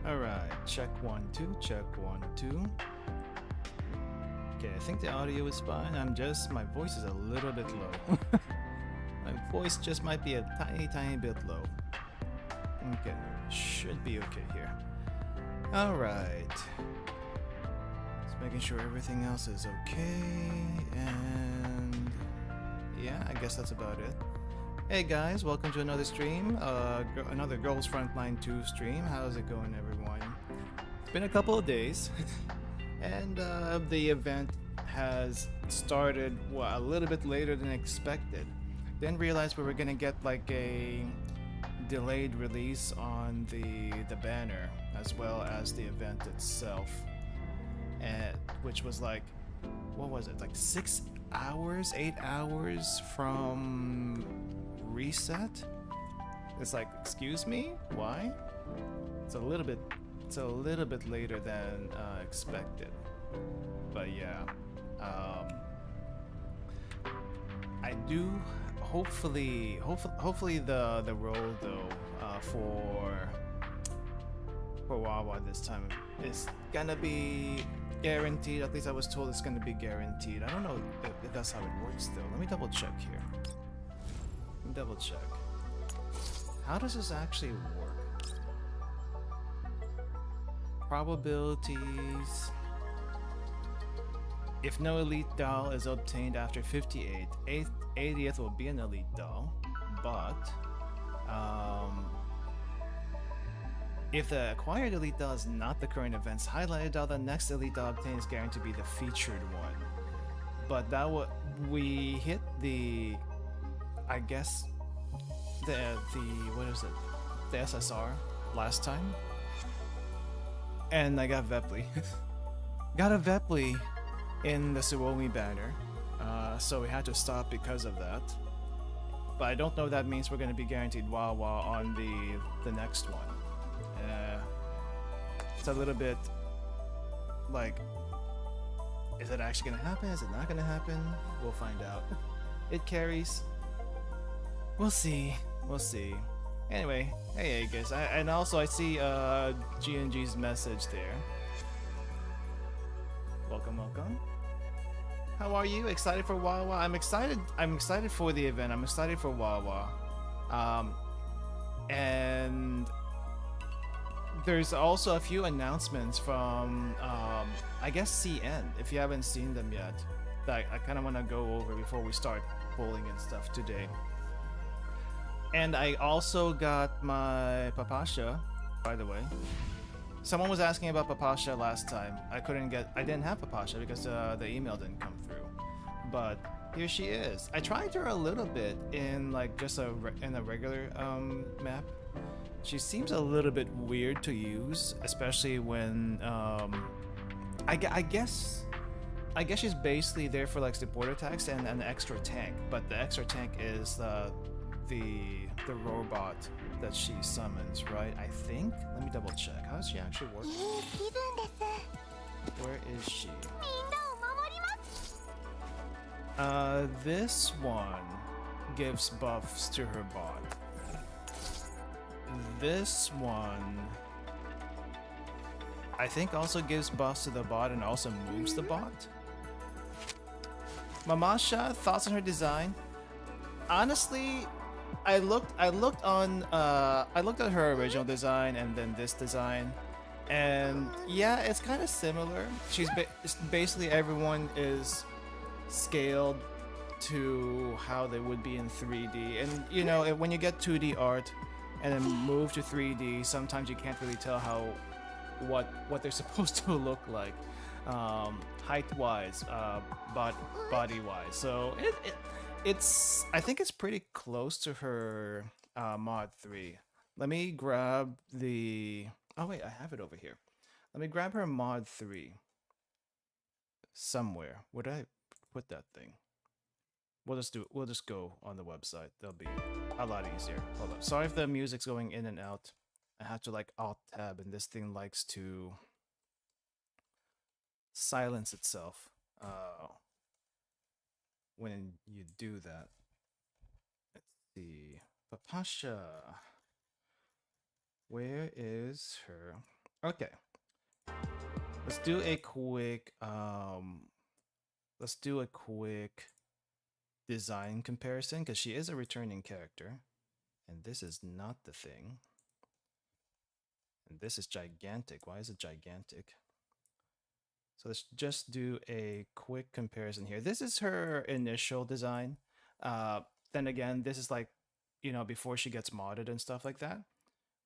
Alright, check 1 2, check 1 2. Okay, I think the audio is fine. My voice is a little bit low. My voice just might be a tiny bit low. Okay, should be okay here. Alright. Just making sure everything else is okay, and yeah, I guess that's about it. Hey guys, welcome to another stream, another Girls Frontline 2 stream. How's it going, everyone? It's been a couple of days, and the event has started a little bit later than expected. Didn't realize we were gonna get like a delayed release on the banner as well as the event itself, and which was like, what was it, like 6 hours, 8 hours from reset? It's like, excuse me, why? It's a little bit later than expected, but yeah, I do hopefully the role though for WAWA this time is gonna be guaranteed. At least I was told it's gonna be guaranteed. I don't know if that's how it works though. Let me double check here. Double check. How does this actually work? Probabilities. If no elite doll is obtained after 58, 80th will be an elite doll, but if the acquired elite doll is not the current event's highlighted doll, the next elite doll obtained is guaranteed to be the featured one. But that we hit the, I guess, the what is it? The SSR last time, and I got Vepli. Got a Vepli in the Suomi banner, so we had to stop because of that. But I don't know if that means we're going to be guaranteed WAWA on the next one. It's a little bit like, is it actually going to happen? Is it not going to happen? We'll find out. It carries. We'll see. We'll see. Anyway, hey guys, and also I see GNG's message there. Welcome, welcome. How are you? Excited for WAWA? I'm excited. I'm excited for the event. I'm excited for WAWA. And there's also a few announcements from, I guess, CN, if you haven't seen them yet, that I kind of want to go over before we start polling and stuff today. And I also got my Papasha, by the way. Someone was asking about Papasha last time. I didn't have Papasha because the email didn't come through. But here she is. I tried her a little bit in like just in a regular map. She seems a little bit weird to use, especially when I guess she's basically there for like support attacks and an extra tank, but the extra tank is the robot that she summons, right? I think. Let me double check. How does she actually work? Where is she? This one gives buffs to her bot. This one, I think, also gives buffs to the bot and also moves the bot. Mamasha, thoughts on her design? Honestly, I looked at her original design and then this design, and yeah, it's kind of similar. Basically everyone is scaled to how they would be in 3D, and you know, when you get 2D art and then move to 3D, sometimes you can't really tell what they're supposed to look like, height-wise, body-wise. So I think it's pretty close to her mod 3. Let me grab the. Oh wait, I have it over here. Let me grab her mod 3 somewhere. Where did I put that thing? We'll just go on the website. That'll be a lot easier. Hold up. Sorry if the music's going in and out. I have to like alt tab, and this thing likes to silence itself when you do that. Let's see. Papasha. Where is her? Okay. Let's do a quick design comparison, because she is a returning character, and this is not the thing, and this is gigantic. Why is it gigantic? So let's just do a quick comparison here. This is her initial design. Then again, this is like, you know, before she gets modded and stuff like that,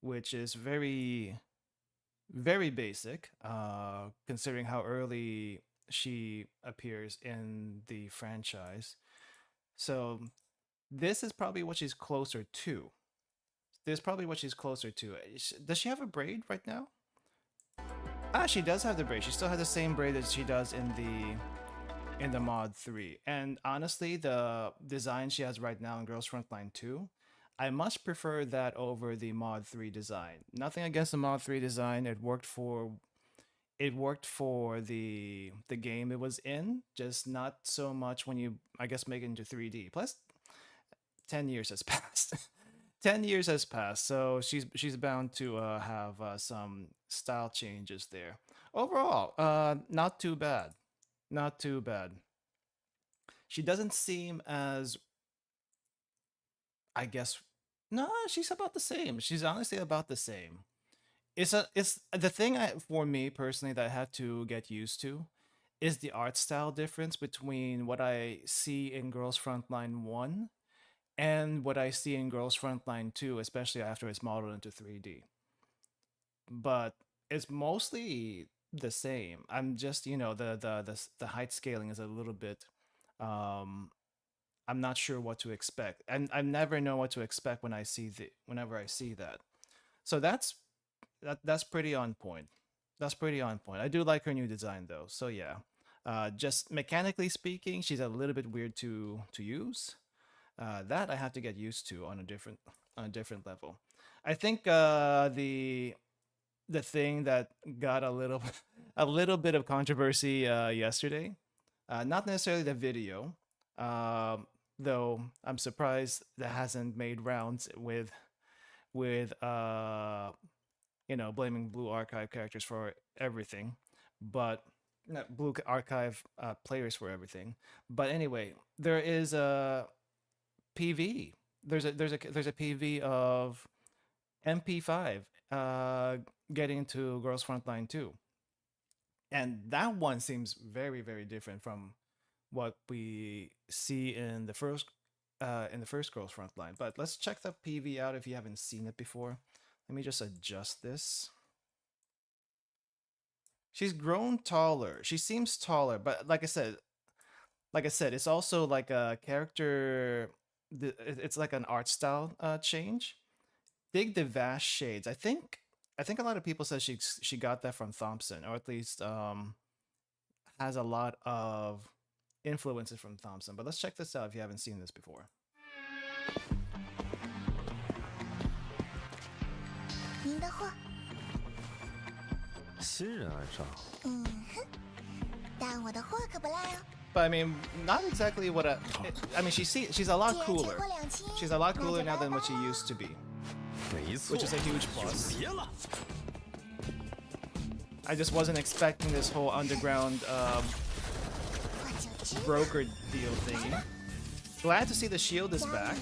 which is very, very basic, considering how early she appears in the franchise. So this is probably what she's closer to. Does she have a braid right now? Ah, she does have the braid. She still has the same braid that she does in the mod 3. And honestly, the design she has right now in Girls Frontline 2, I much prefer that over the mod 3 design. Nothing against the mod 3 design. It worked for the game it was in, just not so much when you, I guess, make it into 3D. Plus 10 years has passed. 10 years has passed, so she's bound to have some style changes there. Overall, not too bad. Not too bad. She doesn't seem as, I guess, no, she's about the same. She's honestly about the same. It's the thing for me personally that I had to get used to is the art style difference between what I see in Girls Frontline 1 and what I see in Girls Frontline 2, especially after it's modeled into 3D. But it's mostly the same. I'm just, you know, the height scaling is a little bit, I'm not sure what to expect. And I never know what to expect whenever I see that. So that's pretty on point. That's pretty on point. I do like her new design though. So yeah. Just mechanically speaking, she's a little bit weird to use. That I have to get used to on a different level. I think the thing that got a little bit of controversy yesterday, not necessarily the video, though I'm surprised that hasn't made rounds with you know, blaming Blue Archive characters for everything, but Blue Archive players for everything. But anyway, there is a PV. There's a PV of MP5 getting to Girls Frontline 2. And that one seems very, very different from what we see in the first Girls Frontline. But let's check the PV out if you haven't seen it before. Let me just adjust this. She's grown taller. She seems taller, but like I said, it's also like a character. It's like an art style change. Dig the vast shades. I think a lot of people said she got that from Thompson, or at least has a lot of influences from Thompson. But let's check this out if you haven't seen this before. 您的货。是啊，少。嗯哼，但我的货可不赖哦。 But I mean, not exactly what I mean, she's a lot cooler. She's a lot cooler now than what she used to be, which is a huge plus. I just wasn't expecting this whole underground broker deal thingy. Glad to see the shield is back.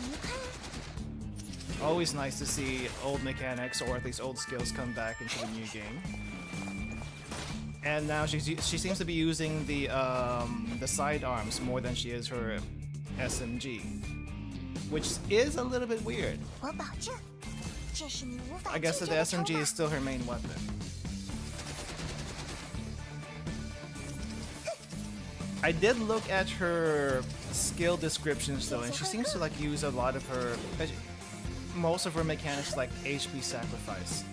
Always nice to see old mechanics, or at least old skills, come back into the new game. And now she seems to be using the sidearms more than she is her SMG, which is a little bit weird. I guess that the SMG is still her main weapon. I did look at her skill descriptions though, and she seems to like use a lot of her, most of her mechanics like HP sacrifice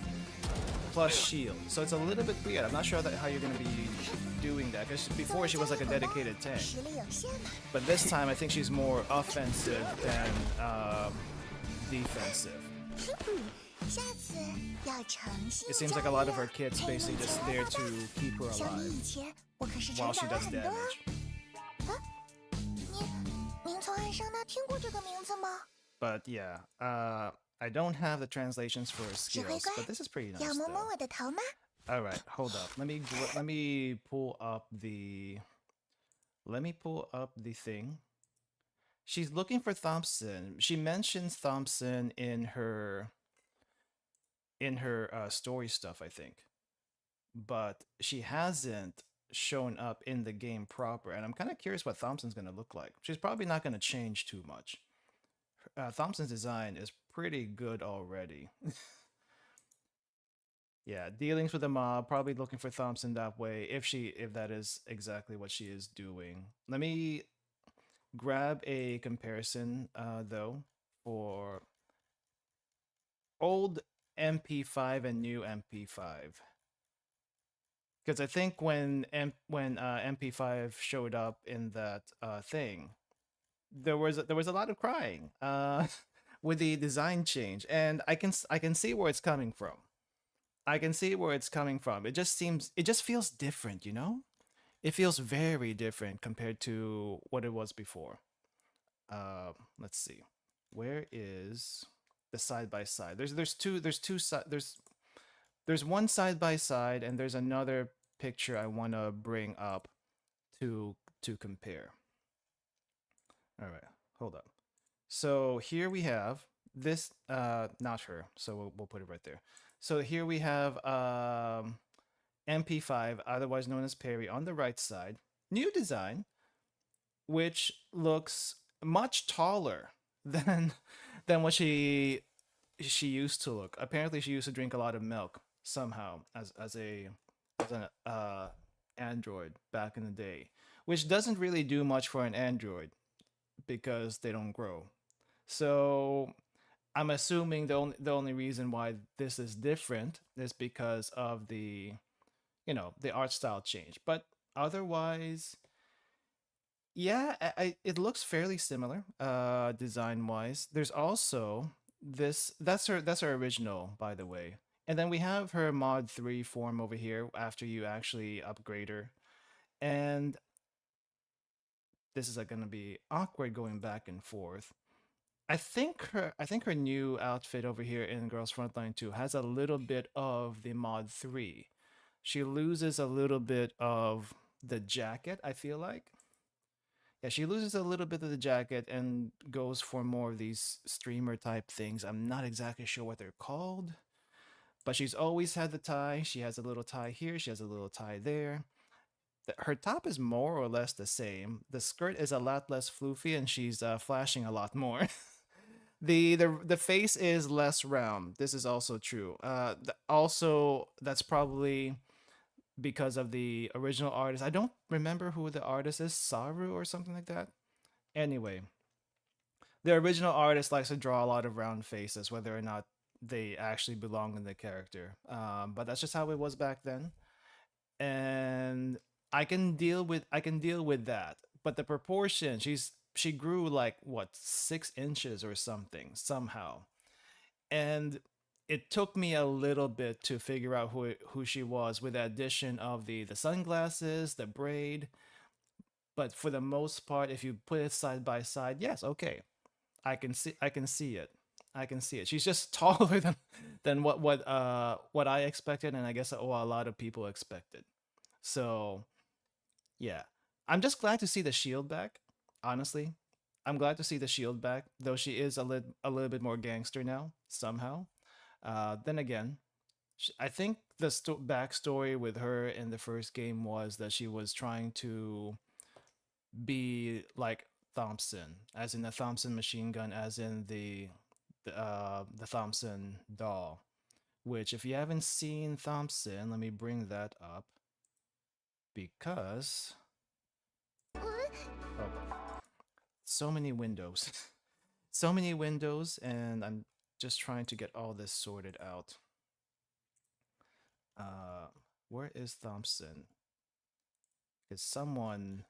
plus shield, so it's a little bit weird. I'm not sure how you're going to be doing that, because before she was like a dedicated tank, but this time I think she's more offensive than defensive. It seems like a lot of her kit's basically just there to keep her alive while she does damage. But yeah, I don't have the translations for her skills, but this is pretty nice though. Alright, hold up. Let me pull up the thing. She's looking for Thompson. She mentions Thompson in her story stuff, I think. But she hasn't shown up in the game proper, and I'm kind of curious what Thompson's going to look like. She's probably not going to change too much. Thompson's design is pretty good already. Yeah, dealings with the mob, probably looking for Thompson that way, if that is exactly what she is doing. Let me grab a comparison though for old MP5 and new MP5. Because I think when MP5 showed up in that thing, there was a lot of crying with the design change, and I can see where it's coming from. I can see where it's coming from. It just feels different, you know? It feels very different compared to what it was before. Let's see. Where is the side by side? There's one side by side, and there's another picture I want to bring up to compare. All right, hold up. So here we have this, not her, so we'll put it right there. So here we have MP5, otherwise known as Perry, on the right side. New design, which looks much taller than what she used to look. Apparently, she used to drink a lot of milk somehow as an android back in the day, which doesn't really do much for an android because they don't grow. So I'm assuming the only reason why this is different is because of the art style change. But otherwise, yeah, it looks fairly similar design wise. There's also this, that's her original, by the way. And then we have her mod 3 form over here after you actually upgrade her. And this is going to be awkward going back and forth. I think her new outfit over here in Girls Frontline 2 has a little bit of the mod 3. She loses a little bit of the jacket, I feel like. Yeah, she loses a little bit of the jacket and goes for more of these streamer type things. I'm not exactly sure what they're called, but she's always had the tie. She has a little tie here, she has a little tie there. Her top is more or less the same. The skirt is a lot less floofy, and she's flashing a lot more. The face is less round. This is also true. Also, that's probably because of the original artist. I don't remember who the artist is, Saru or something like that. Anyway, the original artist likes to draw a lot of round faces, whether or not they actually belong in the character. But that's just how it was back then, and I can deal with that. But the proportion, she grew like what 6 inches or something somehow, and it took me a little bit to figure out who she was with the addition of the sunglasses, the braid. But for the most part, if you put it side by side, yes, okay, I can see it. I can see it. She's just taller than what I expected, and I guess a lot of people expected. So yeah, I'm just glad to see the shield back. Honestly, I'm glad to see the shield back, though she is a little bit more gangster now somehow. Then again, I think the backstory with her in the first game was that she was trying to be like Thompson, as in the Thompson machine gun, as in the Thompson doll. Which, if you haven't seen Thompson, let me bring that up because oh, so many windows, so many windows, and I'm just trying to get all this sorted out. Uh, where is Thompson? Because someone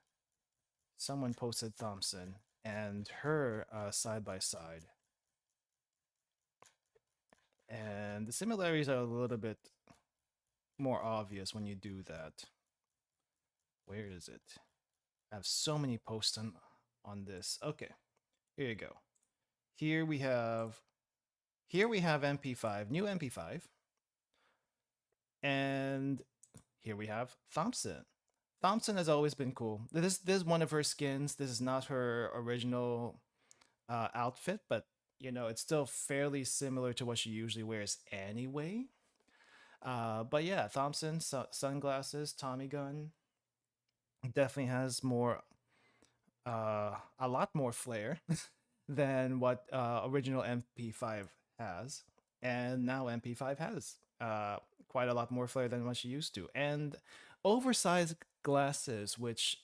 posted Thompson and her side by side, and the similarities are a little bit more obvious when you do that. Where is it? I have so many posts on this. Okay, here you go. Here we have MP5, new MP5, and here we have Thompson. Thompson has always been cool. This is one of her skins. This is not her original outfit, but it's still fairly similar to what she usually wears anyway. But yeah, Thompson, sunglasses, Tommy gun, definitely has a lot more flair than what original MP5 has, and now MP5 has quite a lot more flair than what she used to, and oversized glasses, which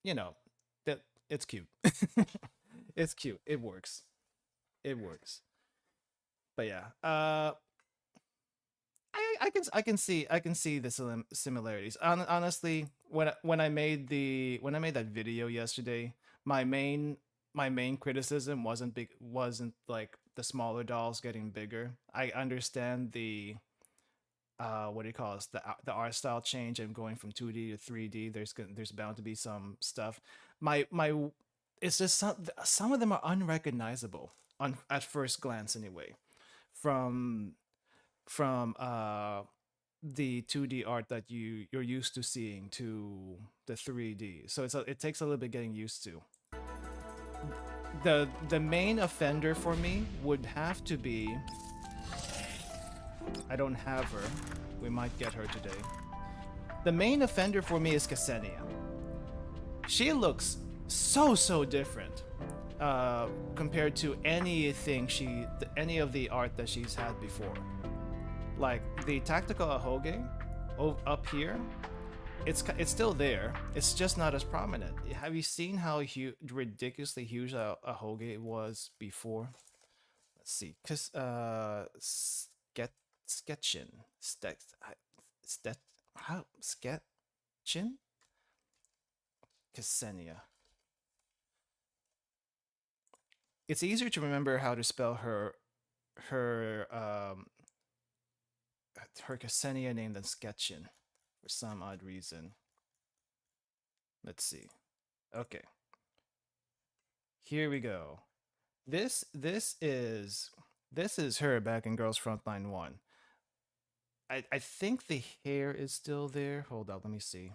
that it's cute. It's cute. It works. It works. But yeah, I can see the similarities. Honestly, when I made that video yesterday, my main criticism wasn't like the smaller dolls getting bigger. I understand the what do you call it, the art style change and going from 2D to 3D. There's bound to be some stuff. My it's just some of them are unrecognizable on at first glance anyway, from the 2D art that you're used to seeing to the 3D. So it takes a little bit getting used to. The main offender for me would have to be, I don't have her. We might get her today. The main offender for me is Ksenia. She looks so different compared to any of the art that she's had before. Like the tactical ahoge up here, it's still there. It's just not as prominent. Have you seen how ridiculously huge ahoge was before? Let's see, cause sketchin, how sketchin, Ksenia. It's easier to remember how to spell her her Ksenia name than Sketchin for some odd reason. Let's see. Okay. Here we go. This is her back in Girls Frontline 1. I think the hair is still there. Hold up, let me see.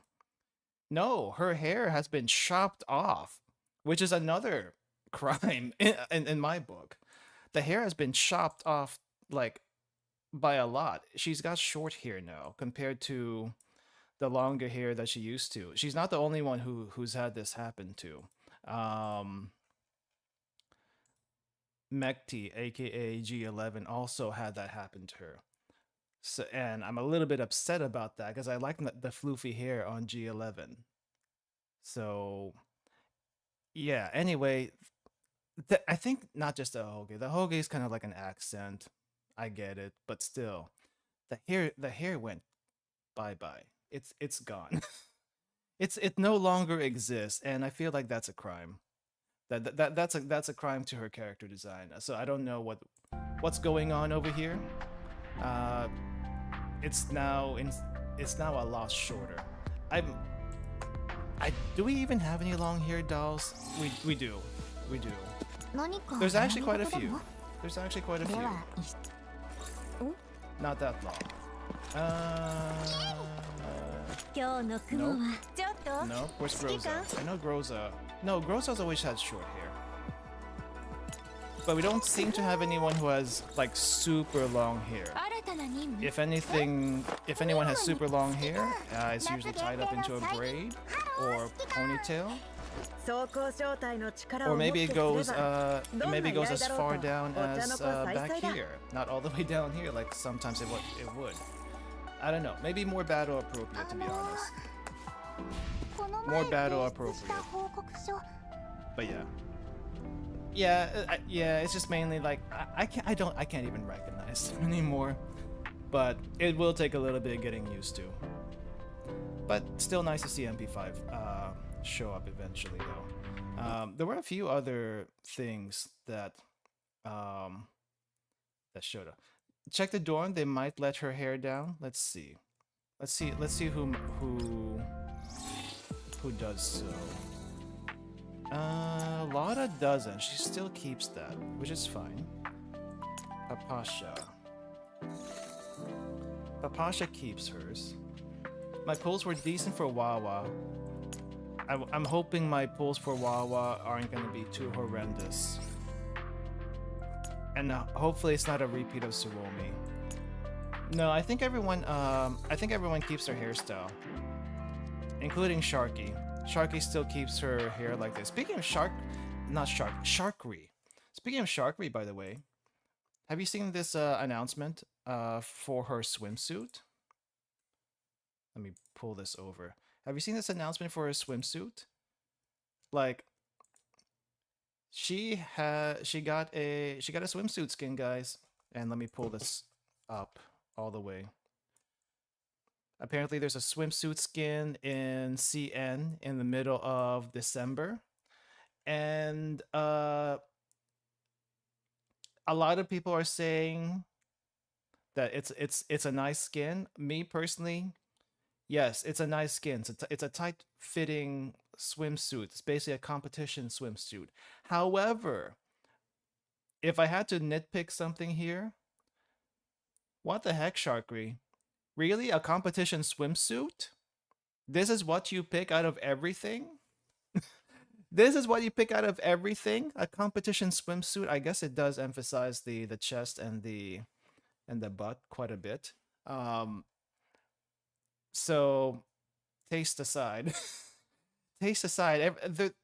No, her hair has been chopped off, which is another crime in my book. The hair has been chopped off like by a lot. She's got short hair now compared to the longer hair that she used to. She's not the only one who's had this happen to. Um, Mekti, aka G11, also had that happen to her. So, and I'm a little bit upset about that because I like the floofy hair on G11. So, yeah. Anyway, I think not just the hoge. The hoge is kind of like an accent. I get it, but still, the hair went bye bye. It's gone. It no longer exists, and I feel like that's a crime. That's a crime to her character design. So I don't know what's going on over here. Uh, it's now a lot shorter. I'm I do we even have any long haired dolls? We do. We do. 何か There's actually 悩 quite み a 事で few. も There's actually quite a で few. はお Not that long. Uh 今日の雲は Nope. ちょっと no, where's Groza? I know Groza. No, Groza's always had short hair. But we don't seem to have anyone who has like super long hair. 新たな任務 If anyone has super long hair, it's usually tied up into a braid or ponytail, 走行招待の力 or を持っ maybe て it すれ goes ば maybe it goes as far down お茶の as 子さいさ back いだ here, not all the way down here like sometimes it would. I don't know, maybe more battle appropriate to be honest. この More 前 battle 提出した appropriate. 報告書 But yeah, it's just mainly like I can't even recognize them anymore. But it will take a little bit getting used to. But still nice to see MP5 show up eventually, though. There were a few other things that showed up. Check the dorm. They might let her hair down. Let's see. Let's see who does so. Lada doesn't. She still keeps that, which is fine. Papasha keeps hers. My pulls were decent for WAWA. I'm hoping my pulls for WAWA aren't going to be too horrendous. And hopefully it's not a repeat of Suromi. No, I think everyone keeps their hairstyle. Including Sharky. Sharky still keeps her hair like this. Speaking of Sharkry. Speaking of Sharkry, by the way, have you seen this announcement for her swimsuit? Let me pull this over. Have you seen this announcement for her swimsuit? Like, she got a swimsuit skin, guys. And let me pull this up all the way. Apparently, there's a swimsuit skin in CN in the middle of December, and a lot of people are saying that it's a nice skin. Me personally, yes, it's a nice skin. It's a tight fitting swimsuit. It's basically a competition swimsuit. However, if I had to nitpick something here, what the heck, Sharkry? Really? A competition swimsuit? This is what you pick out of everything? This is what you pick out of everything? A competition swimsuit? I guess it does emphasize the chest and the butt quite a bit. So taste aside. Taste aside,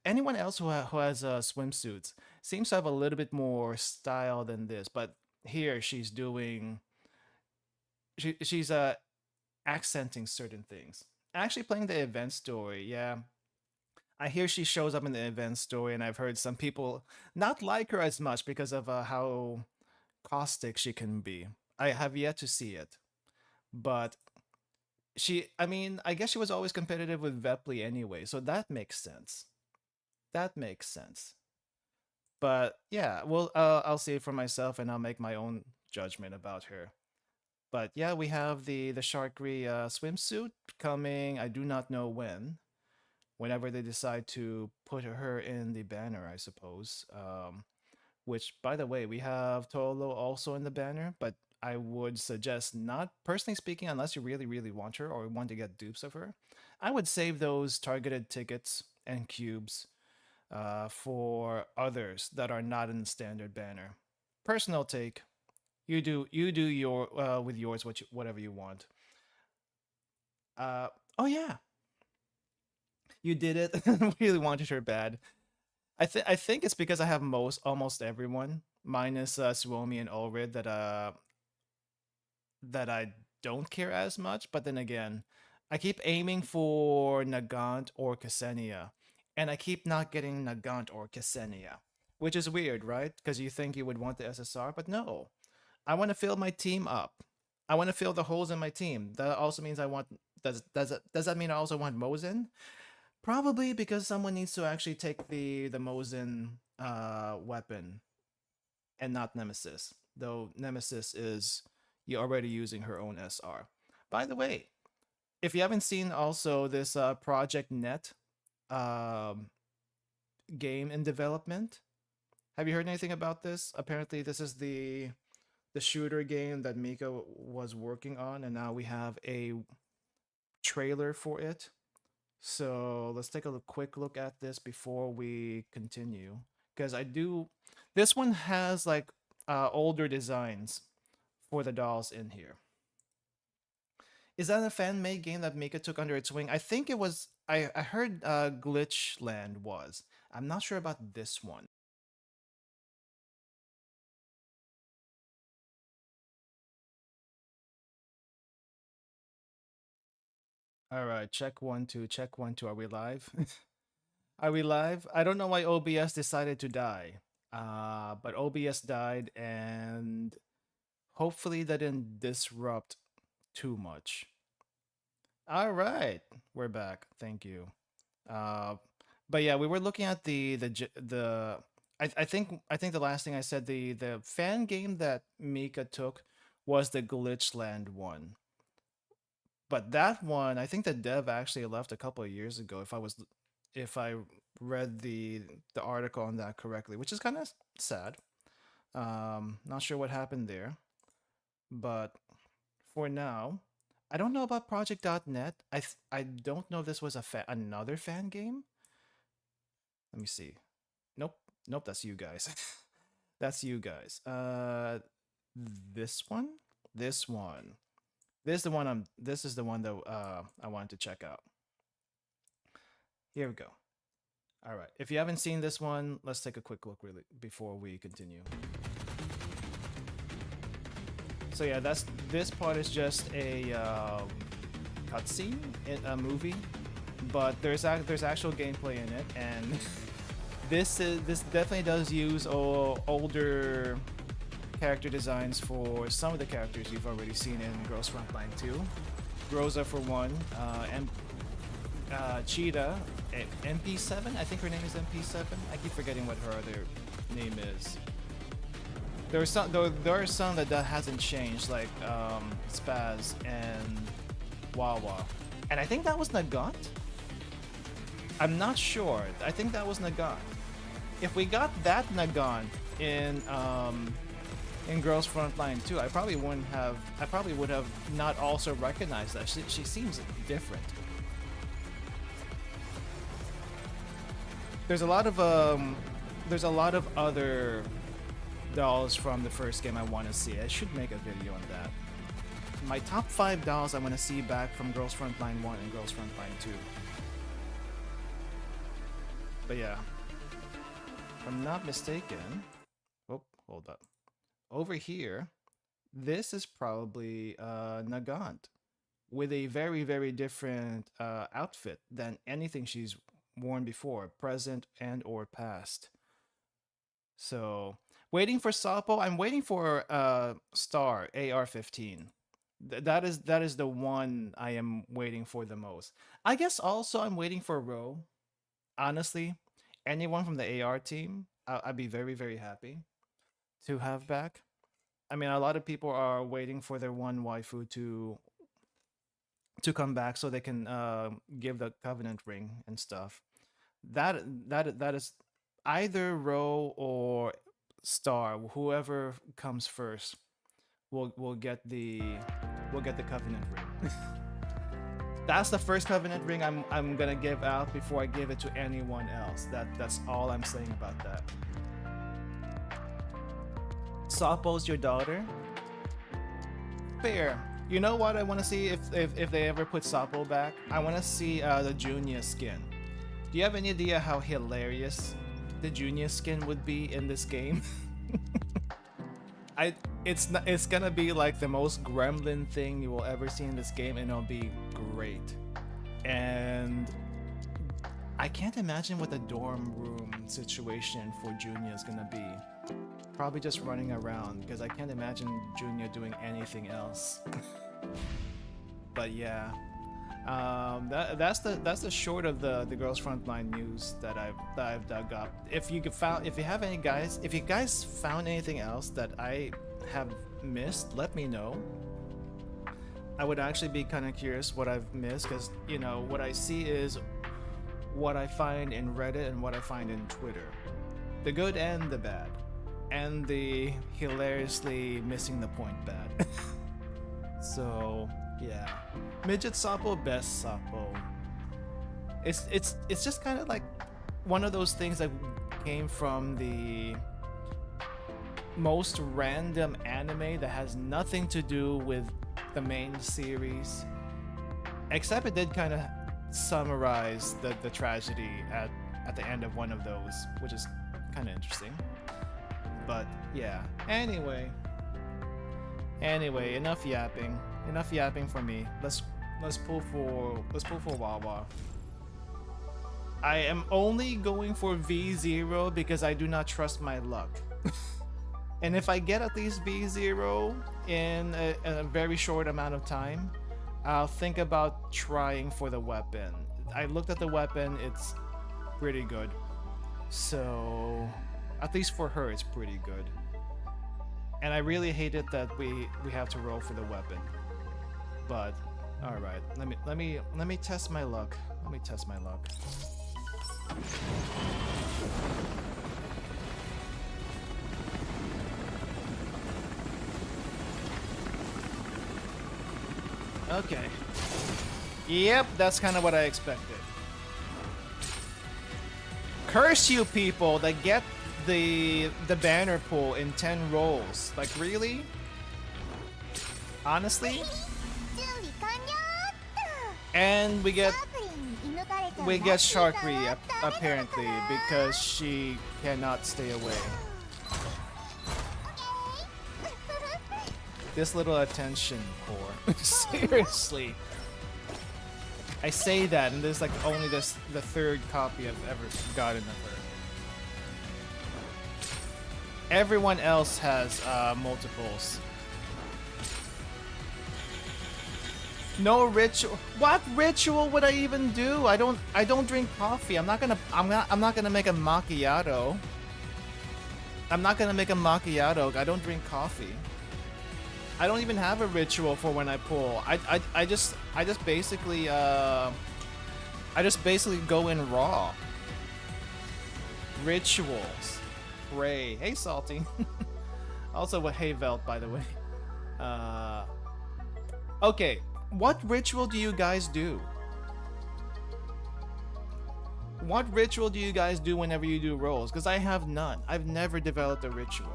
anyone else who has swimsuits seems to have a little bit more style than this, but here she's doing she's accenting certain things. Actually playing the event story, yeah. I hear she shows up in the event story, and I've heard some people not like her as much because of how caustic she can be. I have yet to see it, but I guess she was always competitive with Vepli anyway, so that makes sense. That makes sense. But yeah, well, I'll see it for myself, and I'll make my own judgment about her. But yeah, we have the Sharkry swimsuit coming. I do not know when. Whenever they decide to put her in the banner, I suppose. Which, by the way, we have Tolo also in the banner, but I would suggest not, personally speaking, unless you really, really want her or want to get dupes of her, I would save those targeted tickets and cubes for others that are not in the standard banner. Personal take. You do your with yours whatever you want. Oh yeah, you did it. Really wanted her bad. I think it's because I have almost everyone minus Suomi and Ulrid that I don't care as much. But then again, I keep aiming for Nagant or Ksenia, and I keep not getting Nagant or Ksenia, which is weird, right? Because you think you would want the SSR, but no. I want to fill my team up. I want to fill the holes in my team. That also means I want. Does that mean I also want Mosin? Probably because someone needs to actually take the Mosin weapon and not Nemesis. Though Nemesis is you're already using her own SR. By the way, if you haven't seen also this Project Net game in development, have you heard anything about this? Apparently, this is the shooter game that Mika was working on, and now we have a trailer for it. So let's take a quick look at this before we continue, because I do. This one has like older designs for the dolls in here. Is that a fan-made game that Mika took under its wing? I think it was. I heard Glitchland was. I'm not sure about this one. All right, check 1 2, check 1 2. Are we live? Are we live? I don't know why OBS decided to die. But OBS died, and hopefully that didn't disrupt too much. All right, we're back. Thank you. Uh, but yeah, we were looking at the. I think the last thing I said, the fan game that Mika took was the Glitchland one. But that one, I think the dev actually left a couple of years ago. If I read the article on that correctly, which is kind of sad. Not sure what happened there, but for now, I don't know about Project.net. I don't know if this was another fan game. Let me see. Nope, nope. That's you guys. That's you guys. This one, this one. This is the one I'm. This is the one that I wanted to check out. Here we go. All right. If you haven't seen this one, let's take a quick look really before we continue. So yeah, this part is just a cutscene in a movie, but there's actual gameplay in it, and this definitely does use older character designs for some of the characters you've already seen in Girls Frontline 2. Rosa for one, and Cheetah, MP7. I think her name is MP7. I keep forgetting what her other name is. There are some that hasn't changed, like Spaz and WAWA, and I think that was Nagant. I'm not sure. I think that was Nagant. If we got that Nagant in Girls Frontline 2, I probably would have not also recognized that. She seems different. There's a lot of other dolls from the first game I want to see. I should make a video on that. My top 5 dolls I want to see back from Girls Frontline 1 and Girls Frontline 2. But yeah, if I'm not mistaken, oh, hold up. Over here, this is probably Nagant with a very, very different outfit than anything she's worn before, present and or past. So waiting for Sapo. I'm waiting for Star AR-15. That is the one I am waiting for the most. I guess also I'm waiting for Ro. Honestly, anyone from the AR team, I'd be very, very happy to have back. I mean, a lot of people are waiting for their one waifu to come back so they can give the Covenant ring and stuff. That is either Ro or Star, whoever comes first we'll get the covenant ring. That's the first covenant ring I'm gonna give out before I give it to anyone else. That's all I'm saying about that. Sapo's your daughter? Fair. You know what I want to see if they ever put Sapo back? I want to see the Junia skin. Do you have any idea how hilarious the Junia skin would be in this game? It's gonna be like the most gremlin thing you will ever see in this game, and it'll be great. And I can't imagine what the dorm room situation for Junia is gonna be. Probably just running around, because I can't imagine Junia doing anything else. But yeah, that's the short of the Girls Frontline news that I've dug up. If you guys found anything else that I have missed, let me know. I would actually be kind of curious what I've missed, because you know what I see is what I find in Reddit and what I find in Twitter, the good and the bad, and the hilariously missing the point bad. So yeah, midget Sapo, best Sapo. It's just kind of like one of those things that came from the most random anime that has nothing to do with the main series, except it did kind of summarize the tragedy at the end of one of those, which is kind of interesting. But yeah, anyway, enough yapping for me. Let's pull for WAWA. I am only going for V0 because I do not trust my luck. And if I get at least V0 in a very short amount of time, I'll think about trying for the weapon. I looked at the weapon, it's pretty good. So, at least for her, it's pretty good. And I really hate it that we have to roll for the weapon. But, alright, let me test my luck. Let me test my luck. Okay. Yep, that's kind of what I expected. Curse you people that get the banner pull in 10 rolls. Like, really? Honestly? And we get Sharkry apparently because she cannot stay away. This little attention whore. Seriously. I say that, and there's like only the third copy I've ever gotten of her. Everyone else has multiples. No ritual. What ritual would I even do? I don't drink coffee. I'm not gonna make a macchiato. I'm not gonna make a macchiato. I don't drink coffee. I don't even have a ritual for when I pull. I just basically go in raw. Rituals. Pray. Hey Salty. Also hey Velt, by the way. Okay, what ritual do you guys do? What ritual do you guys do whenever you do rolls? Because I have none. I've never developed a ritual.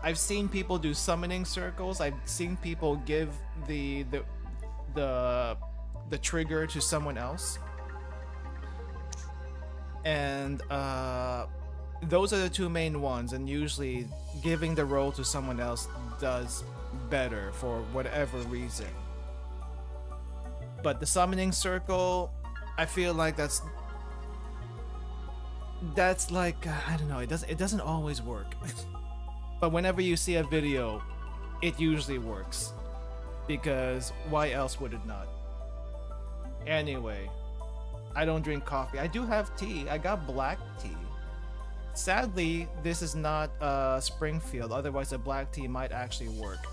I've seen people do summoning circles. I've seen people give the trigger to someone else, and those are the two main ones. And usually, giving the roll to someone else does better for whatever reason. But the summoning circle, I feel like that's like I don't know. It doesn't always work. But whenever you see a video, it usually works. Because why else would it not? Anyway, I don't drink coffee. I do have tea. I got black tea. Sadly, this is not Springfield. Otherwise, a black tea might actually work.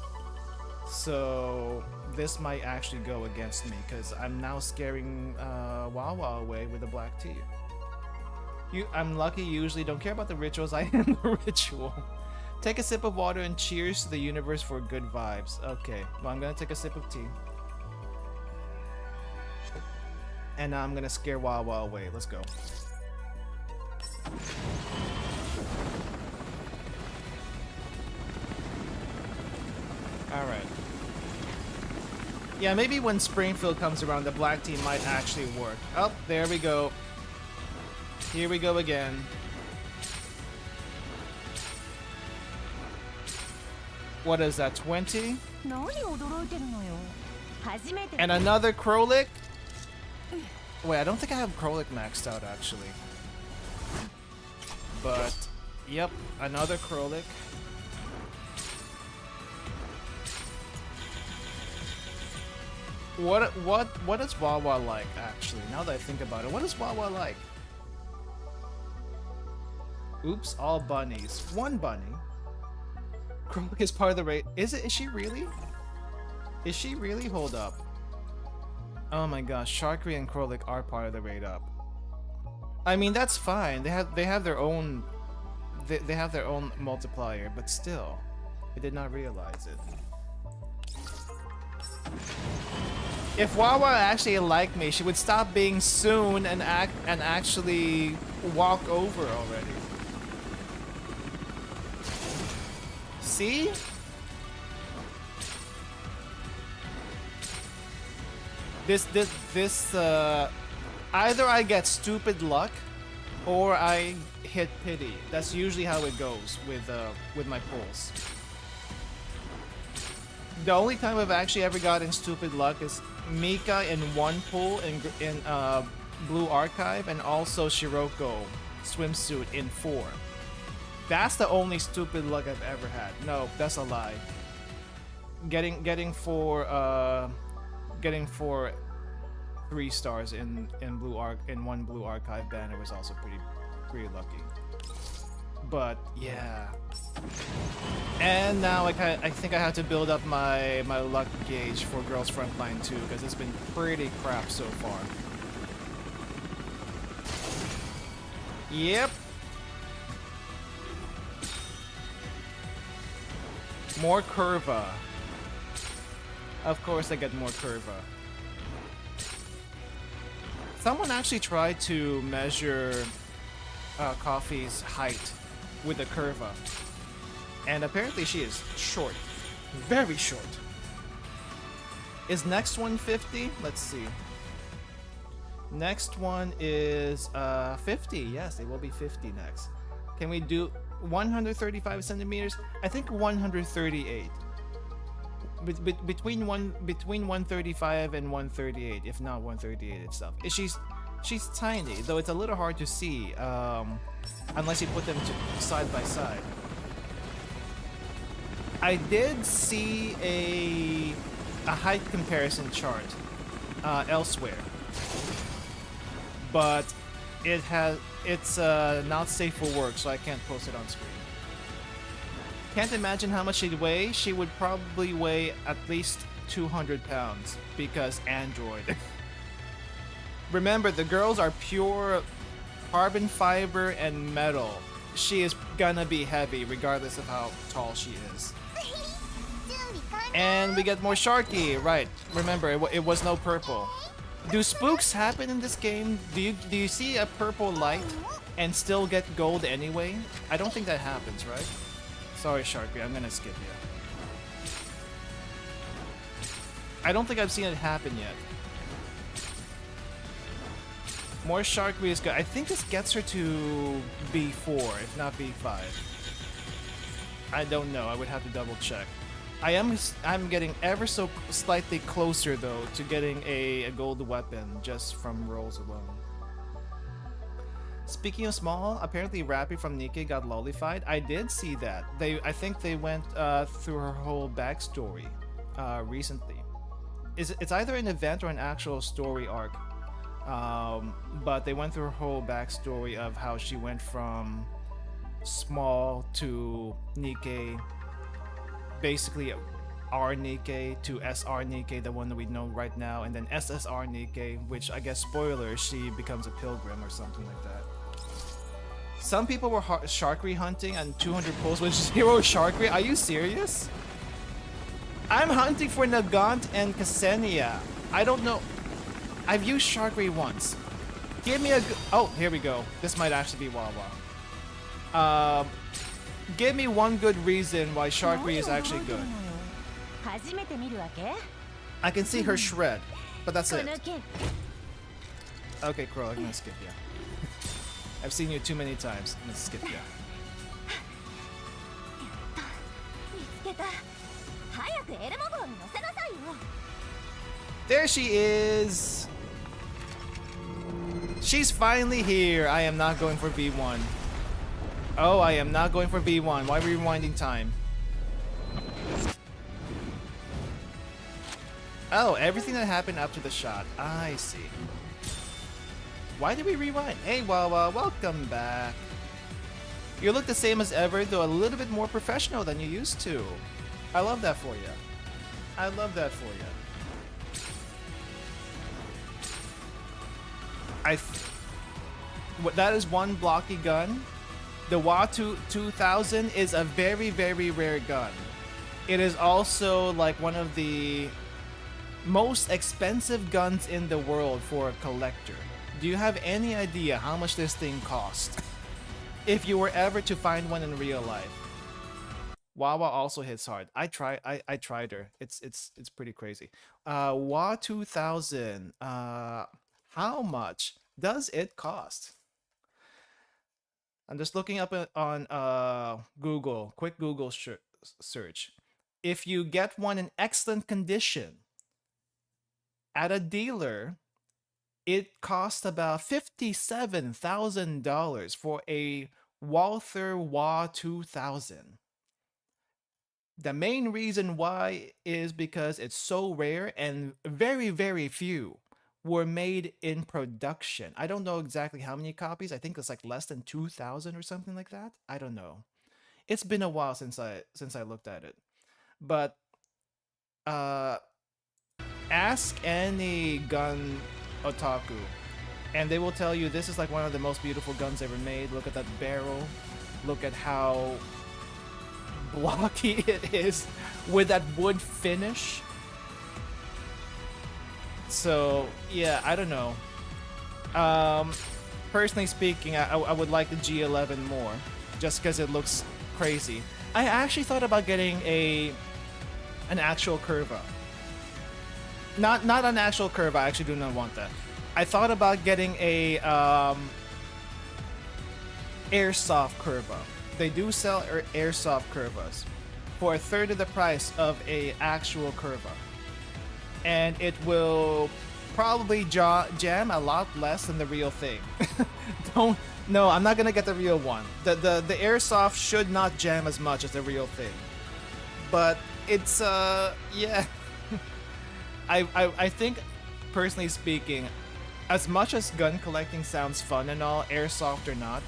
So this might actually go against me because I'm now scaring WAWA away with the black tea. I'm lucky. You usually don't care about the rituals. I am the ritual. Take a sip of water and cheers to the universe for good vibes. Okay, well, I'm gonna take a sip of tea. And now I'm gonna scare WAWA away. Let's go. Alright. Yeah, maybe when Springfield comes around, the black team might actually work. Oh, there we go. Here we go again. What is that, 20? And another Krolik? Wait, I don't think I have Krolik maxed out, actually. But, yep, another Krolik. What is WAWA like, actually? Now that I think about it, what is WAWA like? Oops, all bunnies. One bunny. Krolik is part of the raid. Is she really? Is she really? Hold up. Oh my gosh, Sharkry and Krolik are part of the raid up. I mean, that's fine. They have their own they have their own multiplier, but still. I did not realize it. If WAWA actually liked me, she would stop being soon and actually walk over already. See? This either I get stupid luck or I hit pity. That's usually how it goes with my pulls. The only time I've actually ever gotten stupid luck is Mika in one pull in Blue Archive, and also Shiroko swimsuit in 4. That's the only stupid luck I've ever had. No, that's a lie. Getting for 3 stars in one Blue Archive banner was also pretty lucky. But yeah. And now I think I have to build up my luck gauge for Girls Frontline too, because it's been pretty crap so far. Yep. More Curva. Of course I get more Curva. Someone actually tried to measure Coffee's height with a Curva. And apparently she is short. Very short. Is next one 50? Let's see. Next one is 50. Yes, it will be 50 next. Can we do 135 centimeters? I think 138. Between 135 and 138, if not 138 itself. She's tiny, though it's a little hard to see unless you put them side by side. I did see a height comparison chart elsewhere, but it's not safe for work, so I can't post it on screen. Can't imagine how much she'd weigh. She would probably weigh at least 200 pounds because Android. Remember, the girls are pure carbon fiber and metal. She is gonna be heavy regardless of how tall she is. And we get more Sharky, right? Remember, it was no purple. Do spooks happen in this game? Do you see a purple light and still get gold anyway? I don't think that happens, right? Sorry, Sharky, I'm gonna skip you. I don't think I've seen it happen yet. More Sharky is good. I think this gets her to B4, if not B5. I don't know. I would have to double check. I'm getting ever so slightly closer though to getting a gold weapon just from rolls alone. Speaking of small, apparently Rappy from Nikkei got lollified. I did see that. I think they went through her whole backstory recently. It's either an event or an actual story arc. But they went through her whole backstory of how she went from small to Nikkei, basically R Nikkei to SR Nikkei, the one that we know right now, and then SSR Nikkei, which I guess spoiler, she becomes a pilgrim or something like that. Some people were sharkery hunting and 200 pulls with 0 sharkery. Are you serious? I'm hunting for Nagant and Ksenia. I don't know. I've used sharkery once. Give me a... Oh, here we go. This might actually be WAWA. Give me one good reason why sharkery is actually good. I can see her shred, but that's it. Okay, Crow, I'm gonna skip you. I've seen you too many times. I'm gonna skip you. There she is! She's finally here! I am not going for B1. Oh, I am not going for B1. Why are we rewinding time? Oh, everything that happened after the shot. I see. Why did we rewind? Hey, WAWA, welcome back. You look the same as ever, though a little bit more professional than you used to. I love that for you. I love that for you. That is one blocky gun. The WAWA 2000 is a very, very rare gun. It is also like one of the most expensive guns in the world for a collector. Do you have any idea how much this thing cost? If you were ever to find one in real life. WAWA also hits hard. I tried her. It's pretty crazy. WAWA 2000. How much does it cost? I'm just looking up on Google. Quick Google search. If you get one in excellent condition at a dealer, it costs about $57,000 for a Walther WAWA 2000. The main reason why is because it's so rare and very, very few were made in production. I don't know exactly how many copies. I think it's like less than 2,000 or something like that. I don't know. It's been a while since I looked at it. But ask any gun otaku and they will tell you this is like one of the most beautiful guns ever made. Look at that barrel. Look at how blocky it is with that wood finish. So yeah, I don't know. Personally speaking, I would like the G11 more, just because it looks crazy. I actually thought about getting an actual curva. Not an actual curva. I actually do not want that. I thought about getting a airsoft curva. They do sell airsoft curvas for a third of the price of a actual curva, and it will probably jam a lot less than the real thing. No, I'm not gonna get the real one. The airsoft should not jam as much as the real thing, but it's yeah. I think, personally speaking, as much as gun collecting sounds fun and all, airsoft or not,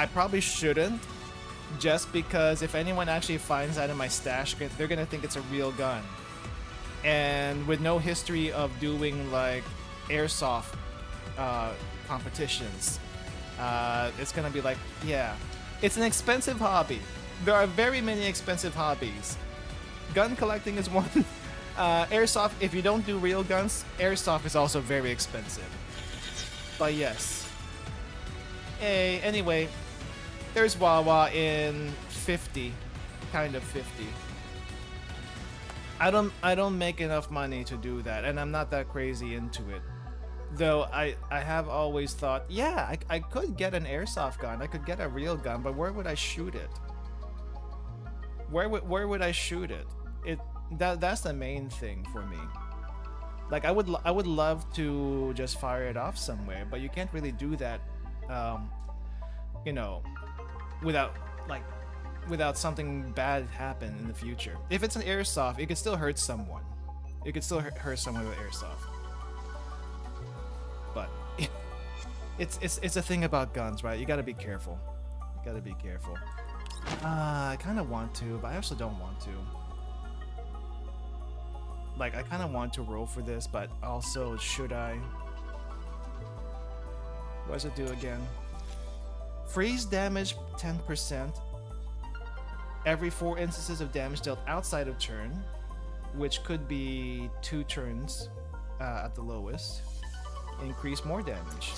I probably shouldn't, just because if anyone actually finds that in my stash, they're gonna think it's a real gun. And with no history of doing like airsoft competitions, it's gonna be like, yeah, it's an expensive hobby. There are very many expensive hobbies. Gun collecting is one. Airsoft, if you don't do real guns, airsoft is also very expensive. But yes. Hey, anyway, there's WAWA in 50, kind of 50. I don't make enough money to do that, and I'm not that crazy into it. Though I have always thought, yeah, I could get an airsoft gun, I could get a real gun, but where would I shoot it? Where would I shoot it? That's the main thing for me. Like I would love to just fire it off somewhere, but you can't really do that, you know, without something bad happen in the future. If it's an airsoft, it could still hurt someone. It could still hurt someone with airsoft. But it's a thing about guns, right? You gotta be careful. You gotta be careful. I kind of want to, but I also don't want to. Like, I kind of want to roll for this, but also, should I? What does it do again? Freeze damage 10% every 4 instances of damage dealt outside of turn, which could be 2 turns at the lowest. Increase more damage.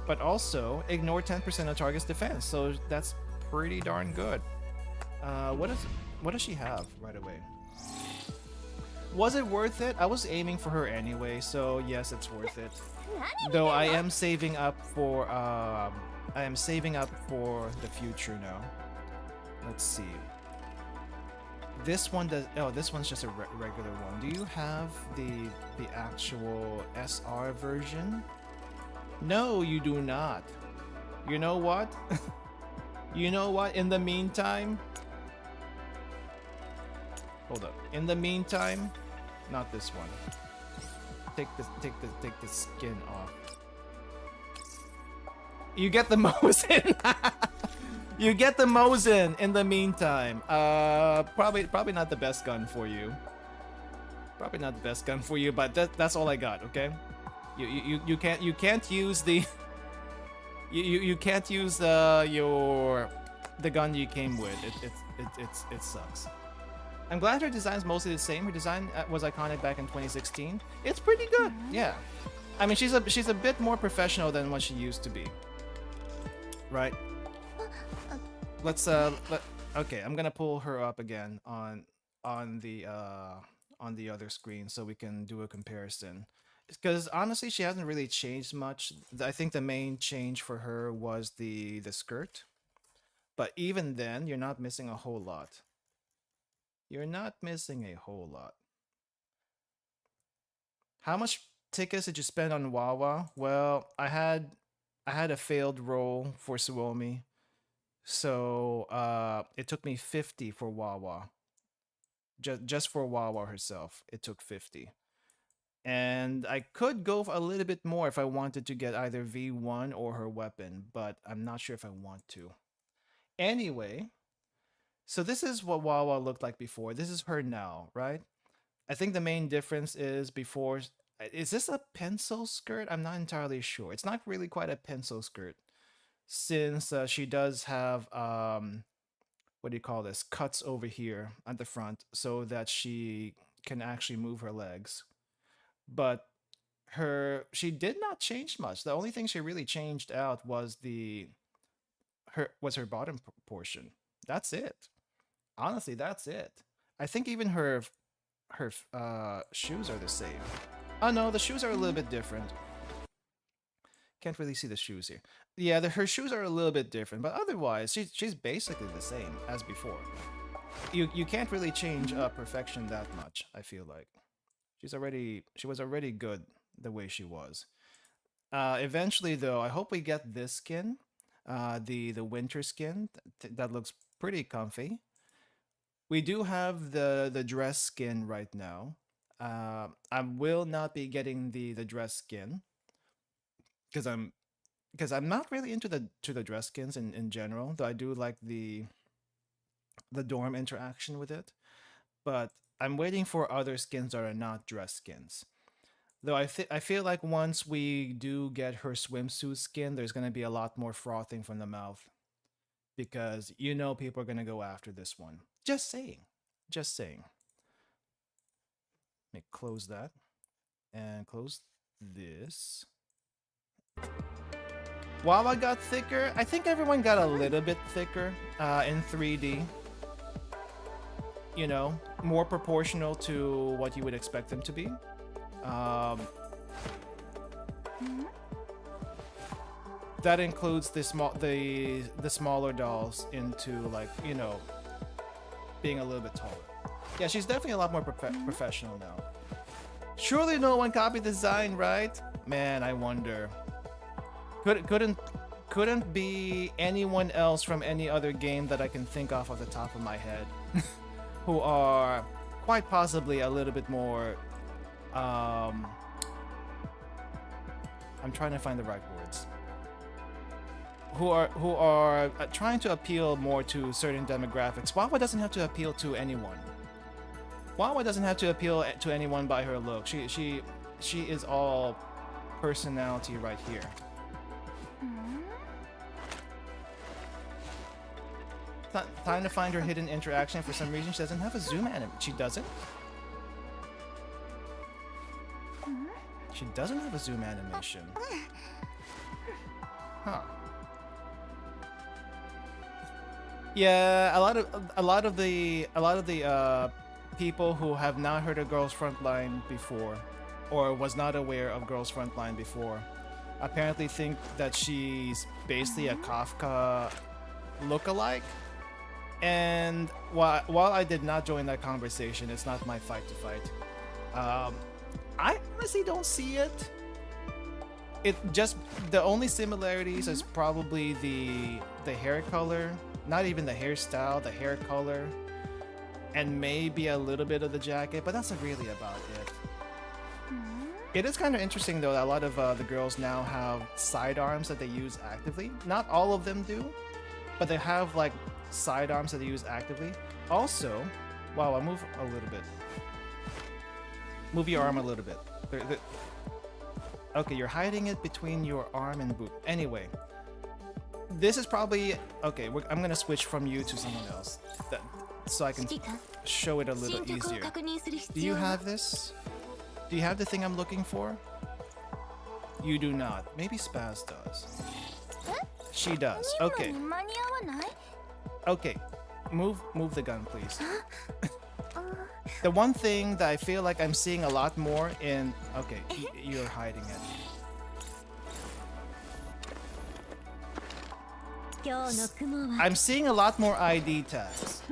But also ignore 10% of target's defense, so that's pretty darn good. What does she have right away? Was it worth it? I was aiming for her anyway, so yes, it's worth it. Though I am saving up for the future now. Let's see. This one does. Oh, this one's just a regular one. Do you have the actual SR version? No, you do not. You know what? You know what? In the meantime, hold up. In the meantime, not this one. Take the skin off. You get the Mosin. You get the Mosin in the meantime. Probably not the best gun for you. Probably not the best gun for you, but that's all I got. Okay. You can't use the you can't use the gun you came with. It sucks. I'm glad her design's mostly the same. Her design was iconic back in 2016. It's pretty good. Yeah. I mean, she's a bit more professional than what she used to be. Right? Let's okay, I'm gonna pull her up again on the other screen so we can do a comparison. Because honestly, she hasn't really changed much. I think the main change for her was the skirt. But even then, you're not missing a whole lot. You're not missing a whole lot. How much tickets did you spend on WAWA? Well, I had a failed roll for Suomi. So it took me 50 for WAWA. Just for WAWA herself, it took 50. And I could go a little bit more if I wanted to get either V1 or her weapon, but I'm not sure if I want to. Anyway, so this is what WAWA looked like before. This is her now, right? I think the main difference is before... Is this a pencil skirt? I'm not entirely sure. It's not really quite a pencil skirt, since she does have, what do you call this? Cuts over here at the front so that she can actually move her legs. But she did not change much. The only thing she really changed out was her bottom portion. That's it. Honestly, that's it. I think even her shoes are the same. Oh no, the shoes are a little bit different. Can't really see the shoes here. Yeah, her shoes are a little bit different, but otherwise she's basically the same as before. You can't really change perfection that much, I feel like. She was already good the way she was. Eventually though, I hope we get this skin, the winter skin. That looks pretty comfy. We do have the dress skin right now. I will not be getting the dress skin because I'm not really into the dress skins in general, though I do like the dorm interaction with it. But I'm waiting for other skins that are not dress skins. Though I feel like once we do get her swimsuit skin, there's going to be a lot more frothing from the mouth. Because you know people are going to go after this one. Just saying. Just saying. Let me close that. And close this. WAWA got thicker. I think everyone got a little bit thicker in 3D. You know, more proportional to what you would expect them to be. That includes the smaller dolls into, like, you know, being a little bit taller. Yeah, she's definitely a lot more professional now. Surely no one copied the design, right? Man, I wonder. Couldn't be anyone else from any other game that I can think of off the top of my head. Who are quite possibly a little bit more I'm trying to find the right words. Who are trying to appeal more to certain demographics. WAWA doesn't have to appeal to anyone. WAWA doesn't have to appeal to anyone by her look. She is all personality right here. Time to find her hidden interaction. For some reason, she doesn't have a zoom anim. She doesn't? She doesn't have a zoom animation. Huh. Yeah, a lot of the people who have not heard of Girls Frontline before, or was not aware of Girls Frontline before, apparently think that she's basically a Kafka lookalike. And while I did not join that conversation, it's not my fight to fight. I honestly don't see it. It just, the only similarities is probably the hair color, not even the hairstyle, the hair color, and maybe a little bit of the jacket, but that's really about it. It is kind of interesting though that a lot of the girls now have sidearms that they use actively. Not all of them do, but they have like sidearms that they use actively. Also, wow, I'll move a little bit. Move your arm a little bit. Okay, you're hiding it between your arm and boot. Anyway, this is probably okay. I'm gonna switch from you to someone else, so I can show it a little easier. Do you have this? Do you have the thing I'm looking for? You do not. Maybe Spaz does. She does. Okay. Okay. Move the gun, please. The one thing that I feel like I'm seeing a lot more in... Okay, you're hiding it. I'm seeing a lot more ID tags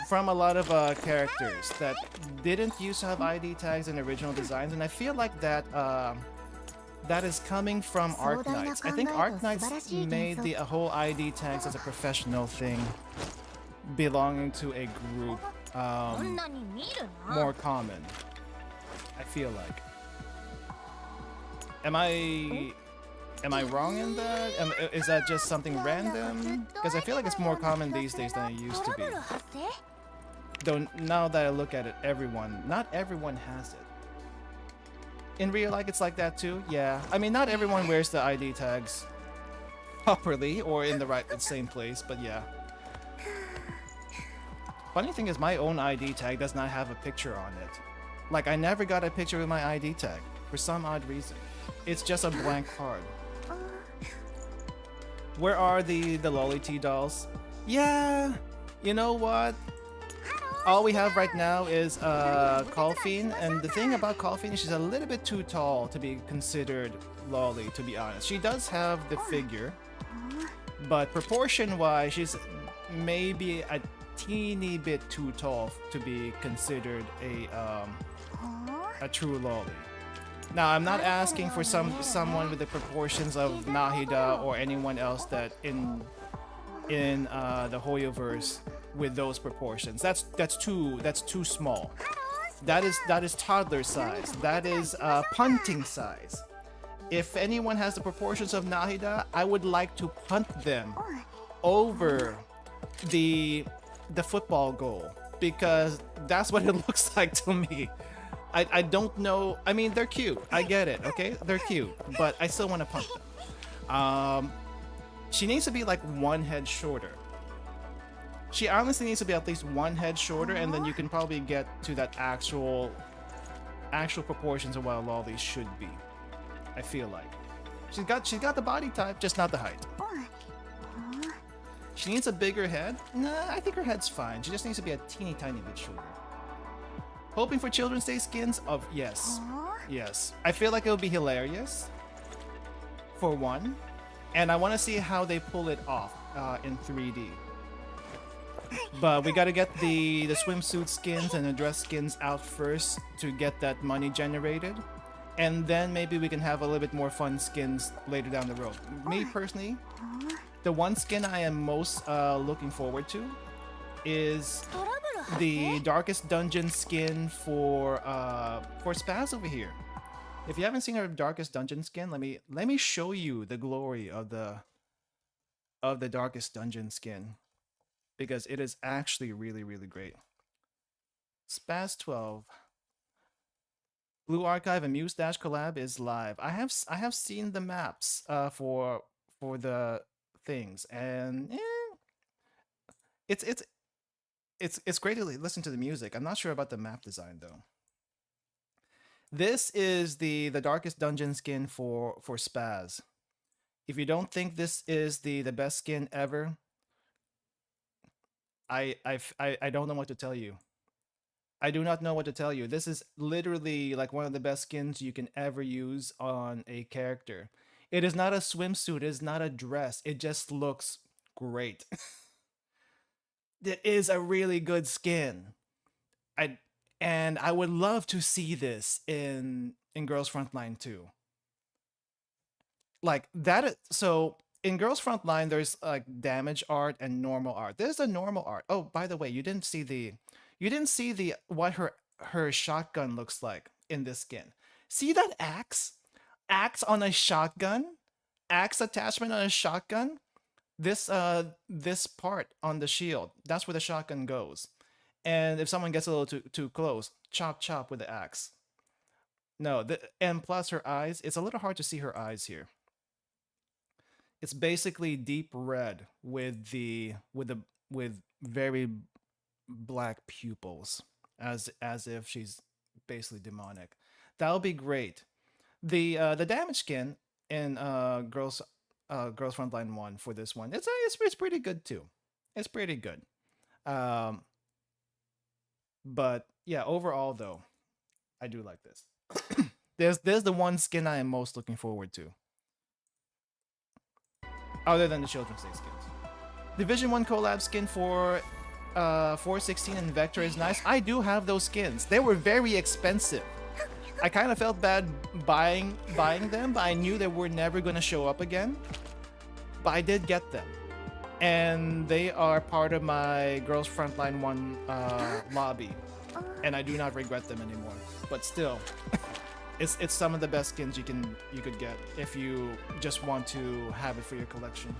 from a lot of characters that didn't used to have ID tags in original designs, and I feel like that that is coming from Arknights. I think Arknights made the whole ID tags as a professional thing, belonging to a group more common. I feel like. Am I wrong in that? Is that just something random? Because I feel like it's more common these days than it used to be. Though now that I look at it, not everyone has it. In real life, it's like that too. Yeah, I mean, not everyone wears the ID tags properly or in the same place, but yeah. Funny thing is, my own ID tag does not have a picture on it. Like, I never got a picture with my ID tag for some odd reason. It's just a blank card. Where are the LULdog dolls? Yeah, you know what? All we have right now is Colfine, and the thing about Colfine is she's a little bit too tall to be considered lolly, to be honest. She does have the figure, but proportion-wise, she's maybe a teeny bit too tall to be considered a true lolly. Now, I'm not asking for someone with the proportions of Nahida or anyone else that in the Hoyoverse with those proportions. That's too small. That is toddler size. That is punting size. If anyone has the proportions of Nahida, I would like to punt them over the football goal, because that's what it looks like to me. I don't know. I mean, they're cute. I get it. Okay, they're cute, but I still want to punt them. She needs to be like one head shorter. She honestly needs to be at least one head shorter, and then you can probably get to that actual proportions of what a lolly should be. I feel like she's got the body type, just not the height. She needs a bigger head. Nah, I think her head's fine. She just needs to be a teeny tiny bit shorter. Hoping for Children's Day skins of yes. I feel like it would be hilarious, for one, and I want to see how they pull it off in 3D. But we gotta get the swimsuit skins and the dress skins out first to get that money generated, and then maybe we can have a little bit more fun skins later down the road. Me personally, the one skin I am most looking forward to is the Darkest Dungeon skin for Spaz over here. If you haven't seen our Darkest Dungeon skin, let me show you the glory of the Darkest Dungeon skin, because it is actually really, really great. Spaz 12. Blue Archive and Muse-Dash collab is live. I have seen the maps for the things, and It's it's it's great to listen to the music. I'm not sure about the map design though. This is the darkest dungeon skin for Spaz. If you don't think this is the best skin ever, I don't know what to tell you. I do not know what to tell you. This is literally like one of the best skins you can ever use on a character. It is not a swimsuit, it is not a dress. It just looks great. It is a really good skin. I would love to see this in Girls Frontline too. Like that. So in Girls Frontline, there's like damage art and normal art. There's a normal art. Oh, by the way, you didn't see the what her shotgun looks like in this skin. See that axe? Axe on a shotgun? Axe attachment on a shotgun? This part on the shield, that's where the shotgun goes. And if someone gets a little too close, chop chop with the axe. No, and plus her eyes, it's a little hard to see her eyes here. It's basically deep red with very black pupils, as if she's basically demonic. That would be great. The damage skin in Girls Frontline 1 for this one, it's pretty good too. It's pretty good. But yeah, overall though, I do like this. There's the one skin I am most looking forward to, other than the Children's Day skins. Division 1 collab skin for 416 and Vector is nice. I do have those skins. They were very expensive. I kind of felt bad buying them, but I knew they were never going to show up again. But I did get them. And they are part of my Girls Frontline 1 lobby. And I do not regret them anymore. But still, it's some of the best skins you could get if you just want to have it for your collection.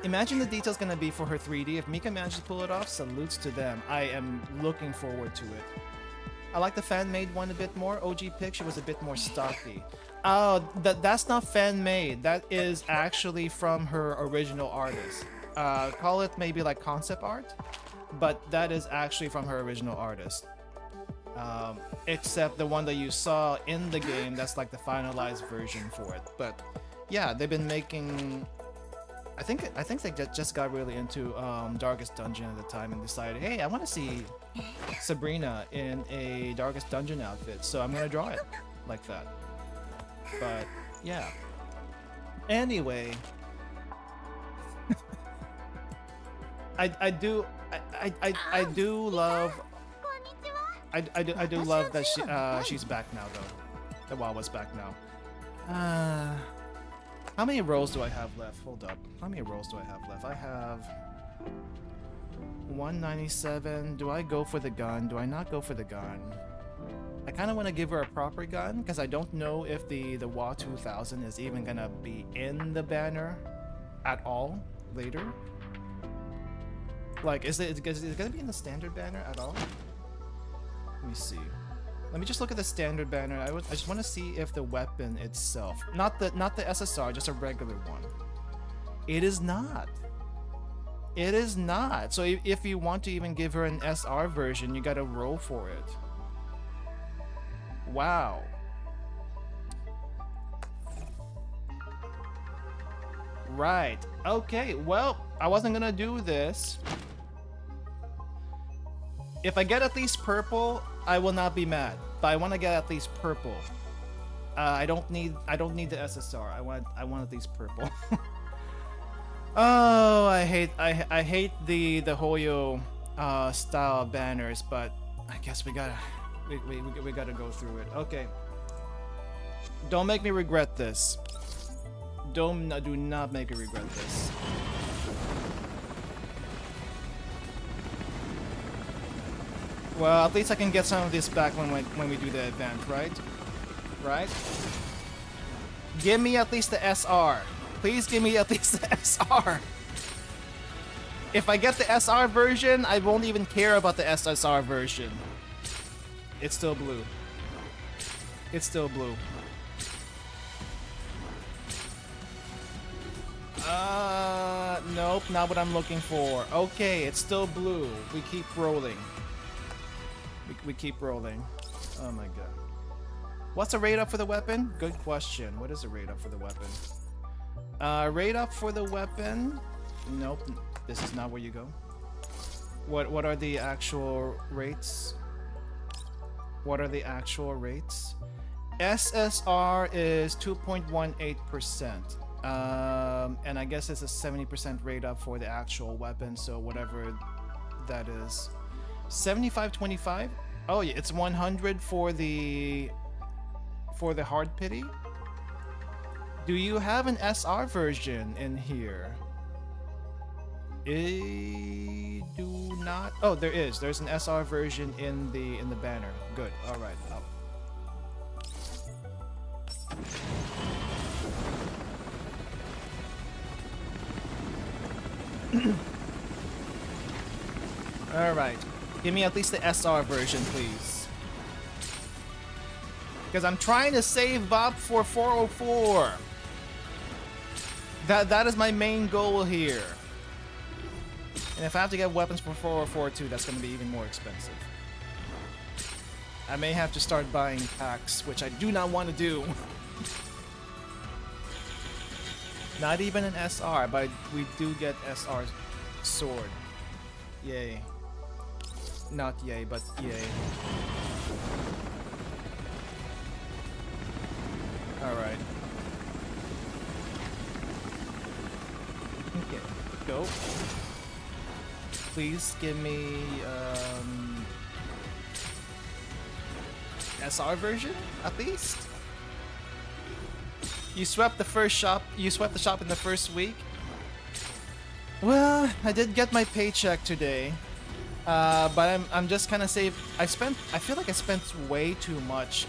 Imagine the detail's gonna be for her 3D. If Mika manages to pull it off, salutes to them. I am looking forward to it. I like the fan-made one a bit more. OG picture was a bit more stocky. Oh, that's not fan-made. That is actually from her original artist. Call it maybe like concept art, but that is actually from her original artist. Except the one that you saw in the game, that's like the finalized version for it. But yeah, they've been making... I think they just got really into Darkest Dungeon at the time and decided, hey, I want to see Sabrina in a Darkest Dungeon outfit, so I'm gonna draw it like that. But yeah. Anyway, I do love that she's back now though. The WAWA's back now. How many rolls do I have left? Hold up. How many rolls do I have left? I have 197. Do I go for the gun? Do I not go for the gun? I kind of want to give her a proper gun because I don't know if the WAWA 2000 is even gonna be in the banner at all later. Like, is it gonna be in the standard banner at all? Let me see. Let me just look at the standard banner. I just want to see if the weapon itself, not the SSR, just a regular one. It is not. It is not. So if you want to even give her an SR version, you gotta roll for it. Wow. Right. Okay. Well, I wasn't gonna do this. If I get at least purple, I will not be mad, but I want to get at least purple. I don't need the SSR. I want at least purple. Oh, I hate the Hoyo style banners, but I guess we gotta go through it. Okay. Don't make me regret this. Do not make me regret this. Well, at least I can get some of this back when we do the event, right? Right? Give me at least the SR. Please give me at least the SR. If I get the SR version, I won't even care about the SSR version. It's still blue. It's still blue. Nope, not what I'm looking for. Okay, it's still blue. We keep rolling. We keep rolling. Oh my god. What's the rate up for the weapon? Good question. What is the rate up for the weapon? Rate up for the weapon? Nope, this is not where you go. What are the actual rates? What are the actual rates? SSR is 2.18%. And I guess it's a 70% rate up for the actual weapon, so whatever that is. 75-25? Oh yeah, it's 100 for the hard pity. Do you have an SR version in here? Do not. Oh, there is. There's an SR version in the banner. Good. All right. All right. Give me at least the SR version, please. Because I'm trying to save up for 404. That is my main goal here. And if I have to get weapons for 404 too, that's going to be even more expensive. I may have to start buying packs, which I do not want to do. Not even an SR, but we do get SR sword. Yay. Not yay, but yay. Alright. Okay, go. Please give me SR version at least. You swept the first shop. You swept the shop in the first week. Well, I did get my paycheck today, but I'm just kind of saved. I feel like I spent way too much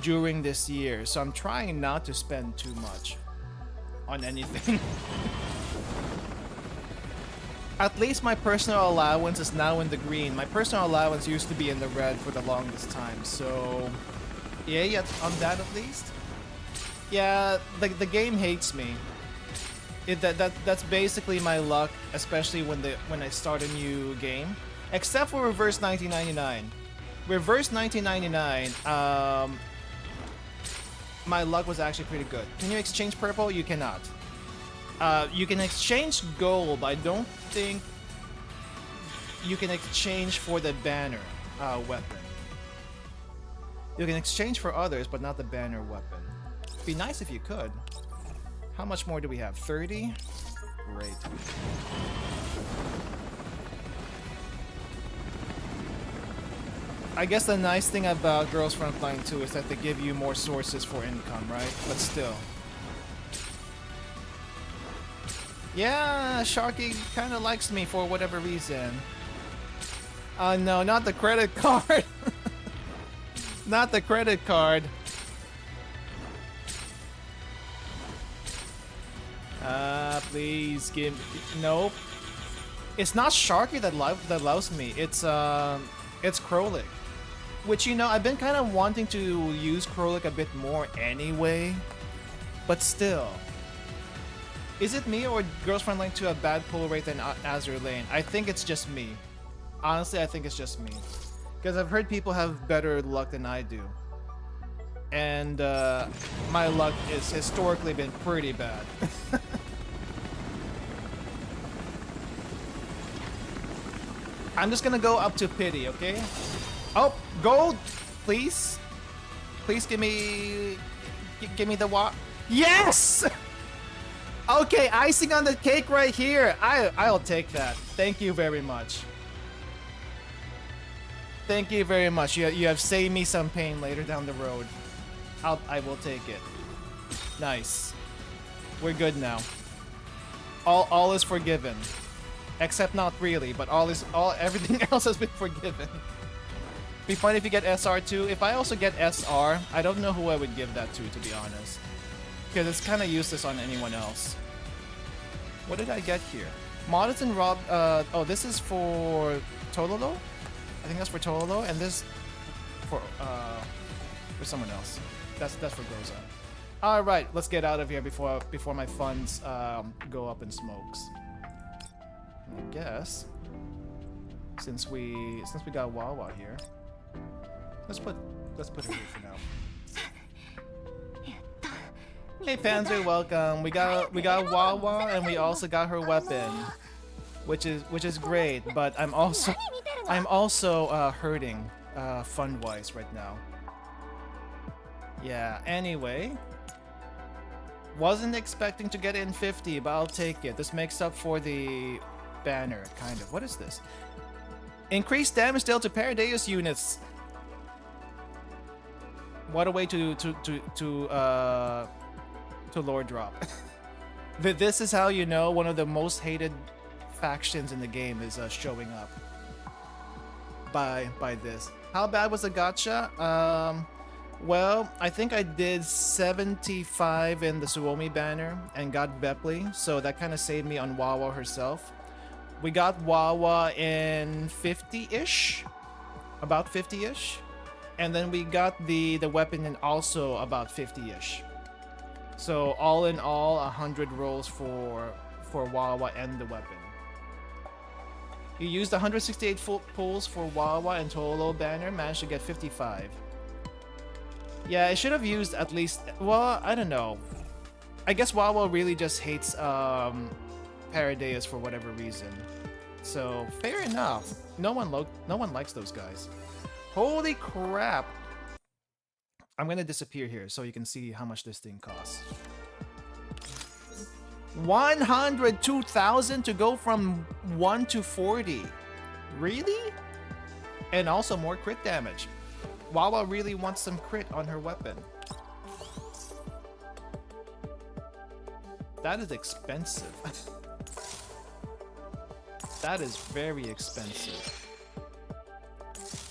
during this year, so I'm trying not to spend too much on anything. At least my personal allowance is now in the green. My personal allowance used to be in the red for the longest time, so yeah, on that at least. Yeah, the game hates me. That's basically my luck, especially when I start a new game. Except for Reverse 1999. Reverse 1999, my luck was actually pretty good. Can you exchange purple? You cannot. You can exchange gold, but I don't think you can exchange for the banner weapon. You can exchange for others, but not the banner weapon. It'd be nice if you could. How much more do we have? 30? Great. I guess the nice thing about Girls Frontline 2 is that they give you more sources for income, right? But still. Yeah, Sharky kind of likes me for whatever reason. No, not the credit card. Not the credit card. Please give. Nope. It's not Sharky that loves me. It's Krolik. Which, you know, I've been kind of wanting to use Krolik a bit more anyway. But still. Is it me or Girls Frontline 2 have bad pull rate than Azure Lane? I think it's just me. Honestly, I think it's just me. Because I've heard people have better luck than I do. And my luck has historically been pretty bad. I'm just gonna go up to pity, okay? Oh, gold, please. Please give me the what? Yes! Okay, icing on the cake right here. I'll take that. Thank you very much. Thank you very much. You have saved me some pain later down the road. I will take it. Nice. We're good now. All is forgiven. Except not really, but everything else has been forgiven. Be fun if you get SR too. If I also get SR, I don't know who I would give that to be honest. Because it's kind of useless on anyone else. What did I get here? Modest and Rob. Oh, this is for Tololo? I think that's for Tololo, and this for someone else. That's for Groza. All right, let's get out of here before my funds go up in smokes. I guess since we got WAWA here, let's put her here for now. Hey Panzer, welcome. We got WAWA and we also got her weapon, which is great. But I'm also hurting fund wise right now. Yeah. Anyway. Wasn't expecting to get in 50, but I'll take it. This makes up for the banner, kind of. What is this? Increased damage dealt to Paradeus units. What a way to lore drop. This is how you know one of the most hated factions in the game is showing up. By this. How bad was the gacha? Well, I think I did 75 in the Suomi banner and got Bepley, so that kind of saved me on WAWA herself. We got WAWA in 50-ish, about 50-ish, and then we got the weapon in also about 50-ish. So all in all, 100 rolls for WAWA and the weapon. You used 168 full pulls for WAWA and Tolo banner, managed to get 55. Yeah, I should have used at least... Well, I don't know. I guess WAWA really just hates Paradeus for whatever reason. So, fair enough. No one likes those guys. Holy crap! I'm gonna disappear here so you can see how much this thing costs. 102,000 to go from 1 to 40. Really? And also more crit damage. WAWA really wants some crit on her weapon. That is expensive. That is very expensive.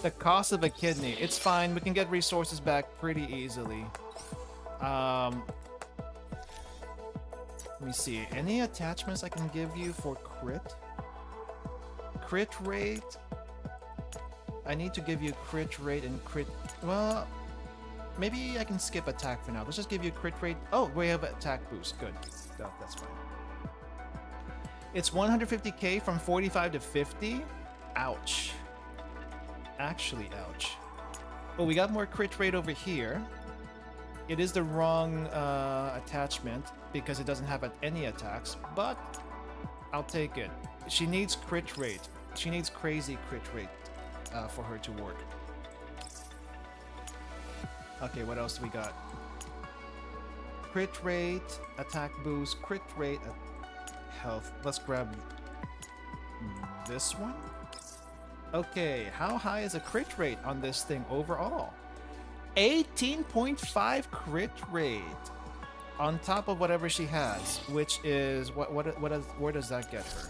The cost of a kidney. It's fine. We can get resources back pretty easily. Let me see. Any attachments I can give you for crit? Crit rate? I need to give you crit rate and crit... Well, maybe I can skip attack for now. Let's just give you crit rate. Oh, we have attack boost. Good. That's fine. It's 150k from 45 to 50. Ouch. Actually, ouch. Oh, we got more crit rate over here. It is the wrong attachment because it doesn't have any attacks, but I'll take it. She needs crit rate. She needs crazy crit rate for her to work. Okay, what else do we got? Crit rate, attack boost, crit rate, health. Let's grab this one. Okay, how high is a crit rate on this thing overall? 18.5 crit rate on top of whatever she has, which is where does that get her?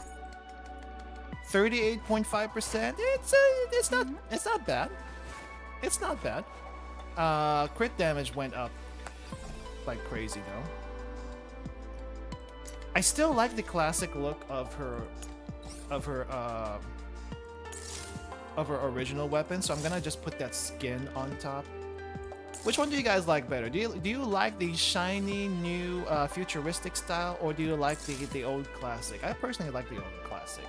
38.5%. It's not bad. It's not bad. Crit damage went up like crazy though. I still like the classic look of her original weapon, so I'm gonna just put that skin on top. Which one do you guys like better? Do you like the shiny new futuristic style, or do you like the old classic? I personally like the old classic.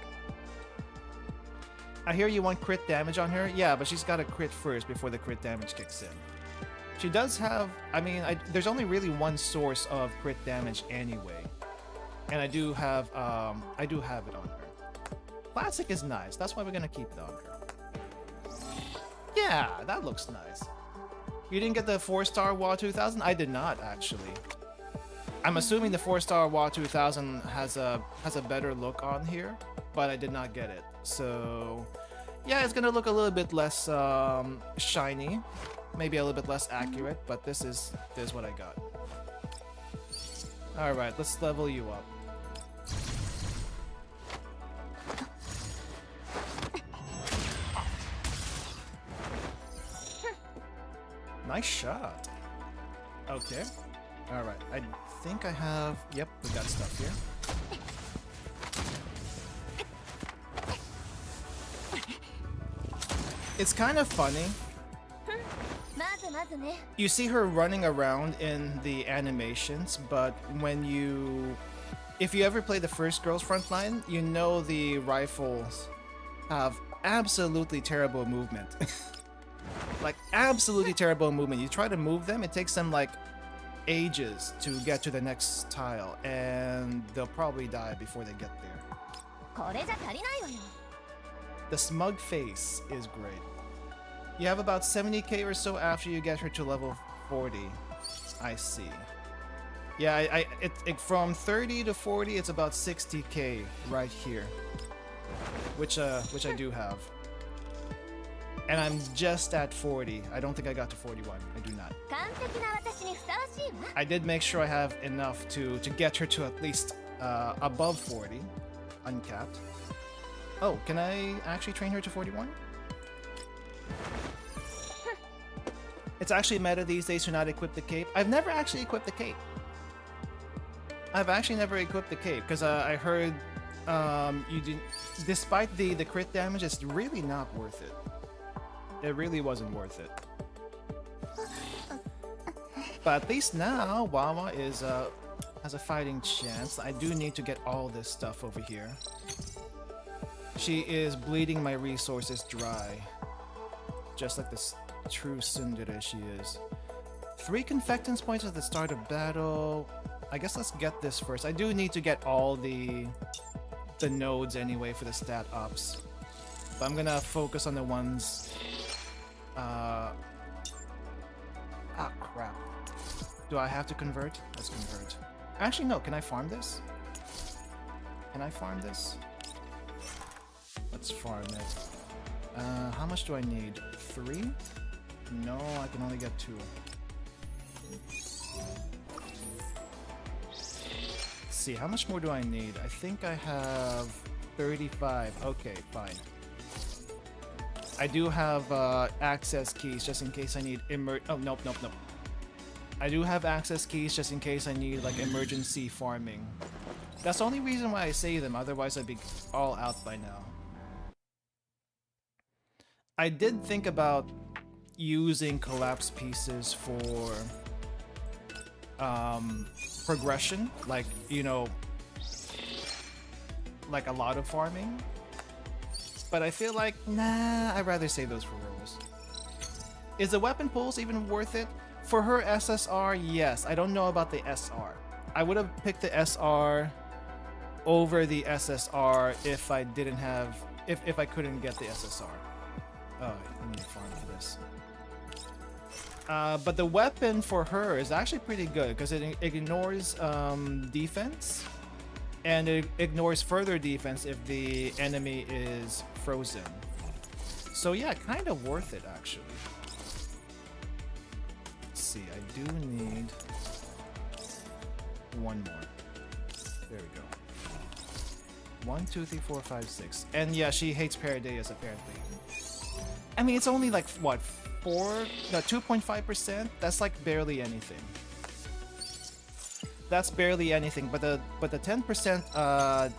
I hear you want crit damage on her. Yeah, but she's got to crit first before the crit damage kicks in. She does have... I mean, there's only really one source of crit damage anyway. And I do have it on her. Classic is nice. That's why we're going to keep it on her. Yeah, that looks nice. You didn't get the 4-star WAW 2000? I did not, actually. I'm assuming the 4-star WAW 2000 has a better look on here, but I did not get it. So, yeah, it's gonna look a little bit less shiny, maybe a little bit less accurate, but this is what I got. All right, let's level you up. Nice shot. Okay. All right. I think I have... Yep, we got stuff here. It's kind of funny. ずね。 You see her running around in the animations, but if you ever play the first Girls Frontline, you know the rifles have absolutely terrible movement. Like, absolutely terrible movement. You try to move them, it takes them like ages to get to the next tile, and they'll probably die before they get there. これじゃ足りないわよ。 The Smug face is great. You have about 70k or so after you get her to level 40. I see. Yeah, from 30 to 40, it's about 60k right here, which I do have. And I'm just at 40. I don't think I got to 41. I do not. 完璧な私にふさわしいわ。 I did make sure I have enough to get her to at least above 40, uncapped. Oh, can I actually train her to 41? It's actually meta these days to not equip the cape. I've never actually equipped the cape. I've actually never equipped the cape because I heard you did, despite the crit damage, it's really not worth it. It really wasn't worth it. But at least now WAWA has a fighting chance. I do need to get all this stuff over here. She is bleeding my resources dry, just like this true tsundere she is. 3 confectance points at the start of battle. I guess let's get this first. I do need to get all the nodes anyway for the stat ups, but I'm gonna focus on the ones. Crap. Do I have to convert? Let's convert. Actually, no. Can I farm this? Can I farm this? Let's farm it. How much do I need? 3? No, I can only get 2. Let's see, how much more do I need? I think I have 35. Okay, fine. I do have access keys just in case I need oh, nope. I do have access keys just in case I need like emergency farming. That's the only reason why I say them, otherwise I'd be all out by now. I did think about using collapse pieces for progression, like, you know, like a lot of farming. But I feel like, nah, I'd rather save those for rolls. Is the weapon pulse even worth it? For her SSR, yes. I don't know about the SR. I would have picked the SR over the SSR if I didn't have, if I couldn't get the SSR. Oh, I need to farm for this. But the weapon for her is actually pretty good because it ignores defense, and it ignores further defense if the enemy is frozen. So yeah, kind of worth it actually. Let's see, I do need one more. There we go. 1, 2, 3, 4, 5, 6. And yeah, she hates Paradeias apparently. I mean, it's only like what, 2.5%? That's like barely anything. That's barely anything, but the 10%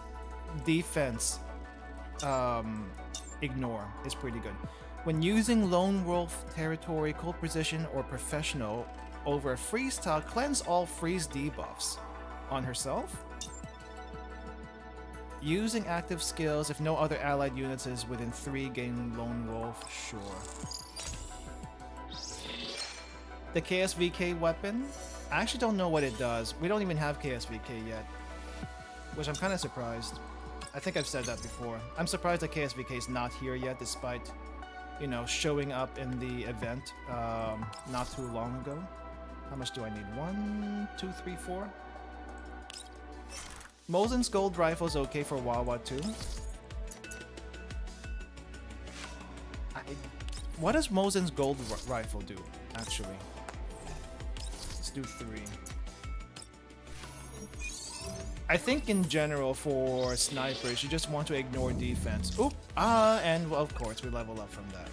defense ignore is pretty good. When using Lone Wolf territory, cold position, or professional over a freeze tile, cleanse all freeze debuffs on herself. Using active skills if no other allied units is within 3, gain Lone Wolf, sure. The KSVK weapon, I actually don't know what it does. We don't even have KSVK yet, which I'm kind of surprised. I think I've said that before. I'm surprised that KSVK is not here yet, despite, you know, showing up in the event not too long ago. How much do I need? 1, 2, 3, 4. Mosen's gold rifle is okay for WAWA too. What does Mosen's gold rifle do, actually? Let's do 3. I think in general for snipers, you just want to ignore defense. Oop! And well, of course we level up from that.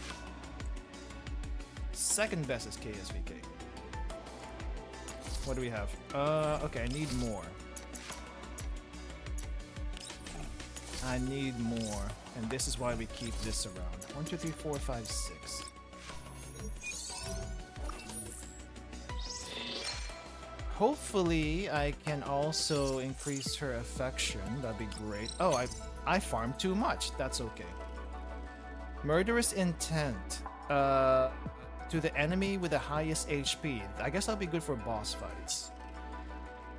Second best is KSVK. What do we have? Okay, I need more. I need more, and this is why we keep this around. 1, 2, 3, 4, 5, 6. Hopefully, I can also increase her affection. That'd be great. Oh, I farmed too much. That's okay. Murderous intent. To the enemy with the highest HP. I guess that'll be good for boss fights.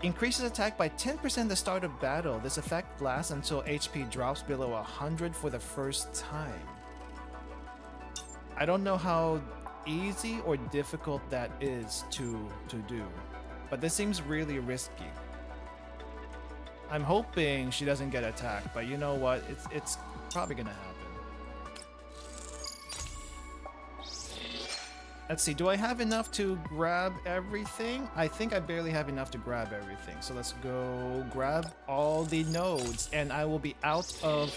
Increases attack by 10% at the start of battle. This effect lasts until HP drops below 100 for the first time. I don't know how easy or difficult that is to do, but this seems really risky. I'm hoping she doesn't get attacked, but you know what? It's probably gonna happen. Let's see, do I have enough to grab everything? I think I barely have enough to grab everything. So let's go grab all the nodes, and I will be out of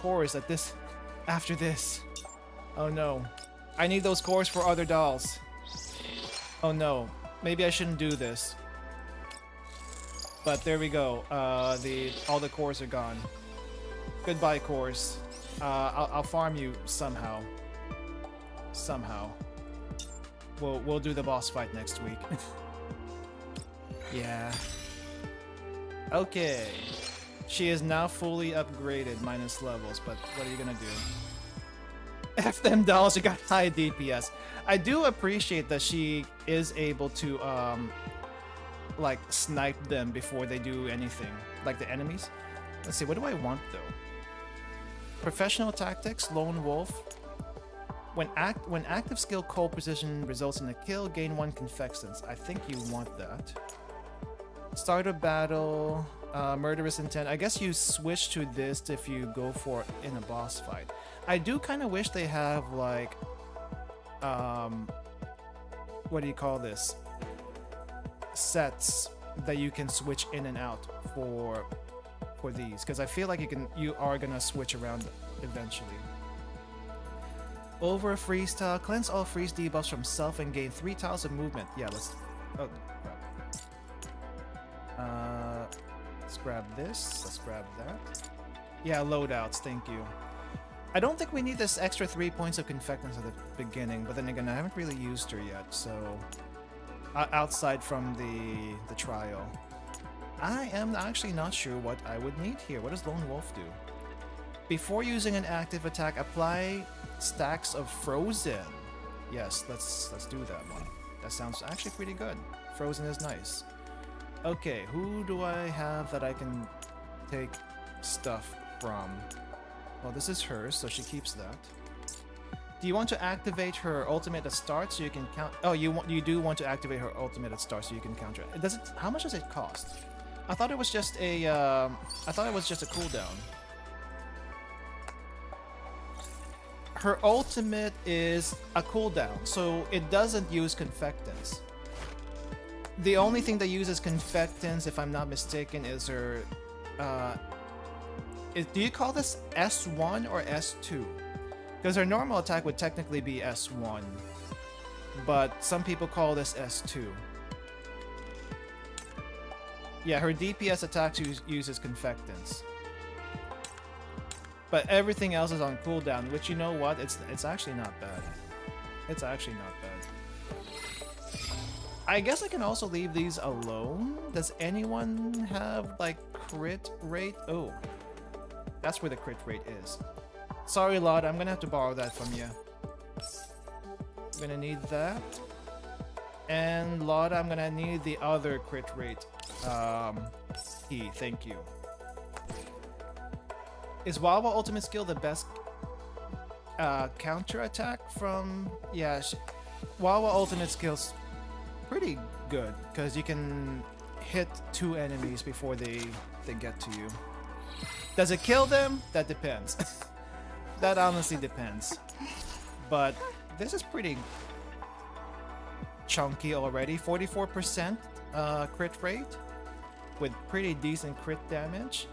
cores after this. Oh no. I need those cores for other dolls. Oh no. Maybe I shouldn't do this. But there we go. All the cores are gone. Goodbye, cores. I'll farm you somehow. Somehow. We'll do the boss fight next week. Yeah. Okay. She is now fully upgraded, minus levels, but what are you gonna do? F them dolls, you got high DPS. I do appreciate that she is able to like snipe them before they do anything, like the enemies. Let's see, what do I want though? Professional tactics, lone wolf. When active skill cold precision results in a kill, gain 1 confectance. I think you want that. Start of battle, murderous intent. I guess you switch to this if you go for it in a boss fight. I do kind of wish they have like, what do you call this? Sets that you can switch in and out for these, because I feel like you are gonna switch around eventually. Over freestyle, cleanse all freeze debuffs from self and gain 3 tiles of movement. Yeah, let's. Oh, crap. Let's grab this. Let's grab that. Yeah, loadouts. Thank you. I don't think we need this extra 3 points of confectance at the beginning, but then again, I haven't really used her yet, so outside from the trial, I am actually not sure what I would need here. What does Lone Wolf do? Before using an active attack, apply stacks of frozen. Yes, let's do that one. That sounds actually pretty good. Frozen is nice. Okay, who do I have that I can take stuff from? Well, this is hers, so she keeps that. Do you want to activate her ultimate at start so you can count? Oh, you do want to activate her ultimate at start so you can counter it. Does it? How much does it cost? I thought it was just a. I thought it was just a cooldown. Her ultimate is a cooldown, so it doesn't use confectance. The only thing that uses confectance, if I'm not mistaken, is her. Do you call this S1 or S2? Because her normal attack would technically be S1, but some people call this S2. Yeah, her DPS attack uses confectance. But everything else is on cooldown, which, you know what? It's actually not bad. It's actually not bad. I guess I can also leave these alone. Does anyone have, like, crit rate? Oh, that's where the crit rate is. Sorry, Lord, I'm gonna have to borrow that from you. I'm gonna need that. And Lord, I'm gonna need the other crit rate key. Thank you. Is WAWA ultimate skill the best counter attack from? Yeah, WAWA ultimate skill's pretty good because you can hit 2 enemies before they get to you. Does it kill them? That depends. That honestly depends. But this is pretty chunky already. 44% crit rate with pretty decent crit damage.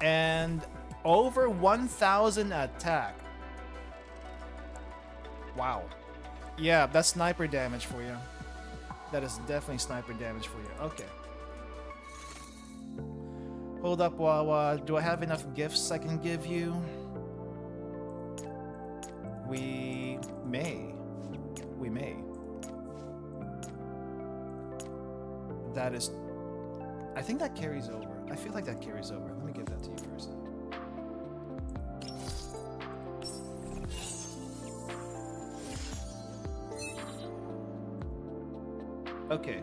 And over 1,000 attack. Wow. Yeah, that's sniper damage for you. That is definitely sniper damage for you. Okay. Hold up, WAWA. Do I have enough gifts I can give you? We may. We may. That is... I think that carries over. I feel like that carries over. Let me give that to you first. Okay.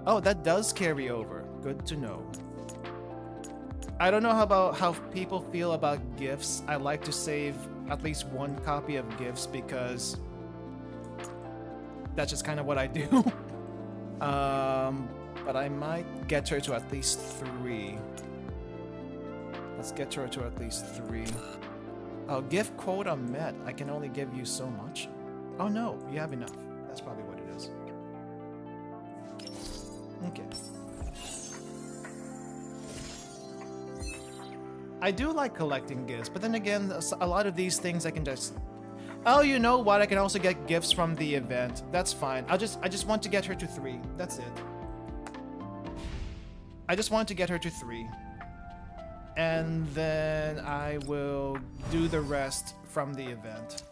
Oh, that does carry over. Good to know. I don't know about how people feel about gifts. I like to save at least one copy of gifts because that's just kind of what I do. But I might get her to at least 3. Let's get her to at least 3. Oh, gift quota met. I can only give you so much. Oh no, you have enough. That's probably what it is. Okay. I do like collecting gifts, but then again, a lot of these things I can just... Oh, you know what? I can also get gifts from the event. That's fine. I just want to get her to 3. That's it. I just want to get her to 3. And then I will do the rest from the event.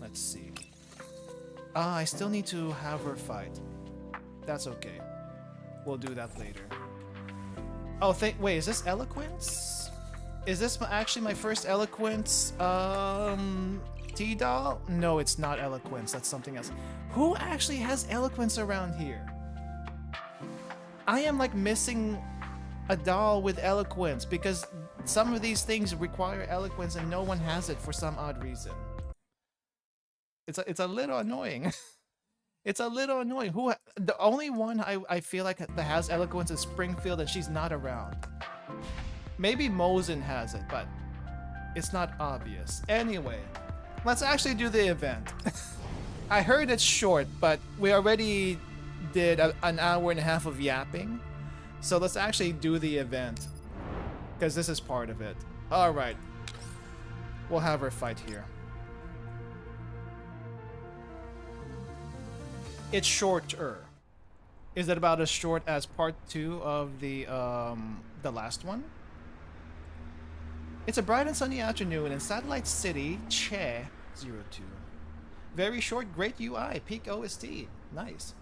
Let's see. I still need to have her fight. That's okay. We'll do that later. Oh, wait, is this Eloquence? Is this actually my first Eloquence T-doll? No, it's not Eloquence. That's something else. Who actually has Eloquence around here? I am like missing a doll with Eloquence because some of these things require Eloquence and no one has it for some odd reason. It's a little annoying. It's a little annoying. The only one I feel like that has Eloquence is Springfield and she's not around. Maybe Mosin has it, but it's not obvious. Anyway, let's actually do the event. I heard it's short, but we already did an hour and a half of yapping. So let's actually do the event. Because this is part of it. Alright. We'll have her fight here. It's shorter. Is it about as short as part 2 of the last one? It's a bright and sunny afternoon in Satellite City, Che 02. Very short, great UI, peak OST. Nice.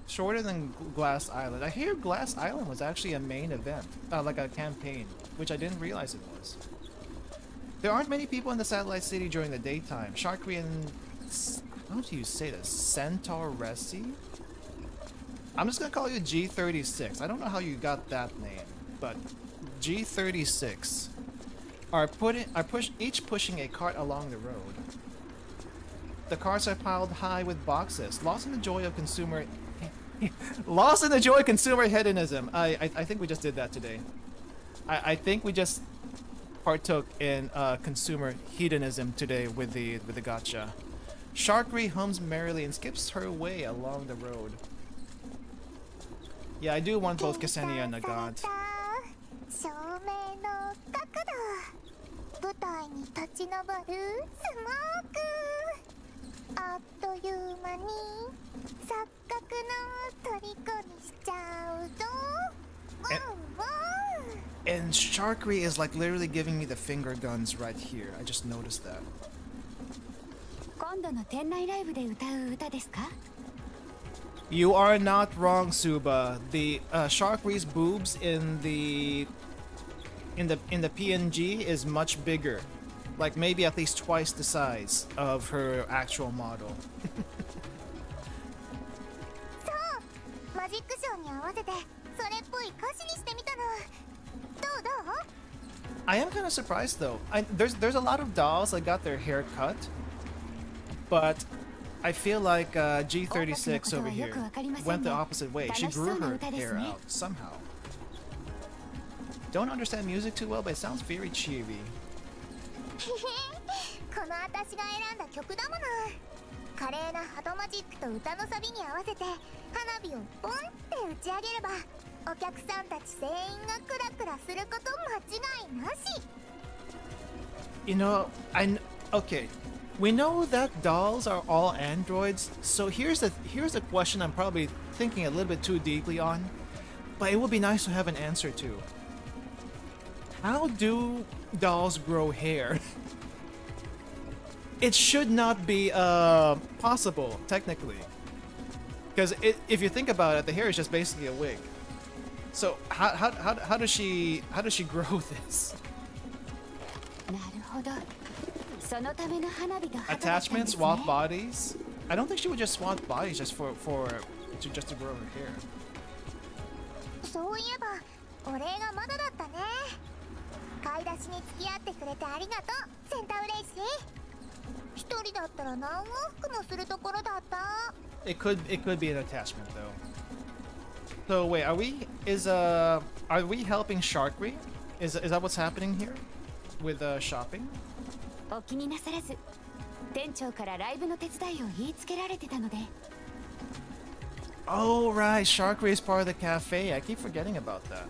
Shorter than Glass Island. I hear Glass Island was actually a main event, like a campaign, which I didn't realize it was. There aren't many people in the Satellite City during the daytime. Sharkry and... How do you say this? Centaur Resi? I'm just gonna call you G36. I don't know how you got that name, but G36 are each pushing a cart along the road. The carts are piled high with boxes, lost in the joy of consumer hedonism. I think we just did that today. I think we just partook in consumer hedonism today with the gacha. Sharkry hums merrily and skips her way along the road. Yeah, I do want both Ksenia and Nagant. And Sharkry is like literally giving me the finger guns right here. I just noticed that. You are not wrong, Suba. The Sharkry's boobs in the PNG is much bigger, like maybe at least twice the size of her actual model. I am kind of surprised though. There's a lot of dolls that got their hair cut, but I feel like G36 over here went the opposite way. She grew her hair out somehow. Don't understand music too well, but it sounds very cheery. You know, okay. We know that dolls are all androids, so here's a question I'm probably thinking a little bit too deeply on, but it would be nice to have an answer to. How do dolls grow hair? It should not be possible, technically. Because if you think about it, the hair is just basically a wig. So how does she grow this? なるほど。そのための花火が旗だったん Attachment, ですね。 swap bodies. I don't think she would just swap bodies just to grow her hair. そういえばお礼がまだだったね。買い出しに付き合ってくれてありがとう、センタウレイシー。一人だったら何往復もするところだった。It could be an attachment though. So wait, are we helping Sharkry? Is that what's happening here with shopping? お気になさらず。店長からライブの手伝いを言いつけられてたので。Oh right, Sharkry is part of the cafe. I keep forgetting about that.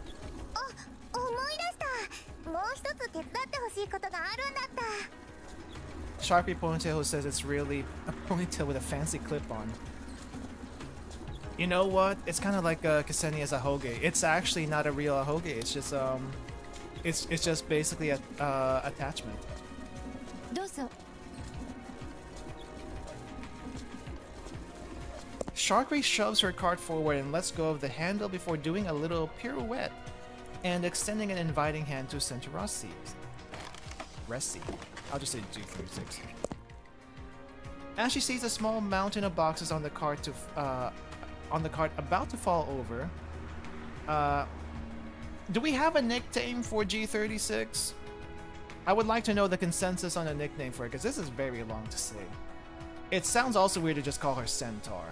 あ、思い出した。もう一つ手伝ってほしいことがあるんだった。Sharpie Ponytail says it's really a ponytail with a fancy clip-on. You know what? It's kind of like Ksenia's ahoge. It's actually not a real ahoge. It's just it's just basically a attachment. どうぞ。 Sharkry shoves her cart forward and lets go of the handle before doing a little pirouette and extending an inviting hand to Centaurosi. Resi. I'll just say G36. As she sees a small mountain of boxes on the cart about to fall over. Do we have a nickname for G36? I would like to know the consensus on a nickname for it, because this is very long to say. It sounds also weird to just call her Centaur.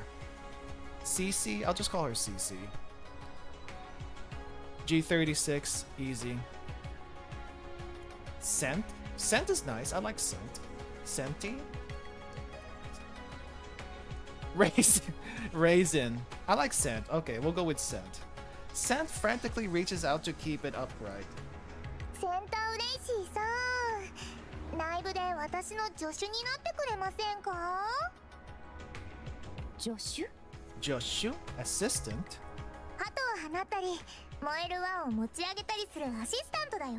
CC? I'll just call her CC. G36, easy. Scent? Scent is nice. I like scent. Scenty? Raisin. Raisin. I like scent. Okay, we'll go with scent. Scent frantically reaches out to keep it upright. センタウレイシーさん、ライブで私の助手になってくれませんか？助手？ Joshu? Assistant? 鳩を放ったり、燃える輪を持ち上げたりするアシスタントだよ。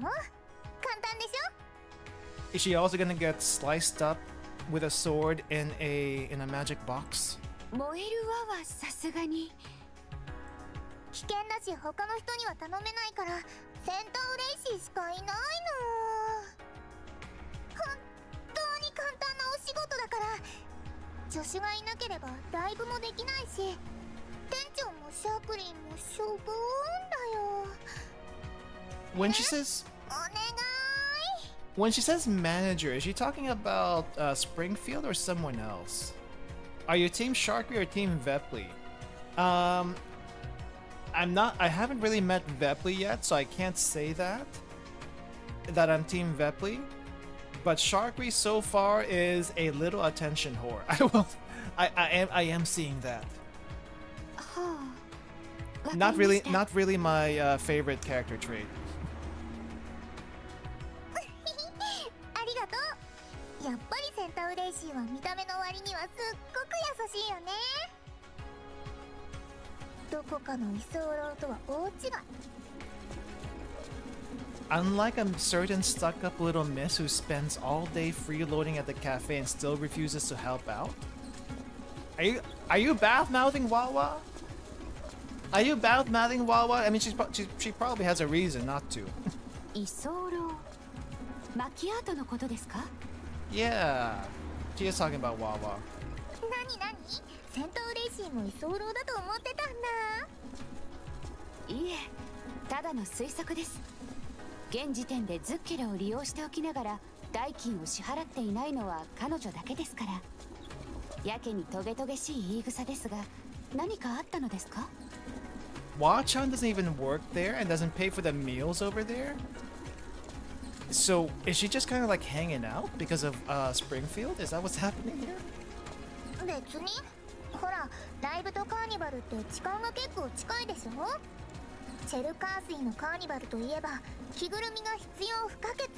簡単でしょ？ Is she also gonna get sliced up with a sword in a magic box? 燃える輪はさすがに。危険だし他の人には頼めないからセンタウレイシーしかいないの。本当に簡単なお仕事だから助手がいなければライブもできないし店長もシャークリンもしょぼーんだよ。 When she says お願い。 when she says manager, is she talking about Springfield or someone else? Are you Team Sharky or Team Vepli? I haven't really met Vepli yet, so I can't say that I'm Team Vepli. But Sharky so far is a little attention whore. I am seeing that. はあ。 Not really my favorite character trait. ありがとう。やっぱりセンタウレイシーは見た目の割にはすっごく優しいよね。どこかの居候とは大違い。 Unlike a certain stuck-up little miss who spends all day freeloading at the cafe and still refuses to help out. Are you bad-mouthing WAWA? Are you bad-mouthing WAWA? I mean, she probably has a reason not to. 居候。マキアートのことですか？ Yeah, she is talking about WAWA. 何何？センタウレイシーも居候だと思ってたんだ。いえ、ただの推測です。現時点でズッケラを利用しておきながら代金を支払っていないのは彼女だけですから。やけにトゲトゲしい言い草ですが、何かあったのですか？ WAChan doesn't even work there and doesn't pay for the meals over there? So, is she just kind of like hanging out because of Springfield? Is that what's happening here? 別に。ほら、ライブとカーニバルって時間が結構近いでしょ？チェルカー水のカーニバルといえば着ぐるみが必要不可欠。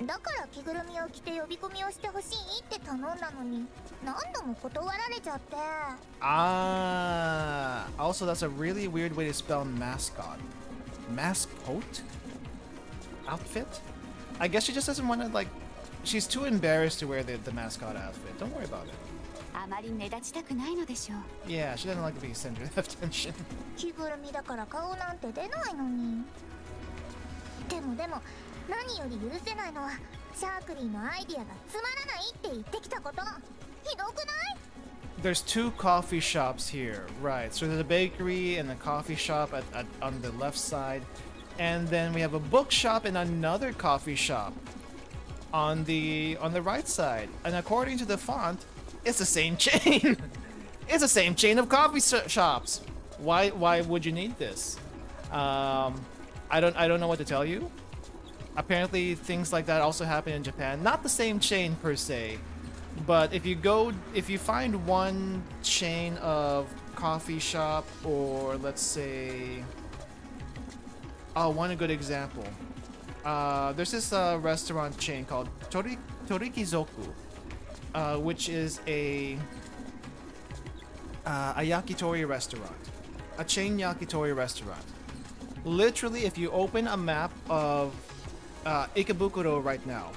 だから着ぐるみを着て呼び込みをしてほしいって頼んだのに何度も断られちゃって。Ah, also that's a really weird way to spell mascot. Mascot? Outfit? I guess she just doesn't want to, like, she's too embarrassed to wear the mascot outfit. Don't worry about it. あまり目立ちたくないのでしょう。 Yeah, she doesn't like to be center of attention. 着ぐるみだから顔なんて出ないのに。でも何より許せないのはシャークリーのアイディアがつまらないって言ってきたこと。ひどくない？ There's two coffee shops here, right? So there's a bakery and a coffee shop on the left side, and then we have a bookshop and another coffee shop on the right side. And according to the font, it's the same chain. It's the same chain of coffee shops. Why would you need this? I don't know what to tell you. Apparently things like that also happen in Japan. Not the same chain per se, but if you find one chain of coffee shop, or let's say, one good example. There's this restaurant chain called Torikizoku, which is a yakitori restaurant, a chain yakitori restaurant. Literally, if you open a map of Ikebukuro right now,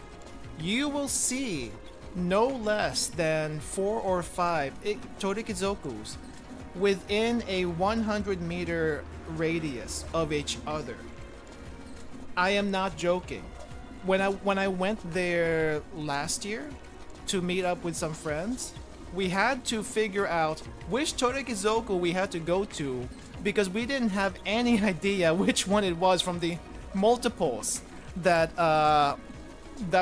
you will see no less than 4 or 5 Torikizokus within a 100-meter radius of each other. I am not joking. When I went there last year to meet up with some friends, we had to figure out which Torikizoku we had to go to because we didn't have any idea which one it was from the multiples that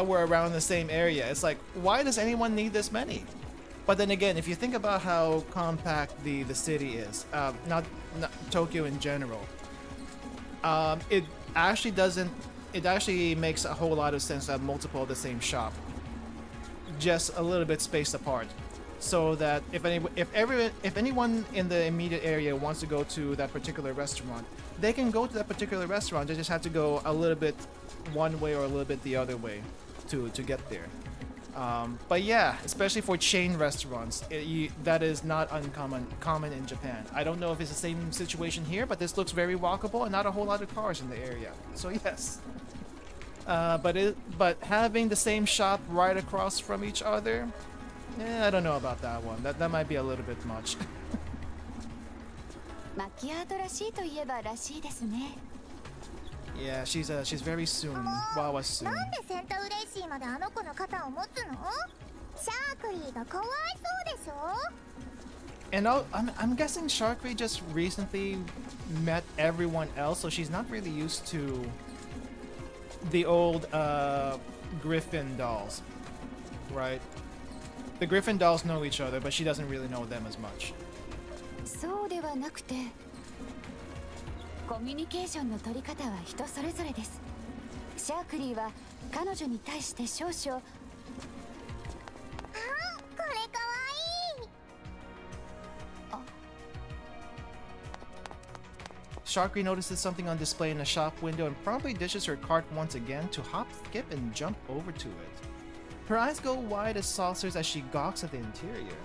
were around the same area. It's like, why does anyone need this many? But then again, if you think about how compact the city is, not Tokyo in general, it actually makes a whole lot of sense to have multiple of the same shop, just a little bit spaced apart, so that if anyone in the immediate area wants to go to that particular restaurant, they can go to that particular restaurant. They just have to go a little bit one way or a little bit the other way to get there. But yeah, especially for chain restaurants, that is not common in Japan. I don't know if it's the same situation here, but this looks very walkable and not a whole lot of cars in the area. So yes. But having the same shop right across from each other, I don't know about that one. That might be a little bit much. マキアートらしいといえばらしいですね。 Yeah, she's very soon. WAWA soon. なんでセンタウレイシーまであの子の肩を持つの？シャークリーがかわいそうでしょ？ And I'm guessing Sharkry just recently met everyone else, so she's not really used to the old Griffin dolls, right? The Griffin dolls know each other, but she doesn't really know them as much. そうではなくて、コミュニケーションの取り方は人それぞれです。シャークリーは彼女に対して少々。あ、これかわいい。Sharkry notices something on display in a shop window and promptly dishes her cart once again to hop, skip, and jump over to it. Her eyes go wide as saucers as she gawks at the interior.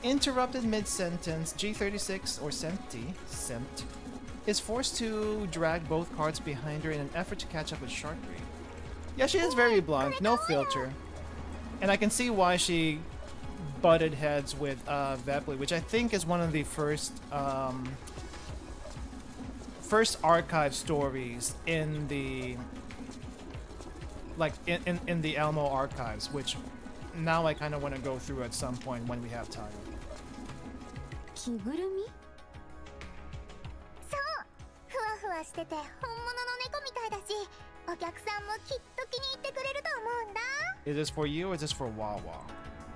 Interrupted mid-sentence, G36, or Semt, is forced to drag both carts behind her in an effort to catch up with Sharkry. Yeah, she is very blunt, no filter. And I can see why she butted heads with Vepley, which I think is one of the first archive stories in the in the Elmo archives, which now I kind of want to go through at some point when we have time. 着ぐるみ？そう、ふわふわしてて本物の猫みたいだし、お客さんもきっと気に入ってくれると思うんだ。 Is this for you or is this for WAWA?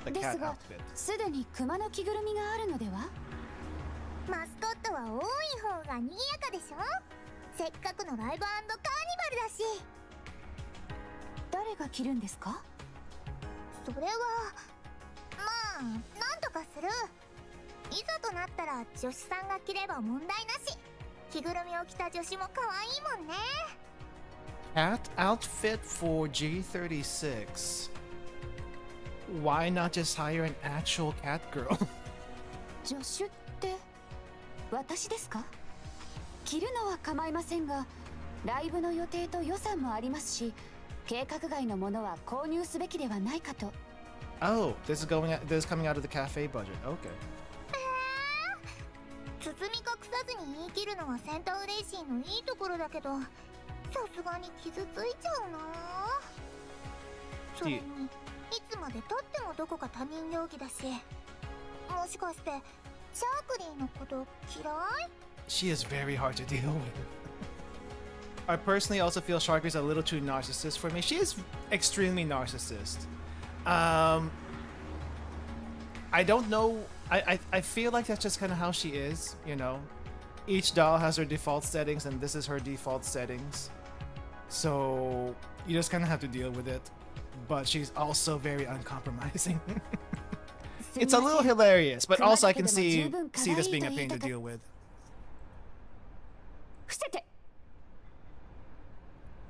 The です cat が、 outfit. すでに熊の着ぐるみがあるのでは？マスコットは多い方が賑やかでしょ。せっかくのライブ&カーニバルだし。誰が着るんですか？それはまあなんとかする。いざとなったら女子さんが着れば問題なし。着ぐるみを着た女子も可愛いもんね。 Cat outfit for G36. Why not just hire an actual cat girl? 助手って私ですか？着るのは構いませんが、ライブの予定と予算もありますし、計画外のものは購入すべきではないかと。Oh, this is coming out of the cafe budget. Okay. 包み隠さずに言い切るのはセンターレーシンのいいところだけど、さすがに傷ついちゃうな。それにいつまで経ってもどこか他人行儀だし、もしかしてシャークリーのこと嫌い？ She is very hard to deal with. I personally also feel Sharky's a little too narcissist for me. She is extremely narcissist. I don't know. I feel like that's just kind of how she is, you know. Each doll has her default settings, and this is her default settings. So you just kind of have to deal with it. But she's also very uncompromising. It's a little hilarious, but also I can see this being a pain to deal with.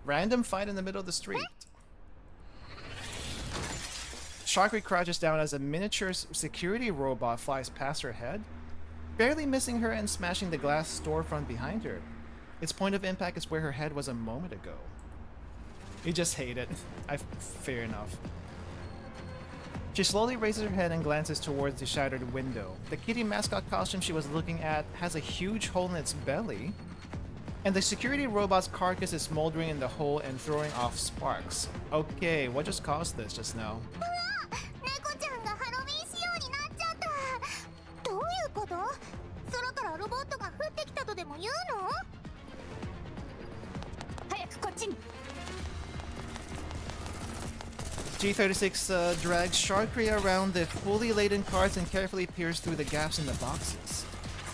Random fight in the middle of the street. Sharky crouches down as a miniature security robot flies past her head, barely missing her and smashing the glass storefront behind her. Its point of impact is where her head was a moment ago. You just hate it. Fair enough. She slowly raises her head and glances towards the shattered window. The kitty mascot costume she was looking at has a huge hole in its belly, and the security robot's carcass is smoldering in the hole and throwing off sparks. Okay, what just caused this just now? 猫ちゃんがハロウィン仕様になっちゃった。どういうこと？空からロボットが降ってきたとでも言うの？早くこっちに。 G36 drags Sharky around the fully laden carts and carefully peers through the gaps in the boxes.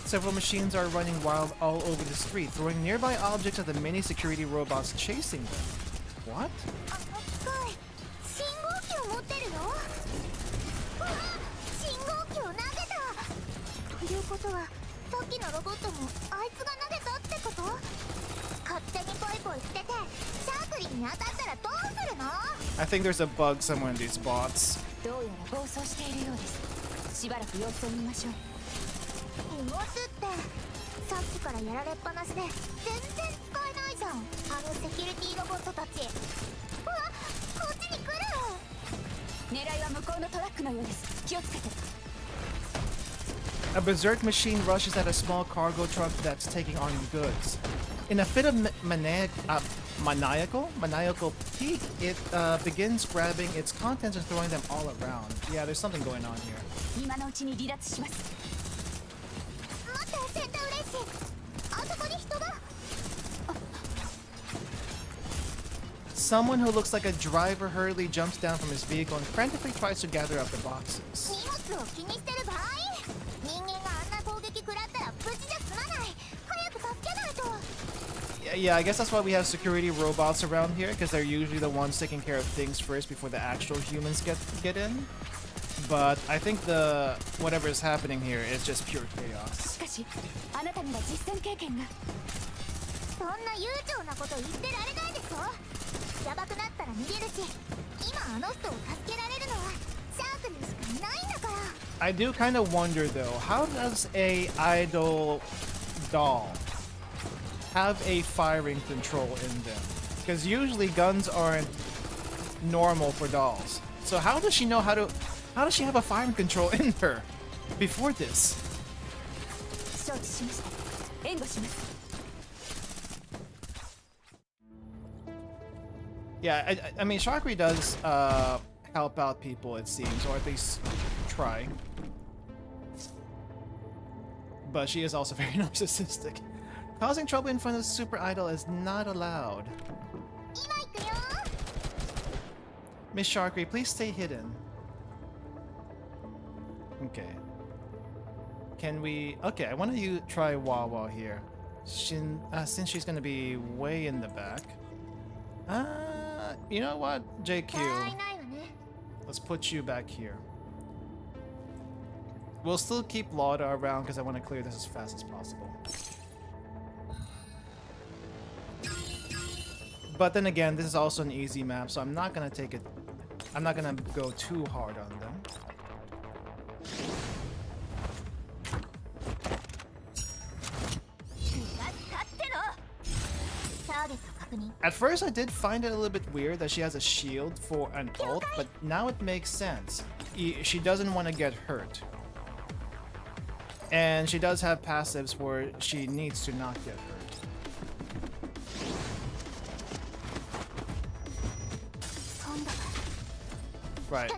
Several machines are running wild all over the street, throwing nearby objects at the many security robots chasing them. What? 信号機を持ってるの？うわ！信号機を投げた！ということは、さっきのロボットもあいつが投げたってこと？勝手にポイポイ捨てて、シャークリーに当たったらどうするの？ I think there's a bug somewhere in these bots. どうやら暴走しているようです。しばらく様子を見ましょう。様子って、さっきからやられっぱなしで全然使えないじゃん。あのセキュリティロボットたち。うわ、こっちに来る！狙いは向こうのトラックのようです。気をつけて。 A berserk machine rushes at a small cargo truck that's taking on goods. In a fit of maniacal peak, it begins grabbing its contents and throwing them all around. Yeah, there's something going on here. 今のうちに離脱します。 待って、センターレーシン。あそこに人が。 Someone who looks like a driver hurriedly jumps down from his vehicle and frantically tries to gather up the boxes. 荷物を気にしてる場合？人間があんな攻撃食らったら無事じゃ済まない。早く助けないと。 Yeah, I guess that's why we have security robots around here, because they're usually the ones taking care of things first before the actual humans get in. But I think whatever is happening here is just pure chaos. しかし、あなたには実践経験が。そんな悠長なこと言ってられないでしょ。やばくなったら逃げるし、今あの人を助けられるのはシャークリーしかいないんだから。 I do kind of wonder though, how does a idle doll have a firing control in them? Because usually guns aren't normal for dolls. So how does she know how does she have a firing control in her before this? 承知しました。援護します。 Yeah, I mean, Sharky does help out people, it seems, or at least try. But she is also very narcissistic. Causing trouble in front of the super idol is not allowed. 今行くよ。 Miss Sharky, please stay hidden. Okay. Can we... Okay, I want to try WAWA here. Since she's going to be way in the back. You know what? JQ. いないわね。 Let's put you back here. We'll still keep LULdog around because I want to clear this as fast as possible. But then again, this is also an easy map, so I'm not gonna take it. I'm not gonna go too hard on them. At first, I did find it a little bit weird that she has a shield for an ult, but now it makes sense. she doesn't want to get hurt. And she does have passives where she needs to not get hurt. Right.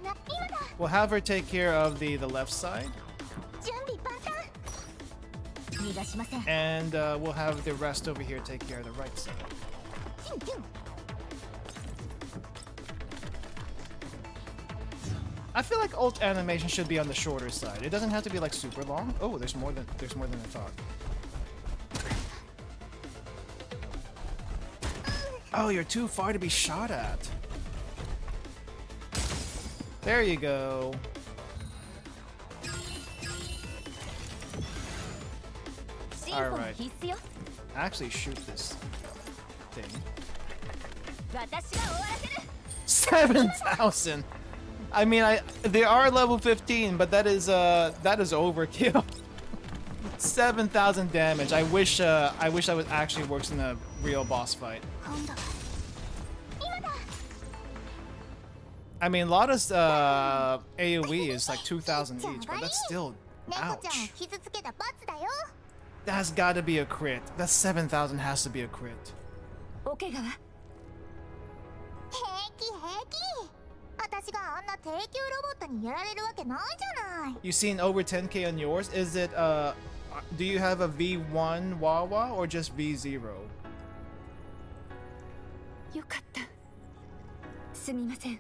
We'll have her take care of the left side. And we'll have the rest over here take care of the right side. I feel like ult animation should be on the shorter side. It doesn't have to be like super long. Oh, there's more than I thought. Oh, you're too far to be shot at. There you go. Alright. Actually shoot this thing. 7,000! I mean, they are level 15, but that is overkill. 7,000 damage. I wish I was actually works in a real boss fight. I mean, Lotta's AoE is like 2,000 each, but that's still ouch. That's gotta be a crit. That 7,000 has to be a crit. You seen over 10k on yours? Is it do you have a V1 WAWA or just V0? よかった。すみません。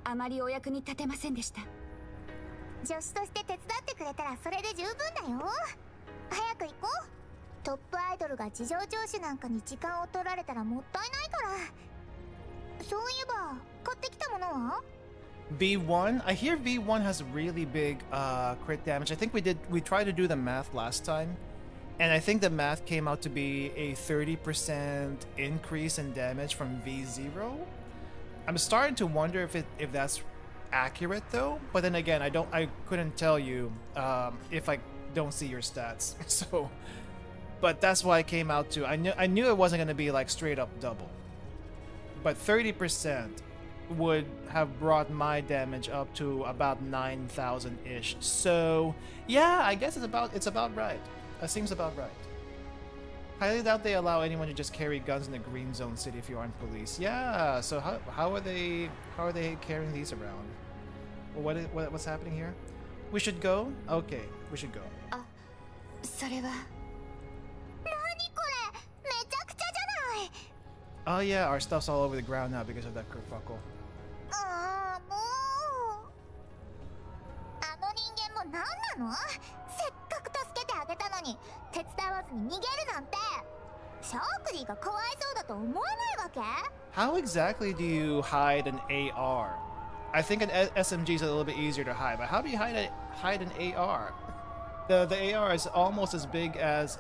あまりお役に立てませんでした。助手として手伝ってくれたらそれで十分だよ。早く行こう。トップアイドルが事情聴取なんかに時間を取られたらもったいないから。そういえば買ってきたものは？ V1? I hear V1 has really big crit damage. I think we tried to do the math last time, and I think the math came out to be a 30% increase in damage from V0. I'm starting to wonder if that's accurate though, but then again, I couldn't tell you if I don't see your stats. So, but that's why I came out to. I knew it wasn't gonna be like straight up double, but 30% would have brought my damage up to about 9,000 ish. So yeah, I guess it's about right. That seems about right. Highly doubt they allow anyone to just carry guns in the green zone city if you aren't police. Yeah, so how are they carrying these around? Well, what's happening here? We should go? Okay, we should go. それは。何これ？めちゃくちゃじゃない。 Oh yeah, our stuff's all over the ground now because of that kerfuffle. ああ、もう。あの人間も何なの？せっかく助けてあげたのに手伝わずに逃げるなんて。シャークリーがかわいそうだと思わないわけ？ How exactly do you hide an AR? I think an SMG is a little bit easier to hide, but how do you hide an AR? The AR is almost as big as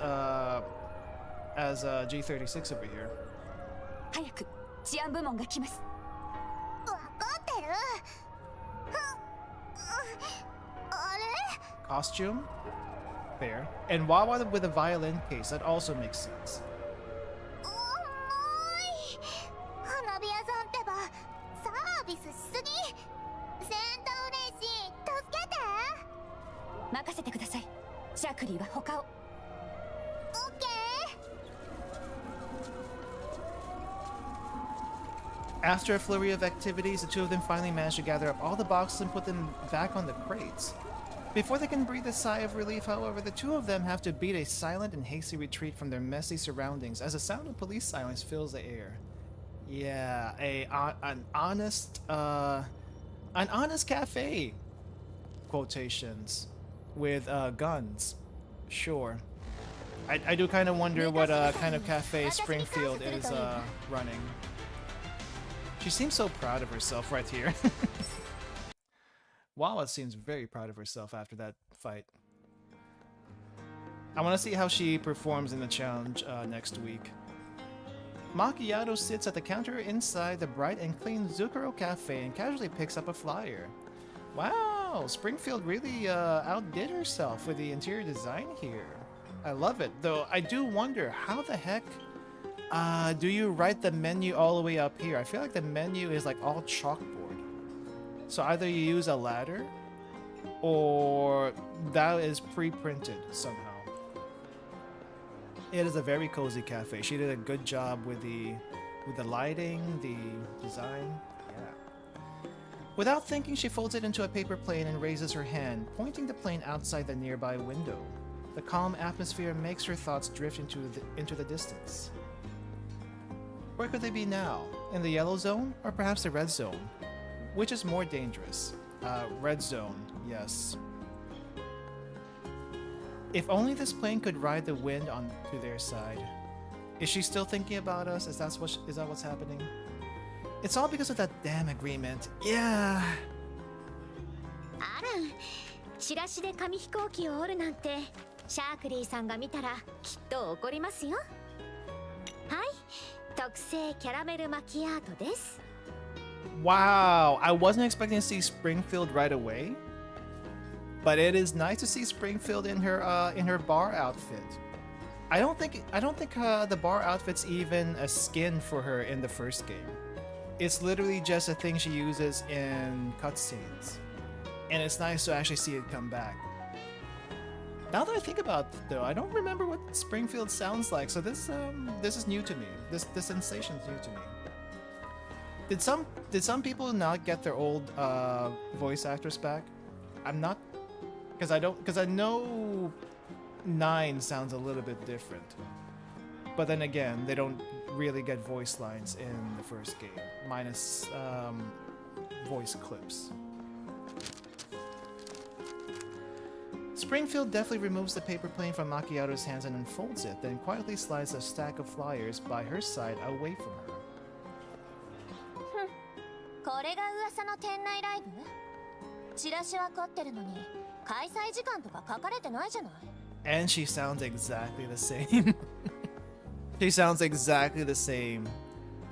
G36 over here. 早く治安部門が来ます。わかってる。あれ？ Costume? Fair. And WAWA with a violin case, that also makes sense. 重い。花火屋さんってばサービスしすぎ。戦闘練習助けて。任せてください。シャークリーは他を。オッケー。 After a flurry of activities, the two of them finally manage to gather up all the boxes and put them back on the crates. Before they can breathe a sigh of relief, however, the two of them have to beat a silent and hasty retreat from their messy surroundings as the sound of police silence fills the air. Yeah, an honest cafe. Quotations with guns. Sure. I do kind of wonder what kind of cafe Springfield is running. She seems so proud of herself right here. WAWA seems very proud of herself after that fight. I want to see how she performs in the challenge next week. Macchiato sits at the counter inside the bright and clean Zucchero Cafe and casually picks up a flyer. Wow, Springfield really outdid herself with the interior design here. I love it, though I do wonder how the heck do you write the menu all the way up here? I feel like the menu is like all chalkboard. So either you use a ladder or that is pre-printed somehow. It is a very cozy cafe. She did a good job with the lighting, the design. Yeah. Without thinking, she folds it into a paper plane and raises her hand, pointing the plane outside the nearby window. The calm atmosphere makes her thoughts drift into the distance. Where could they be now? In the yellow zone, or perhaps the red zone? Which is more dangerous? Red zone, yes. If only this plane could ride the wind onto their side. Is she still thinking about us? Is that what's happening? It's all because of that damn agreement. Yeah. あら、チラシで紙飛行機を折るなんて、シャークリーさんが見たらきっと怒りますよ。はい、特製キャラメルマキアートです。Wow, I wasn't expecting to see Springfield right away, but it is nice to see Springfield in her bar outfit. I don't think the bar outfit's even a skin for her in the first game. It's literally just a thing she uses in cutscenes, and it's nice to actually see it come back. Now that I think about it, though, I don't remember what Springfield sounds like, so this is new to me. This sensation is new to me. Did some people not get their old voice actors back? I'm not, because I know 9 sounds a little bit different, but then again, they don't really get voice lines in the first game, minus voice clips. Springfield deftly removes the paper plane from Macchiato's hands and unfolds it, then quietly slides a stack of flyers by her side away from her. これが噂の店内ライブ？チラシは凝ってるのに開催時間とか書かれてないじゃない。And she sounds exactly the same. She sounds exactly the same.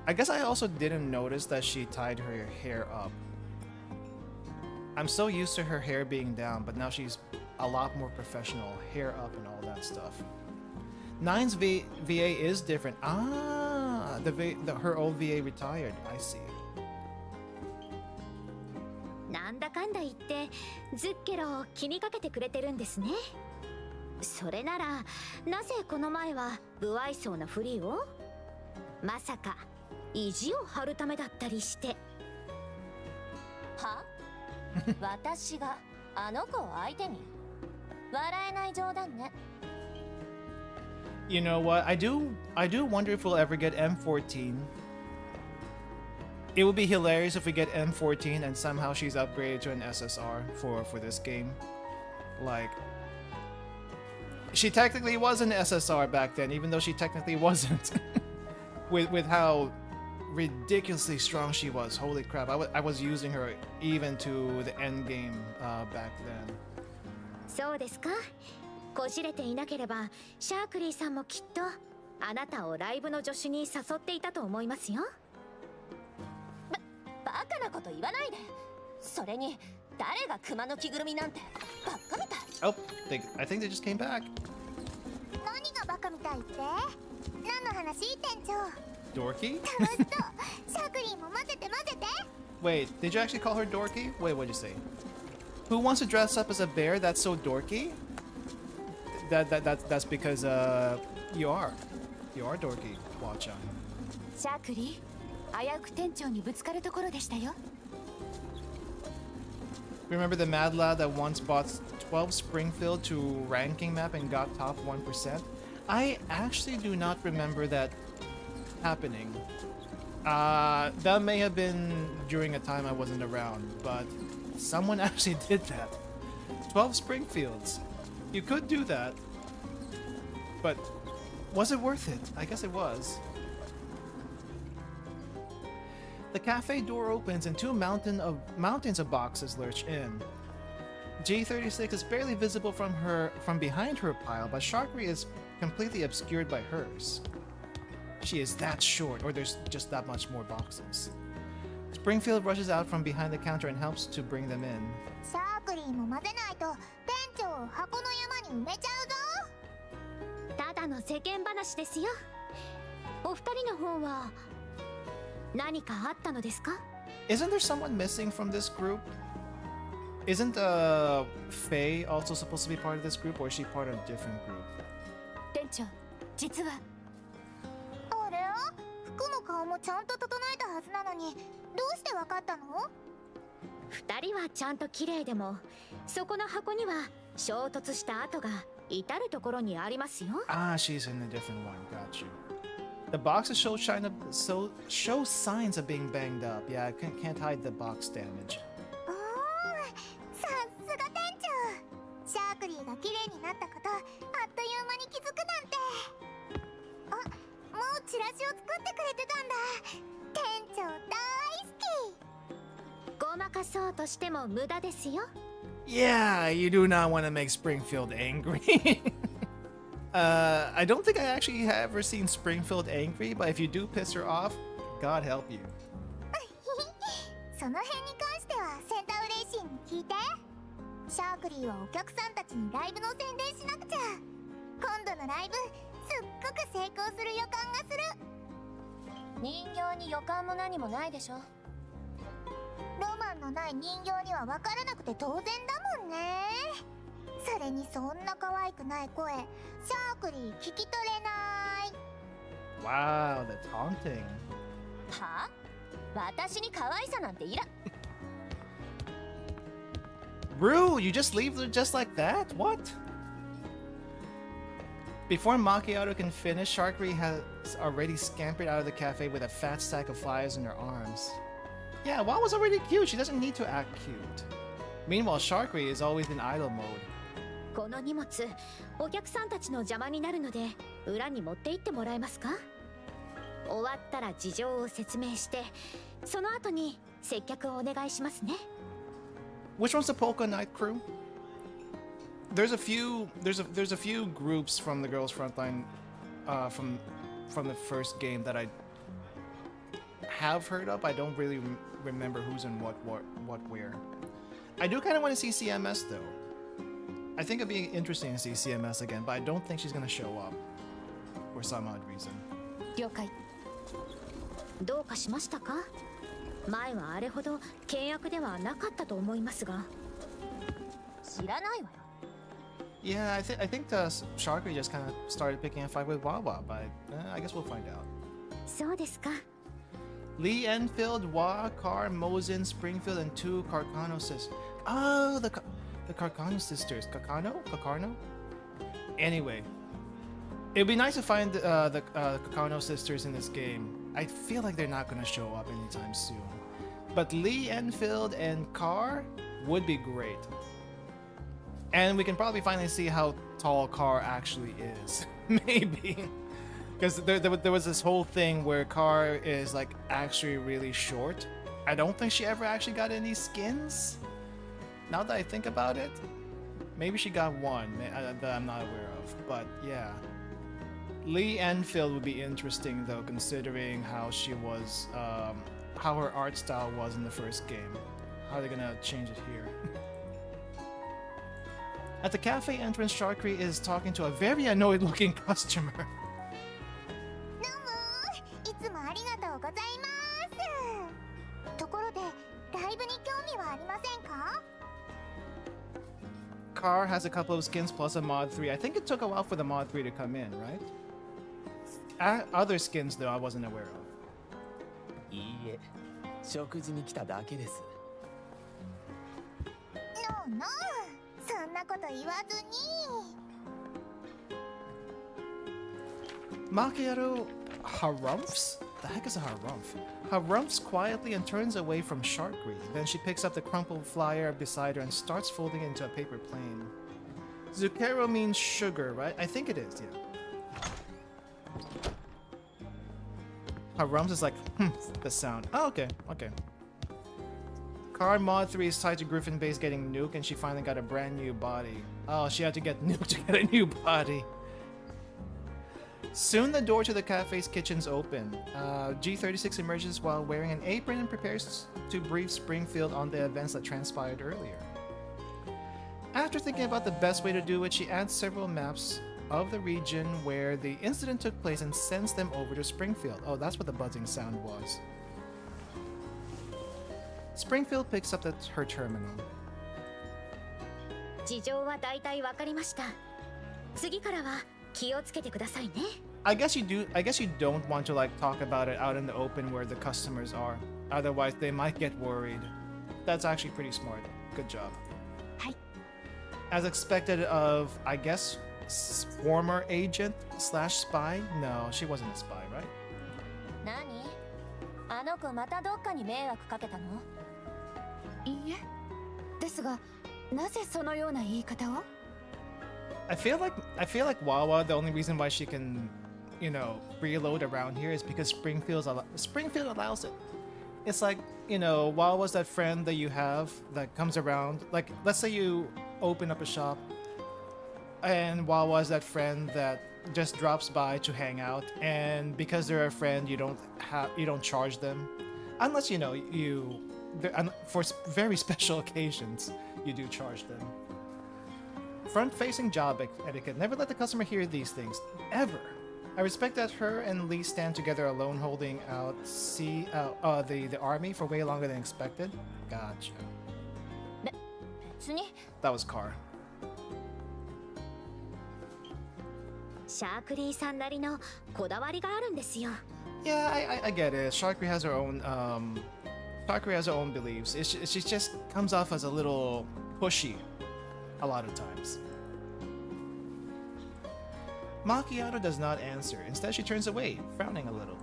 I guess I also didn't notice that she tied her hair up. I'm so used to her hair being down, but now she's a lot more professional, hair up and all that stuff. 9's VA is different. Ah, her old VA retired. I see. なんだかんだ言ってズッケロを気にかけてくれてるんですね。それならなぜこの前は不愛想なふりを？まさか意地を張るためだったりして。は？私があの子を相手に？笑えない冗談ね。You know what? I do wonder if we'll ever get M14. It would be hilarious if we get M14 and somehow she's upgraded to an SSR for this game. Like, she technically was an SSR back then, even though she technically wasn't. with how ridiculously strong she was. Holy crap! I was using her even to the end game back then. そうですか。こじれていなければシャークリーさんもきっとあなたをライブの助手に誘っていたと思いますよ。バカなこと言わないで。それに誰が熊の着ぐるみなんてバカみたい。Oh, I think they just came back. 何がバカみたいって？何の話？店長。Dorky? 楽しそう。シャークリーも混ぜて混ぜて。Wait, did you actually call her dorky? Wait, what'd you say? Who wants to dress up as a bear? That's so dorky? That's because you are dorky, WAWA-chan. シャークリー、危うく店長にぶつかるところでしたよ。Remember the mad lad that once bought 12 Springfield to ranking map and got top 1%? I actually do not remember that happening. That may have been during a time I wasn't around, but someone actually did that. 12 Springfields. You could do that, but was it worth it? I guess it was. The cafe door opens and two mountains of boxes lurch in. G36 is barely visible from behind her pile, but Sharkry is completely obscured by hers. She is that short, or there's just that much more boxes. Springfield rushes out from behind the counter and helps to bring them in. シャークリーも混ぜないと店長を箱の山に埋めちゃうぞ。ただの世間話ですよ。お二人の方は何かあったのですか？ Isn't there someone missing from this group? Isn't Faye also supposed to be part of this group, or is she part of a different group? 店長、実はあれ、服も顔もちゃんと整えたはずなのに、どうしてわかったの？二人はちゃんと綺麗でも、そこの箱には衝突した跡が至るところにありますよ。Ah, she's in a different one. Got you. The boxes show show signs of being banged up. Yeah, I can't hide the box damage. おー、さすが店長。シャークリーが綺麗になったこと、あっという間に気づくなんて。あ、もうチラシを作ってくれてたんだ。店長大好き。ごまかそうとしても無駄ですよ。Yeah, you do not want to make Springfield angry. I don't think I actually have ever seen Springfield angry, but if you do piss her off, God help you. その辺に関してはセンタウレーシンに聞いて。シャークリーはお客さんたちにライブの宣伝しなくちゃ。今度のライブすっごく成功する予感がする。人形に予感も何もないでしょ。ロマンのない人形には分からなくて当然だもんね。それにそんな可愛くない声、シャークリー聞き取れない。 Wow, the taunting. はあ？私に可愛さなんていら。Rue, you just leave her just like that? What? Before Macchiato can finish, Sharkry has already scampered out of the cafe with a fat sack of flies in her arms. Yeah, WAWA's already cute. She doesn't need to act cute. Meanwhile, Sharkry is always in idle mode. この荷物、お客さんたちの邪魔になるので、裏に持って行ってもらえますか？終わったら事情を説明して、その後に接客をお願いしますね。Which one's the Polka Night crew? There's a few groups from the girls' frontline, from the first game that I have heard of. I don't really remember who's in what where. I do kind of want to see CMS though. I think it'd be interesting to see CMS again, but I don't think she's gonna show up for some odd reason. 了解。どうかしましたか？前はあれほど険悪ではなかったと思いますが。知らないわよ。Yeah, I think Sharkry just kind of started picking a fight with WAWA, but I guess we'll find out. そうですか。 Lee Enfield, WA, Car, Mosin, Springfield, and 2 Carcano sisters. Oh, the Carcano sisters. Carcano? Anyway, it'd be nice to find the Carcano sisters in this game. I feel like they're not going to show up anytime soon. But Lee Enfield and Car would be great. And we can probably finally see how tall Car actually is. Maybe. Because there was this whole thing where Car is like actually really short. I don't think she ever actually got any skins. Now that I think about it, maybe she got one that I'm not aware of. But yeah, Lee Enfield would be interesting though, considering how she was, how her art style was in the first game. How are they gonna change it here? At the cafe entrance, Sharkry is talking to a very annoyed-looking customer. どうも、いつもありがとうございます。ところで、ライブに興味はありませんか？ Car has a couple of skins plus a mod 3. I think it took a while for the mod 3 to come in, right? Other skins, though, I wasn't aware of. いいえ、食事に来ただけです。ノーノー、そんなこと言わずに。Macchiato harumphs? The heck is a harumph? Harumphs quietly and turns away from Sharkry. Then she picks up the crumpled flyer beside her and starts folding it into a paper plane. Zucchero means sugar, right? I think it is, yeah. Harumphs is like, the sound. Oh, okay. Car Mod 3 is tied to Griffin Base getting nuked, and she finally got a brand new body. Oh, she had to get nuked to get a new body. Soon the door to the cafe's kitchen's open. G36 emerges while wearing an apron and prepares to brief Springfield on the events that transpired earlier. After thinking about the best way to do it, she adds several maps of the region where the incident took place and sends them over to Springfield. Oh, that's what the buzzing sound was. Springfield picks up her terminal. 事情は大体わかりました。次からは気をつけてくださいね。I guess you don't want to like talk about it out in the open where the customers are. Otherwise, they might get worried. That's actually pretty smart. Good job. はい。 As expected of, I guess, former agent slash spy? No, she wasn't a spy, right? 何？あの子またどっかに迷惑かけたの？いいえ。ですが、なぜそのような言い方を？ I feel like WAWA, the only reason why she can, you know, reload around here is because Springfield allows it. It's like, you know, WAWA's that friend that you have that comes around. Like, let's say you open up a shop, and WAWA's that friend that just drops by to hang out, and because they're a friend, you don't charge them, unless for very special occasions you do charge them. Front-facing job etiquette. Never let the customer hear these things. Ever. I respect that her and Lee stand together alone holding out the army for way longer than expected. Gotcha. That was Car. シャークリーさんなりのこだわりがあるんですよ。 Yeah, I get it. Sharkry has her own beliefs. She just comes off as a little pushy a lot of times. Macchiato does not answer. Instead, she turns away, frowning a little.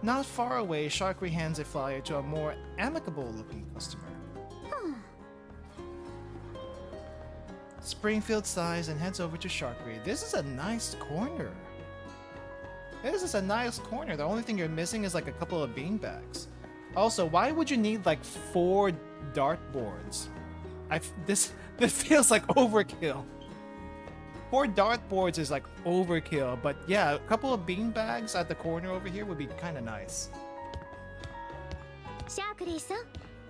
Not far away, Sharkry hands a flyer to a more amicable-looking customer. Springfield sighs and heads over to Sharkry. This is a nice corner. This is a nice corner. The only thing you're missing is like a couple of beanbags. Also, why would you need like 4 dartboards? This feels like overkill. 4 dartboards is like overkill, but yeah, a couple of beanbags at the corner over here would be kind of nice. シャークリーさん、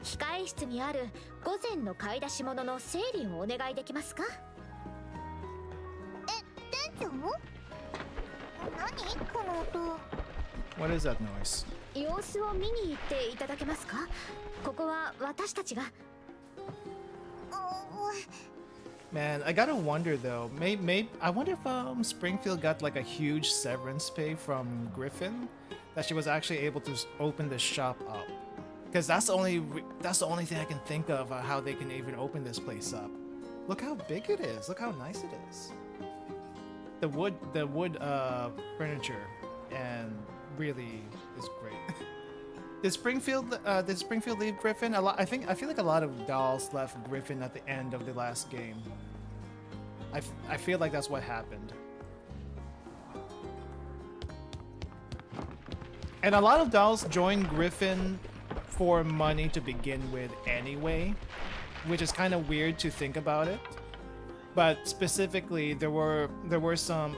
控え室にある午前の買い出し物の整理をお願いできますか？店長？何この音？ What is that noise? 様子を見に行っていただけますか？ここは私たちが。Man, I gotta wonder though. I wonder if Springfield got like a huge severance pay from Griffin, that she was actually able to open the shop up. Because that's the only thing I can think of how they can even open this place up. Look how big it is. Look how nice it is. The wood furniture and really is great. Did Springfield leave Griffin? I feel like a lot of dolls left Griffin at the end of the last game. I feel like that's what happened. And a lot of dolls joined Griffin for money to begin with anyway, which is kind of weird to think about it. But specifically, there were some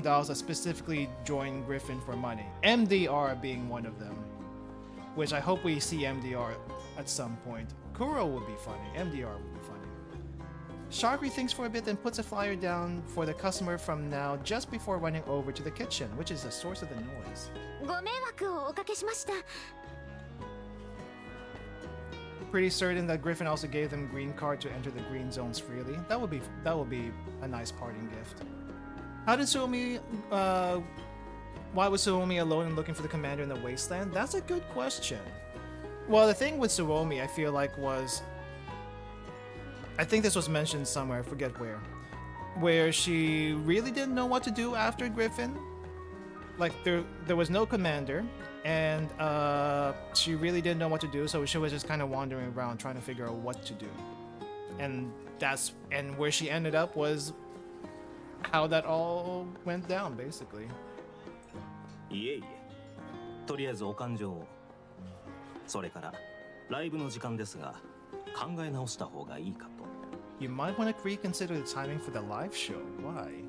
dolls that specifically joined Griffin for money. MDR being one of them, which I hope we see MDR at some point. Kuro would be funny. MDR would be funny. Sharkry thinks for a bit and puts a flyer down for the customer from now just before running over to the kitchen, which is the source of the noise. ご迷惑をおかけしました。 Pretty certain that Griffin also gave them green card to enter the green zones freely. That would be a nice parting gift. How did Suomi why was Suomi alone and looking for the commander in the wasteland? That's a good question. Well, the thing with Suomi, I feel like I think this was mentioned somewhere, I forget where she really didn't know what to do after Griffin. Like there was no commander, and she really didn't know what to do, so she was just kind of wandering around trying to figure out what to do. And where she ended up was how that all went down, basically. いえいえ、とりあえずお勘定を。それからライブの時間ですが、考え直した方がいいかと。You might want to reconsider the timing for the live show. Why?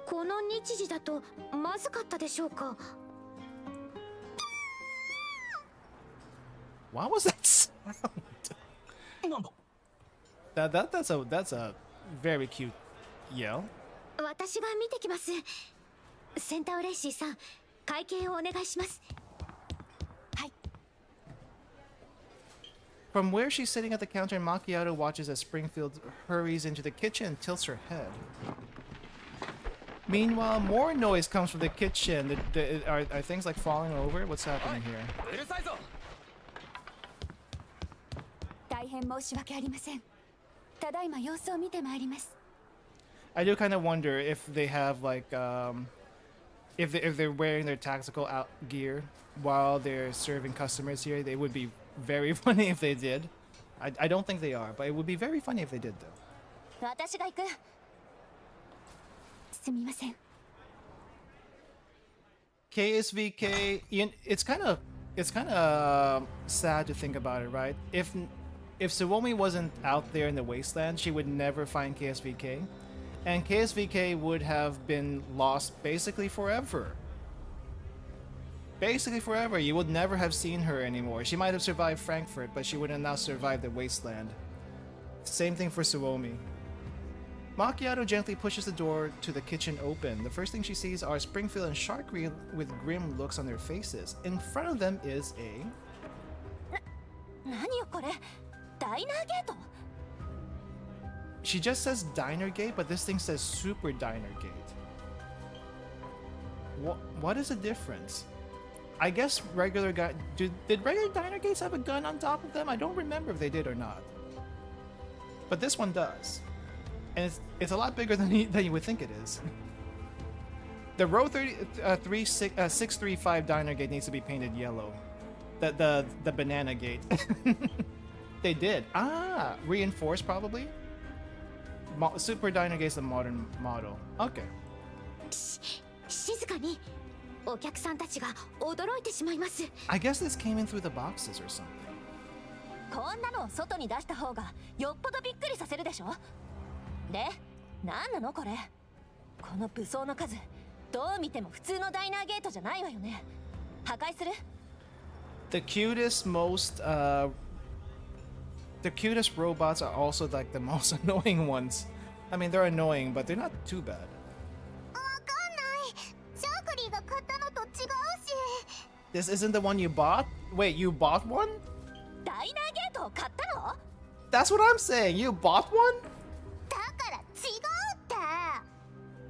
この日時だとまずかったでしょうか？ What was that sound? なんだ。 That's a very cute yell. 私が見てきます。センターレイシーさん、会計をお願いします。はい。From where she's sitting at the counter, Macchiato watches as Springfield hurries into the kitchen and tilts her head. Meanwhile, more noise comes from the kitchen. Are things like falling over? What's happening here? 大変申し訳ありません。ただいま様子を見てまいります。 I do kind of wonder if they have like if they're wearing their tactical out gear while they're serving customers here. They would be very funny if they did. I don't think they are, but it would be very funny if they did though. 私が行く。すみません。 KSVK, it's kind of sad to think about it, right? If Suomi wasn't out there in the wasteland, she would never find KSVK, and KSVK would have been lost basically forever. Basically forever. You would never have seen her anymore. She might have survived Frankfurt, but she would have now survived the wasteland. Same thing for Suomi. Macchiato gently pushes the door to the kitchen open. The first thing she sees are Springfield and Sharkry with grim looks on their faces. In front of them is a... 何よこれダイナーゲート She just says Diner Gate, but this thing says Super Diner Gate. What is the difference? I guess regular guy... Did regular Diner Gates have a gun on top of them? I don't remember if they did or not. But this one does. And it's a lot bigger than you would think it is. The row 635 Diner Gate needs to be painted yellow. The banana gate. They did. Ah, reinforced probably. Super Diner Gate's the modern model. Okay. 静かにお客さんたちが驚いてしまいます。 I guess this came in through the boxes or something. こんなのを外に出した方がよっぽどびっくりさせるでしょ。で、なんなのこれ。この武装の数、どう見ても普通のダイナーゲートじゃないわよね。破壊する？ The cutest robots are also like the most annoying ones. I mean, they're annoying, but they're not too bad. わかんない。シャークリーが買ったのと違うし。 This isn't the one you bought? Wait, you bought one? ダイナーゲートを買ったの？ That's what I'm saying. You bought one? だから違うって。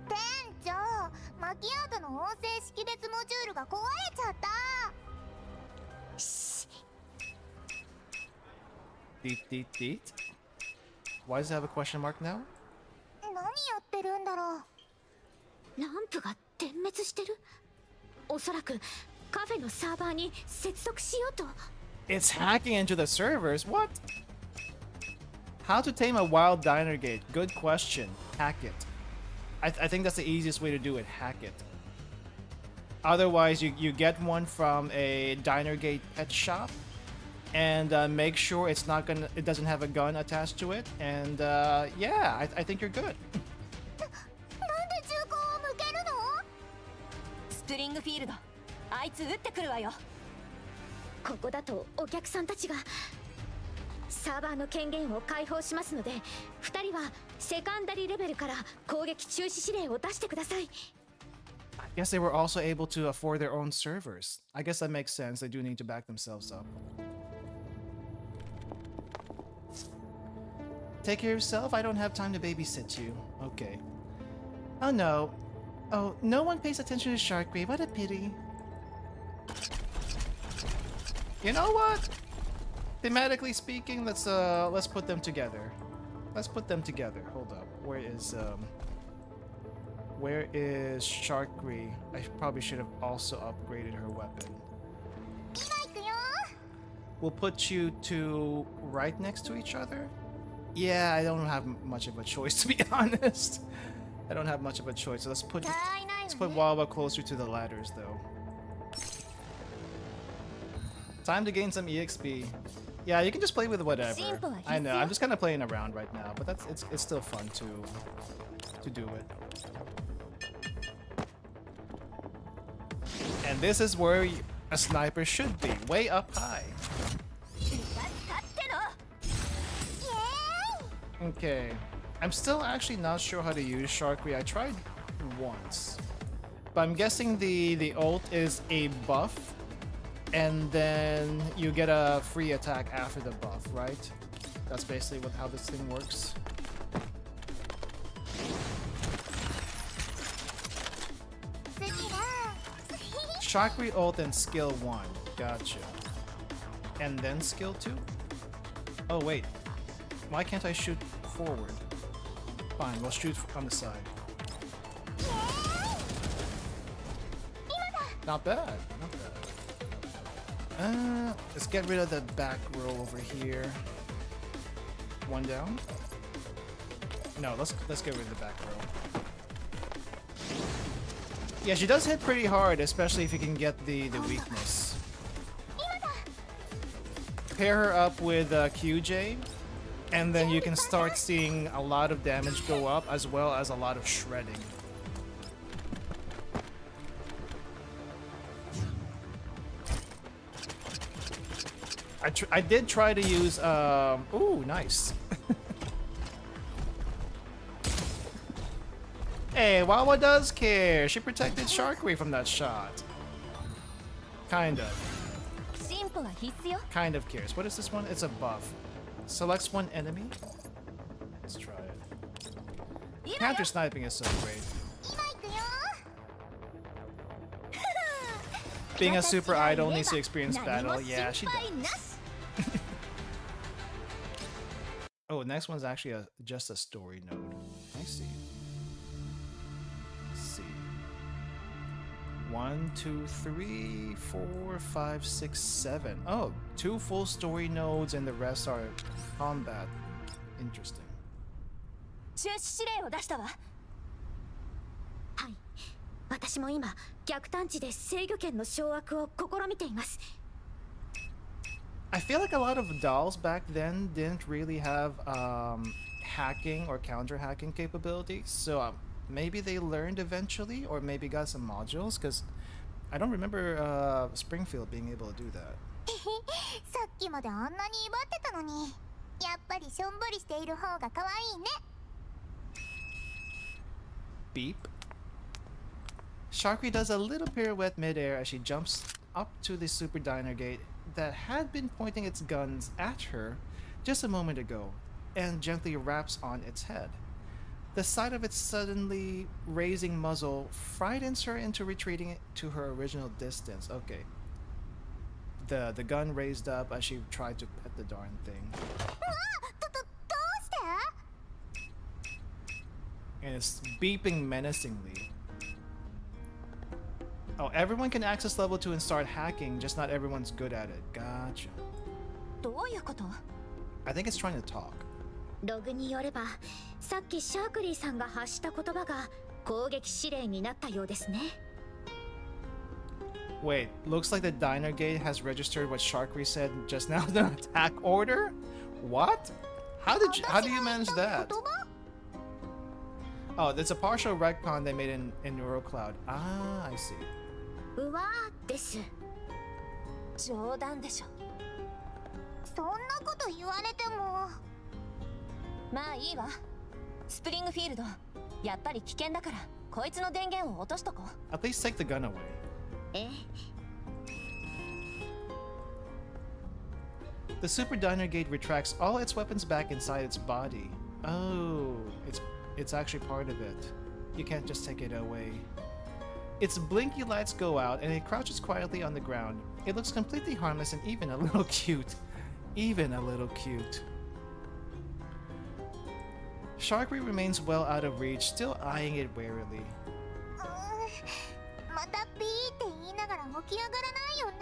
店長、マキアートの音声識別モジュールが壊れちゃった。 Deet, deet, deet. Why does it have a question mark now? 何やってるんだろう。ランプが点滅してる？おそらくカフェのサーバーに接続しようと。 It's hacking into the servers? What? How to tame a wild diner gate? Good question. Hack it. I think that's the easiest way to do it. Hack it. Otherwise, you get one from a diner gate pet shop, and make sure it doesn't have a gun attached to it. And yeah, I think you're good. なんで銃口を向けるの？スプリングフィールド、あいつ撃ってくるわよ。ここだとお客さんたちがサーバーの権限を解放しますので、2人はセカンダリーレベルから攻撃中止指令を出してください。 I guess they were also able to afford their own servers. I guess that makes sense. They do need to back themselves up. Take care of yourself. I don't have time to babysit you. Okay. Oh no. Oh, no one pays attention to Sharkgrave. What a pity. You know what? Thematically speaking, let's put them together. Let's put them together. Hold up. Where is Sharkry? I probably should have also upgraded her weapon. 今行くよ。 We'll put you two right next to each other. Yeah, I don't have much of a choice, to be honest. I don't have much of a choice. So let's put WAWA closer to the ladders, though. Time to gain some EXP. Yeah, you can just play with whatever. I know. I'm just kind of playing around right now, but it's still fun to do it. And this is where a sniper should be, way up high. Okay, I'm still actually not sure how to use Sharkry. I tried once, but I'm guessing the ult is a buff and then you get a free attack after the buff, right? That's basically how this thing works. Chakra ult and skill 1. Gotcha. And then skill 2? Oh wait. Why can't I shoot forward? Fine, we'll shoot on the side. Not bad. Not bad. Let's get rid of the back row over here. One down. No, let's get rid of the back row. Yeah, she does hit pretty hard, especially if you can get the weakness. Pair her up with QJ, and then you can start seeing a lot of damage go up, as well as a lot of shredding. I did try to use, ooh, nice. Hey, WAWA does care. She protected Sharkry from that shot. Kind of. Kind of cares. What is this one? It's a buff. Selects one enemy. Let's try it. Counter sniping is so great. Being a super idol needs to experience battle. Yeah, she does. Oh, next one's actually just a story node. I see. 1, 2, 3, 4, 5, 6, 7. Oh, 2 full story nodes and the rest are combat. Interesting. 中止指令を出したわ。はい。私も今、逆探知で制御権の掌握を試みています。I feel like a lot of dolls back then didn't really have hacking or counter hacking capabilities, so maybe they learned eventually, or maybe got some modules, because I don't remember Springfield being able to do that. さっきまであんなに威張ってたのに、やっぱりしょんぼりしている方が可愛いね。Beep. Sharkry does a little pirouette midair as she jumps up to the super diner gate that had been pointing its guns at her just a moment ago, and gently wraps on its head. The sight of its suddenly raising muzzle frightens her into retreating to her original distance. Okay. The gun raised up as she tried to pet the darn thing. And it's beeping menacingly. Oh, everyone can access level 2 and start hacking, just not everyone's good at it. Gotcha. どういうこと? I think it's trying to talk. ログによれば、さっきシャークリーさんが発した言葉が攻撃指令になったようですね。Wait, looks like the diner gate has registered what Sharkry said just now. The attack order? What? How do you manage that? Oh, it's a partial retcon they made in NeuroCloud. Ah, I see. うわーです。冗談でしょ。そんなこと言われても。まあいいわ。スプリングフィールド、やっぱり危険だからこいつの電源を落としとこう。At least take the gun away. え？ The super diner gate retracts all its weapons back inside its body. Oh, it's actually part of it. You can't just take it away. Its blinky lights go out and it crouches quietly on the ground. It looks completely harmless and even a little cute. Even a little cute. Sharkry remains well out of reach, still eyeing it warily. またピーって言いながら起き上がらないよね。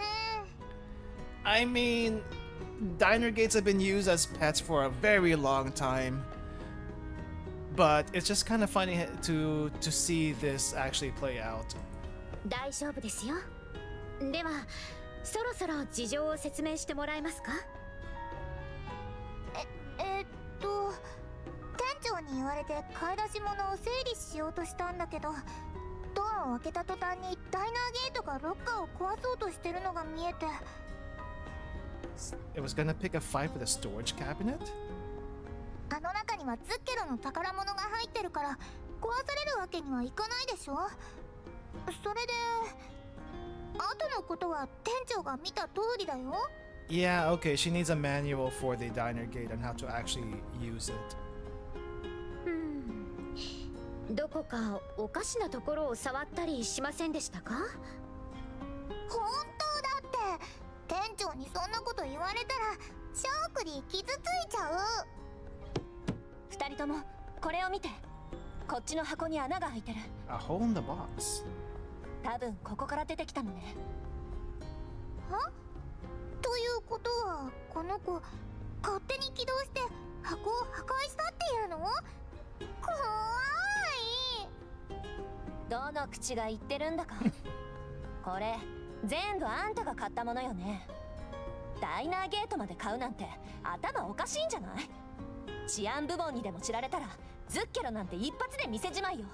I mean, diner gates have been used as pets for a very long time. But it's just kind of funny to see this actually play out. 大丈夫ですよ。では、そろそろ事情を説明してもらえますか？店長に言われて買い出し物を整理しようとしたんだけど、ドアを開けた途端にダイナーゲートがロッカーを壊そうとしてるのが見えて。It was gonna pick a fight with a storage cabinet? あの中にはズッケロの宝物が入ってるから壊されるわけにはいかないでしょ。それで後のことは店長が見た通りだよ。 Yeah, okay, she needs a manual for the diner gate on how to actually use it. どこかおかしなところを触ったりしませんでしたか？本当だって、店長にそんなこと言われたらシャークリー傷ついちゃう。二人ともこれを見て。こっちの箱に穴が開いてる。 A hole in the box. 多分ここから出てきたのね。は？ということはこの子勝手に起動して箱を破壊したっていうの？怖い。どの口が言ってるんだか。これ全部あんたが買ったものよね。ダイナーゲートまで買うなんて頭おかしいんじゃない？治安部門にでも知られたらズッケロなんて一発で見せじまいよ。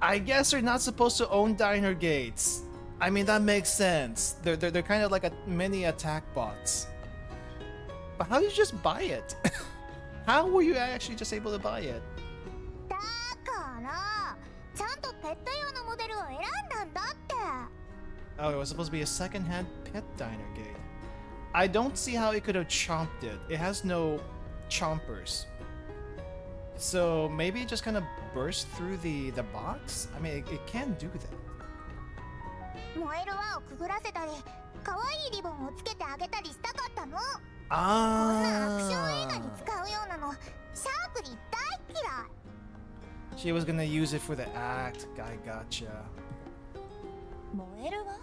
I guess they're not supposed to own diner gates. I mean, that makes sense. They're kind of like a mini attack bots. But how did you just buy it? How were you actually just able to buy it? だからちゃんとペット用のモデルを選んだんだって。 Oh, it was supposed to be a second-hand pet diner gate. I don't see how it could have chomped it. It has no chompers. So maybe it just kind of burst through the box? I mean, it can do that. 燃える輪をくぐらせたり可愛いリボンをつけてあげたりしたかったの。こん Ah. なアクション映画に使うようなのシャークリー大嫌い。 She was gonna use it for the act. I gotcha. 燃えるわ。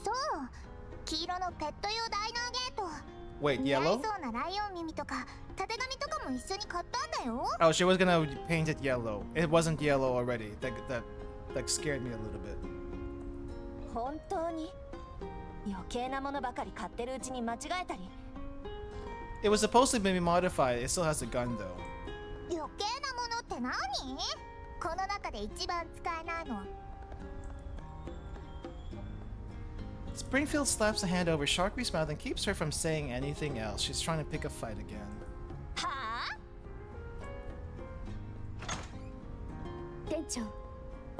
そう、黄色のペット用ダイナーゲート。 Wait, 似合い yellow? そうなライオン耳とかたてがみとかも一緒に買ったんだよ。 Oh, she was gonna paint it yellow. It wasn't yellow already. That like scared me a little bit. 本当に余計なものばかり買ってるうちに間違えたり。 It was supposed to be modified. It still has a gun though. 余計なものって何？この中で一番使えないのは。 Springfield slaps a hand over Sharky's mouth and keeps her from saying anything else. She's trying to pick a fight again. はあ？店長、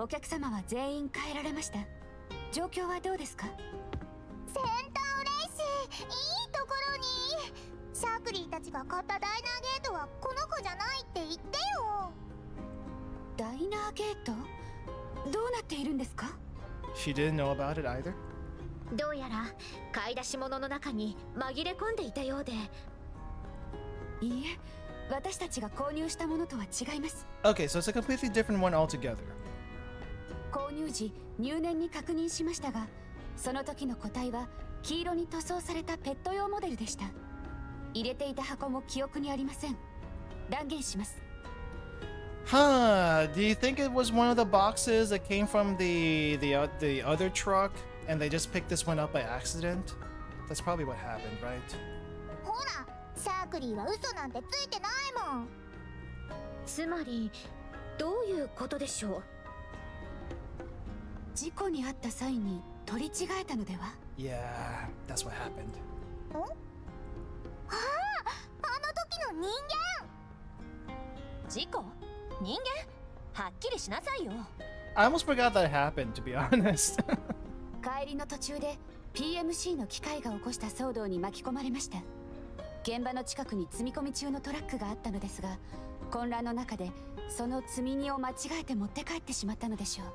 お客様は全員帰られました。状況はどうですか？センターレイシー、いいところに。シャークリーたちが買ったダイナーゲートはこの子じゃないって言ってよ。ダイナーゲート？どうなっているんですか？ She didn't know about it either. どうやら買い出し物の中に紛れ込んでいたようで。いいえ、私たちが購入したものとは違います。 Okay, so it's a completely different one altogether. 購入時、入念に確認しましたが、その時の個体は黄色に塗装されたペット用モデルでした。入れていた箱も記憶にありません。断言します。 Huh? Do you think it was one of the boxes that came from the other truck, and they just picked this one up by accident? That's probably what happened, right? ほら、シャークリーは嘘なんてついてないもん。つまりどういうことでしょう？事故に遭った際に取り違えたのでは？ Yeah, that's what happened. ん？ああ、あの時の人間。事故？人間？はっきりしなさいよ。 I almost forgot that happened, to be honest. 帰りの途中で PMC の機械が起こした騒動に巻き込まれました。現場の近くに積み込み中のトラックがあったのですが、混乱の中でその積み荷を間違えて持って帰ってしまったのでしょう。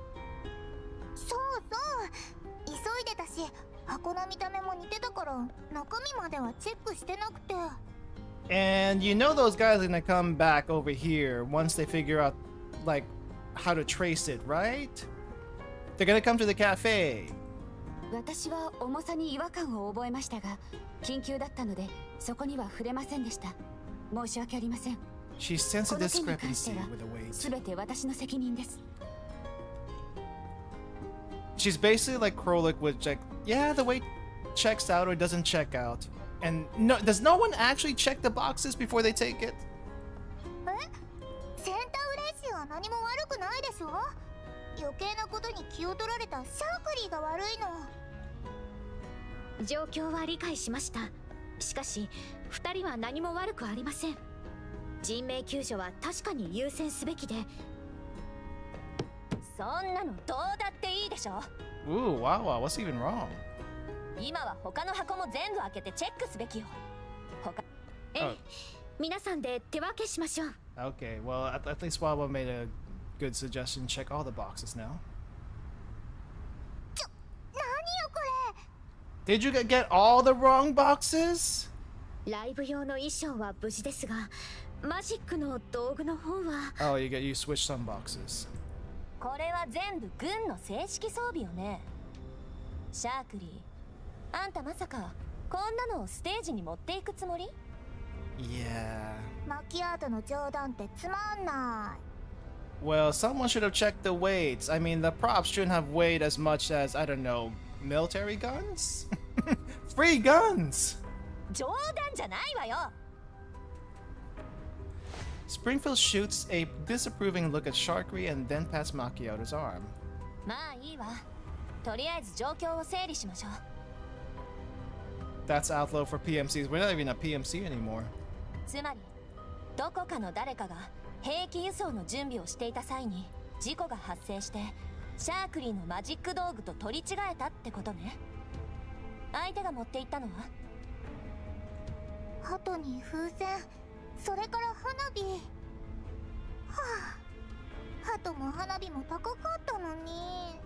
そうそう、急いでたし箱の見た目も似てたから中身まではチェックしてなくて。 And you know those guys are gonna come back over here once they figure out, like, how to trace it, right? They're gonna come to the cafe. 私は重さに違和感を覚えましたが、緊急だったのでそこには触れませんでした。申し訳ありません。 She sensed こ a の件に関して discrepancy は with the weight. 全て私の責任です。 She's basically like Krolik, which like, yeah, the weight checks out or doesn't check out. And no, does no one actually check the boxes before they take it? センターウレイシーは何も悪くないでしょ。余計なことに気を取られたシャークリーが悪いの。状況は理解しました。しかし2人は何も悪くありません。人命救助は確かに優先すべきで。そんなのどうだっていいでしょ。Ooh, WAWA, what's even wrong? 今は他の箱も全部開けてチェックすべきよ。他ええ、皆さんで手分けしましょう。 Okay, well, at least WAWA made a good suggestion. Check all the boxes now. 何よこれ。 Did you get all the wrong boxes? ライブ用の衣装は無事ですが、マジックの道具の方は。 Oh, you switched some boxes. これは全部軍の正式装備よね。シャークリー、あんたまさかこんなのをステージに持っていくつもり？ Yeah. マキアートの冗談ってつまんない。 Well, someone should have checked the weights. I mean, the props shouldn't have weighed as much as, I don't know, military guns? Free guns! 冗談じゃないわよ。 Springfield shoots a disapproving look at Sharkery and then pats Macchiato's arm. まあいいわ。とりあえず状況を整理しましょう。 That's outlaw for PMCs. We're not even a PMC anymore. つまりどこかの誰かが兵器輸送の準備をしていた際に事故が発生してシャークリーのマジック道具と取り違えたってことね。相手が持っていったのは鳩に風船、それから花火。はあ、鳩も花火も高かったのに。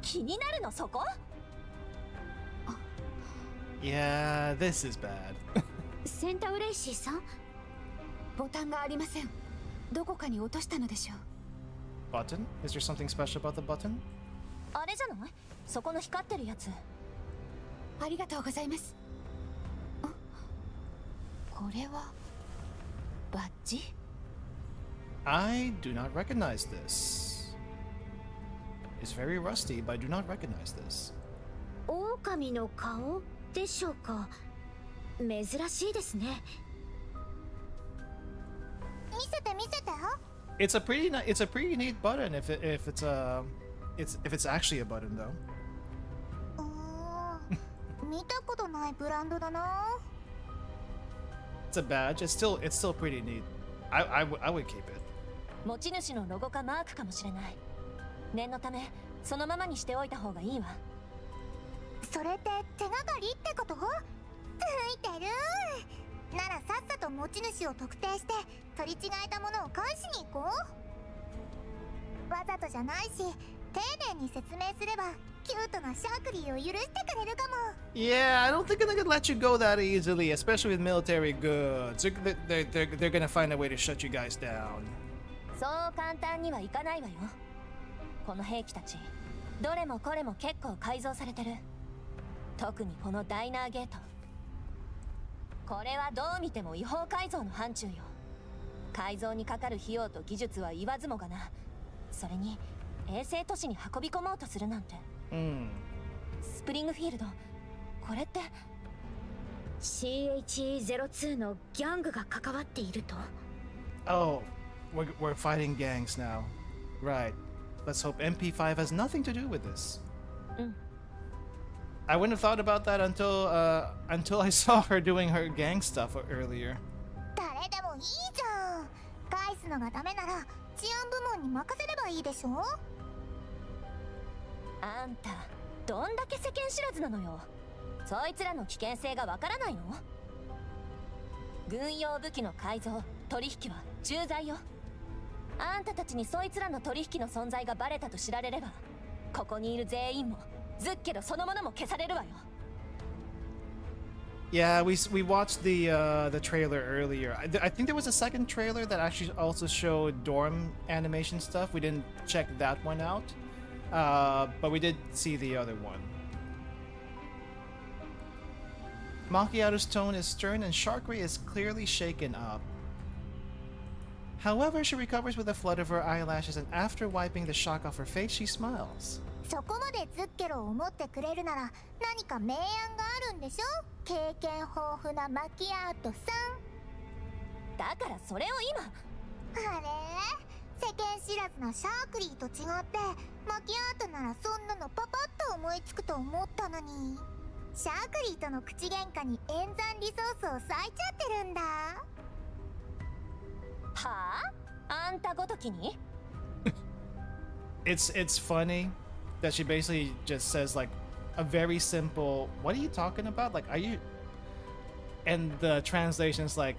気になるのそこ？ Yeah, this is bad. センタウレイシーさん、ボタンがありません。どこかに落としたのでしょう。 Button? Is there something special about the button? あれじゃない？そこの光ってるやつ。ありがとうございます。これはバッジ？ I do not recognize this. It's very rusty, but I do not recognize this. 狼の顔でしょうか。珍しいですね。見せて見せて。 It's a pretty neat button if it's actually a button though. 見たことないブランドだな。 It's a badge. It's still pretty neat. I would keep it. 持ち主のロゴかマークかもしれない。念のためそのままにしておいた方がいいわ。それって手がかりってこと？ついてる。ならさっさと持ち主を特定して取り違えたものを返しに行こう。わざとじゃないし丁寧に説明すればキュートなシャークリーを許してくれるかも。 Yeah, I don't think they're gonna let you go that easily, especially with military goods. They're gonna find a way to shut you guys down. そう簡単にはいかないわよ。この兵器たちどれもこれも結構改造されてる。特にこのダイナーゲート、これはどう見ても違法改造の範疇よ。改造にかかる費用と技術は言わずもがな。それに衛星都市に運び込もうとするなんて。スプリングフィールド、これって CHE02 のギャングが関わっていると。 Oh, we're fighting gangs now. Right. Let's hope MP5 has nothing to do with this. I wouldn't have thought about that until I saw her doing her gang stuff earlier. 誰でもいいじゃん。返すのがダメなら治安部門に任せればいいでしょ。あんたどんだけ世間知らずなのよ。そいつらの危険性がわからないの？軍用武器の改造、取引は重罪よ。あんたたちにそいつらの取引の存在がバレたと知られれば、ここにいる全員もズッケロそのものも消されるわよ。 Yeah, we watched the trailer earlier. I think there was a second trailer that actually also showed dorm animation stuff. We didn't check that one out, but we did see the other one. Macchiato's tone is stern and Sharkery is clearly shaken up. However, she recovers with a flutter of her eyelashes and after wiping the shock off her face, she smiles. そこまでズッケロを思ってくれるなら何か名案があるんでしょ。経験豊富なマキアートさん。だからそれを今。あれ、世間知らずなシャークリーと違ってマキアートならそんなのパパッと思いつくと思ったのに、シャークリーとの口喧嘩に演算リソースを割いちゃってるんだ。はあ？あんたごときに？ It's funny. that she basically just says like a very simple, "What are you talking about? Like, are you?" And the translation is like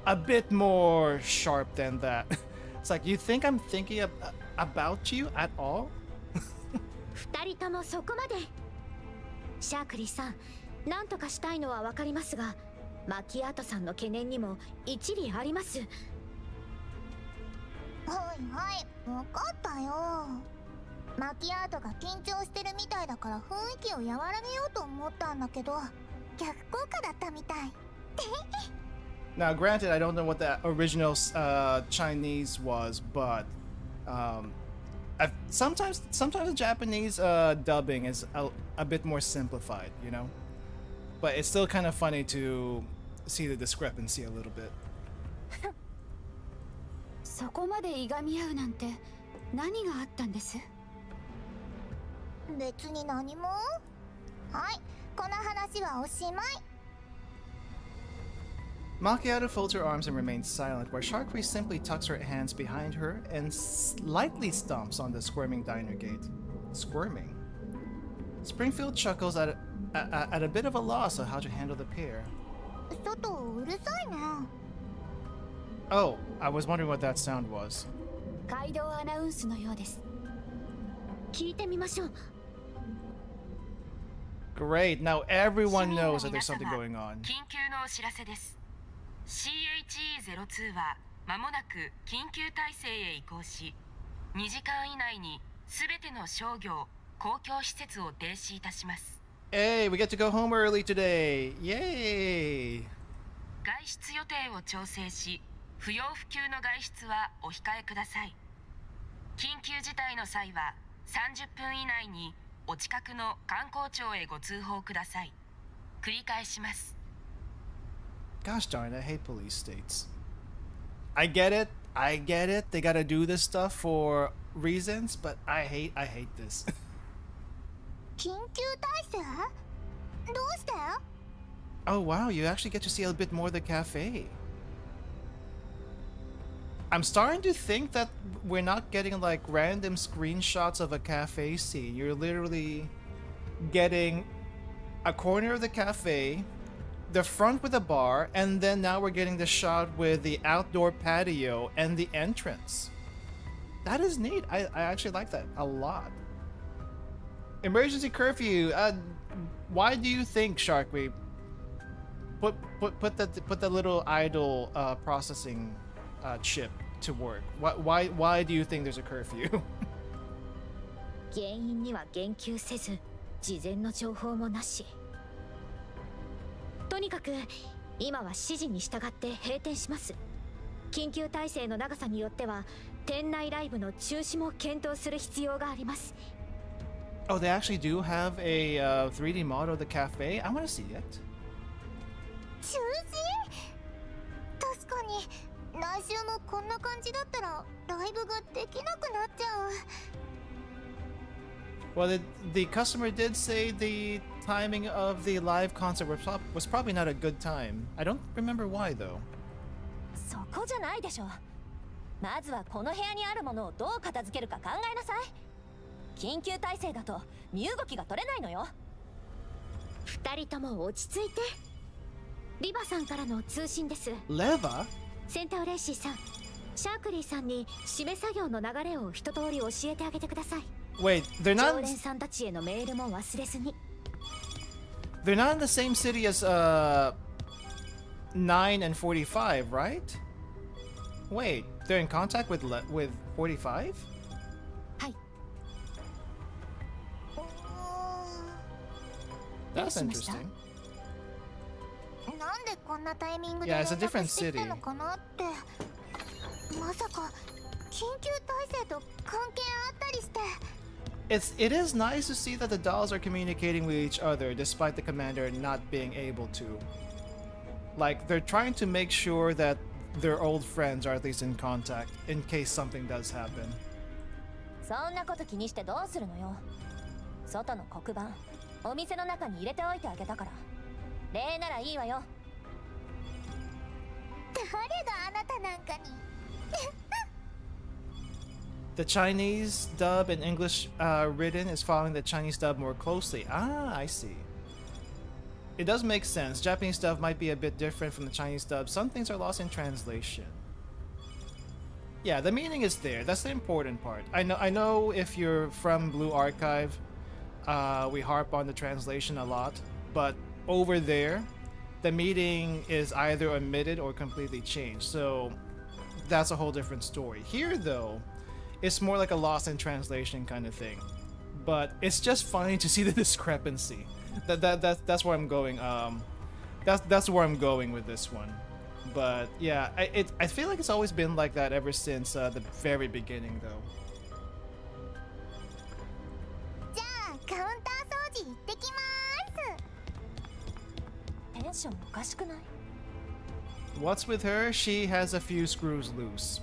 a bit more sharp than that. It's like, you think I'm thinking about you at all? 二人ともそこまで。シャークリーさん、なんとかしたいのはわかりますが、マキアートさんの懸念にも一理あります。はいはい、分かったよ。マキアートが緊張してるみたいだから雰囲気を和らげようと思ったんだけど、逆効果だったみたい。Now, granted, I don't know what the original Chinese was, but sometimes the Japanese dubbing is a bit more simplified, you know. But it's still kind of funny to see the discrepancy a little bit. そこまでいがみ合うなんて何があったんです？別に何も。はい、この話はおしまい。Macchiato folds her arms and remains silent, where Sharkry simply tucks her hands behind her and lightly stomps on the squirming diner gate. Squirming? Springfield chuckles at a bit of a loss of how to handle the pair. 外うるさいね。Oh, I was wondering what that sound was. 街道アナウンスのようです。聞いてみましょう。Great, now everyone knows that there's something going on. 緊急のお知らせです。CHE02 は間もなく緊急態勢へ移行し、2時間以内にすべての商業、公共施設を停止いたします。Hey, we get to go home early today! Yay! 外出予定を調整し、不要不急の外出はお控えください。緊急事態の際は30分以内にお近くの観光庁へご通報ください。繰り返します。Gosh darn, I hate police states. I get it. They gotta do this stuff for reasons, but I hate this. 緊急態勢？どうして？ Oh wow, you actually get to see a bit more of the cafe. I'm starting to think that we're not getting like random screenshots of a cafe scene. You're literally getting a corner of the cafe, the front with a bar, and then now we're getting the shot with the outdoor patio and the entrance. That is neat. I actually like that a lot. Emergency curfew. Why do you think, Sharkweed, put the little idle processing chip to work? Why do you think there's a curfew? 原因には言及せず、事前の情報もなし。とにかく今は指示に従って閉店します。緊急態勢の長さによっては店内ライブの中止も検討する必要があります。Oh, they actually do have a 3D model of the cafe? I want to see it. 中止？確かに来週もこんな感じだったらライブができなくなっちゃう。Well, the customer did say the timing of the live concert was probably not a good time. I don't remember why though. そこじゃないでしょ。まずはこの部屋にあるものをどう片付けるか考えなさい。緊急態勢だと身動きが取れないのよ。二人とも落ち着いて。リバさんからの通信です。レバ？センタウレイシーさん、シャークリーさんに締め作業の流れを一通り教えてあげてください。Wait, they're not. 常連さんたちへのメールも忘れずに。They're not in the same city as 9 and 45, right? Wait, they're in contact with 45? はい。That's interesting. なんでこんなタイミングで Yeah, 連 it's a 絡 different してき city. たのかなって。まさか緊急態勢と関係あったりして。It is nice to see that the dolls are communicating with each other despite the commander not being able to. Like, they're trying to make sure that their old friends are at least in contact in case something does happen. そんなこと気にしてどうするのよ。外の黒板、お店の中に入れておいてあげたから。礼ならいいわよ。誰があなたなんかに。The Chinese dub and English written is following the Chinese dub more closely. Ah, I see. It does make sense. Japanese dub might be a bit different from the Chinese dub. Some things are lost in translation. Yeah, the meaning is there. That's the important part. I know if you're from Blue Archive, we harp on the translation a lot, but over there, the meaning is either omitted or completely changed. So that's a whole different story. Here, though, it's more like a lost in translation kind of thing. But it's just funny to see the discrepancy. That's where I'm going. That's where I'm going with this one. But yeah, I feel like it's always been like that ever since the very beginning, though. じゃあカウンター掃除行ってきまーす。テンションおかしくない？ What's with her? She has a few screws loose.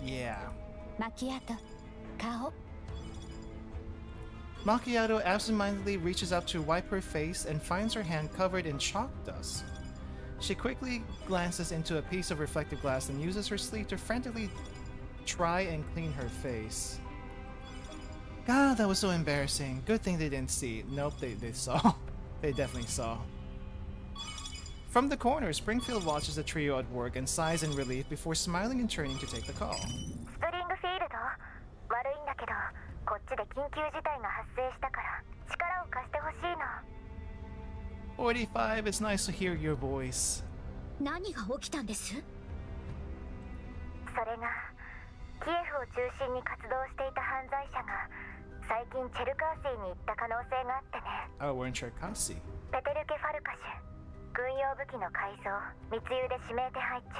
Yeah. マキアート顔 Macchiato absentmindedly reaches up to wipe her face and finds her hand covered in chalk dust. She quickly glances into a piece of reflective glass and uses her sleeve to frantically try and clean her face. God, that was so embarrassing. Good thing they didn't see. Nope, they saw. They definitely saw. From the corner, Springfield watches the trio at work and sighs in relief before smiling and turning to take the call. スプリングフィールド悪いんだけどこっちで緊急事態が発生したから力を貸してほしいの。 45, it's nice to hear your voice. 何が起きたんです？それがキエフを中心に活動していた犯罪者が最近チェルカーシーに行った可能性があってね。 Oh, we're in Cherkasy. ペテルケ・ファルカシュ軍用武器の改造密輸で指名手配中。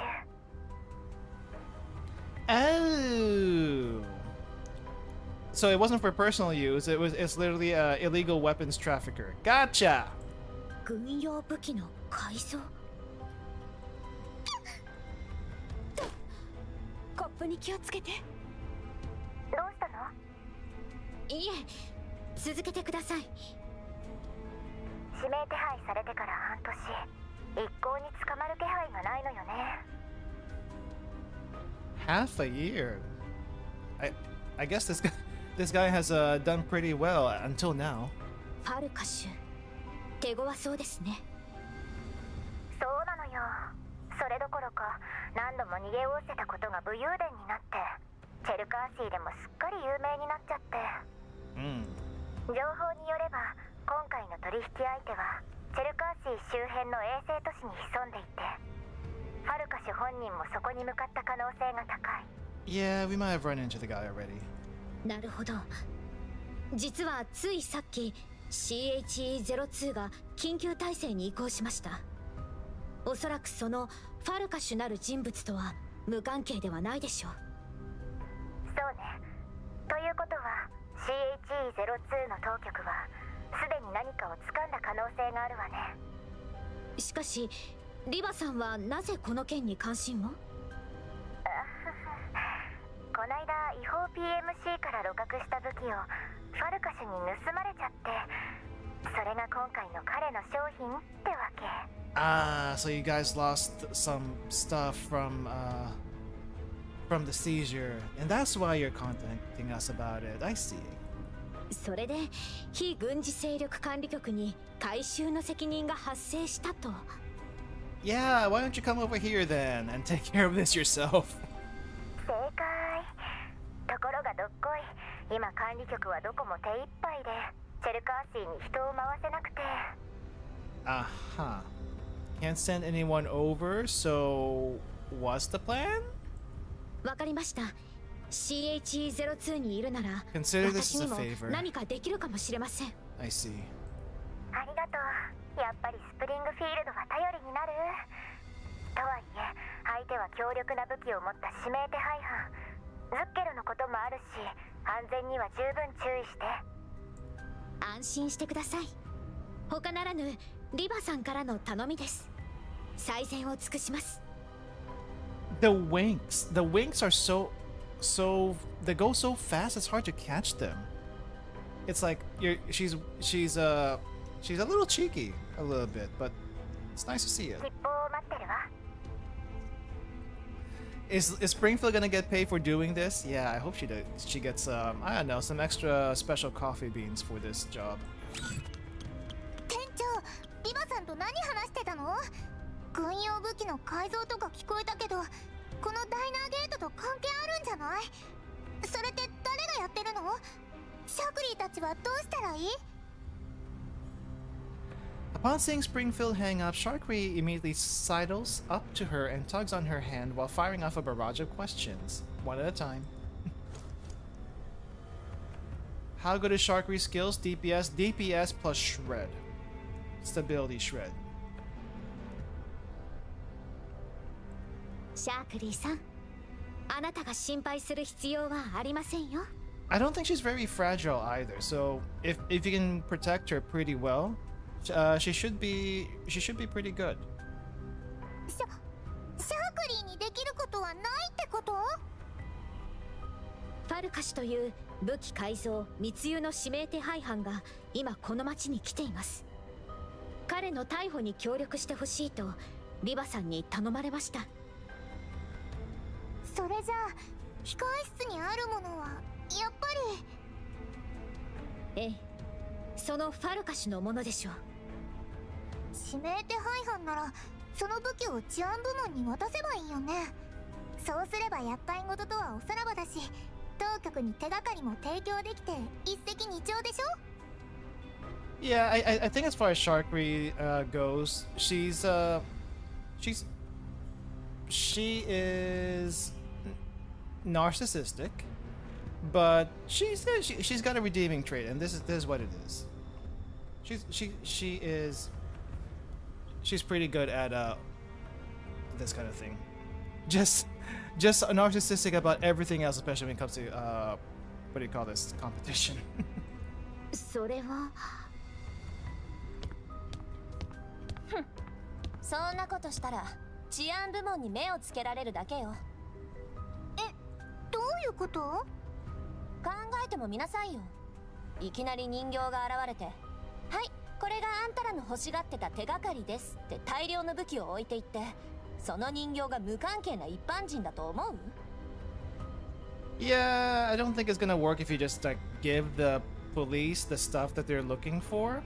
Oh. So it wasn't for personal use. It's literally a illegal weapons trafficker. Gotcha. 軍用武器の改造？コップに気をつけて。どうしたの？いえ、続けてください。指名手配されてから半年、一向に捕まる気配がないのよね。 Half a year. I guess this guy has done pretty well until now. ファルカシュ、手強そうですね。そうなのよ。それどころか何度も逃げおおせたことが武勇伝になって、チェルカーシーでもすっかり有名になっちゃって。情報によれば今回の取引相手はチェルカーシー周辺の衛星都市に潜んでいて、ファルカシュ本人もそこに向かった可能性が高い。 Yeah, we might have run into the guy already. なるほど。実はついさっき CHE02 が緊急態勢に移行しました。おそらくそのファルカシュなる人物とは無関係ではないでしょう。そうね。ということは CHE02 の当局はすでに何かを掴んだ可能性があるわね。しかしリバさんはなぜこの件に関心を？こないだ違法 PMC から露獲した武器をファルカシュに盗まれちゃって、それが今回の彼の商品ってわけ。Ah, so you guys lost some stuff from the seizure, and that's why you're contacting us about it. I see. それで非軍事勢力管理局に回収の責任が発生したと。Yeah, why don't you come over here then and take care of this yourself? 正解。ところがどっこい、今管理局はどこも手一杯でチェルカーシーに人を回せなくて。Aha. Can't send anyone over, so what's the plan? わかりました。CHE02 にいるなら Consider this 私 as に a も favor. 何かできるかもしれません。I see. ありがとう。やっぱりスプリングフィールドは頼りになる。とはいえ相手は強力な武器を持った指名手配犯。ズッケルのこともあるし、安全には十分注意して。安心してください。他ならぬリバさんからの頼みです。最善を尽くします。The winks are so they go so fast it's hard to catch them. It's like she's a little cheeky a little bit, but it's nice to see it. 吉報を待ってるわ。Is Springfield gonna get paid for doing this? Yeah, I hope she does. She gets I don't know, some extra special coffee beans for this job. 店長、リバさんと何話してたの？軍用武器の改造とか聞こえたけど、このダイナーゲートと関係あるんじゃない？それって誰がやってるの？シャクリーたちはどうしたらいい？ Upon seeing Springfield hang up, Sharkry immediately sidles up to her and tugs on her hand while firing off a barrage of questions, one at a time. How good is Sharkry's skills? DPS, DPS plus Shred. Stability Shred. シャークリーさん、あなたが心配する必要はありませんよ。I don't think she's very fragile either, so if you can protect her pretty well, she should be pretty good. シャークリーにできることはないってこと？ファルカシという武器改造密輸の指名手配犯が今この町に来ています。彼の逮捕に協力してほしいとリバさんに頼まれました。それじゃあ控室にあるものはやっぱり。ええ、そのファルカシのものでしょう。指名手配犯ならその武器を治安部門に渡せばいいよね。そうすれば厄介事とはおさらばだし、当局に手がかりも提供できて一石二鳥でしょ。 Yeah, I think as far as Sharkry goes, she is narcissistic, but she's got a redeeming trait, and this is what it is. She's pretty good at this kind of thing. Just narcissistic about everything else, especially when it comes to what do you call this, competition. それは。そんなことしたら治安部門に目をつけられるだけよ。え、どういうこと？考えてもみなさいよ。いきなり人形が現れて、はい、これがあんたらの欲しがってた手がかりですって大量の武器を置いていって、その人形が無関係な一般人だと思う？ Yeah, I don't think it's gonna work if you just like give the police the stuff that they're looking for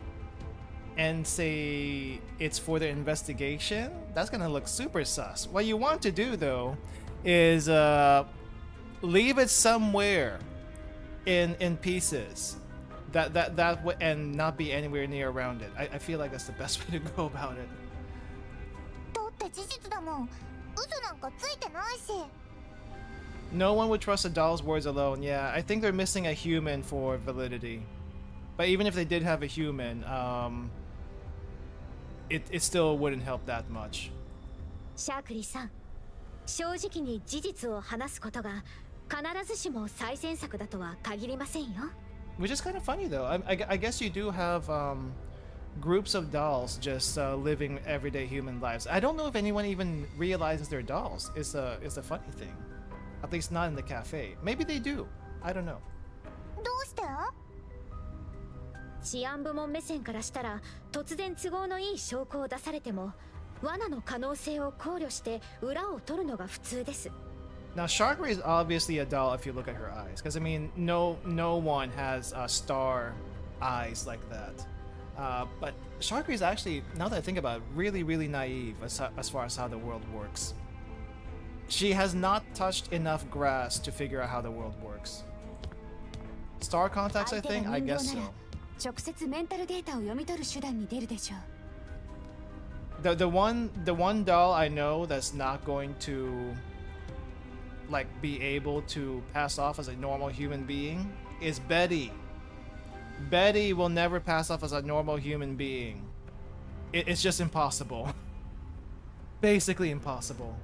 and say it's for their investigation. That's gonna look super sus. What you want to do though is leave it somewhere in pieces that and not be anywhere near around it. I feel like that's the best way to go about it. だって事実だもん。嘘なんかついてないし。 No one would trust a doll's words alone. Yeah, I think they're missing a human for validity. But even if they did have a human, it still wouldn't help that much. シャークリーさん、正直に事実を話すことが必ずしも最善策だとは限りませんよ。Which is kind of funny though. I guess you do have groups of dolls just living everyday human lives. I don't know if anyone even realizes they're dolls. It's a funny thing. At least not in the cafe. Maybe they do. I don't know. どうして？治安部門目線からしたら突然都合のいい証拠を出されても罠の可能性を考慮して裏を取るのが普通です。 Now Sharkry is obviously a doll if you look at her eyes, because I mean no one has star eyes like that. But Sharkry is actually, now that I think about it, really naive as far as how the world works. She has not touched enough grass to figure out how the world works. Star contacts, I think? I guess so. 直接メンタルデータを読み取る手段に出るでしょう。The one doll I know that's not going to like be able to pass off as a normal human being is Betty. Betty will never pass off as a normal human being. It's just impossible. Basically impossible.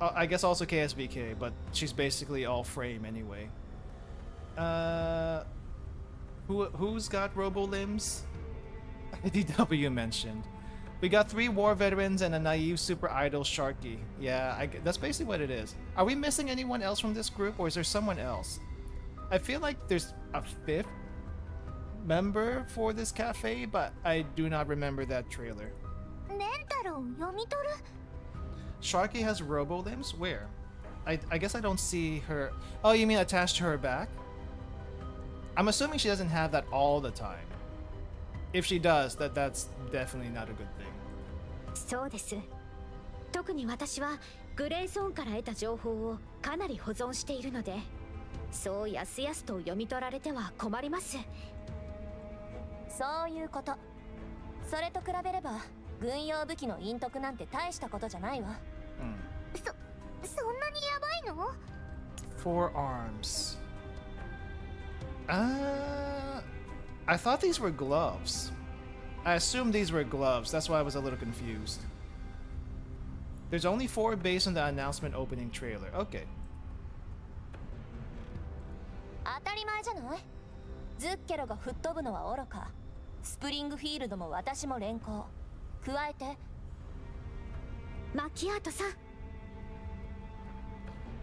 I guess also KSBK, but she's basically all frame anyway. Who's got robo limbs? DW mentioned. We got 3 war veterans and a naive super idol Sharky. Yeah, that's basically what it is. Are we missing anyone else from this group, or is there someone else? I feel like there's a 5th member for this cafe, but I do not remember that trailer. Sharky has robo limbs? Where? I guess I don't see her. Oh, you mean attached to her back? I'm assuming she doesn't have that all the time. If she does, that's definitely not a good thing. そうです。特に私はグレーゾーンから得た情報をかなり保存しているので、そうやすやすと読み取られては困ります。そういうこと。それと比べれば軍用武器の陰徳なんて大したことじゃないわ。そんなにやばいの？ Forearms. I thought these were gloves. I assumed these were gloves. That's why I was a little confused. There's only 4 based on the announcement opening trailer. Okay. 当たり前じゃない？ズッケロが吹っ飛ぶのはおろか、スプリングフィールドも私も連行。加えてマキアートさん。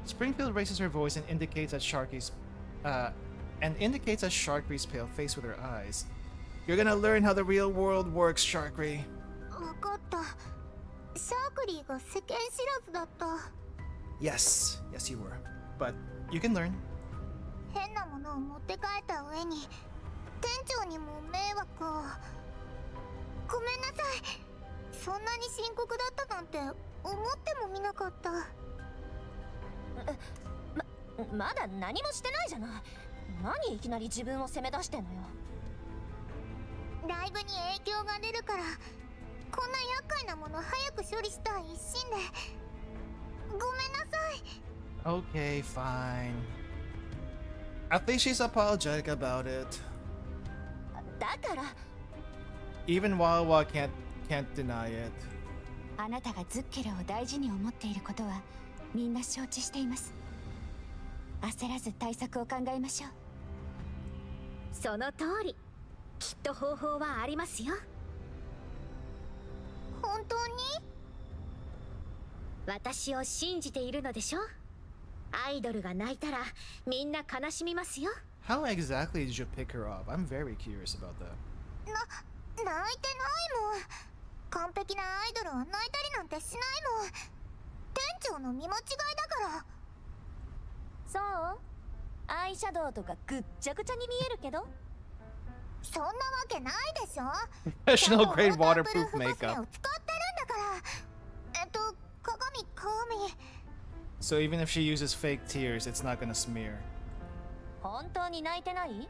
Springfield raises her voice and indicates at Sharky's pale face with her eyes. You're gonna learn how the real world works, Sharky. わかった。シャークリーが世間知らずだった。Yes, yes you were. But you can learn. 変なものを持って帰った上に店長にも迷惑を。ごめんなさい。そんなに深刻だったなんて思ってもみなかった。まだ何もしてないじゃない。何いきなり自分を責め出してんのよ。ライブに影響が出るからこんな厄介なもの早く処理したい一心で。ごめんなさい。 Okay, fine. At least she's apologetic about it. だから Even WAWA can't deny it. あなたがズッケラを大事に思っていることはみんな承知しています。焦らず対策を考えましょう。その通り。きっと方法はありますよ。本当に？私を信じているのでしょ？アイドルが泣いたらみんな悲しみますよ。How exactly did you pick her up? I'm very curious about that. 泣いてないもん。完璧なアイドルは泣いたりなんてしないもん。店長の見間違いだから。そう？アイシャドウとかぐっちゃぐちゃに見えるけど。そんなわけないでしょ。 Professional grade waterproof ちゃんとウォータープルーフコスメ makeup. を使ってるんだから。鏡。So even if she uses fake tears, it's not gonna smear. 本当に泣いてない？泣い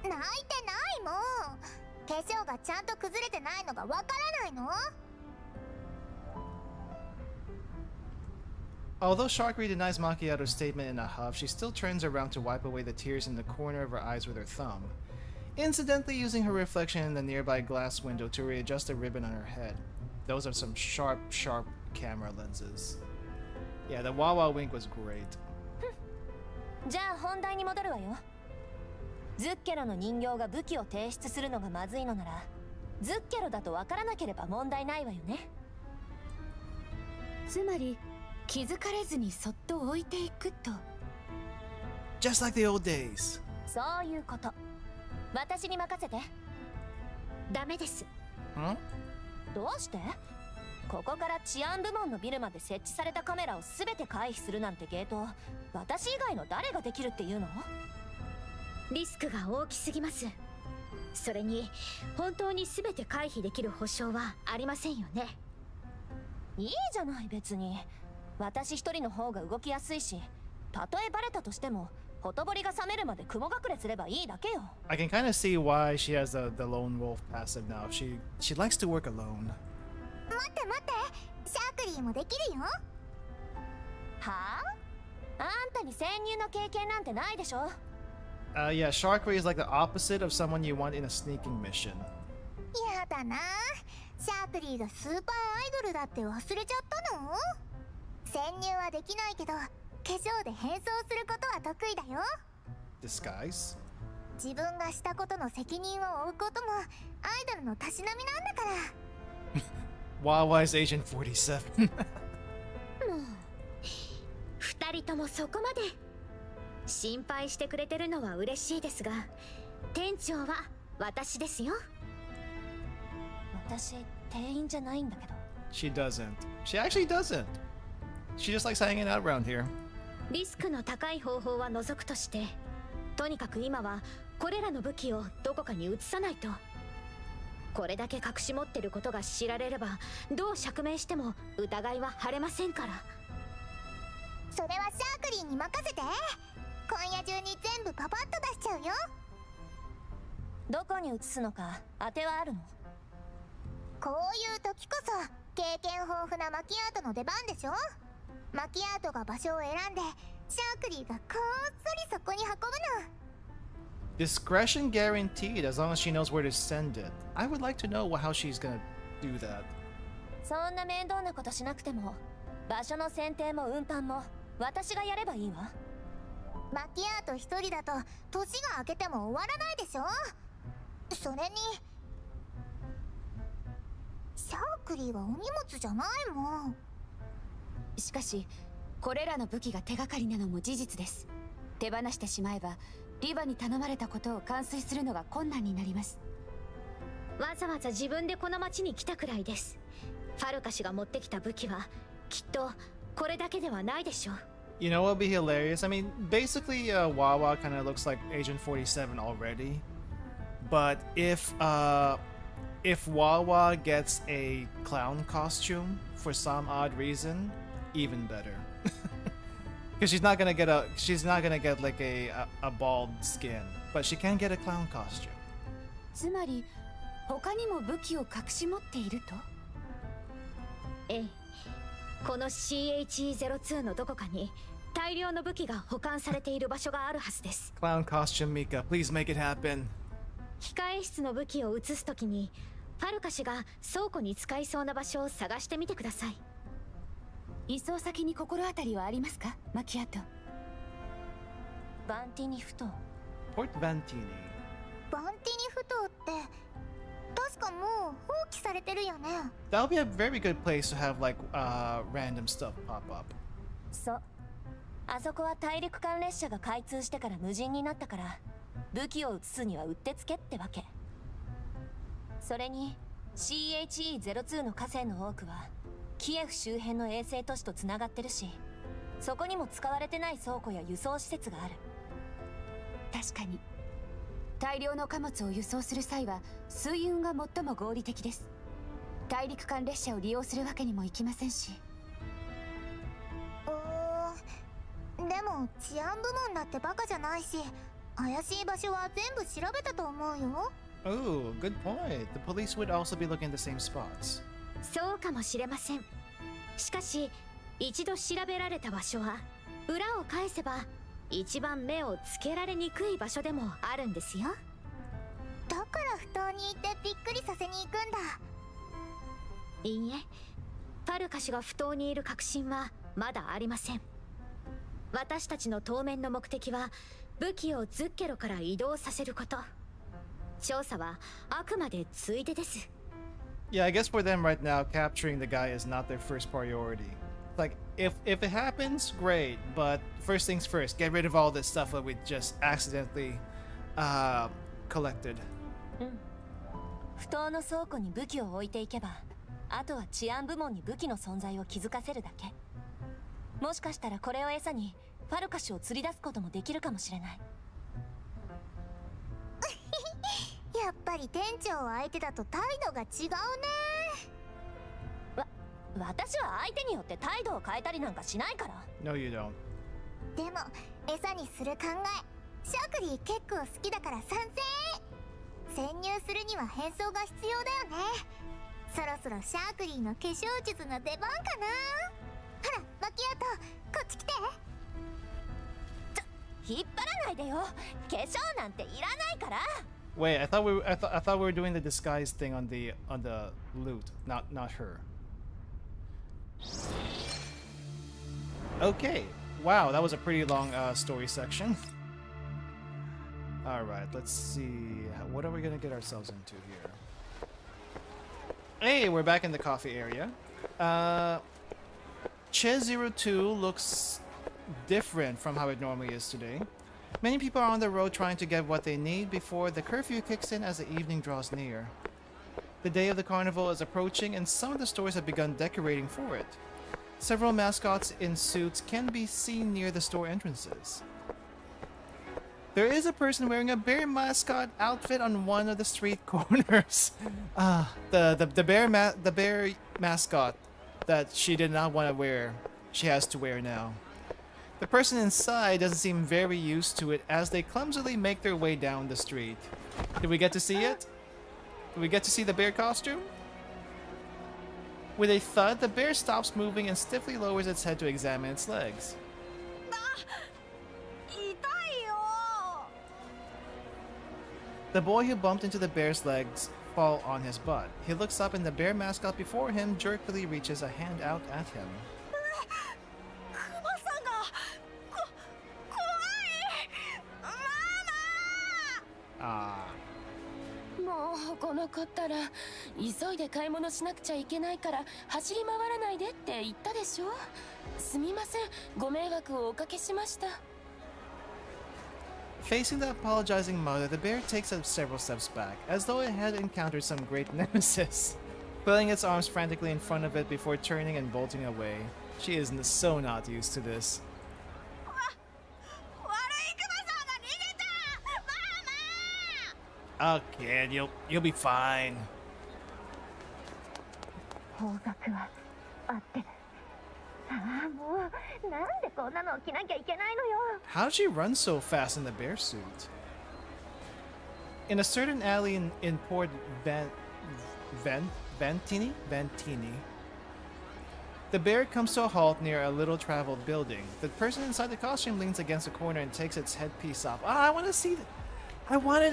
てないもん。化粧がちゃんと崩れてないのがわからないの？ Although Sharky denies Macchiato's statement in a huff, she still turns around to wipe away the tears in the corner of her eyes with her thumb, incidentally using her reflection in the nearby glass window to readjust the ribbon on her head. Those are some sharp camera lenses. Yeah, the WAWA wink was great. じゃあ本題に戻るわよ。ズッケロの人形が武器を提出するのがまずいのなら、ズッケロだとわからなければ問題ないわよね。つまり気づかれずにそっと置いていくと。 Just like the old days. そういうこと。私に任せて。ダメです。Huh? どうして？ここから治安部門のビルまで設置されたカメラを全て回避するなんてゲート、私以外の誰ができるっていうの？リスクが大きすぎます。それに本当に全て回避できる保証はありませんよね。いいじゃない別に。私一人の方が動きやすいし、たとえバレたとしてもほとぼりが冷めるまで雲隠れすればいいだけよ。 I can kind of see why she has the lone wolf passive now. She likes to work alone. 待って待って、シャークリーもできるよ。はあ？あんたに潜入の経験なんてないでしょ。Yeah, Sharky is like the opposite of someone you want in a sneaking mission. やだな。シャークリーがスーパーアイドルだって忘れちゃったの？潜入はできないけど、化粧で変装することは得意だよ。 Disguise? 自分がしたことの責任を負うこともアイドルのたしなみなんだから。WAWA's Agent 47. もう二人ともそこまで心配してくれてるのは嬉しいですが、店長は私ですよ。私店員じゃないんだけど。She doesn't. She actually doesn't. She just likes hanging out around here. リスクの高い方法は除くとして、とにかく今はこれらの武器をどこかに移さないと。これだけ隠し持ってることが知られれば、どう釈明しても疑いは晴れませんから。それはシャークリーに任せて。今夜中に全部パパッと出しちゃうよ。どこに移すのか当てはあるの？こういう時こそ経験豊富なマキアートの出番でしょ。マキアートが場所を選んでシャークリーがこっそりそこに運ぶの。Discretion guaranteed as long as she knows where to send it. I would like to know how she's gonna do that. そんな面倒なことしなくても、場所の選定も運搬も私がやればいいわ。マキアート一人だと年が明けても終わらないでしょ。それにシャークリーはお荷物じゃないもん。しかしこれらの武器が手がかりなのも事実です。手放してしまえばリバに頼まれたことを完遂するのが困難になります。わざわざ自分でこの町に来たくらいです。ファルカ氏が持ってきた武器はきっとこれだけではないでしょう。You know what would be hilarious? I mean, basically, WAWA kind of looks like Agent 47 already. But if WAWA gets a clown costume for some odd reason, even better. Because she's not gonna get like a bald skin, but she can get a clown costume. つまり他にも武器を隠し持っていると？ええ、この CHE02 のどこかに大量の武器が保管されている場所があるはずです。Clown costume, Mika. Please make it happen. 控え室の武器を移すときにファルカ氏が倉庫に使いそうな場所を探してみてください。移送先に心当たりはありますか、マキアート？バンティニフト。Port Vantini. バンティニフ島って確かもう放棄されてるよね。That would be a very good place to have like random stuff pop up. そう。あそこは大陸間列車が開通してから無人になったから、武器を移すにはうってつけってわけ。それに CHE02 の河川の多くはキエフ周辺の衛星都市とつながってるし、そこにも使われてない倉庫や輸送施設がある。確かに大量の貨物を輸送する際は水運が最も合理的です。大陸間列車を利用するわけにもいきませんし。でも治安部門だってバカじゃないし、怪しい場所は全部調べたと思うよ。Oh, good point. The police would also be looking at the same spots. そうかもしれません。しかし一度調べられた場所は裏を返せば一番目をつけられにくい場所でもあるんですよ。だから不当に行ってびっくりさせに行くんだ。いいえ、ファルカ氏が不当にいる確信はまだありません。私たちの当面の目的は武器をズッケロから移動させること。調査はあくまでついでです。Yeah, I guess for them right now, capturing the guy is not their first priority. Like, if it happens, great, but first things first, get rid of all this stuff that we just accidentally collected. 不当の倉庫に武器を置いていけば、あとは治安部門に武器の存在を気づかせるだけ。もしかしたらこれを餌にファルカ氏を釣り出すこともできるかもしれない。やっぱり店長相手だと態度が違うね。私は相手によって態度を変えたりなんかしないから。 No, you don't. でも餌にする考え、シャークリー結構好きだから賛成。潜入するには変装が必要だよね。そろそろシャークリーの化粧術の出番かな。ほらマキアート、こっち来て。引っ張らないでよ。化粧なんていらないから。Wait, I thought we were doing the disguise thing on the loot, not her. Okay. Wow, that was a pretty long story section. All right, let's see. What are we gonna get ourselves into here? Hey, we're back in the coffee area. Che02 looks different from how it normally is today. Many people are on the road trying to get what they need before the curfew kicks in as the evening draws near. The day of the carnival is approaching and some of the stores have begun decorating for it. Several mascots in suits can be seen near the store entrances. There is a person wearing a bear mascot outfit on one of the street corners. The bear mascot that she did not want to wear, she has to wear now. The person inside doesn't seem very used to it as they clumsily make their way down the street. Did we get to see it? Did we get to see the bear costume? With a thud, the bear stops moving and stiffly lowers its head to examine its legs. The boy who bumped into the bear's legs fall on his butt. He looks up and the bear mascot before him jerkily reaches a hand out at him. Ah. もうこの子ったら急いで買い物しなくちゃいけないから走り回らないでって言ったでしょ。すみません、ご迷惑をおかけしました。 Facing the apologizing mother, the bear takes up several steps back, as though it had encountered some great nemesis, flailing its arms frantically in front of it before turning and bolting away. She is so not used to this. Oh, kid, you'll be fine. How did she run so fast in the bear suit? In a certain alley in Port Ventini, the bear comes to a halt near a little traveled building. The person inside the costume leans against a corner and takes its headpiece off. I wanted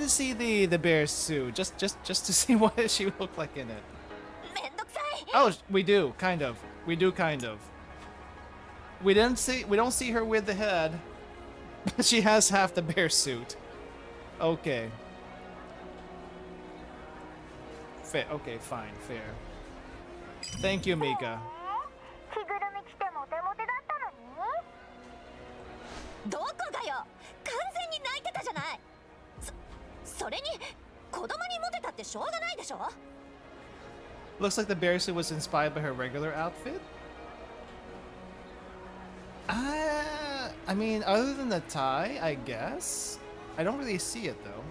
to see the bear suit just to see what she looked like in it. Oh, we do kind of. We don't see her with the head. She has half the bear suit. Okay. Okay, fine, fair. Thank you, Mika. どこがよ、完全に泣いてたじゃない。それに子供にモテたってしょうがないでしょ。 Looks like the bear suit was inspired by her regular outfit. I mean, other than the tie, I guess. I don't really see it though.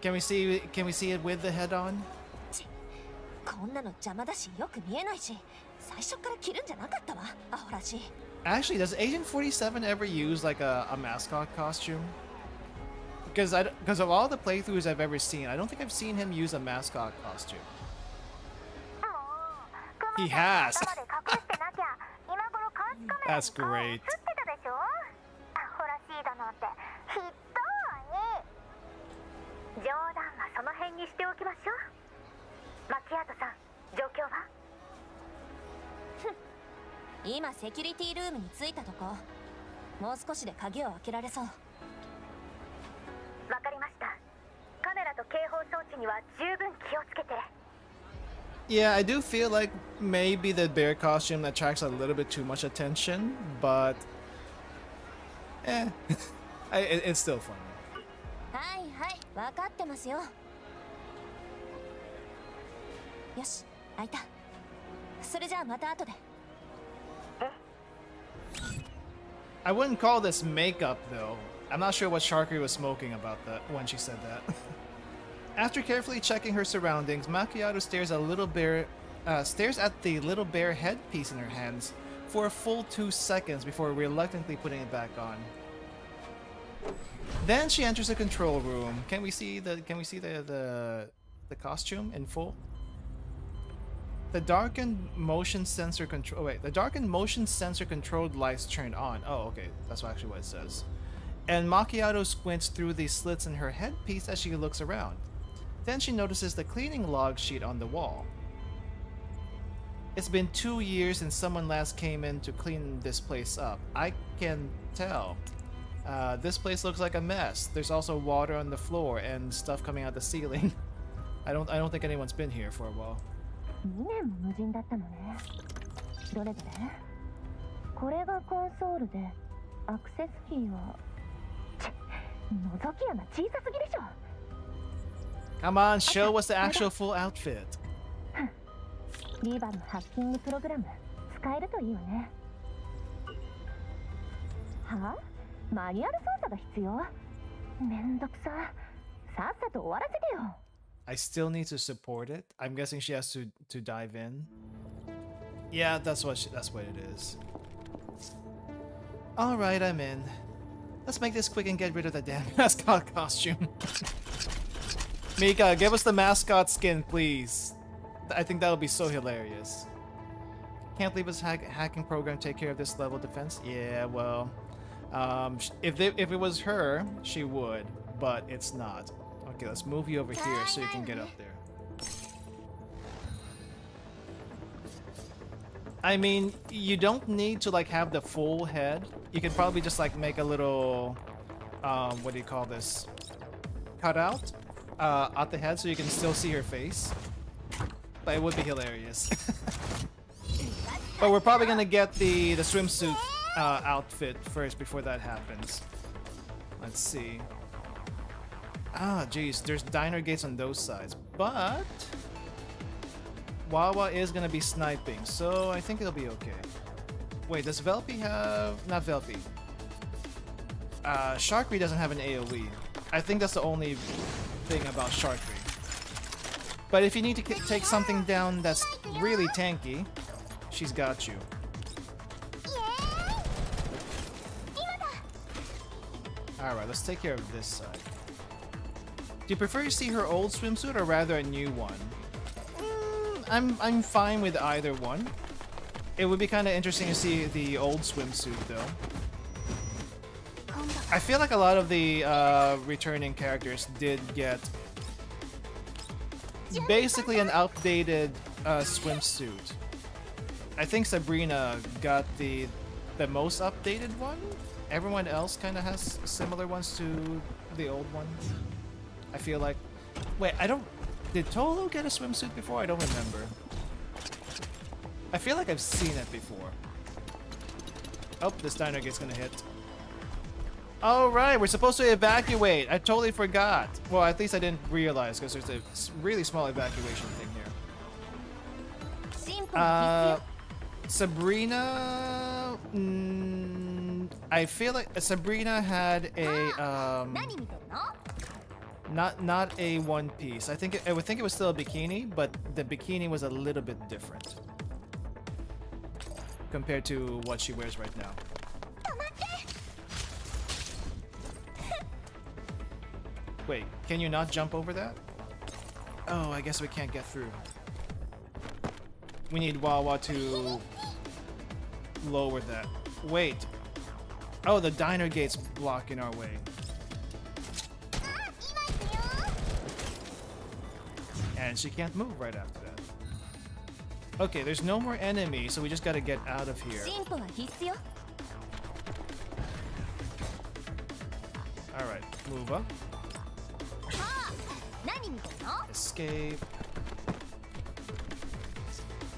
Can we see it with the head on? こんなの邪魔だしよく見えないし、最初から着るんじゃなかったわ、アホらしい。 Actually, does Agent 47 ever use like a mascot costume? Because of all the playthroughs I've ever seen, I don't think I've seen him use a mascot costume. He has. That's great. Joe 今セキュリティルームに着いたとこ。もう少しで鍵を開けられそう。わかりました。カメラと警報装置には十分気をつけて。 Yeah, I do feel like maybe the bear costume attracts a little bit too much attention, but it's still funny. はいはい、わかってますよ。よし、開いた。それじゃあまた後で。 I wouldn't call this makeup though. I'm not sure what Sharky was smoking about that when she said that. After carefully checking her surroundings, Macchiato stares at the little bear headpiece in her hands for a full 2 seconds before reluctantly putting it back on. Then she enters the control room. Can we see the costume in full? The darkened motion sensor controlled lights turned on. Oh, okay. That's actually what it says. And Macchiato squints through the slits in her headpiece as she looks around. Then she notices the cleaning log sheet on the wall. It's been 2 years since someone last came in to clean this place up. I can tell. This place looks like a mess. There's also water on the floor and stuff coming out the ceiling. I don't think anyone's been here for a while. 2年も無人だったのね。どれどれ？これがコンソールで、アクセスキーは覗き穴小さすぎでしょ。 Come on, show us the actual full outfit. リーバのハッキングプログラム使えるといいわね。はあ？マニュアル操作が必要？めんどくさ。さっさと終わらせてよ。 I still need to support it. I'm guessing she has to dive in. Yeah, that's what it is. All right, I'm in. Let's make this quick and get rid of the damn mascot costume. Mika, give us the mascot skin, please. I think that'll be so hilarious. Can't leave us hacking program take care of this level defense. Yeah, well, if it was her, she would, but it's not. Okay, let's move you over here so you can get up there. I mean, you don't need to like have the full head. You could probably just like make a little, what do you call this? Cutout at the head so you can still see her face. But it would be hilarious. But we're probably gonna get the swimsuit outfit first before that happens. Let's see. Ah, geez, there's diner gates on those sides, but WAWA is gonna be sniping, so I think it'll be okay. Wait, does Velpy have... not Velpy. Sharkry doesn't have an AoE. I think that's the only thing about Sharkry. But if you need to take something down that's really tanky, she's got you. Alright, let's take care of this side. Do you prefer to see her old swimsuit or rather a new one? I'm fine with either one. It would be kind of interesting to see the old swimsuit though. I feel like a lot of the returning characters did get basically an outdated swimsuit. I think Sabrina got the most updated one. Everyone else kind of has similar ones to the old one. I feel like... Wait, I don't... Did Tolo get a swimsuit before? I don't remember. I feel like I've seen it before. Oh, this diner gate's gonna hit. Alright, we're supposed to evacuate. I totally forgot. Well, at least I didn't realize because there's a really small evacuation thing here. Sabrina... I feel like Sabrina had a... Not a one piece. I would think it was still a bikini, but the bikini was a little bit different compared to what she wears right now. Wait, can you not jump over that? Oh, I guess we can't get through. We need WAWA to lower that. Wait. Oh, the diner gate's blocking our way. And she can't move right after that. Okay, there's no more enemy, so we just gotta get out of here. Alright, move up. Escape.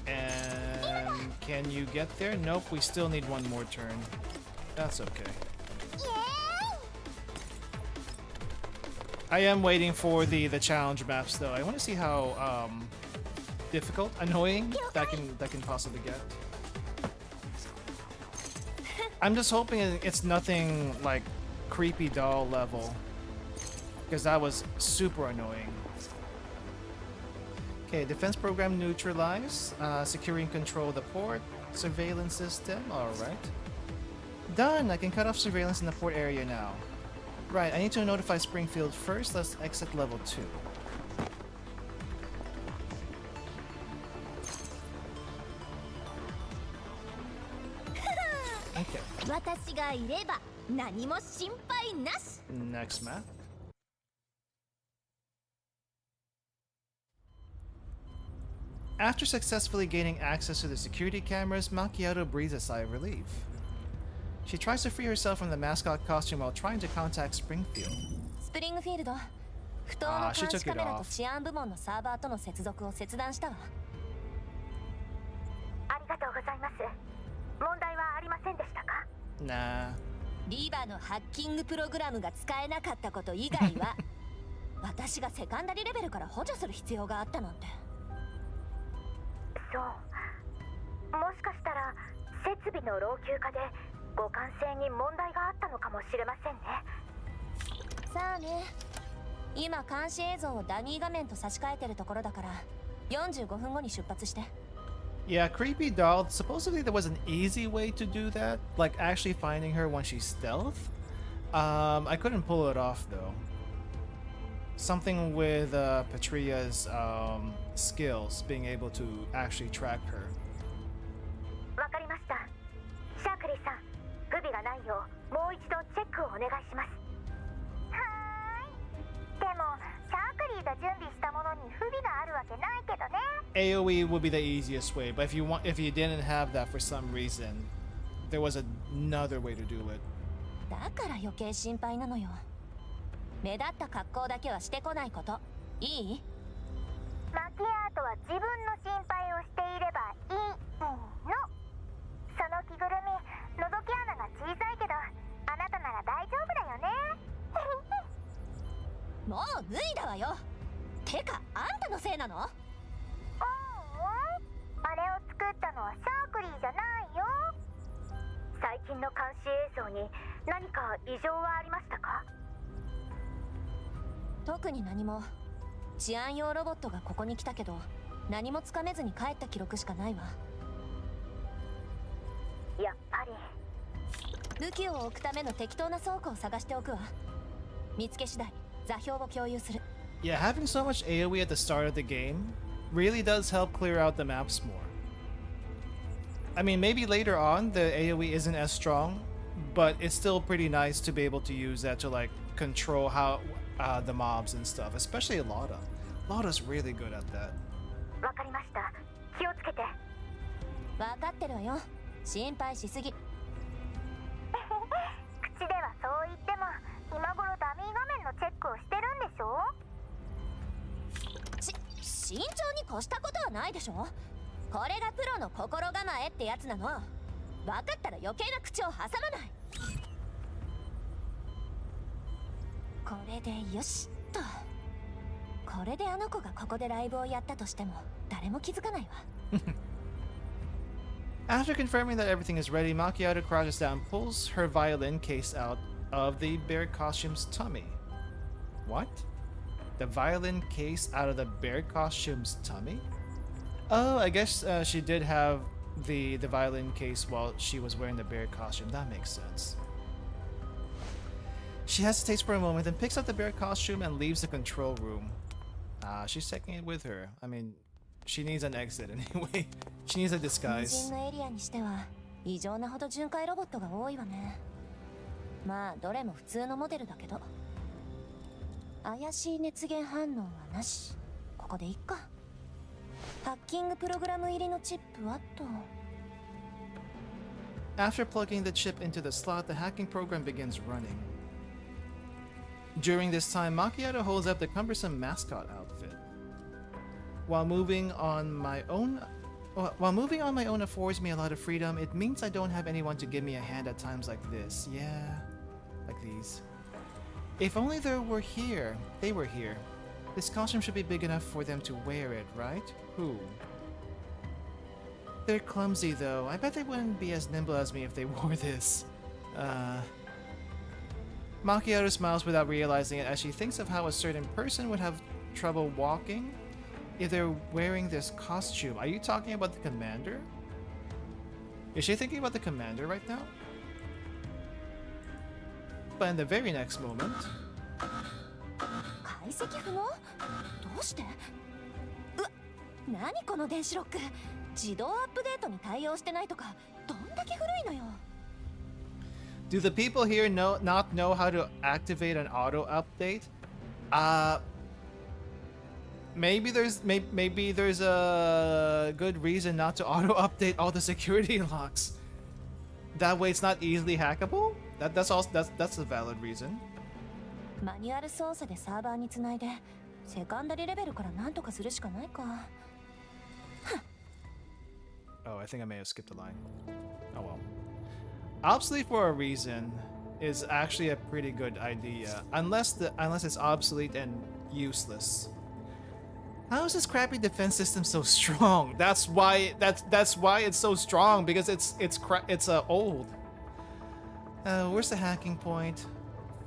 And can you get there? Nope, we still need one more turn. That's okay. I am waiting for the challenge maps though. I want to see how difficult, annoying that can possibly get. I'm just hoping it's nothing like creepy doll level, because that was super annoying. Okay, defense program neutralized. Securing control of the port. Surveillance system. Alright. Done! I can cut off surveillance in the port area now. Right, I need to notify Springfield first. Let's exit level 2. Okay. Next map. After successfully gaining access to the security cameras, Macchiato breathes a sigh of relief. She tries to free herself from the mascot costume while trying to contact Springfield. Springfield. She took it off. Arigatou gozaimasu. Mondai wa arimasen deshita ka? Nah. リバのハッキングプログラムが使えなかったこと以外は私がセカンダリレベルから補助する必要があったなんて。そう、もしかしたら設備の老朽化で互換性に問題があったのかもしれませんね。さあね、今監視映像をダミー画面と差し替えてるところだから45分後に出発して。 Yeah, creepy doll. Supposedly there was an easy way to do that, like actually finding her when she's stealth. I couldn't pull it off though. Something with Patria's skills, being able to actually track her. わかりました。シャークリーさん、不備がないようもう一度チェックをお願いします。はーい。でもシャークリーが準備したものに不備があるわけないけどね。AoE would be the easiest way, but if you didn't have that for some reason, there was another way to do it. だから余計心配なのよ。目立った格好だけはしてこないこと。いい？マキアートは自分の心配をしていればいいの。その着ぐるみ、覗き穴が小さいけどあなたなら大丈夫だよね。もう脱いだわよ。てかあんたのせいなの？あれを作ったのはシャークリーじゃないよ。最近の監視映像に何か異常はありましたか？特に何も。治安用ロボットがここに来たけど何もつかめずに帰った記録しかないわ。やっぱり武器を置くための適当な倉庫を探しておくわ。見つけ次第座標を共有する。 Yeah, having so much AoE at the start of the game really does help clear out the maps more. I mean, maybe later on the AoE isn't as strong, but it's still pretty nice to be able to use that to like control how the mobs and stuff, especially LULdog. LULdog's really good at that. わかりました。気をつけて。分かってるわよ。心配しすぎ。口ではそう言っても今頃ダミー画面のチェックをしてるんでしょ。慎重に越したことはないでしょ。これがプロの心構えってやつなの。分かったら余計な口を挟まない。これでよしっと。これであの子がここでライブをやったとしても誰も気づかないわ。After confirming that everything is ready, Macchiato crouches down and pulls her violin case out of the bear costume's tummy. What? The violin case out of the bear costume's tummy? Oh, I guess she did have the violin case while she was wearing the bear costume. That makes sense. She hesitates for a moment, then picks up the bear costume and leaves the control room. She's taking it with her. I mean, she needs an exit anyway. She needs a disguise. 無人のエリアにしては異常なほど巡回ロボットが多いわね。まあどれも普通のモデルだけど。怪しい熱源反応はなし。ここでいっか。ハッキングプログラム入りのチップはと。After plugging the chip into the slot, the hacking program begins running. During this time, Macchiato holds up the cumbersome mascot outfit. While moving on my own affords me a lot of freedom, it means I don't have anyone to give me a hand at times like this. Yeah, like these. If only they were here. This costume should be big enough for them to wear it, right? Who? They're clumsy though. I bet they wouldn't be as nimble as me if they wore this. Macchiato smiles without realizing it as she thinks of how a certain person would have trouble walking if they're wearing this costume. Are you talking about the commander? Is she thinking about the commander right now? But in the very next moment... 解析不能？どうして？うわ、何この電子ロック。自動アップデートに対応してないとか、どんだけ古いのよ。Do the people here not know how to activate an auto update? Maybe there's a good reason not to auto update all the security locks. That way it's not easily hackable? That's a valid reason. マニュアル操作でサーバーにつないでセカンダリレベルから何とかするしかないか。Oh, I think I may have skipped a line. Oh well. Obviously for a reason. is actually a pretty good idea, unless it's obsolete and useless. How is this crappy defense system so strong? That's why it's so strong, because it's old. Where's the hacking point?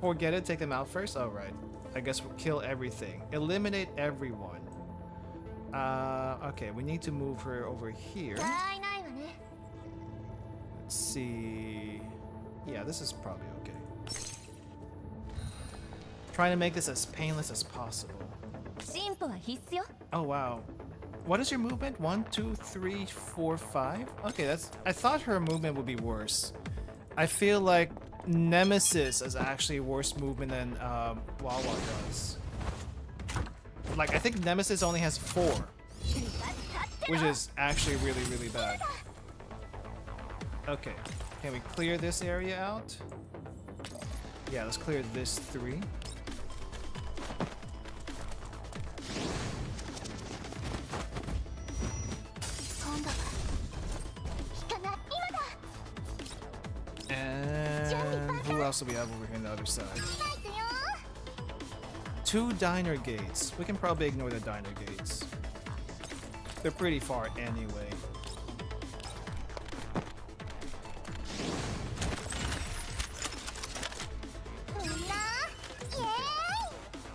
Forget it. Take them out first. All right. I guess we'll kill everything. Eliminate everyone. Okay. We need to move her over here. Let's see. Yeah, this is probably okay. Trying to make this as painless as possible. Oh wow. What is your movement? 1, 2, 3, 4, 5? Okay, that's. I thought her movement would be worse. I feel like Nemesis is actually worse movement than WAWA does. Like, I think Nemesis only has 4, which is actually really, really bad. Okay, can we clear this area out? Yeah, let's clear this 3. And who else do we have over here on the other side? 2 diner gates. We can probably ignore the diner gates. They're pretty far anyway.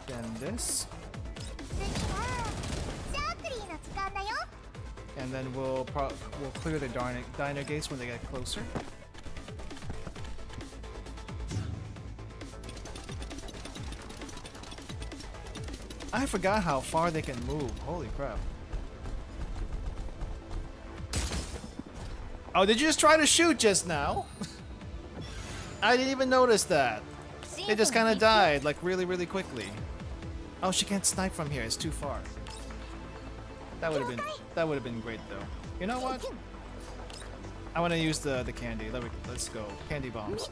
Then this. And then we'll clear the diner gates when they get closer. I forgot how far they can move. Holy crap. Oh, did you just try to shoot just now? I didn't even notice that. They just kind of died, like really, really quickly. Oh, she can't snipe from here. It's too far. That would have been great though. You know what? I want to use the candy. Let's go. Candy bombs.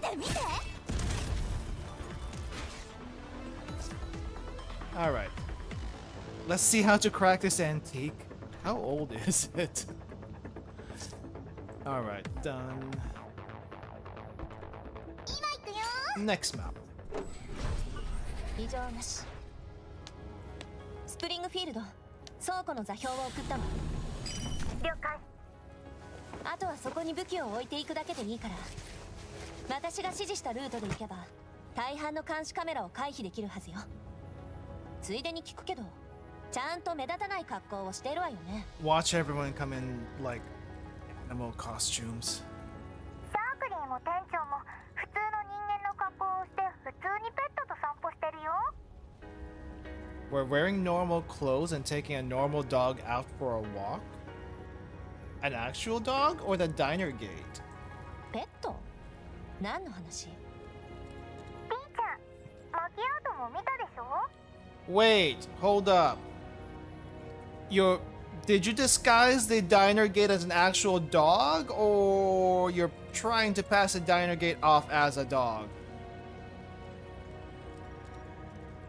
All right. Let's see how to crack this antique. How old is it? All right, done. Next map. 異常なし。スプリングフィールド、倉庫の座標を送ったわ。了解。あとはそこに武器を置いていくだけでいいから。私が指示したルートで行けば、大半の監視カメラを回避できるはずよ。ついでに聞くけど、ちゃんと目立たない格好をしているわよね。Watch everyone come in like animal costumes. サークリーも店長も普通の人間の格好をして普通にペットと散歩してるよ。We're wearing normal clothes and taking a normal dog out for a walk? An actual dog or the diner gate? ペット？何の話？ピーちゃん、マキアートも見たでしょ？ Wait, hold up. Did you disguise the diner gate as an actual dog, or you're trying to pass the diner gate off as a dog?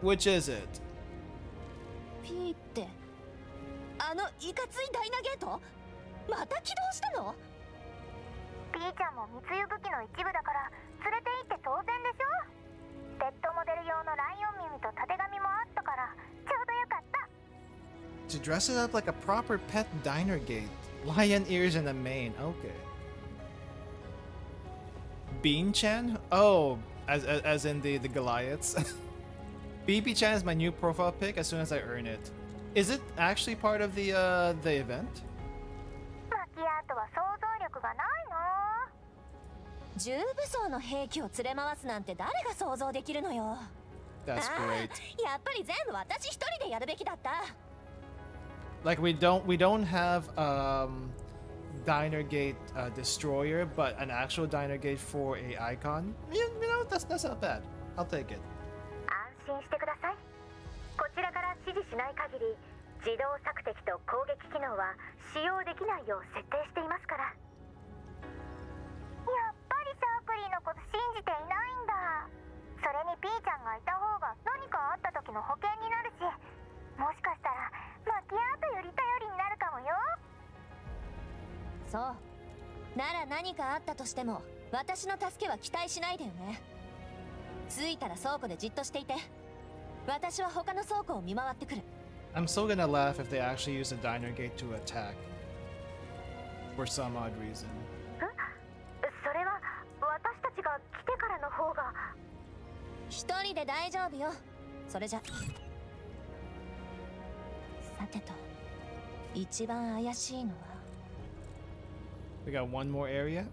Which is it? ピーって、あのいかついダイナゲート？また起動したの？ピーちゃんも密輸武器の一部だから連れて行って当然でしょ？ペットモデル用のライオン耳とたてがみもあったからちょうどよかった。To dress it up like a proper pet diner gate. Lion ears and a mane. Okay. Bean-chan? Oh, as in the Goliaths. BB-chan is my new profile pic as soon as I earn it. Is it actually part of the event? マキアートは想像力がないの。重武装の兵器を連れ回すなんて誰が想像できるのよ。That's great. やっぱり全部私一人でやるべきだった。Like we don't have diner gate destroyer, but an actual diner gate for a icon. You know, that's not bad. I'll take it. 安心してください。こちらから指示しない限り、自動索敵と攻撃機能は使用できないよう設定していますから。やっぱりサークリーのこと信じていないんだ。それにピーちゃんがいた方が何かあった時の保険になるし、もしかしたらマキアートより頼りになるかもよ。そう。なら何かあったとしても私の助けは期待しないでよね。着いたら倉庫でじっとしていて。私は他の倉庫を見回ってくる。 I'm so gonna laugh if they actually use the diner gate to attack. For some odd reason. それは私たちが来てからの方が。一人で大丈夫よ。それじゃ。さてと、一番怪しいのは。We got one more area?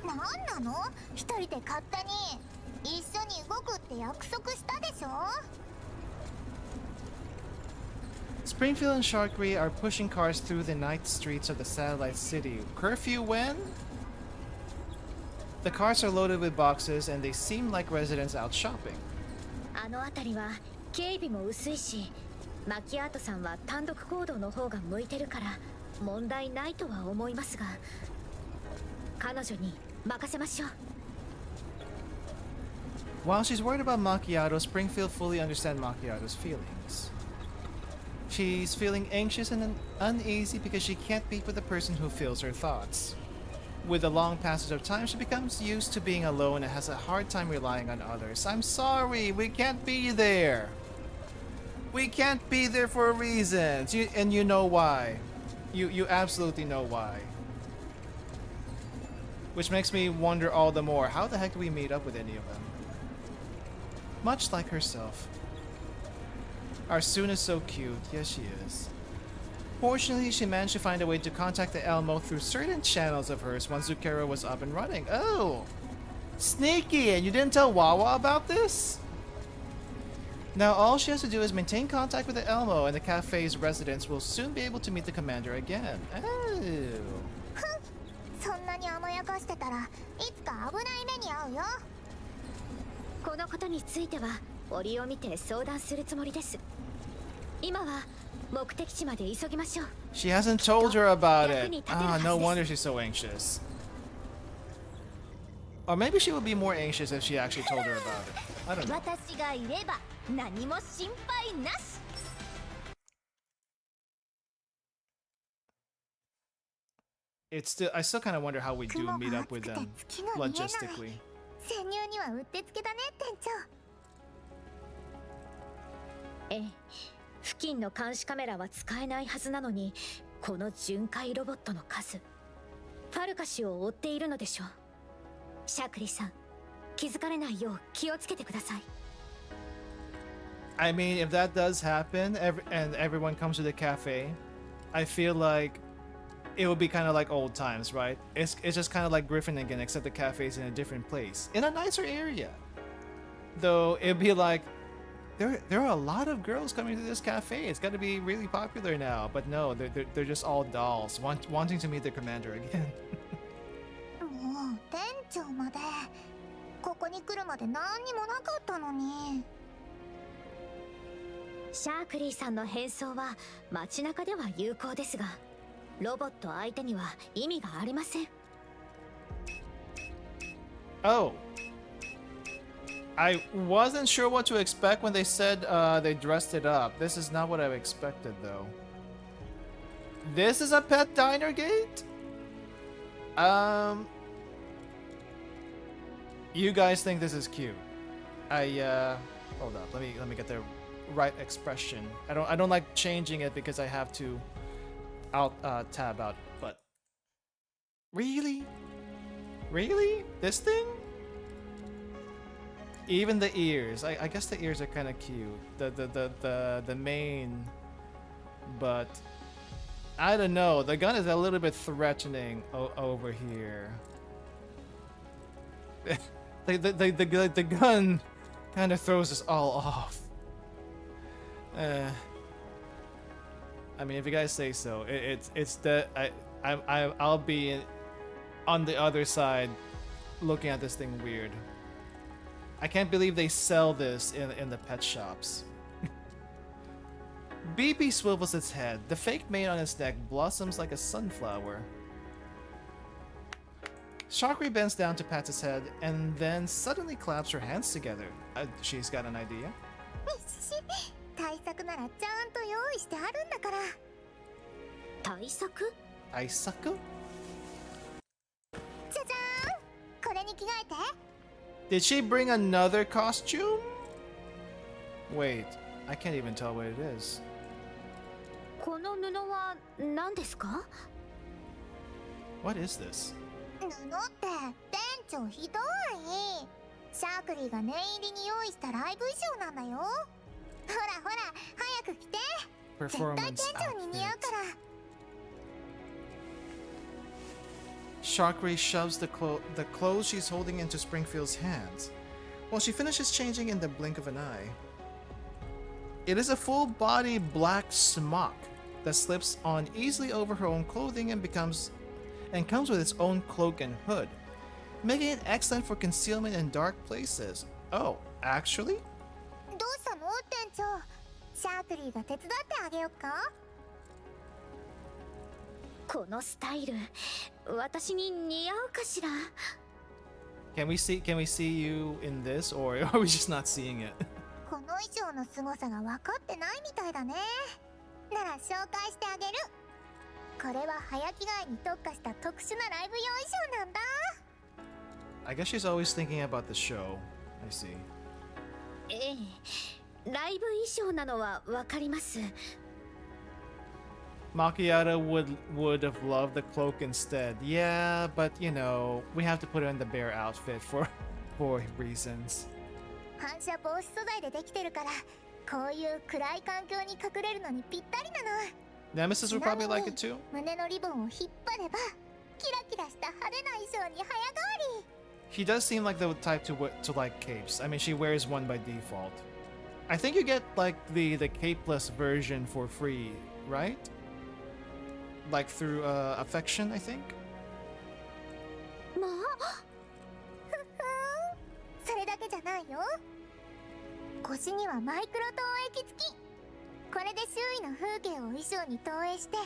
なんなの？一人で勝手に。一緒に動くって約束したでしょ？ Springfield and Sharkery are pushing cars through the night streets of the satellite city. Curfew when? The cars are loaded with boxes and they seem like residents out shopping. あの辺りは警備も薄いし、マキアートさんは単独行動の方が向いてるから問題ないとは思いますが、彼女に任せましょう。While she's worried about Macchiato, Springfield fully understands Macchiato's feelings. She's feeling anxious and uneasy because she can't be with the person who feels her thoughts. With the long passage of time, she becomes used to being alone and has a hard time relying on others. I'm sorry, we can't be there. We can't be there for a reason, and you know why. You absolutely know why. Which makes me wonder all the more, how the heck do we meet up with any of them? Much like herself. Arsune is so cute. Yes, she is. Fortunately, she managed to find a way to contact the Elmo through certain channels of hers once Zucchero was up and running. Oh! Sneaky! And you didn't tell WAWA about this? Now all she has to do is maintain contact with the Elmo, and the cafe's residents will soon be able to meet the commander again. Oh. そんなに甘やかしてたらいつか危ない目に遭うよ。このことについては折を見て相談するつもりです。今は目的地まで急ぎましょう。 She hasn't told her about it. Ah, no wonder she's so anxious. Or maybe she would be more anxious if she actually told her about it. I don't know. 私がいれば何も心配なし。It's still, I still kind of wonder how we do meet up with them logistically. 潜入にはうってつけだね、店長。ええ、付近の監視カメラは使えないはずなのに、この巡回ロボットの数、ファルカ氏を追っているのでしょう。シャークリさん、気づかれないよう気をつけてください。I mean, if that does happen, and everyone comes to the cafe, I feel like it would be kind of like old times, right? It's just kind of like Griffin again, except the cafe's in a different place, in a nicer area. Though it'd be like, there are a lot of girls coming to this cafe. It's got to be really popular now. But no, they're just all dolls, wanting to meet the commander again. もう店長までここに来るまで何にもなかったのに。シャークリーさんの変装は街中では有効ですが、ロボット相手には意味がありません。Oh. I wasn't sure what to expect when they said they dressed it up. This is not what I expected, though. This is a pet diner gate? You guys think this is cute? Hold up. Let me get the right expression. I don't like changing it because I have to tab out. But really, this thing? Even the ears. I guess the ears are kind of cute. The main, but I don't know. The gun is a little bit threatening over here. The gun kind of throws us all off. I mean, if you guys say so, it's the I'll be on the other side, looking at this thing weird. I can't believe they sell this in the pet shops. BP swivels its head. The fake mane on its neck blossoms like a sunflower. Sharkery bends down to pat its head and then suddenly claps her hands together. She's got an idea. 対策ならちゃんと用意してあるんだから。対策？対策？じゃじゃーん！に着替えて。 Did she bring another costume? Wait, I can't even tell what it is. この布は何ですか？ What is this? 布って店長ひどい。シャークリーが念入りに用意したライブ衣装なんだよ。ほらほら早く着て。絶対店長に似合うから。 Shakri shoves the clothes she's holding into Springfield's hands, while she finishes changing in the blink of an eye. It is a full-body black smock that slips on easily over her own clothing and comes with its own cloak and hood, making it excellent for concealment in dark places. Oh, actually? どうしたの店長？シャークリーが手伝ってあげよっか？このスタイル、私に似合うかしら？ Can we see you in this, or are we just not seeing it? この衣装の凄さが分かってないみたいだね。なら紹介してあげる。これは早着替えに特化した特殊なライブ用衣装なんだ。 I guess she's always thinking about the show. I see. ええ、ライブ衣装なのはわかります。 Macchiato would have loved the cloak instead. Yeah, but you know, we have to put her in the bear outfit for reasons. 反射防止素材でできてるから、こういう暗い環境に隠れるのにぴったりなの。 Nemesis would probably like it too. 胸のリボンを引っ張れば、キラキラした派手な衣装に早変わり。 She does seem like the type to like capes. I mean, she wears one by default. I think you get like the capeless version for free, right? Like through affection, I think. もうふふん、それだけじゃないよ。腰にはマイクロ投影機付き。これで周囲の風景を衣装に投影して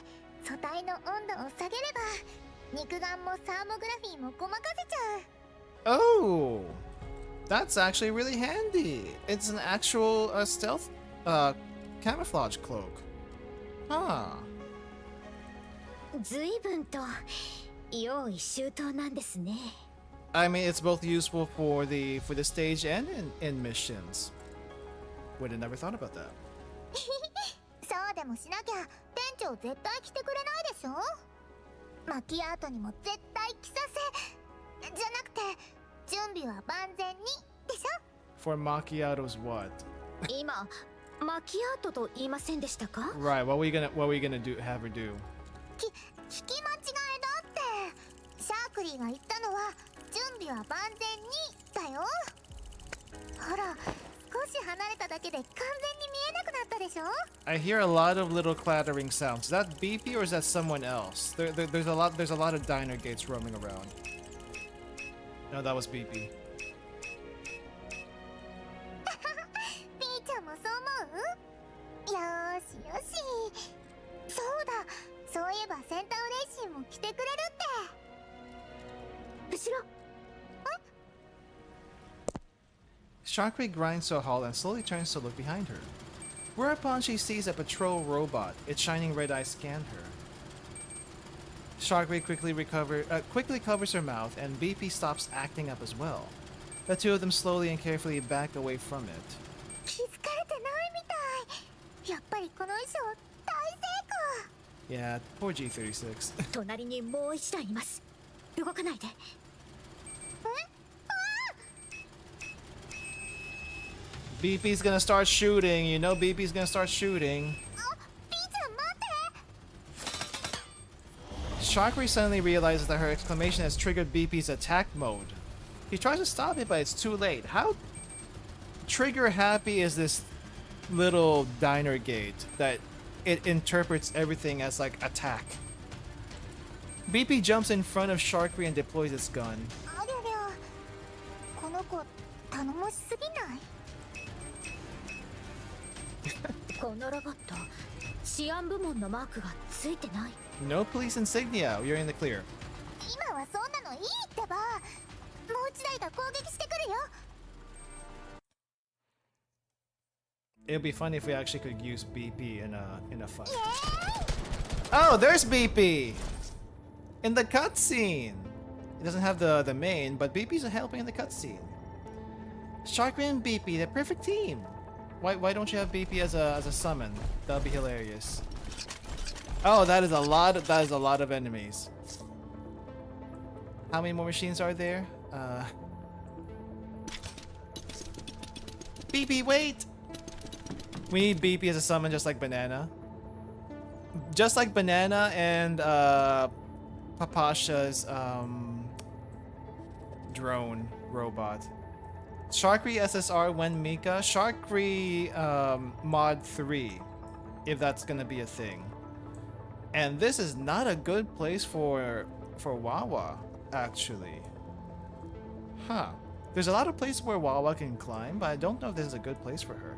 素体の温度を下げれば肉眼もサーモグラフィーもごまかせちゃう。 Oh, that's actually really handy. It's an actual stealth camouflage cloak. Huh. 随分と用意周到なんですね。 I mean, it's both useful for the stage and in missions. Would have never thought about that. そうでもしなきゃ店長絶対来てくれないでしょ。マキアートにも絶対着させじゃなくて準備は万全にでしょ。 For macchiato's what? 今マキアートと言いませんでしたか？ Right. What are we gonna do? Have her do? 聞き間違いだって。シャークリーが言ったのは準備は万全にだよ。ほら少し離れただけで完全に見えなくなったでしょ。 I hear a lot of little clattering sounds. Is that BP or is that someone else? There's a lot of diner gates roaming around. No, that was BP. ピーちゃんもそう思う？よーしよし。そうだ、そういえばセンターレイシンも来てくれるって。後ろ。 Shakri grinds to a halt and slowly turns to look behind her. Whereupon she sees a patrol robot. Its shining red eyes scan her. Shakri quickly covers her mouth, and BP stops acting up as well. The two of them slowly and carefully back away from it. 気づかれてないみたい。やっぱりこの衣装大成功。 Yeah, poor G36. 隣にもう一台います。動かないで。 BP's gonna start shooting. You know BP's gonna start shooting. Shakri suddenly realizes that her exclamation has triggered BP's attack mode. He tries to stop it, but it's too late. How trigger happy is this little diner gate that it interprets everything as like attack? BP jumps in front of Shakri and deploys its gun. ありゃりゃ、この子頼もしすぎない？このロボット、治安部門のマークがついてない。 No police insignia. You're in the clear. 今はそんなのいいってば。もう一台が攻撃してくるよ。 It'd be funny if we actually could use BP in a fight. Oh, there's BP! In the cutscene! It doesn't have the main, but BP's helping in the cutscene. Sharkman and BP, the perfect team. Why don't you have BP as a summon? That'd be hilarious. Oh, that is a lot of enemies. How many more machines are there? BP, wait! We need BP as a summon just like Banana. Just like Banana and Papasha's drone robot. Sharkry SSR when Mika. Sharkry mod 3, if that's gonna be a thing. And this is not a good place for WAWA, actually. Huh. There's a lot of places where WAWA can climb, but I don't know if this is a good place for her.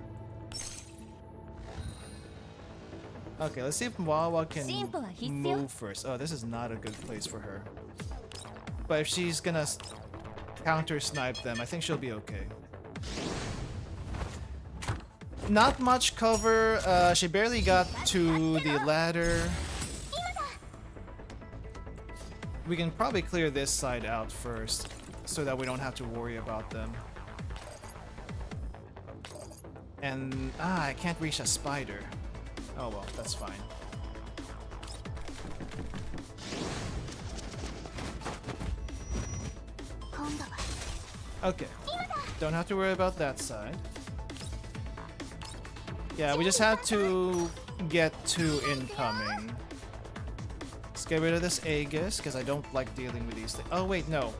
Okay, let's see if WAWA can move first. Oh, this is not a good place for her. But if she's gonna counter snipe them, I think she'll be okay. Not much cover. She barely got to the ladder. We can probably clear this side out first, so that we don't have to worry about them. And I can't reach a spider. Oh well, that's fine. Okay, don't have to worry about that side. Yeah, we just have to get to incoming. Let's get rid of this Aegis, because I don't like dealing with these things. Oh wait, no.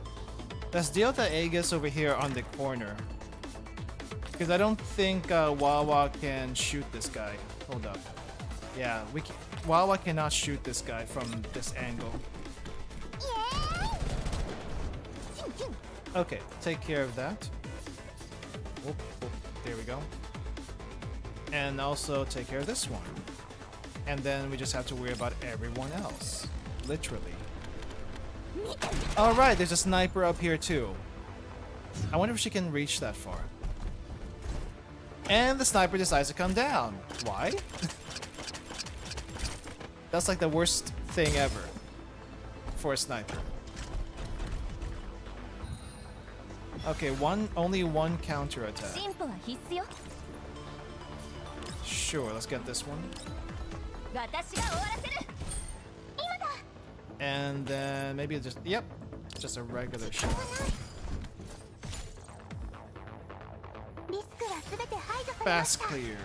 Let's deal with the Aegis over here on the corner. Because I don't think WAWA can shoot this guy. Hold up. Yeah, WAWA cannot shoot this guy from this angle. Okay, take care of that. Whoop, whoop, there we go. And also take care of this one. And then we just have to worry about everyone else. Literally. Alright, there's a sniper up here too. I wonder if she can reach that far. And the sniper decides to come down. Why? That's like the worst thing ever for a sniper. Okay, only one counter attack. Sure, let's get this one. And then maybe just, yep, just a regular shot. Fast clear.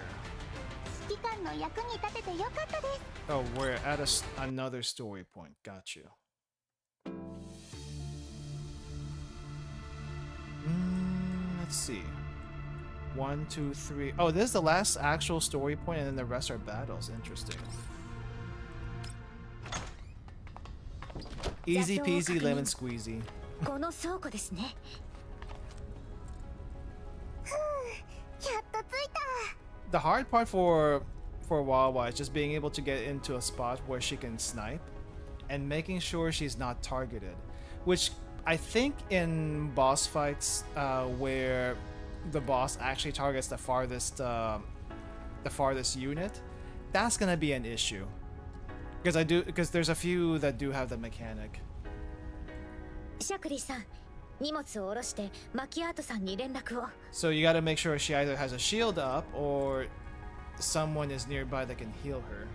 Oh, we're at another story point. Got you. Let's see. 1, 2, 3. Oh, this is the last actual story point, and then the rest are battles. Interesting. Easy peasy lemon squeezy. The hard part for WAWA is just being able to get into a spot where she can snipe and making sure she's not targeted, which I think in boss fights where the boss actually targets the farthest unit, that's gonna be an issue. Because there's a few that do have the mechanic. So you gotta make sure she either has a shield up or someone is nearby that can heal her.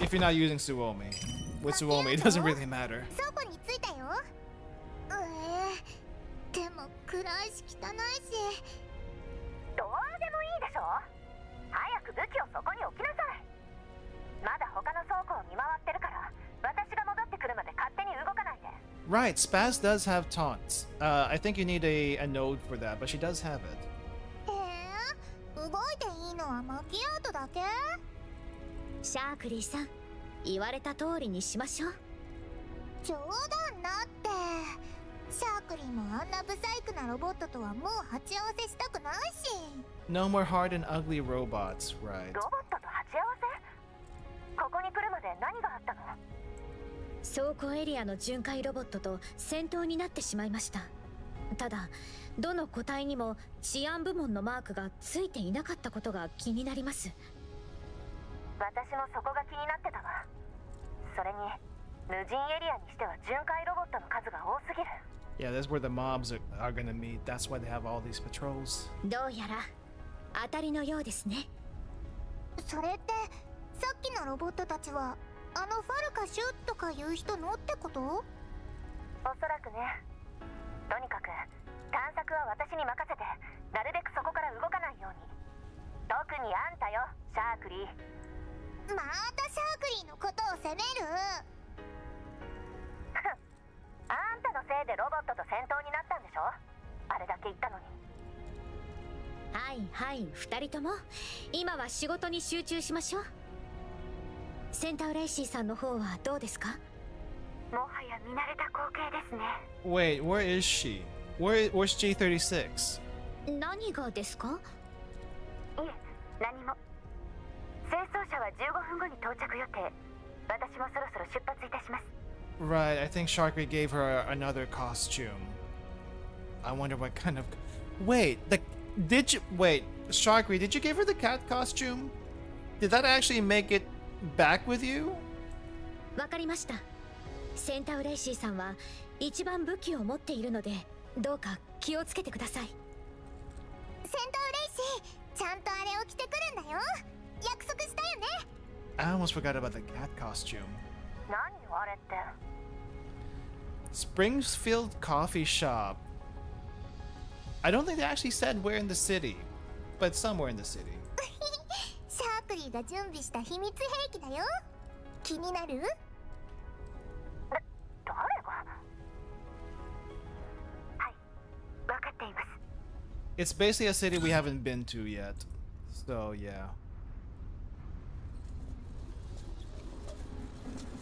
If you're not using Suomi. With Suomi, it doesn't really matter. Right, Spaz does have taunts. I think you need a node for that, but she does have it. No more hard and ugly robots, right? 倉庫エリアの巡回ロボットと戦闘になってしまいました。ただ、どの個体にも治安部門のマークがついていなかったことが気になります。私もそこが気になってたわ。それに無人エリアにしては巡回ロボットの数が多すぎる。 Yeah, that's where the mobs are gonna meet. That's why they have all these patrols. どうやら当たりのようですね。それってさっきのロボットたちはあのファルカシュとかいう人のってこと？おそらくね。とにかく探索は私に任せて、なるべくそこから動かないように。特にあんたよ、シャークリー。またシャークリーのことを責める。あんたのせいでロボットと戦闘になったんでしょ。あれだけ言ったのに。はいはい2人とも今は仕事に集中しましょう。センタウレイシーさんの方はどうですか？もはや見慣れた光景ですね。 Wait, where is she? Where's G36? 何がですか？いえ、何も。清掃車は15分後に到着予定。私もそろそろ出発いたします。 Right, I think Sharkry gave her another costume. I wonder what kind of... Wait, wait, Sharkry, did you give her the cat costume? Did that actually make it back with you? わかりました。センタウレイシーさんは一番武器を持っているので、どうか気をつけてください。センタウレイシー、ちゃんとあれを着てくるんだよ。約束したよね。I almost forgot about the cat costume. 何よあれって。 Springfield coffee shop. I don't think they actually said where in the city, but somewhere in the city. シャークリーが準備した秘密兵器だよ。気になる？誰が？はい、分かっています。 It's basically a city we haven't been to yet. So, yeah.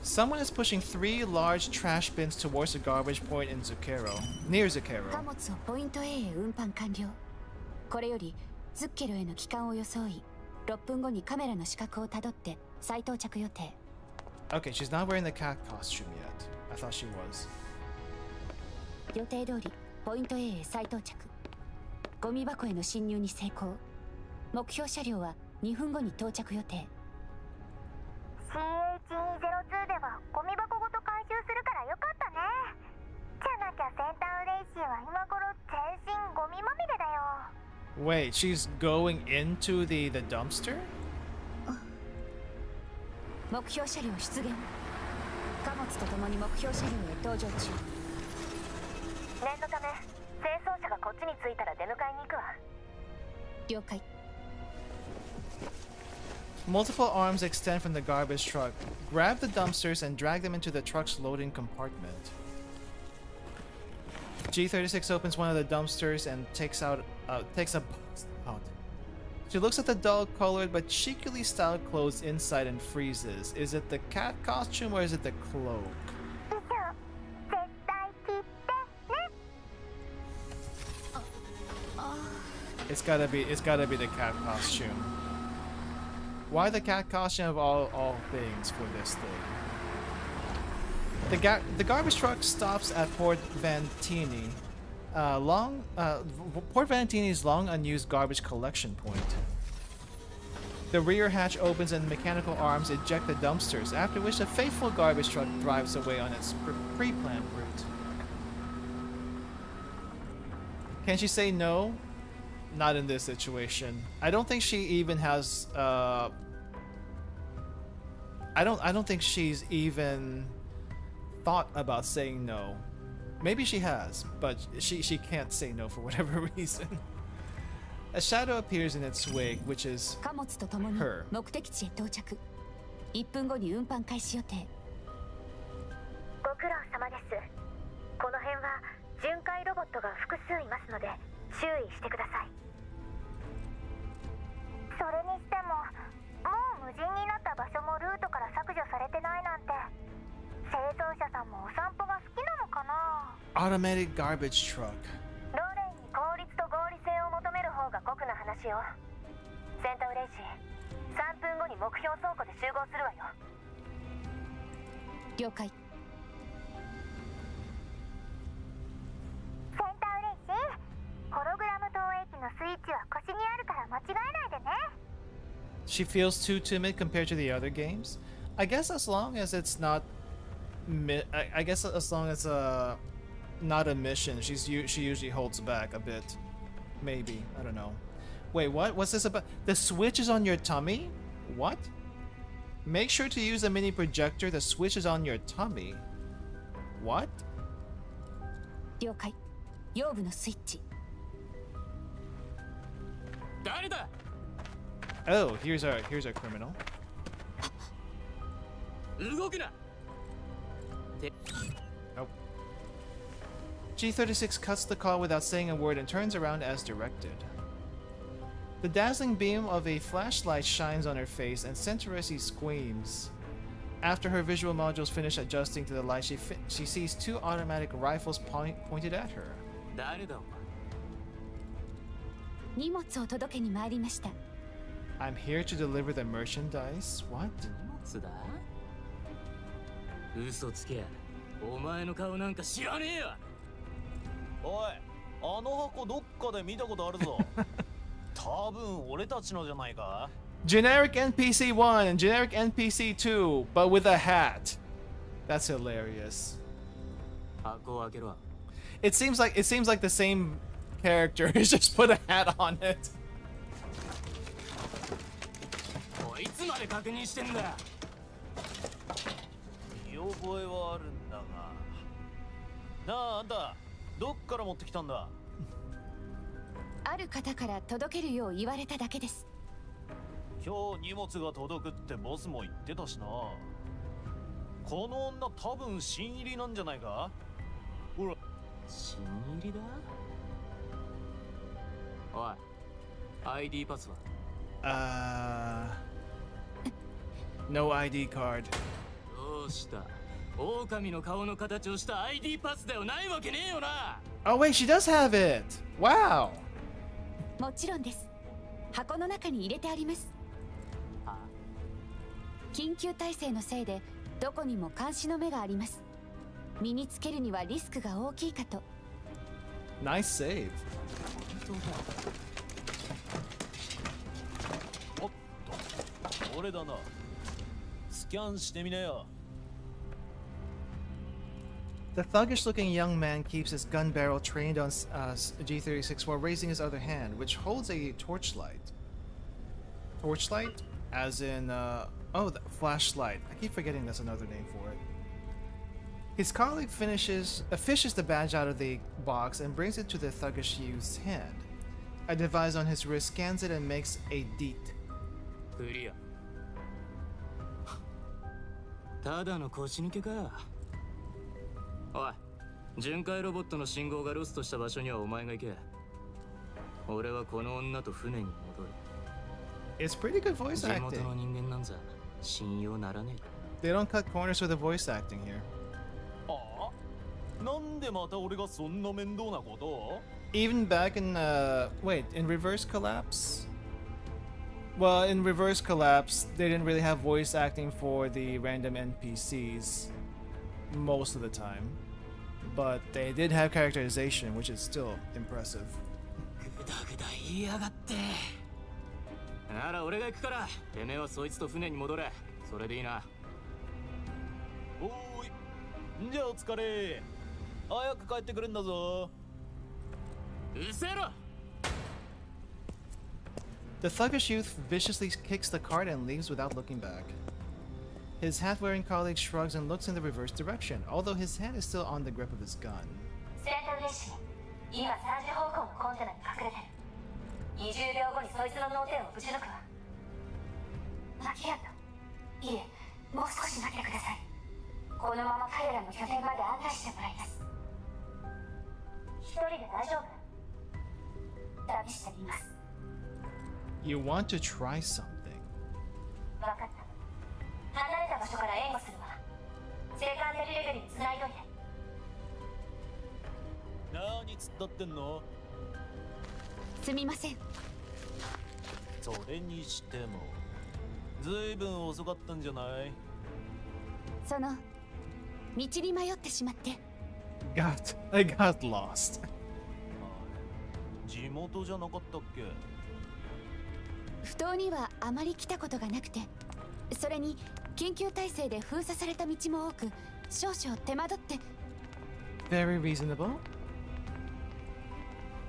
Someone is pushing 3 large trash bins towards the garbage point in Zucchero. Near 貨 Zucchero. 物をポイント A へ運搬完了。これよりズッケロへの帰還を装い、6分後にカメラの死角をたどって再到着予定。 Okay, she's not wearing the cat costume yet. I thought she was. 予定通りポイント A へ再到着。ゴミ箱への侵入に成功。目標車両は2分後に到着予定。 CH202 ではゴミ箱ごと回収するからよかったね。じゃなきゃセンタウレイシーは今頃全身ゴミまみれだよ。 Wait, she's going into the dumpster? 目標車両出現。貨物とともに目標車両へ搭乗中。念のため清掃車がこっちに着いたら出迎えに行くわ。了解。 Multiple arms extend from the garbage truck. Grab the dumpsters and drag them into the truck's loading compartment. G36 opens one of the dumpsters and takes a box out. She looks at the dull-colored but cheekily styled clothes inside and freezes. Is it the cat costume or is it the cloak? 絶対着てね。It's gotta be the cat costume. Why the cat costume of all things for this thing? The garbage truck stops at Port Vantini. Port Vantini's long unused garbage collection point. The rear hatch opens and mechanical arms eject the dumpsters, after which the faithful garbage truck drives away on its pre-planned route. Can she say no? Not in this situation. I don't think she even has I don't think she's even thought about saying no. Maybe she has, but she can't say no for whatever reason. A shadow appears in its wake, which is 貨物とともに her. 目的地へ到着。1分後に運搬開始予定。ご苦労様です。この辺は巡回ロボットが複数いますので注意してください。それにしても、もう無人になった場所もルートから削除されてないなんて、清掃車さんもお散歩が好きなのかな。 Automatic garbage truck. ローレンに効率と合理性を求める方が酷な話よ。センタウレイシー、3分後に目標倉庫で集合するわよ。了解。センタウレイシー、ホログラム投影機のスイッチは腰にあるから間違えないでね。 She feels too timid compared to the other games. I guess as long as it's not I guess as long as not a mission, she usually holds back a bit. Maybe, I don't know. Wait, what? What's this about? The switch is on your tummy? What? Make sure to use a mini projector. The switch is on your tummy. What? 了解。腰部のスイッチ。誰だ? Oh, here's our criminal. 動くな. Oh. G36 cuts the call without saying a word and turns around as directed. The dazzling beam of a flashlight shines on her face and Centauressi screams. After her visual modules finish adjusting to the light, she sees two automatic rifles pointed at her. 誰だお荷物を届けに参りました。I'm here to deliver the merchandise. What? 前? 荷物だ? 嘘つけ。お前の顔なんか知らねえよ。おい、あの箱どっかで見たことあるぞ。多分俺たちのじゃないか? Generic NPC 1 and generic NPC 2, but with a hat. That's hilarious. 箱を開けろ。It seems like the same character has just put a hat on it. おい、いつまで確認してんだ。見覚えはあるんだが。なあ、あんた、どっから持ってきたんだ？ある方から届けるよう言われただけです。今日荷物が届くってボスも言ってたしな。この女多分新入りなんじゃないか？ほら。新入りだ？おい、ID パスは？No ID card. どうした？狼の顔の形をした ID パスだよ。ないわけねえよな。Oh wait, she does have it. Wow. もちろんです。箱の中に入れてあります。緊急体制のせいでどこにも監視の目があります。身につけるにはリスクが大きいかと。Nice save. おっと、俺だな。スキャンしてみなよ。The thuggish-looking young man keeps his gun barrel trained on G36 while raising his other hand, which holds a torchlight. Torchlight? As in, the flashlight. I keep forgetting that's another name for it. His colleague fishes the badge out of the box and brings it to the thuggish youth's hand. A device on his wrist scans it and makes a deet. クリア。ただの腰抜けか。おい、巡回ロボットの信号がロストした場所にはお前が行け。俺はこの女と船に戻る。It's pretty good voice 地元 acting. の人間なんざ信用ならねえ。 They don't cut corners with the voice acting here. ああ？なんでまた俺がそんな面倒なことを？ Even back in in Reverse Collapse? Well, in Reverse Collapse, they didn't really have voice acting for the random NPCs most of the time. But they did have characterization, which is still impressive. ぐだぐだ言いやがって。なら俺が行くから、てめえはそいつと船に戻れ。それでいいな。おーい。じゃあお疲れ。早く帰ってくるんだぞ。うせろ。The thuggish youth viciously kicks the cart and leaves without looking back. His hat-wearing colleague shrugs and looks in the reverse direction, although his hand is still on the grip of his gun. センターレシピ、今3時方向のコンテナに隠れてる。20秒後にそいつの脳天をぶち抜くわ。間違った。いえ、もう少し待ってください。このまま彼らの拠点まで案内してもらいます。一人で大丈夫？旅してみます。You want to try something? 分かった。離れた場所から援護するわ。セカンデリレベルに繋いどいて。何突っ立ってんの？すみません。それにしてもずいぶん遅かったんじゃない？その道に迷ってしまって。I got lost. 地元じゃなかったっけ？埠頭にはあまり来たことがなくて、それに緊急体制で封鎖された道も多く、少々手間取って。 Very reasonable.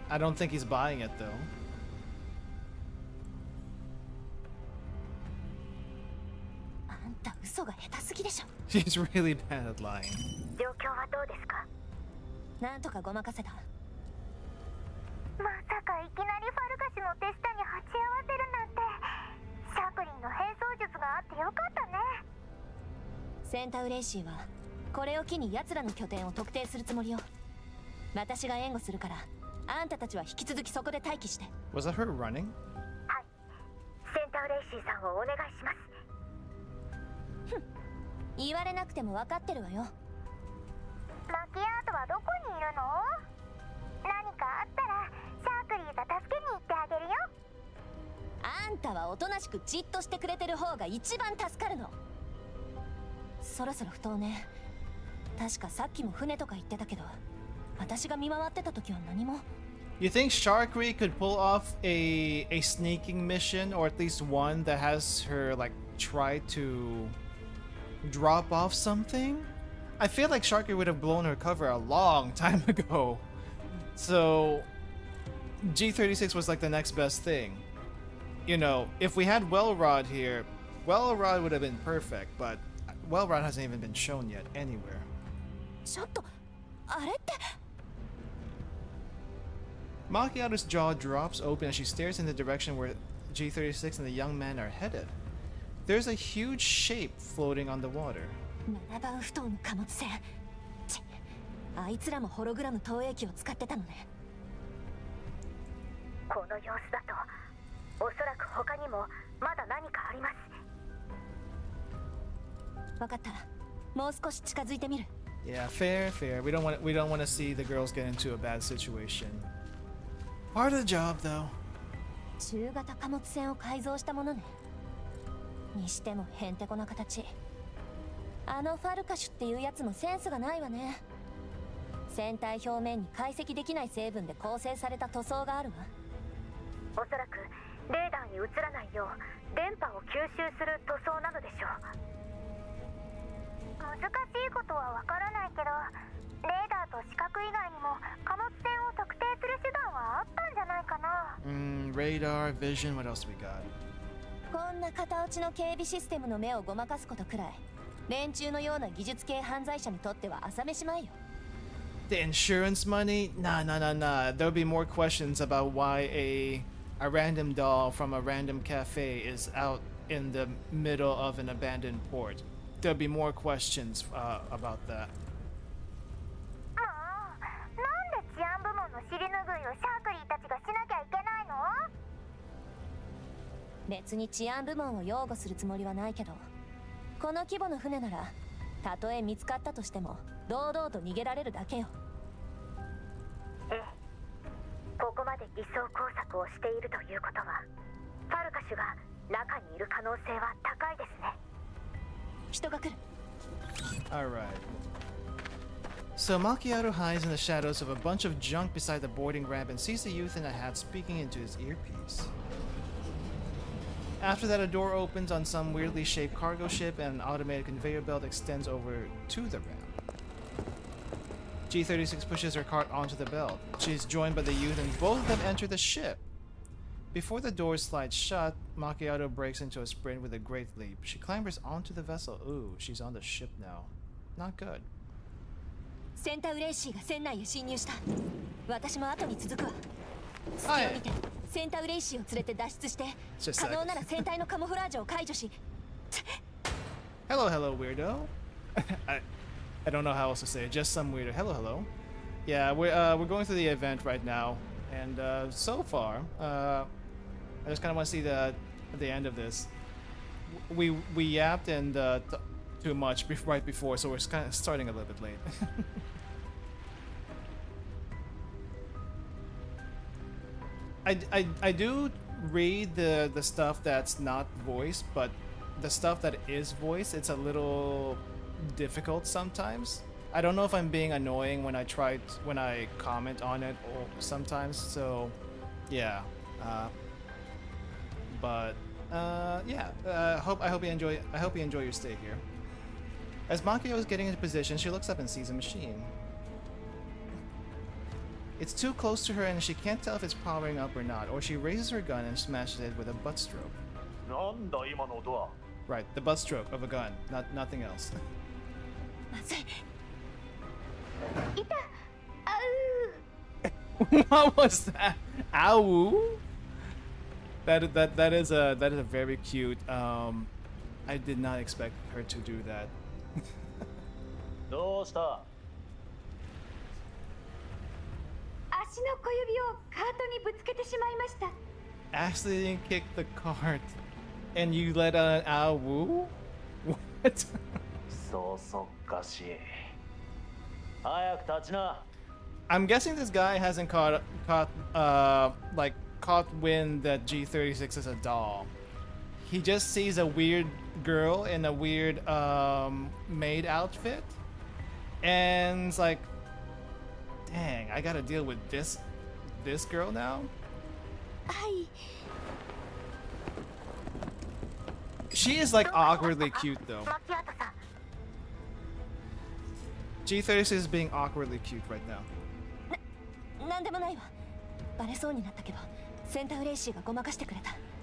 I don't think he's buying it though. あんた嘘が下手すぎでしょ。 She's really bad at lying. 状況はどうですか？なんとかごまかせた。まさかいきなりファルカシの手下に鉢合わせるなんて。シャクリンの変装術があってよかったね。センタウレイシーはこれを機に奴らの拠点を特定するつもりよ。私が援護するから、あんたたちは引き続きそこで待機して。 Was that her running? はい。センタウレイシーさんをお願いします。言われなくても分かってるわよ。マキアートはどこにいるの？何かあったらシャークリーが助けに行ってあげるよ。あんたはおとなしくじっとしてくれてる方が一番助かるの。そろそろ不当ね。確かさっきも船とか言ってたけど、私が見回ってた時は何も。 You think Sharkery could pull off a sneaking mission, or at least one that has her like try to drop off something? I feel like Sharkery would have blown her cover a long time ago. So G36 was like the next best thing. You know, if we had Wellrod here, Wellrod would have been perfect, but Wellrod hasn't even been shown yet anywhere. ちょっとあれって。 Macchiato's jaw drops open as she stares in the direction where G36 and the young man are headed. There's a huge shape floating on the water. 7番不当の貨物船。ち、あいつらもホログラム投影機を使ってたのね。この様子だと、おそらく他にもまだ何かあります。分かった。もう少し近づいてみる。 Yeah, fair. We don't want to see the girls get into a bad situation. Part of the job, though. 中型貨物船を改造したものね。にしてもへんてこな形。あのファルカシュっていうやつもセンスがないわね。船体表面に解析できない成分で構成された塗装があるわ。おそらくレーダーに映らないよう電波を吸収する塗装なのでしょう。難しいことはわからないけど、レーダーと視覚以外にも貨物船を特定する手段はあったんじゃないかな。Radar, vision, what else we got? こんな片落ちの警備システムの目をごまかすことくらい、連中のような技術系犯罪者にとっては朝飯前よ。 The insurance money? Nah. There'll be more questions about why a random doll from a random cafe is out in the middle of an abandoned port. There'll be more questions about that. なんで治安部門の尻拭いをシャークリーたちがしなきゃいけないの？別に治安部門を擁護するつもりはないけど、この規模の船ならたとえ見つかったとしても堂々と逃げられるだけよ。ええ、ここまで偽装工作をしているということは、ファルカシュが中にいる可能性は高いですね。人が来る。 Alright. So Macchiato hides in the shadows of a bunch of junk beside the boarding ramp and sees the youth in a hat speaking into his earpiece. After that, a door opens on some weirdly shaped cargo ship and an automated conveyor belt extends over to the ramp. G36 pushes her cart onto the belt. She's joined by the youth and both of them enter the ship. Before the doors slide shut, Macchiato breaks into a sprint with a great leap. She clambers onto the vessel. Ooh, she's on the ship now. Not good. センタウレイシーが船内へ侵入した。私も後に続くわ。隙を見て、センタウレイシーを連れて脱出して、可能なら船体のカモフラージュを解除し。Hello, weirdo. I don't know how else to say it. Just some weirdo. Hello. Yeah, we're going through the event right now, and so far, I just kind of want to see the end of this. We yapped and too much right before, so we're kind of starting a little bit late. I do read the stuff that's not voiced, but the stuff that is voiced, it's a little difficult sometimes. I don't know if I'm being annoying when I comment on it or sometimes. So, yeah. I hope you enjoy. I hope you enjoy your stay here. As Makio is getting into position, she looks up and sees a machine. It's too close to her and she can't tell if it's powering up or not, or she raises her gun and smashes it with a butt stroke. Right, the butt stroke of a gun, nothing else. What was that? Ow! That is a very cute. I did not expect her to do that. Accidentally kicked the cart, and you let out an ow woo? What? I'm guessing this guy hasn't caught wind that G36 is a doll. He just sees a weird girl in a weird maid outfit, and it's like, dang, I gotta deal with this girl now. She is like awkwardly cute though. G36 is being awkwardly cute right now.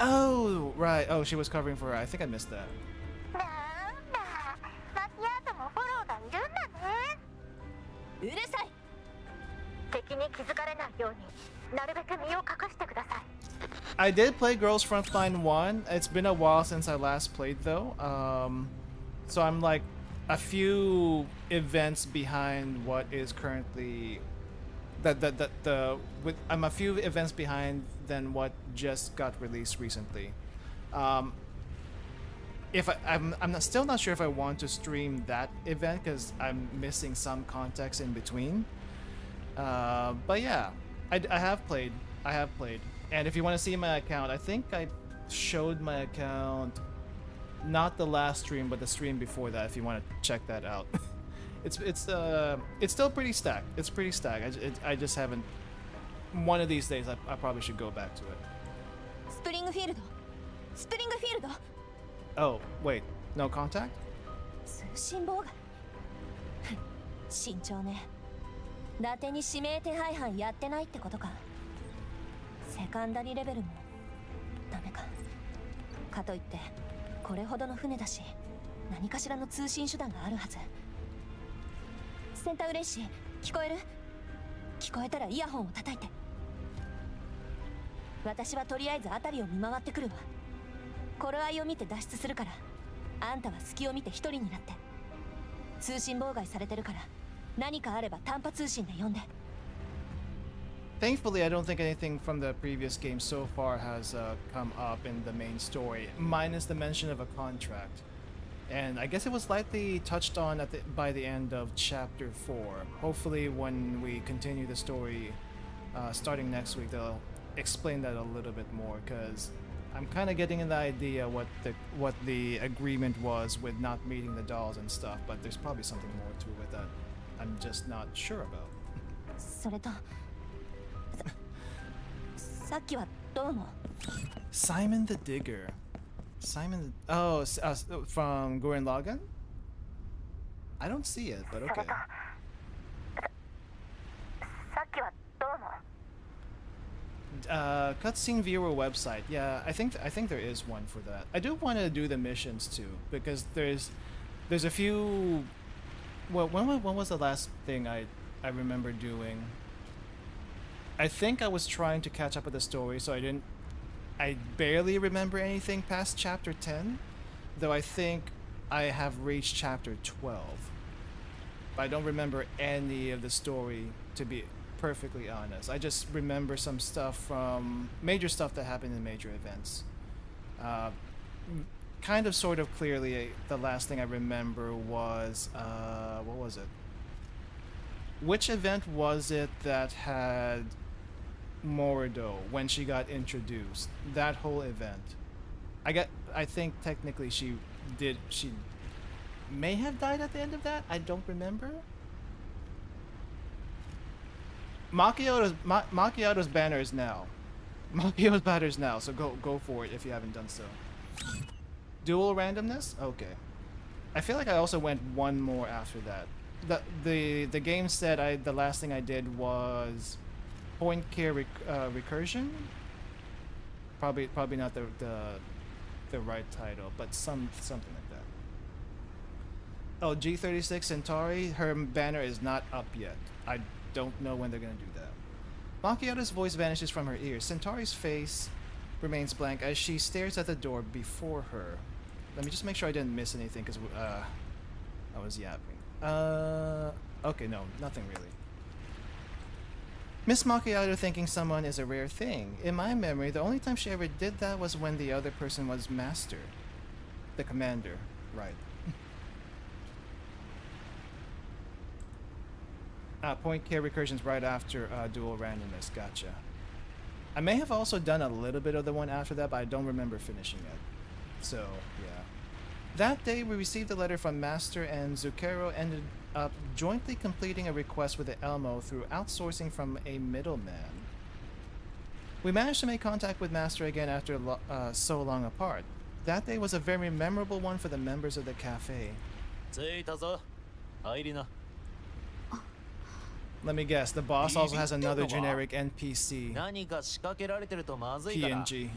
Oh, right. Oh, she was covering for her. I think I missed that. I did play Girls Frontline 1. It's been a while since I last played though. So I'm like a few events behind what is currently I'm a few events behind than what just got released recently. I'm still not sure if I want to stream that event because I'm missing some context in between. But yeah, I have played. And if you want to see my account, I think I showed my account, not the last stream, but the stream before that. If you want to check that out, it's still pretty stacked. It's pretty stacked. I just haven't. One of these days, I probably should go back to it. Springfield. Oh wait, no contact. 慎重ね。伊達に指名手配犯やってないってことか。セカンダリレベルもダメか。かといってこれほどの船だし、何かしらの通信手段があるはず。センター嬉しい。聞こえる？聞こえたらイヤホンを叩いて。私はとりあえず辺りを見回ってくるわ。頃合いを見て脱出するから、あんたは隙を見て一人になって。通信妨害されてるから、何かあれば短波通信で呼んで。Thankfully, I don't think anything from the previous game so far has come up in the main story, minus the mention of a contract. And I guess it was likely touched on by the end of Chapter 4. Hopefully, when we continue the story starting next week, they'll explain that a little bit more, because I'm kind of getting an idea what the agreement was with not meeting the dolls and stuff, but there's probably something more to it that I'm just not sure about. それとさっきはどうも。Simon the Digger. Simon. Oh, from Gurren Lagann? I don't see it, but okay. さっきはどうも。Cutscene viewer website. Yeah, I think there is one for that. I do want to do the missions too, because there's a few. Well, when was the last thing I remember doing? I think I was trying to catch up with the story, so I barely remember anything past chapter 10, though I think I have reached chapter 12. But I don't remember any of the story, to be perfectly honest. I just remember some stuff from major stuff that happened in major events. Kind of sort of clearly, the last thing I remember was, what was it? Which event was it that had Morido when she got introduced? That whole event. I think technically she may have died at the end of that. I don't remember. Macchioto's banner is now. Macchio's banner is now, so go for it if you haven't done so. Dual randomness? Okay. I feel like I also went one more after that. The game said the last thing I did was point care recursion. Probably not the right title, but something like that. Oh, G36 Centauri, her banner is not up yet. I don't know when they're gonna do that. Macchiato's voice vanishes from her ears. Centauri's face remains blank as she stares at the door before her. Let me just make sure I didn't miss anything because I was yapping. Okay, no, nothing really. Miss Macchiato thinking someone is a rare thing. In my memory, the only time she ever did that was when the other person was Master. The commander, right. Point care recursions right after dual randomness, gotcha. I may have also done a little bit of the one after that, but I don't remember finishing it. So, yeah. That day, we received a letter from Master, and Zucchero ended up jointly completing a request with the Elmo through outsourcing from a middleman. We managed to make contact with Master again after so long apart. That day was a very memorable one for the members of the cafe. Let me guess, the boss also has another generic NPC. PNG.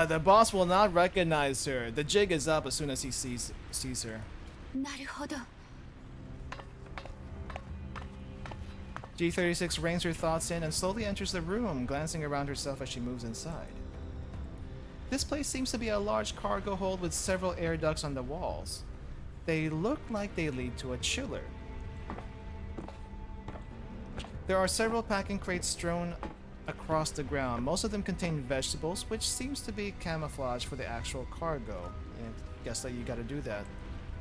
The boss will not recognize her. The jig is up as soon as he sees her. なるほど。 G36 reins her thoughts in and slowly enters the room, glancing around herself as she moves inside. This place seems to be a large cargo hold with several air ducts on the walls. They look like they lead to a chiller. There are several packing crates strewn across the ground. Most of them contain vegetables, which seems to be camouflage for the actual cargo. And I guess that you gotta do that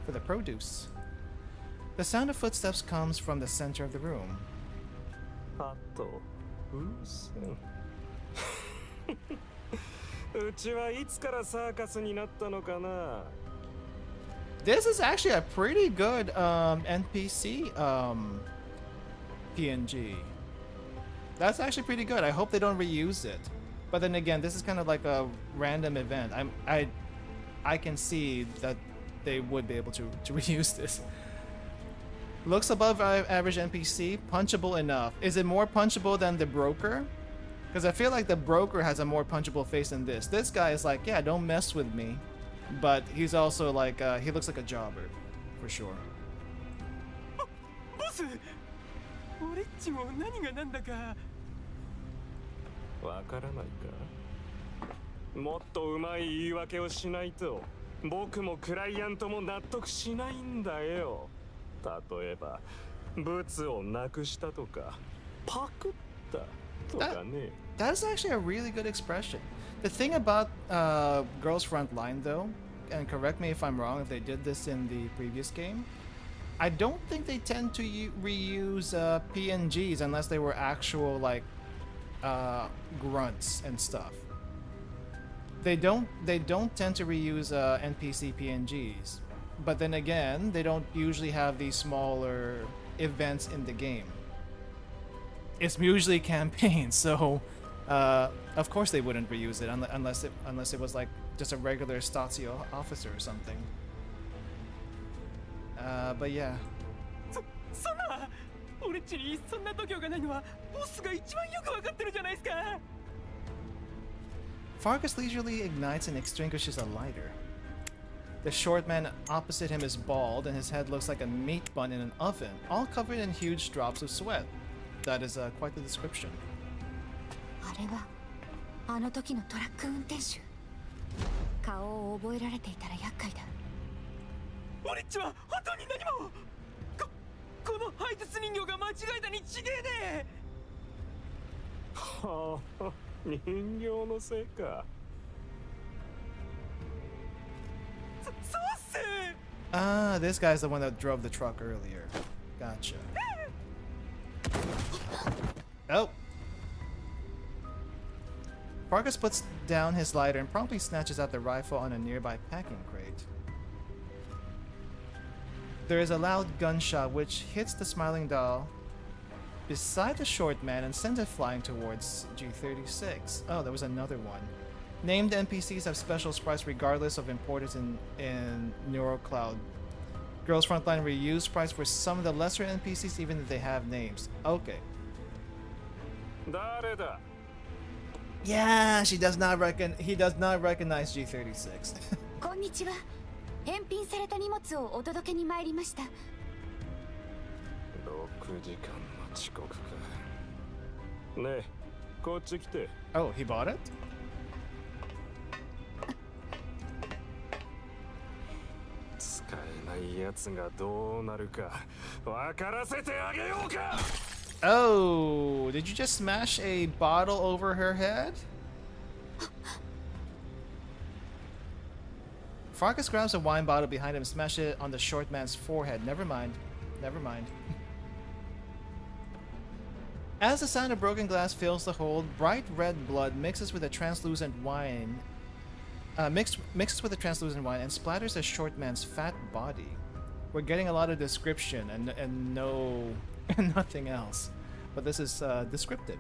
for the produce. The sound of footsteps comes from the center of the room. This is actually a pretty good NPC PNG. That's actually pretty good. I hope they don't reuse it. But then again, this is kind of like a random event. I can see that they would be able to reuse this. Looks above average NPC, punchable enough. Is it more punchable than the broker? Because I feel like the broker has a more punchable face than this. This guy is like, yeah, don't mess with me. But he's also like, he looks like a jobber, for sure. Boss! 俺っちも何が何だかわからないかもっとうまい言い訳をしないと僕もクライアントも納得しないんだよ例えばブツをなくしたとかパクったとかね That's actually a really good expression. The thing about Girls Frontline though, and correct me if I'm wrong if they did this in the previous game, I don't think they tend to reuse PNGs unless they were actual like grunts and stuff. They don't tend to reuse NPC PNGs, but then again, they don't usually have these smaller events in the game. It's usually campaigns, so of course they wouldn't reuse it unless it was like just a regular Stazio officer or something. But yeah. そんな俺っちにそんな度胸がないのはボスが一番よくわかってるじゃないですか Farkas leisurely ignites and extinguishes a lighter. The short man opposite him is bald and his head looks like a meat bun in an oven, all covered in huge drops of sweat. That is quite the description. あれはあの時のトラック運転手。顔を覚えられていたら厄介だ。俺っちは本当に何もこの配達人形が間違えたに違えねえはあ人形のせいかそうっす Ah, this guy's the one that drove the truck earlier. Gotcha. Oh. Farkas puts down his lighter and promptly snatches out the rifle on a nearby packing crate. There is a loud gunshot which hits the smiling doll beside the short man and sends it flying towards G36. Oh, there was another one. Named NPCs have special sprites regardless of importance in NeuroCloud. Girls Frontline reuse sprites for some of the lesser NPCs even if they have names. Okay. Yeah, he does not recognize G36. こんにちは。返品された荷物をお届けに参りました。6時間の遅刻か。ねえ、こっち来て。Oh, he bought it? 使えないやつがどうなるか分からせてあげようか。Oh, did you just smash a bottle over her head? Farkas grabs a wine bottle behind him and smashes it on the short man's forehead. Never mind. Never mind. As the sound of broken glass fills the hold, bright red blood mixes with a translucent wine. Mixes with the translucent wine and splatters the short man's fat body. We're getting a lot of description and no nothing else, but this is descriptive.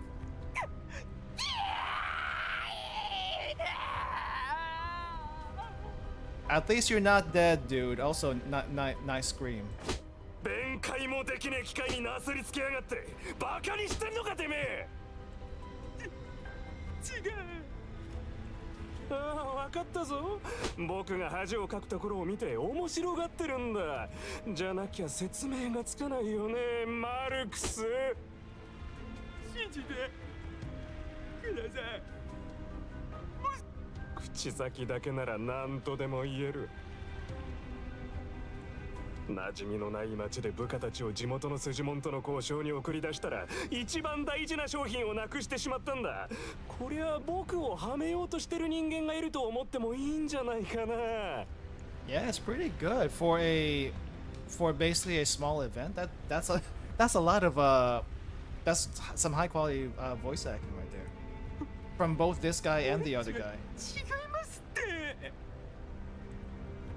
At least you're not dead, dude. Also, nice scream. 弁解もできねえ機械になすりつけやがってバカにしてんのかてめえ。違う。ああ、分かったぞ。僕が恥をかくところを見て面白がってるんだ。じゃなきゃ説明がつかないよね、マルクス。信じてください。口先だけなら何とでも言える。馴染みのない町で部下たちを地元の筋門との交渉に送り出したら一番大事な商品をなくしてしまったんだ。こりゃ僕をはめようとしてる人間がいると思ってもいいんじゃないかな。Yeah, it's pretty good for basically a small event. That's a lot of that's some high quality voice acting right there from both this guy and the other guy.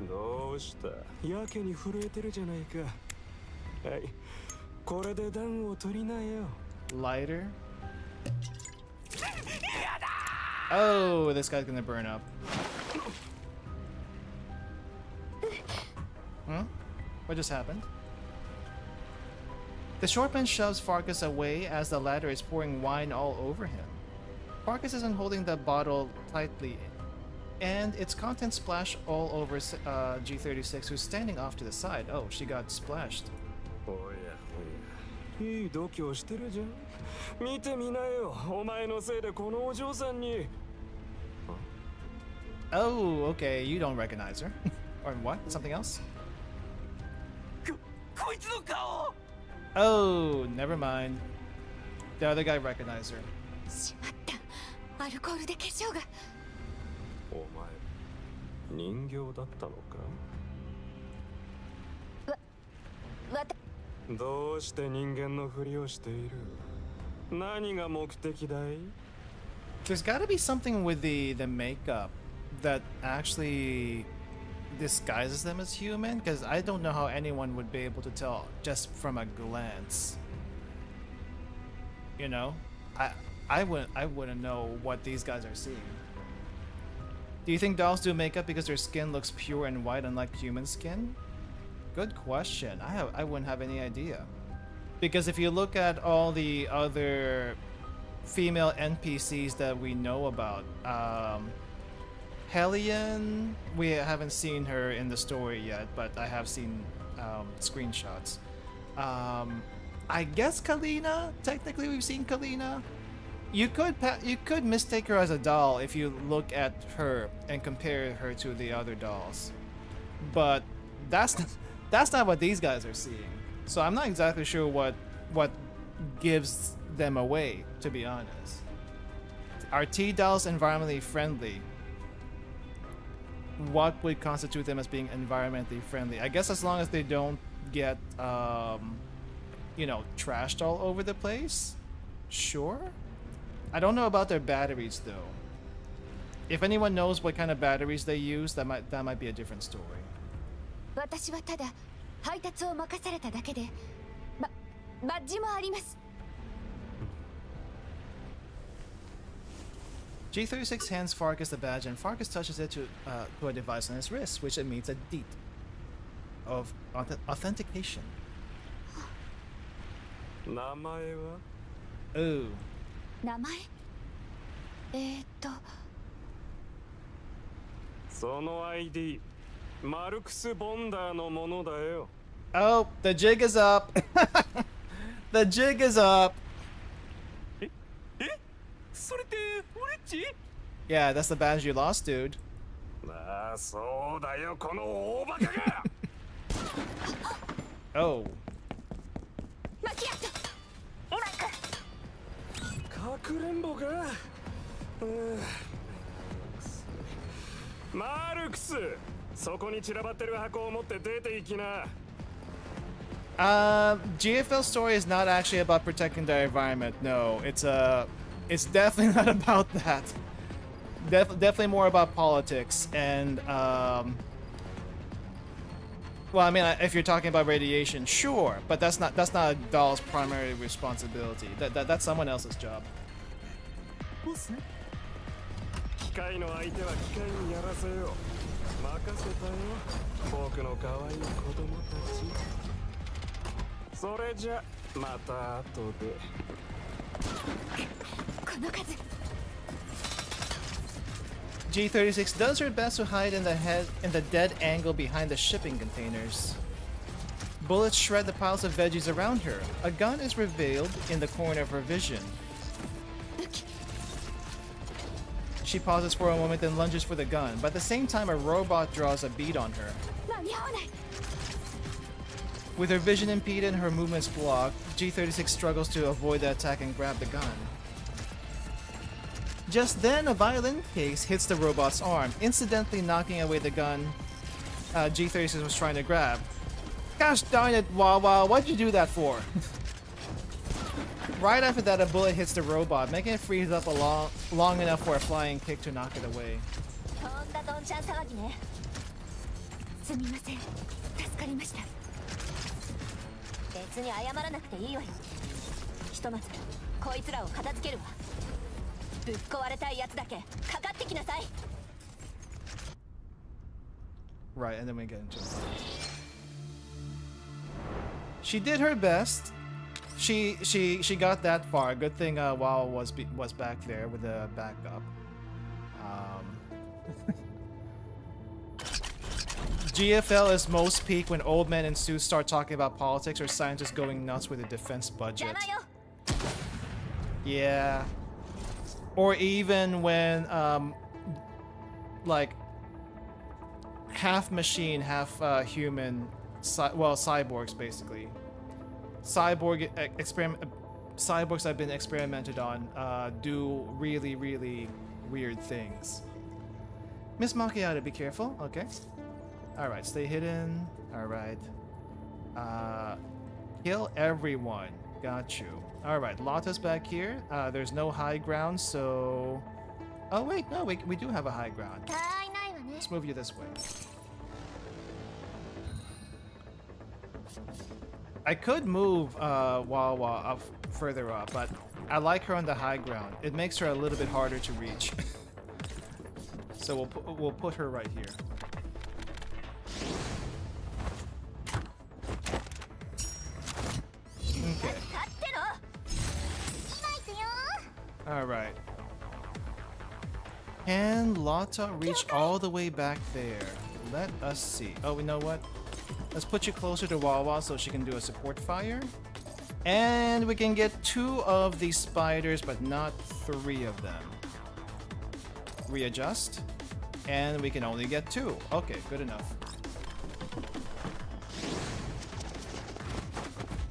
どうしたやけに震えてるじゃないか。はい、これで暖を取りなよ。Lighter. Oh, this guy's gonna burn up. Huh? What just happened? The short man shoves Farkas away as the latter is pouring wine all over him. Farkas isn't holding the bottle tightly, and its contents splash all over G36, who's standing off to the side. Oh, she got splashed. おやおや、いい度胸してるじゃん。見てみなよ、お前のせいでこのお嬢さんに。Oh, okay, you don't recognize her. Or what? Something else? こいつの顔。Oh, never mind. The other guy recognized her. しまった。アルコールで化粧が。お前、人形だったのか。どうして人間のふりをしている。何が目的だい。 There's gotta be something with the makeup that actually disguises them as human, because I don't know how anyone would be able to tell just from a glance. You know, I wouldn't know what these guys are seeing. Do you think dolls do makeup because their skin looks pure and white unlike human skin? Good question. I wouldn't have any idea. Because if you look at all the other female NPCs that we know about, Hellion, we haven't seen her in the story yet, but I have seen screenshots. I guess Kalina, technically we've seen Kalina. You could mistake her as a doll if you look at her and compare her to the other dolls. But that's not what these guys are seeing. So I'm not exactly sure what gives them away, to be honest. Are T-dolls environmentally friendly? What would constitute them as being environmentally friendly? I guess as long as they don't get, you know, trashed all over the place? Sure? I don't know about their batteries though. If anyone knows what kind of batteries they use, that might be a different story. 私はただ配達を任されただけで、バッジもあります。G36 hands Farkas the badge, and Farkas touches it to a device on his wrist, which emits a deed of authentication. 名前は Ooh. 名前その ID マルクス・ボンダーのものだよ。 Oh, the jig is up. The jig is up. それって俺っち Yeah, that's the badge you lost, dude. まあそうだよこの大バカが Oh. かくれんぼかマルクスそこに散らばってる箱を持って出て行きな GFL story is not actually about protecting the environment. No, it's definitely not about that. Definitely more about politics and well, I mean, if you're talking about radiation, sure, but that's not a doll's primary responsibility. That's someone else's job. 機械の相手は機械にやらせよ任せたよ僕の可愛い子供たちそれじゃまた後でこの数 G36 does her best to hide in the dead angle behind the shipping containers. Bullets shred the piles of veggies around her. A gun is revealed in the corner of her vision. She pauses for a moment and lunges for the gun, but at the same time a robot draws a bead on her. With her vision impeded and her movements blocked, G36 struggles to avoid the attack and grab the gun. Just then, a violin case hits the robot's arm, incidentally knocking away the gun G36 was trying to grab. Gosh darn it, WAWA, what'd you do that for? Right after that, a bullet hits the robot, making it freeze up long enough for a flying kick to knock it away. とんだどんちゃん騒ぎねすみません助かりました別に謝らなくていいわよひとまずこいつらを片付けるわぶっ壊れたいやつだけかかってきなさい Right, and then we get into it. She did her best. She got that far. Good thing WAWA was back there with the backup. GFL is most peak when old men in suits start talking about politics or scientists going nuts with the defense budget. Yeah. Or even when like half machine, half human, cyborgs basically. Cyborgs have been experimented on do really, really weird things. Miss Macchiato, be careful. Okay. Alright, stay hidden. Alright. Kill everyone. Got you. Alright, Lotta's back here. There's no high ground, so... Oh wait, no, we do have a high ground. Let's move you this way. I could move WAWA up further up, but I like her on the high ground. It makes her a little bit harder to reach. So we'll put her right here. Okay. Alright. Can Lotta reach all the way back there? Let us see. Oh, you know what? Let's put you closer to WAWA so she can do a support fire. And we can get 2 of these spiders, but not 3 of them. Readjust. And we can only get 2. Okay, good enough.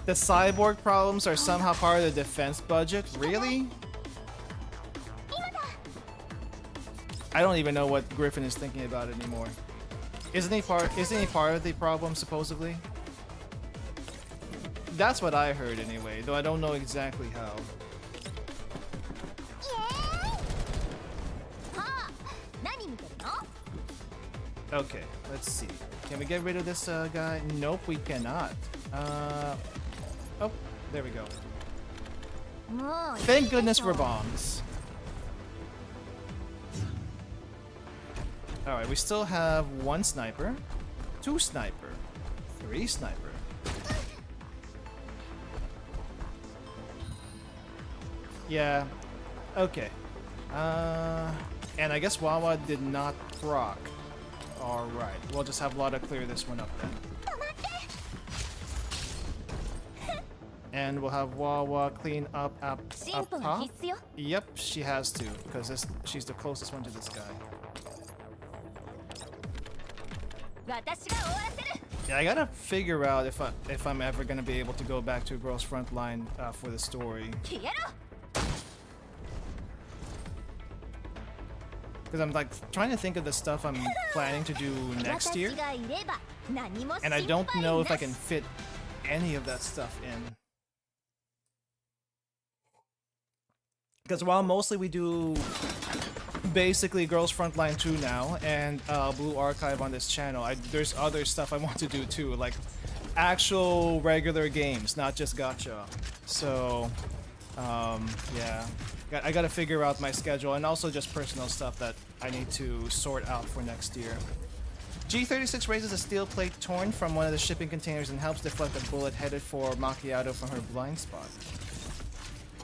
The cyborg problems are somehow part of the defense budget? Really? I don't even know what Griffin is thinking about anymore. Isn't he part of the problem, supposedly? That's what I heard anyway, though I don't know exactly how. Okay, let's see. Can we get rid of this guy? Nope, we cannot. Oh, there we go. Thank goodness for bombs. Alright, we still have 1 sniper, 2 sniper, 3 sniper. Yeah, okay. And I guess WAWA did not proc. Alright, we'll just have LULdog clear this one up then. And we'll have WAWA clean up top. Yep, she has to, because she's the closest one to this guy. Yeah, I gotta figure out if I'm ever gonna be able to go back to Girls Frontline for the story. Because I'm like trying to think of the stuff I'm planning to do next year, and I don't know if I can fit any of that stuff in. Because while mostly we do basically Girls Frontline 2 now and Blue Archive on this channel, there's other stuff I want to do too, like actual regular games, not just gacha. So yeah, I gotta figure out my schedule and also just personal stuff that I need to sort out for next year. G36 raises a steel plate torn from one of the shipping containers and helps deflect a bullet headed for Macchiato from her blind spot.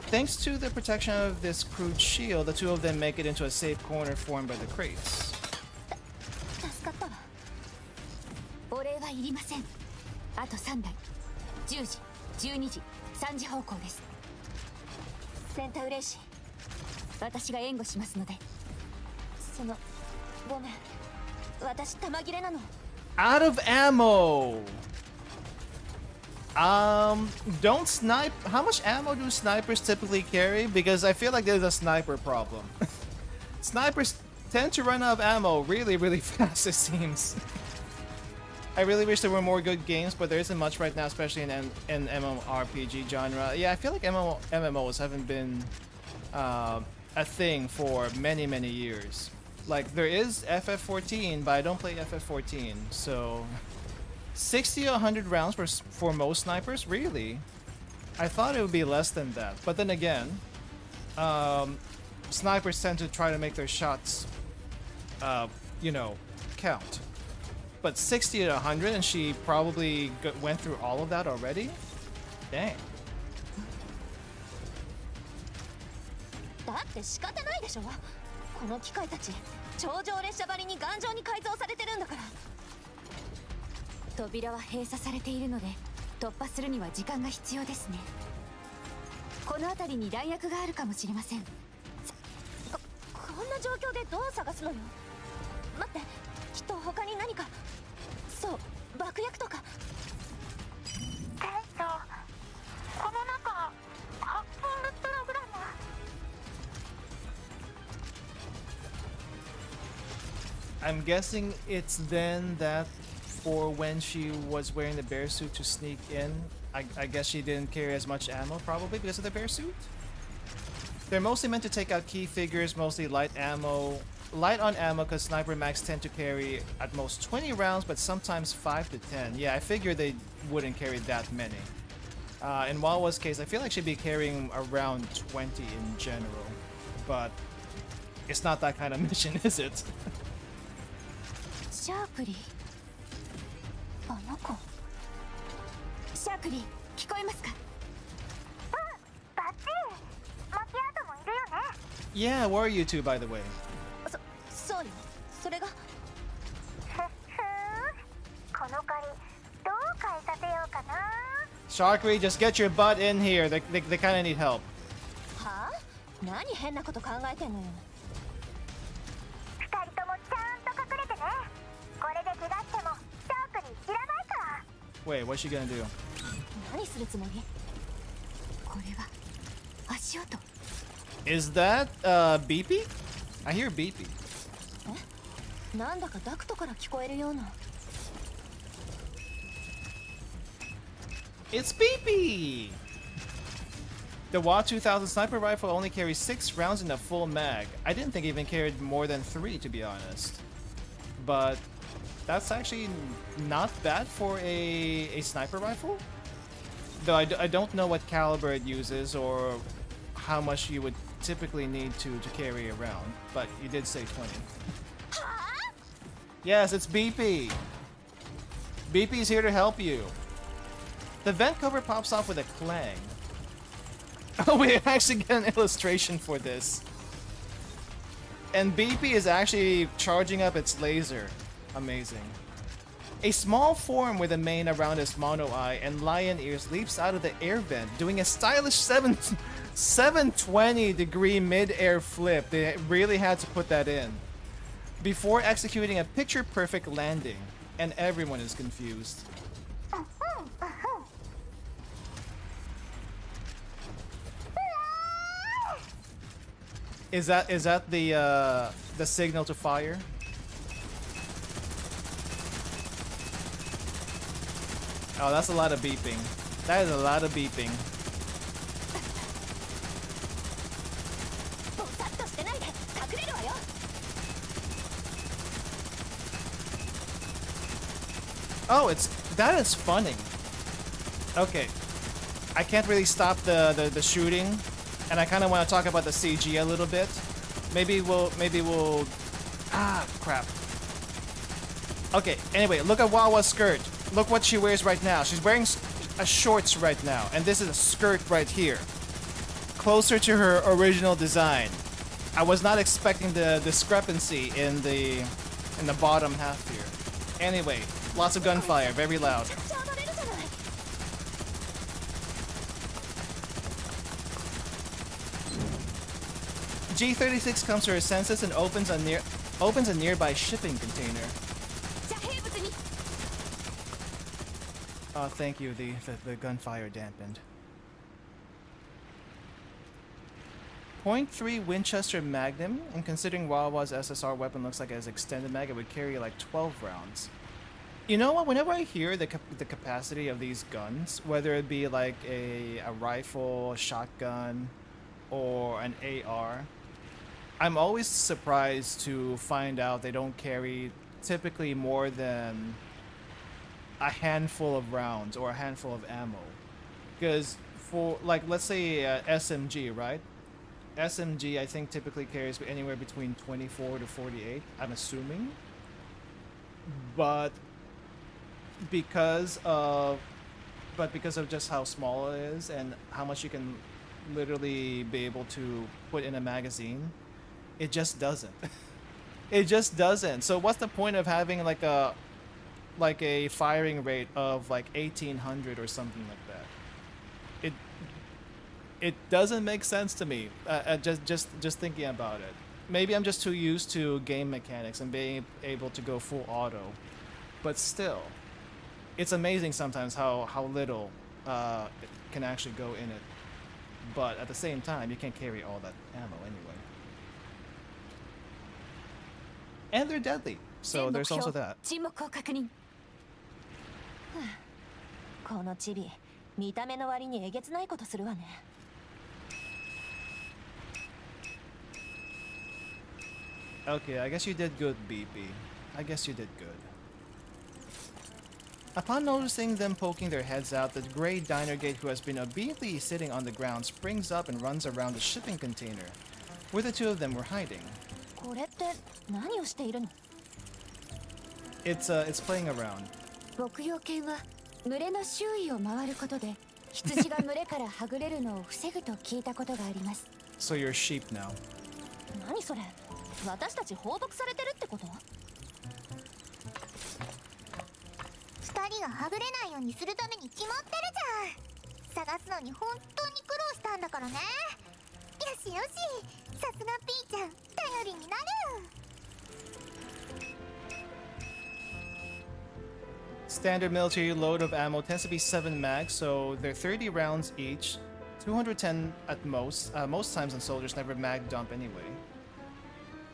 Thanks to the protection of this crude shield, the two of them make it into a safe corner formed by the crates. Out of ammo! Don't snipe. How much ammo do snipers typically carry? Because I feel like there's a sniper problem. Snipers tend to run out of ammo really, really fast, it seems. I really wish there were more good games, but there isn't much right now, especially in MMORPG genre. Yeah, I feel like MMOs haven't been a thing for many, many years. Like, there is FF14, but I don't play FF14, so... 60 to 100 rounds for most snipers? Really? I thought it would be less than that. But then again, snipers tend to try to make their shots, you know, count. But 60 to 100 and she probably went through all of that already? Dang. I'm guessing it's then that for when she was wearing the bear suit to sneak in, I guess she didn't carry as much ammo probably because of the bear suit? They're mostly meant to take out key figures, mostly light on ammo because sniper mags tend to carry at most 20 rounds but sometimes 5 to 10. Yeah, I figured they wouldn't carry that many. In WAWA's case, I feel like she'd be carrying around 20 in general, but it's not that kind of mission, is it? Yeah, where are you two, by the way? Sharkery, just get your butt in here. They kind of need help. Wait, what's she gonna do? Is that beepy? I hear beepy. It's beepy! The WAWA 2000 sniper rifle only carries 6 rounds in a full mag. I didn't think it even carried more than 3, to be honest. But that's actually not bad for a sniper rifle. Though I don't know what caliber it uses or how much you would typically need to carry around. But you did say 20. Yes, it's BP. BP is here to help you. The vent cover pops off with a clang. Oh, we actually get an illustration for this. And BP is actually charging up its laser. Amazing. A small form with a mane around its mono eye and lion ears leaps out of the air vent, doing a stylish 720-degree mid-air flip. They really had to put that in. Before executing a picture-perfect landing. And everyone is confused. Is that the signal to fire? Oh, that's a lot of beeping. That is a lot of beeping. Oh, that is funny. Okay, I can't really stop the shooting, and I kind of want to talk about the CG a little bit. Maybe we'll crap. Okay, anyway, look at WAWA's skirt. Look what she wears right now. She's wearing a shorts right now, and this is a skirt right here. Closer to her original design. I was not expecting the discrepancy in the bottom half here. Anyway, lots of gunfire, very loud. G36 comes to her senses and opens a nearby shipping container. Oh, thank you. The gunfire dampened. .3 Winchester Magnum, and considering WAWA's SSR weapon looks like it has extended mag, it would carry like 12 rounds. You know what? Whenever I hear the capacity of these guns, whether it be like a rifle, a shotgun, or an AR, I'm always surprised to find out they don't carry typically more than a handful of rounds or a handful of ammo. Because for, like, let's say SMG, right? SMG, I think, typically carries anywhere between 24 to 48, I'm assuming. But because of just how small it is and how much you can literally be able to put in a magazine, it just doesn't. It just doesn't. So what's the point of having like a firing rate of like 1800 or something like that? It doesn't make sense to me. Just thinking about it. Maybe I'm just too used to game mechanics and being able to go full auto, but still, it's amazing sometimes how little can actually go in it. But at the same time, you can't carry all that ammo anyway. And they're deadly, so there's also that. このチビ、見た目の割にえげつないことするわね。Okay, I guess you did good, BP. I guess you did good. Upon noticing them poking their heads out, the gray Dinergate, who has been obediently sitting on the ground, springs up and runs around the shipping container, where the two of them were hiding. これって何をしているの? It's playing around. 牧羊犬は群れの周囲を回ることで羊が群れからはぐれるのを防ぐと聞いたことがあります。So you're sheep now. 何それ? 私たち放牧されてるってこと? 二人がはぐれないようにするために決まってるじゃん。探すのに本当に苦労したんだからね。よしよし、さすがピーちゃん、頼りになる。Standard military load of ammo tends to be 7 mags, so they're 30 rounds each, 210 at most. Most times on soldiers never mag dump anyway.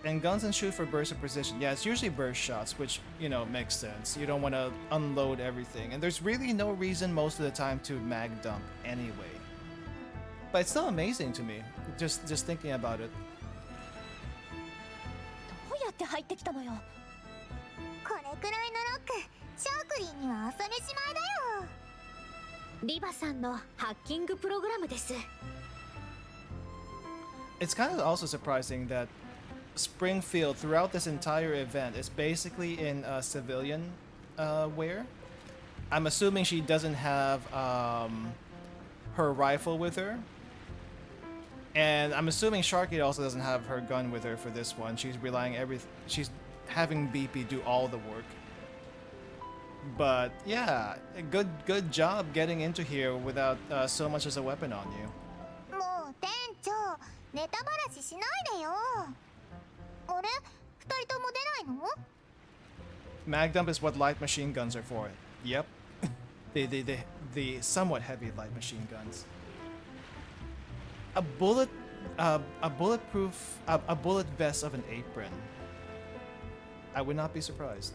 And guns and shoot for bursts of precision. Yeah, it's usually burst shots, which, you know, makes sense. You don't want to unload everything. And there's really no reason most of the time to mag dump anyway. But it's still amazing to me, just thinking about it. どうやって入ってきたのよ? これくらいのロック、シャークリンには朝飯前だよ。リバさんのハッキングプログラムです。 It's kind of also surprising that Springfield throughout this entire event is basically in civilian wear. I'm assuming she doesn't have her rifle with her. And I'm assuming Sharky also doesn't have her gun with her for this one. She's she's having BP do all the work. But yeah, good job getting into here without so much as a weapon on you. もう店長、ネタバラシしないでよ。あれ、二人とも出ないの？ Mag dump is what light machine guns are for. Yep. the somewhat heavy light machine guns. A bullet vest of an apron. I would not be surprised.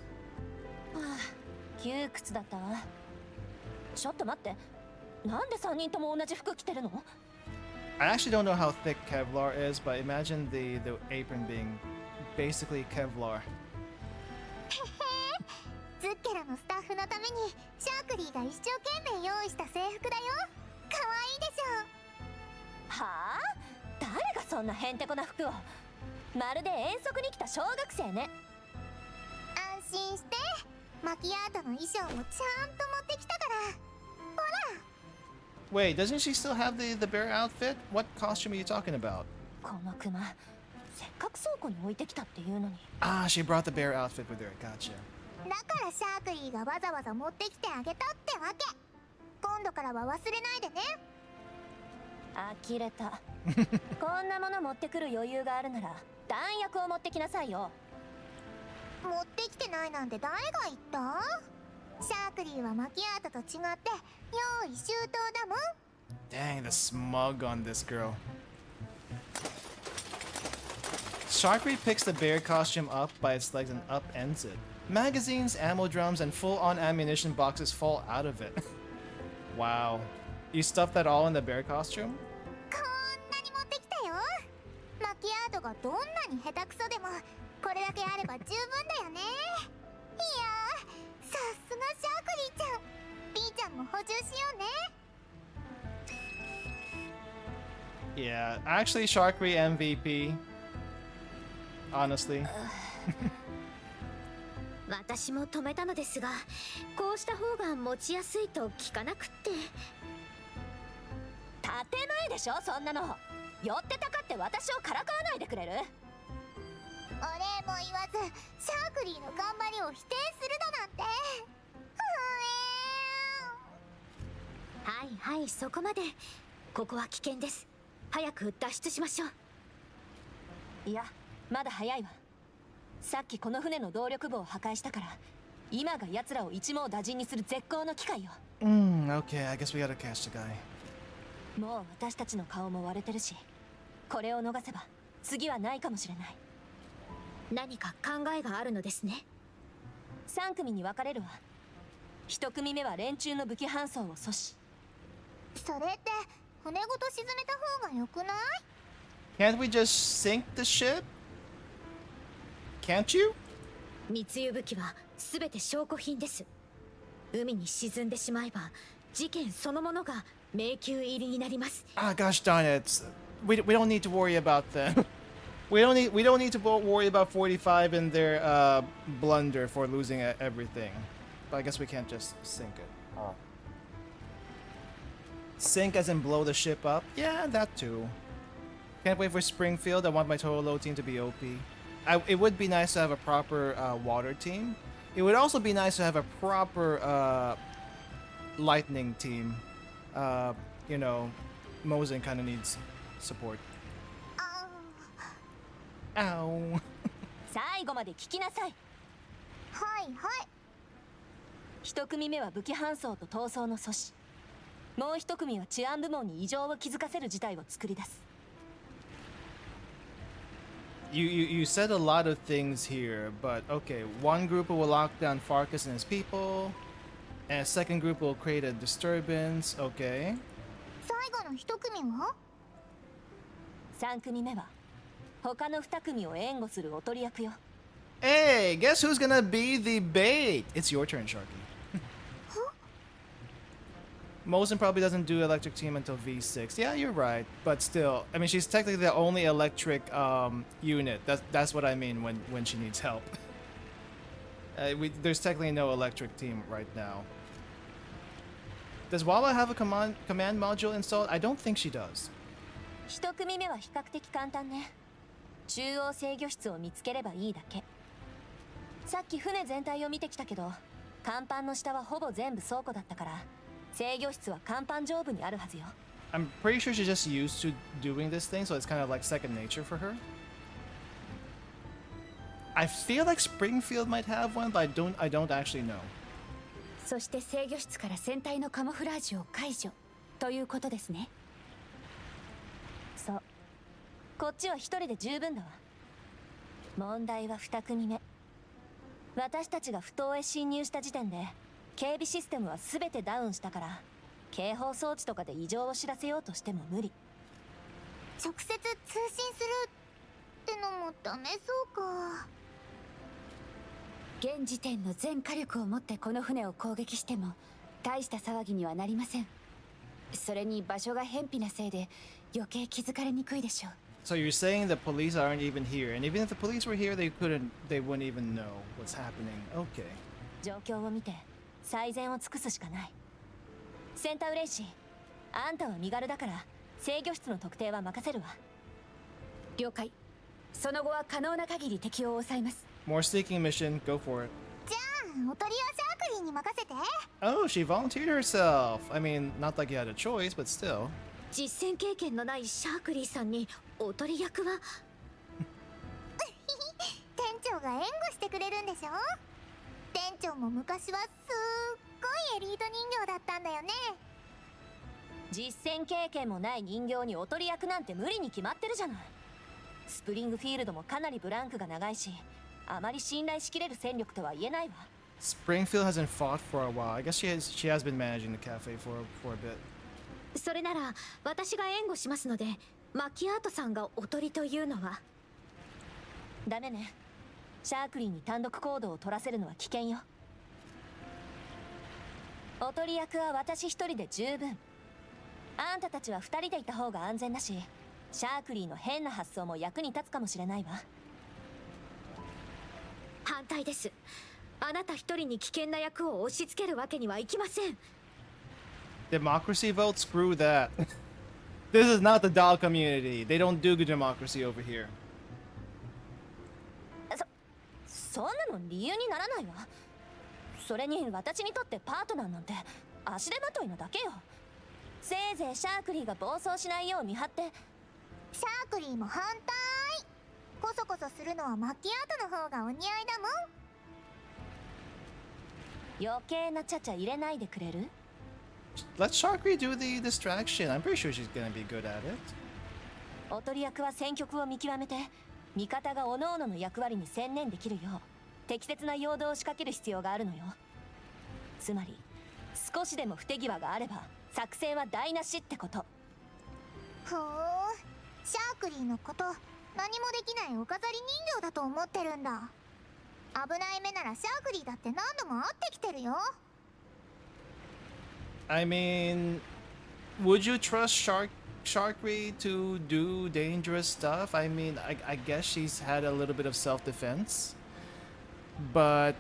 窮屈だったわ。ちょっと待って、なんで3人とも同じ服着てるの？ I actually don't know how thick Kevlar is, but imagine the apron being basically Kevlar. ズッケラのスタッフのためにシャークリーが一生懸命用意した制服だよ。可愛いでしょ。はあ？誰がそんなへんてこな服を？まるで遠足に来た小学生ね。安心して、マキアートの衣装もちゃんと持ってきたから。ほら。Wait, doesn't she still have the bear outfit? What costume are you talking about? このクマ、せっかく倉庫に置いてきたっていうのに。Ah, she brought the bear outfit with her. Gotcha. だからシャークリーがわざわざ持ってきてあげたってわけ。今度からは忘れないでね。呆れた。こんなもの持ってくる余裕があるなら弾薬を持ってきなさいよ。持ってきてないなんて誰が言った？シャークリーはマキアートと違って用意周到だもん。 Dang, the smug on this girl. Sharkry picks the bear costume up by its legs and upends it. Magazines, ammo drums, and full-on ammunition boxes fall out of it. Wow. You stuffed that all in the bear costume? こんなに持ってきたよ。マキアートがどんなに下手くそでもこれだけあれば十分だよね。いやー、さすがシャークリーちゃん。B ちゃんも補充しようね。 Yeah, actually Sharkry MVP. Honestly. 私も止めたのですが、こうした方が持ちやすいと聞かなくって。建前でしょ、そんなの。寄ってたかって私をからかわないでくれる？お礼も言わずシャークリーの頑張りを否定するだなんて。はいはい、そこまで。ここは危険です。早く脱出しましょう。いや、まだ早いわ。さっきこの船の動力部を破壊したから、今が奴らを一網打尽にする絶好の機会よ。Okay, I guess we gotta catch the guy. もう私たちの顔も割れてるし、これを逃せば次はないかもしれない。何か考えがあるのですね。3組に分かれるわ。1組目は連中の武器搬送を阻止。それって船ごと沈めた方がよくない？ Can't we just sink the ship? Can't you? 密輸武器は全て証拠品です。海に沈んでしまえば事件そのものが迷宮入りになります。Ah, gosh darn it. We don't need to worry about them. we don't need to worry about 45 and their blunder for losing everything. But I guess we can't just sink it. Sink as in blow the ship up? Yeah, that too. Can't wait for Springfield. I want my total low team to be OP. It would be nice to have a proper water team. It would also be nice to have a proper lightning team. You know, Mosin kind of needs support. Ow. 最後まで聞きなさい。はいはい。1組目は武器搬送と逃走の阻止。もう1組は治安部門に異常を気づかせる事態を作り出す。You said a lot of things here, but okay, one group will lock down Farkas and his people, and a second group will create a disturbance, okay. 最後の1組は？ 3組目は他の2組を援護するおとり役よ。 Hey, guess who's gonna be the bait? It's your turn, Sharky. Mosin probably doesn't do electric team until V6. Yeah, you're right. But still, I mean, she's technically the only electric unit. That's what I mean when she needs help. There's technically no electric team right now. Does WAWA have a command module installed? I don't think she does. 1組目は比較的簡単ね。中央制御室を見つければいいだけ。さっき船全体を見てきたけど、甲板の下はほぼ全部倉庫だったから、制御室は甲板上部にあるはずよ。I'm pretty sure she's just used to doing this thing, so it's kind of like second nature for her. I feel like Springfield might have one, but I don't actually know. そして制御室から船体のカモフラージュを解除ということですね。そう。こっちは一人で十分だわ。問題は2組目。私たちが埠頭へ侵入した時点で警備システムは全てダウンしたから、警報装置とかで異常を知らせようとしても無理。直接通信するってのもダメそうか。現時点の全火力を持ってこの船を攻撃しても大した騒ぎにはなりません。それに場所が偏僻なせいで余計気づかれにくいでしょう。So you're saying the police aren't even here, and even if the police were here, they wouldn't even know what's happening. Okay. 状況を見て最善を尽くすしかない。センタウレイシー、あんたは身軽だから制御室の特定は任せるわ。了解。その後は可能な限り敵を抑えます。More sneaking mission, go for it. じゃあおとりはシャークリーに任せて。 Oh, she volunteered herself. I mean, not like you had a choice, but still. 実戦経験のないシャークリーさんにおとり役は店長が援護してくれるんでしょ。店長も昔はすっごいエリート人形だったんだよね。実戦経験もない人形におとり役なんて無理に決まってるじゃない。スプリングフィールドもかなりブランクが長いし、あまり信頼しきれる戦力とは言えないわ。Springfield hasn't fought for a while. I guess she has been managing the cafe for a bit. それなら私が援護しますので、マキアートさんがおとりというのは。ダメね。シャークリーに単独行動を取らせるのは危険よ。おとり役は私一人で十分。あんたたちは二人でいた方が安全だし、シャークリーの変な発想も役に立つかもしれないわ。反対です。あなた一人に危険な役を押し付けるわけにはいきません。Democracy vote? Screw that. This is not the doll community. They don't do good democracy over here. そんなの理由にならないわ。それに私にとってパートナーなんて足手まといなだけよ。せいぜいシャークリーが暴走しないよう見張って。シャークリーも反対。コソコソするのはマキアートの方がお似合いだもん。余計なちゃちゃ入れないでくれる？ Let Sharkry do the distraction. I'm pretty sure she's gonna be good at it. おとり役は戦局を見極めて、味方が各々の役割に専念できるよう適切な陽動を仕掛ける必要があるのよ。つまり少しでも不手際があれば作戦は台無しってこと。ふーん、シャークリーのこと何もできないお飾り人形だと思ってるんだ。危ない目ならシャークリーだって何度も会ってきてるよ。I mean, would you trust Sharkry to do dangerous stuff? I mean, I guess she's had a little bit of self-defense, but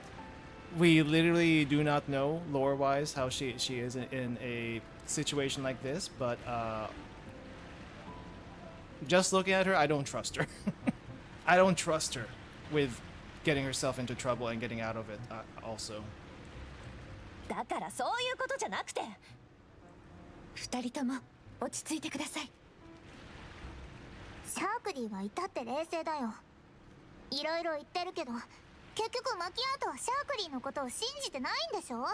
we literally do not know lore-wise how she is in a situation like this. But just looking at her, I don't trust her. I don't trust her with getting herself into trouble and getting out of it. Also. だからそういうことじゃなくて。二人とも落ち着いてください。シャークリーはいたって冷静だよ。いろいろ言ってるけど、結局マキアートはシャークリーのことを信じてないんでしょ。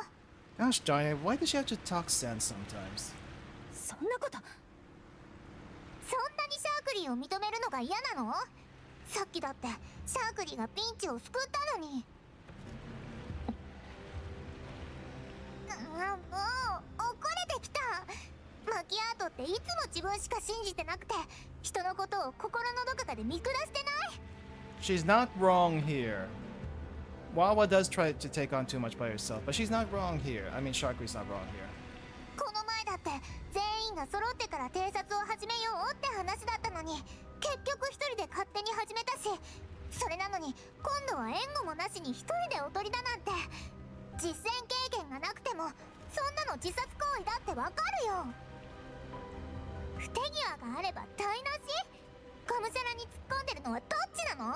Gosh darn it, why does she have to talk sense sometimes? そんなこと。そんなにシャークリーを認めるのが嫌なの？さっきだってシャークリーがピンチを救ったのに。もう怒れてきた。マキアートっていつも自分しか信じてなくて、人のことを心のどこかで見下してない？ She's not wrong here. WAWA does try to take on too much by herself, but she's not wrong here. I mean, Sharkry's not wrong here. この前だって全員が揃ってから偵察を始めようって話だったのに、結局一人で勝手に始めたし、それなのに今度は援護もなしに一人でおとりだなんて。実戦経験がなくてもそんなの自殺行為だってわかるよ。不手際があれば台無し。がむしゃらに突っ込んでるのはどっちなの？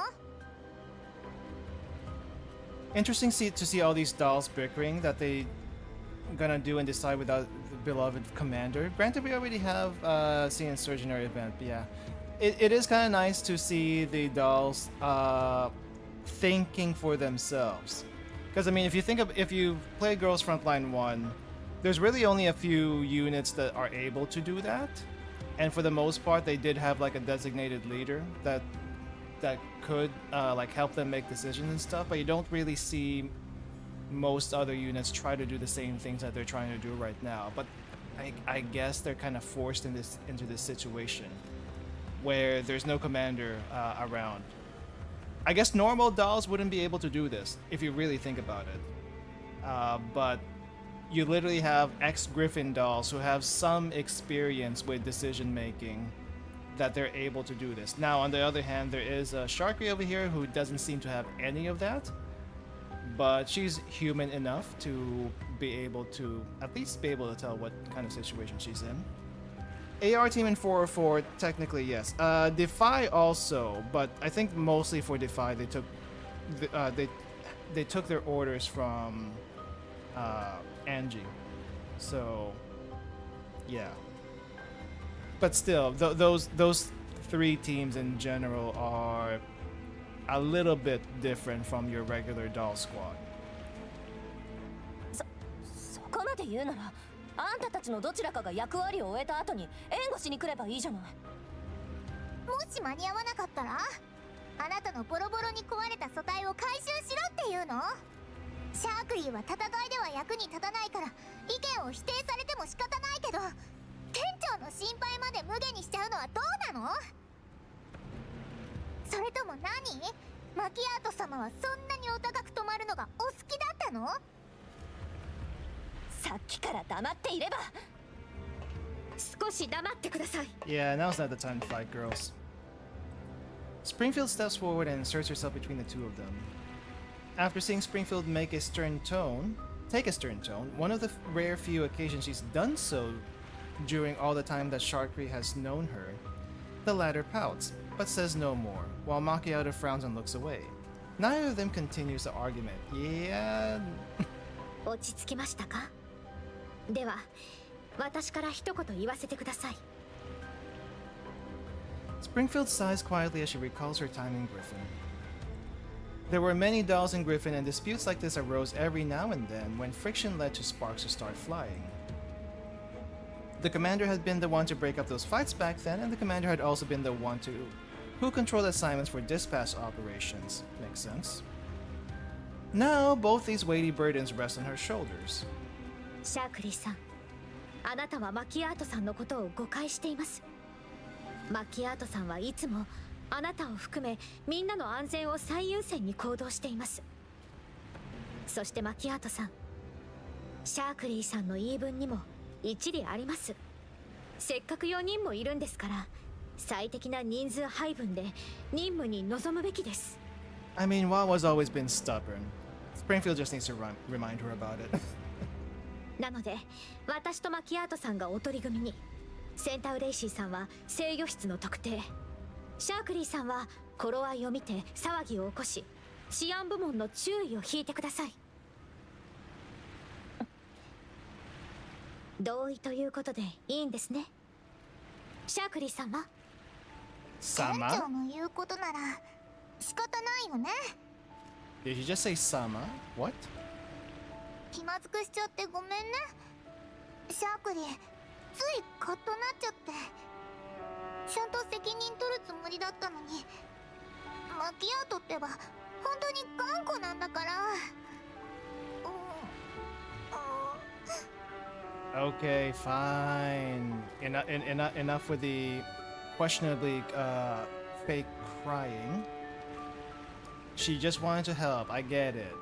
Interesting to see all these dolls bickering that they gonna do and decide without the beloved commander. Granted, we already have seen Insurgenary event, but yeah. It is kind of nice to see the dolls thinking for themselves. Because I mean, if you play Girls Frontline 1, there's really only a few units that are able to do that, and for the most part, they did have like a designated leader that could like help them make decisions and stuff. But you don't really see most other units try to do the same things that they're trying to do right now. But I guess they're kind of forced into this situation where there's no commander around. I guess normal dolls wouldn't be able to do this, if you really think about it. But you literally have ex-Griffin dolls who have some experience with decision-making that they're able to do this. Now, on the other hand, there is a Sharky over here who doesn't seem to have any of that. But she's human enough to be able to at least be able to tell what kind of situation she's in. AR team in 404, technically yes. Defy also, but I think mostly for Defy they took they took their orders from Angie, so yeah. But still, those three teams in general are a little bit different from your regular doll squad. そこまで言うなら、あんたたちのどちらかが役割を終えた後に援護しに来ればいいじゃない。もし間に合わなかったら、あなたのボロボロに壊れた素体を回収しろっていうの？シャークリーは戦いでは役に立たないから意見を否定されても仕方ないけど、店長の心配まで無下にしちゃうのはどうなの？それとも何？マキアート様はそんなにお高く止まるのがお好きだったの？さっきから黙っていれば。少し黙ってください。 Yeah, now's not the time to fight, girls. Springfield steps forward and inserts herself between the two of them. After seeing Springfield take a stern tone, one of the rare few occasions she's done so during all the time that Sharkry has known her, the latter pouts, but says no more, while Macchiato frowns and looks away. Neither of them continues the argument. Yeah. 落ち着きましたか？では、私から一言言わせてください。Springfield sighs quietly as she recalls her time in Griffin. There were many dolls in Griffin, and disputes like this arose every now and then when friction led to sparks to start flying. The commander had been the one to break up those fights back then, and the commander had also been the one who controlled assignments for dispatch operations. Makes sense. Now, both these weighty burdens rest on her shoulders. シャークリーさん、あなたはマキアートさんのことを誤解しています。マキアートさんはいつもあなたを含めみんなの安全を最優先に行動しています。そしてマキアートさん、シャークリーさんの言い分にも一理あります。せっかく4人もいるんですから、最適な人数配分で任務に臨むべきです。I mean, WAWA's always been stubborn. Springfield just needs to remind her about it. なので、私とマキアートさんがおとり組に、センタウレイシーさんは制御室の特定、シャークリーさんは頃合いを見て騒ぎを起こし、治安部門の注意を引いてください。同意ということでいいんですね。シャークリーさんは？店長の言うことなら仕方ないよね。Did you just say Sama? What? 気まずくしちゃってごめんね。シャークリー、ついカッとなっちゃって。ちゃんと責任取るつもりだったのに。マキアートってば本当に頑固なんだから。Okay, fine. Enough with the questionably fake crying. She just wanted to help. I get it.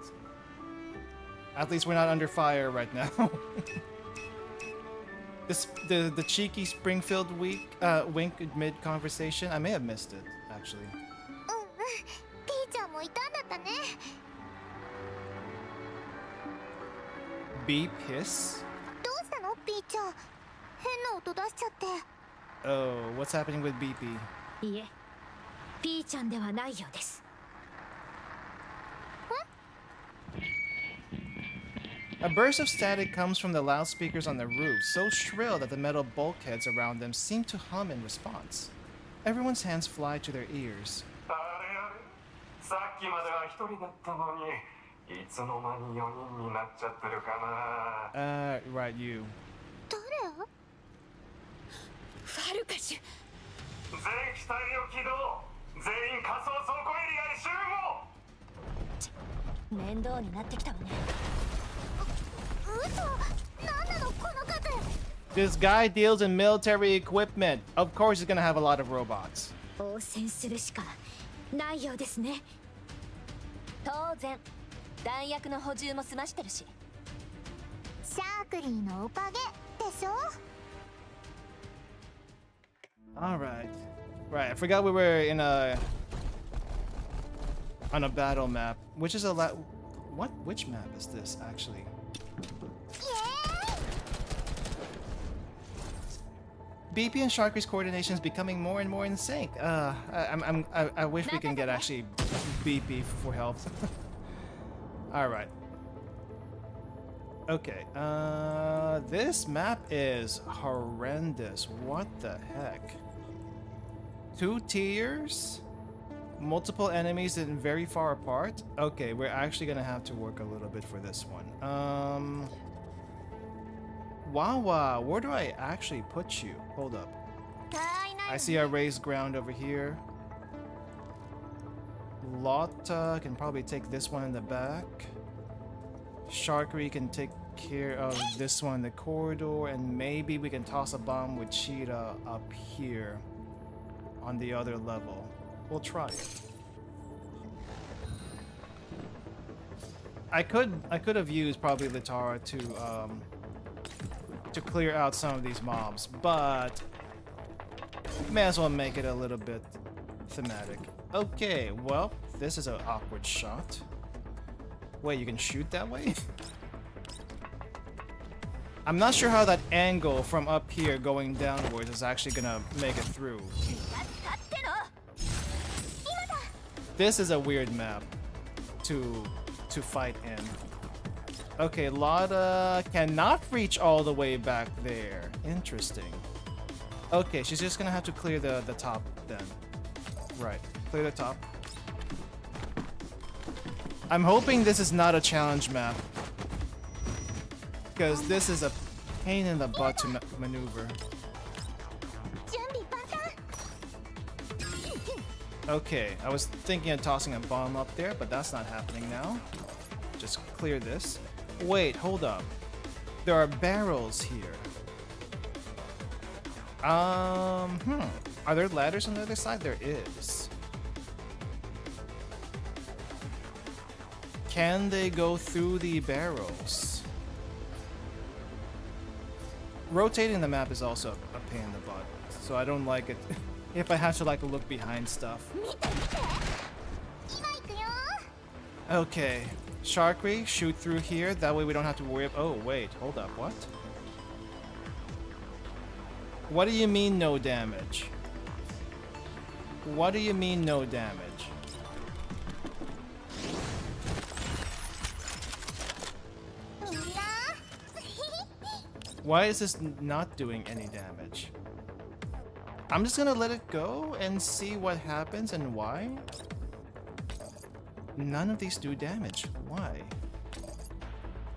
At least we're not under fire right now. The cheeky Springfield wink mid conversation. I may have missed it actually. ピーちゃんもいたんだったね。 Beep hiss. どうしたのピーちゃん。変な音出しちゃって。 Oh, what's happening with BP? いえ、ピーちゃんではないようです。 A burst of static comes from the loudspeakers on the roof, so shrill that the metal bulkheads around them seem to hum in response. Everyone's hands fly to their ears. さっきまでは一人だったのに、いつの間に4人になっちゃってるかな。Right, you. 誰？ファルカシュ。全機体を起動。全員仮想倉庫エリアへ集合。面倒になってきたわね。 This guy deals in military equipment. Of course, he's gonna have a lot of robots. 応戦するしかないようですね。当然、弾薬の補充も済ましてるし。シャークリーのおかげでしょ。 All right, right. I forgot we were in on a battle map, which is a lot. What? Which map is this actually? BP and Sharky's coordination is becoming more and more in sync. I wish we can get actually BP for help. All right. Okay. This map is horrendous. What the heck? 2 tiers, multiple enemies and very far apart. Okay, we're actually gonna have to work a little bit for this one. WAWA, where do I actually put you? Hold up. I see a raised ground over here. Lotta can probably take this one in the back. Sharkery can take care of this one in the corridor, and maybe we can toss a bomb with Cheetah up here on the other level. We'll try it. I could have used probably Litara to clear out some of these mobs, but may as well make it a little bit thematic. Okay, well, this is an awkward shot. Wait, you can shoot that way? I'm not sure how that angle from up here going downwards is actually gonna make it through. This is a weird map to fight in. Okay, Lotta cannot reach all the way back there. Interesting. Okay, she's just gonna have to clear the top then. Right, clear the top. I'm hoping this is not a challenge map, because this is a pain in the butt to maneuver. Okay, I was thinking of tossing a bomb up there, but that's not happening now. Just clear this. Wait, hold up. There are barrels here. Are there ladders on the other side? There is. Can they go through the barrels? Rotating the map is also a pain in the butt, so I don't like it if I have to like look behind stuff. Okay, Sharkery, shoot through here. That way we don't have to worry. Oh wait, hold up. What? What do you mean no damage? What do you mean no damage? Why is this not doing any damage? I'm just gonna let it go and see what happens and why. None of these do damage. Why?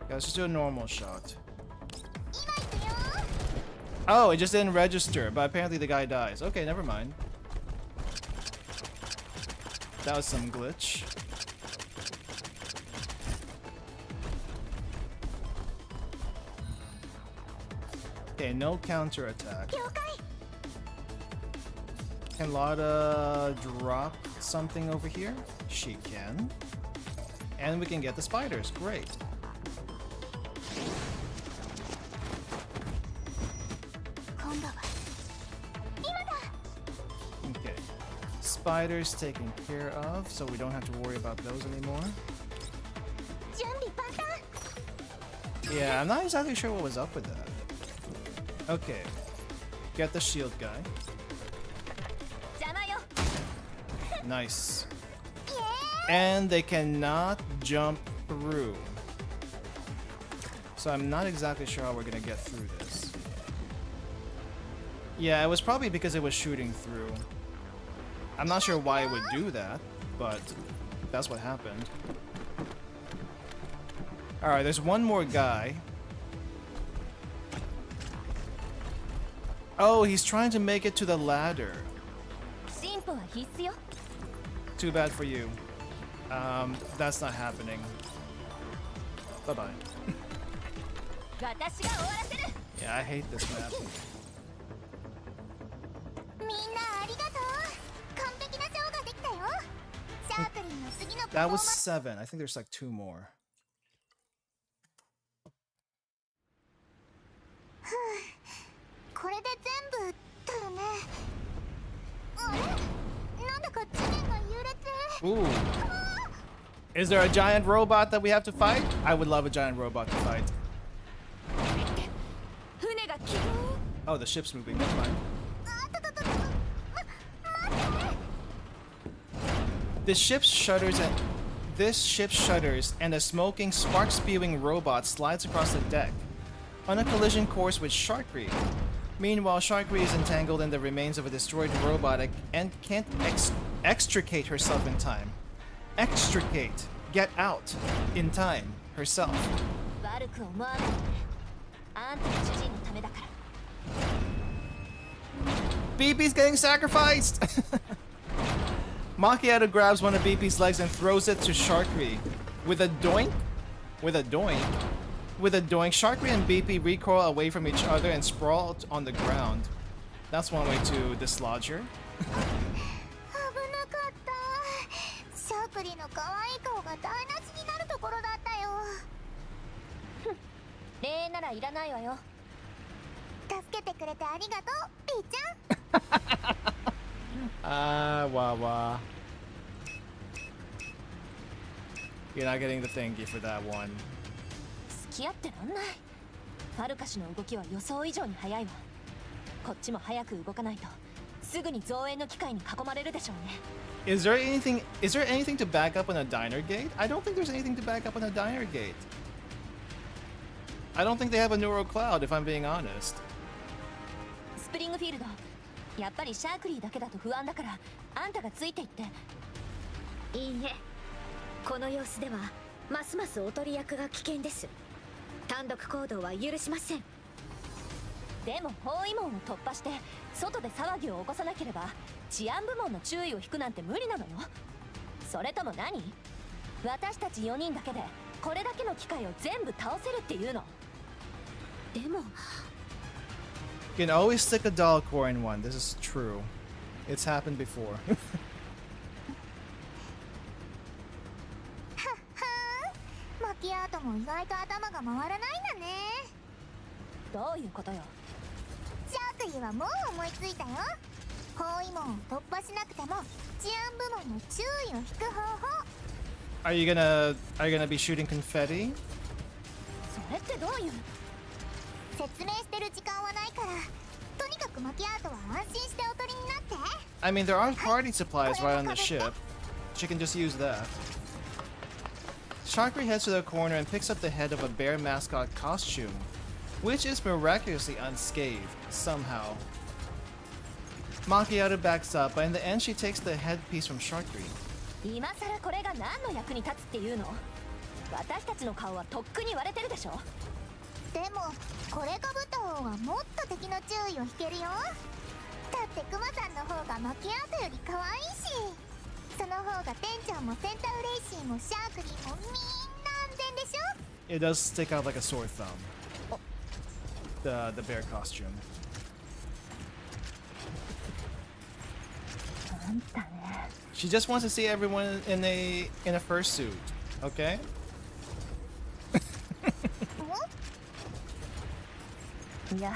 Yeah, let's just do a normal shot. Oh, it just didn't register, but apparently the guy dies. Okay, never mind. That was some glitch. Okay, no counter attack. Can Lotta drop something over here? She can. And we can get the spiders. Great. Spiders taken care of, so we don't have to worry about those anymore. Yeah, I'm not exactly sure what was up with that. Okay. Get the shield guy. Nice. And they cannot jump through. So I'm not exactly sure how we're gonna get through this. Yeah, it was probably because it was shooting through. I'm not sure why it would do that, but that's what happened. Alright, there's one more guy. Oh, he's trying to make it to the ladder. Too bad for you. That's not happening. Bye-bye. Yeah, I hate this map. That was 7. I think there's like 2 more. Ooh. Is there a giant robot that we have to fight? I would love a giant robot to fight. Oh, the ship's moving. Never mind. This ship shudders and a smoking, spark-spewing robot slides across the deck on a collision course with Sharkry. Meanwhile, Sharkry is entangled in the remains of a destroyed robot and can't extricate herself in time. Extricate. Get out. In time. Herself. BP's getting sacrificed! Macchiato grabs one of BP's legs and throws it to Sharkry. With a doink? With a doink? With a doink, Sharkry and BP recoil away from each other and sprawl on the ground. That's one way to dislodge her. WAWA. You're not getting the thank you for that one. Is there anything to back up on a diner gate? I don't think there's anything to back up on a diner gate. I don't think they have a neural cloud, if I'm being honest. Springfield, やっぱりシャークリーだけだと不安だからあんたがついていって。いいえ、この様子ではますますおとり役が危険です。単独行動は許しません。でも包囲網を突破して外で騒ぎを起こさなければ治安部門の注意を引くなんて無理なのよ。それとも何？私たち4人だけでこれだけの機械を全部倒せるっていうの？でも You can always stick a doll core in one. This is true. It's happened before. マキアートも意外と頭が回らないんだね。どういうことよ？シャークリーはもう思いついたよ。包囲網を突破しなくても治安部門の注意を引く方法。Are you gonna be shooting confetti? それってどういう？説明してる時間はないから、とにかくマキアートは安心しておとりになって。I mean, there are party supplies right on the ship. She can just use that. Sharkry heads to the corner and picks up the head of a bear mascot costume, which is miraculously unscathed, somehow. Macchiato backs up, but in the end she takes the headpiece from Sharkry. 今さらこれが何の役に立つっていうの？私たちの顔はとっくに割れてるでしょ。でもこれかぶった方がもっと敵の注意を引けるよ。だってクマさんの方がマキアートより可愛いし、その方が店長もセンターフレイシーもシャークリーもみんな安全でしょ。 It does stick out like a sore thumb. The bear costume. あんたね。 She just wants to see everyone in a fursuit, okay? いや、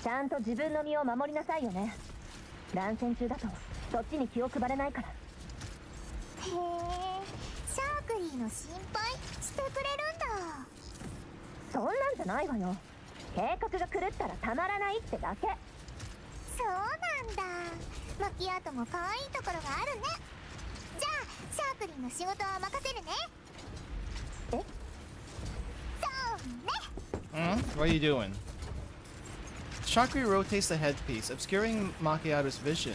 ちゃんと自分の身を守りなさいよね。乱戦中だとそっちに気を配れないから。へえ、シャークリーの心配してくれるんだ。そんなんじゃないわよ。計画が狂ったらたまらないってだけ。そうなんだ。マキアートも可愛いところがあるね。じゃあシャークリーの仕事は任せるね。え、そうね。What are you doing? Shakri rotates the headpiece, obscuring Macchiato's vision.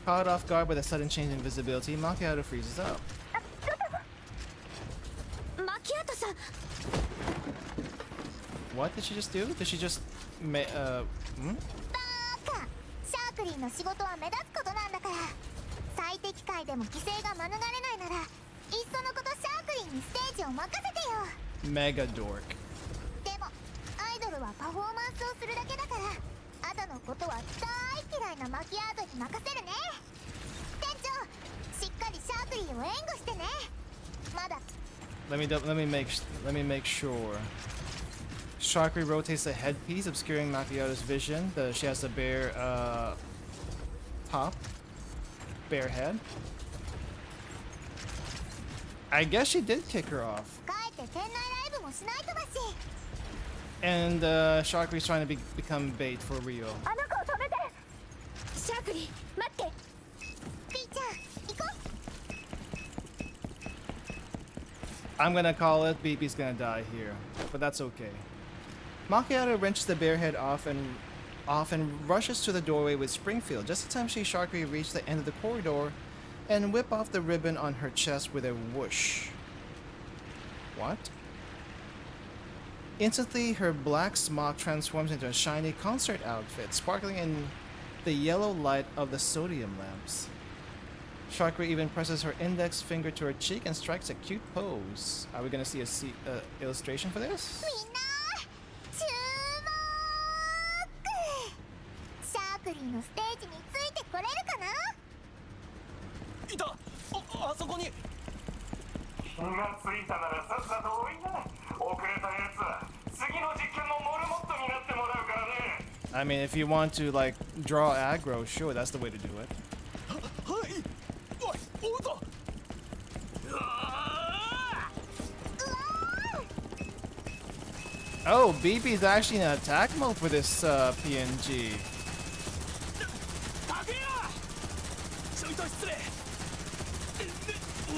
Caught off guard by the sudden change in visibility, Macchiato freezes up. マキアートさん、 What did she just do? Did she just バーカ、シャークリーの仕事は目立つことなんだから。最適解でも犠牲が免れないなら、いっそのことシャークリーにステージを任せてよ。 Mega dork. でもアイドルはパフォーマンスをするだけだから、後のことは大嫌いなマキアートに任せるね。店長、しっかりシャークリーを援護してね。まだ Let me make sure. Shakri rotates the headpiece, obscuring Macchiato's vision. She has a bare top, bare head. I guess she did kick her off. 帰って店内ライブもしないとだし。 And Shakri's trying to become bait for Rio. あの子を止めて。シャークリー待って。ピーちゃん、行こう。 I'm gonna call it. BB's gonna die here, but that's okay. Macchiato wrenches the bear head off and rushes to the doorway with Springfield. Just in time, she Shakri reach the end of the corridor and whip off the ribbon on her chest with a whoosh. What? Instantly, her black smock transforms into a shiny concert outfit, sparkling in the yellow light of the sodium lamps. Shakri even presses her index finger to her cheek and strikes a cute pose. Are we gonna see a illustration for this? みんな注目。シャークリーのステージについてこれるかな。いた。あそこに。気がついたならさっさと追いな。遅れたやつは次の実験のモルモットになってもらうからね。I mean, if you want to like draw aggro, sure, that's the way to do it. はい。おい、追うぞ。Oh, BB's actually in attack mode for this PNG. タケヤ。ちょいと失礼。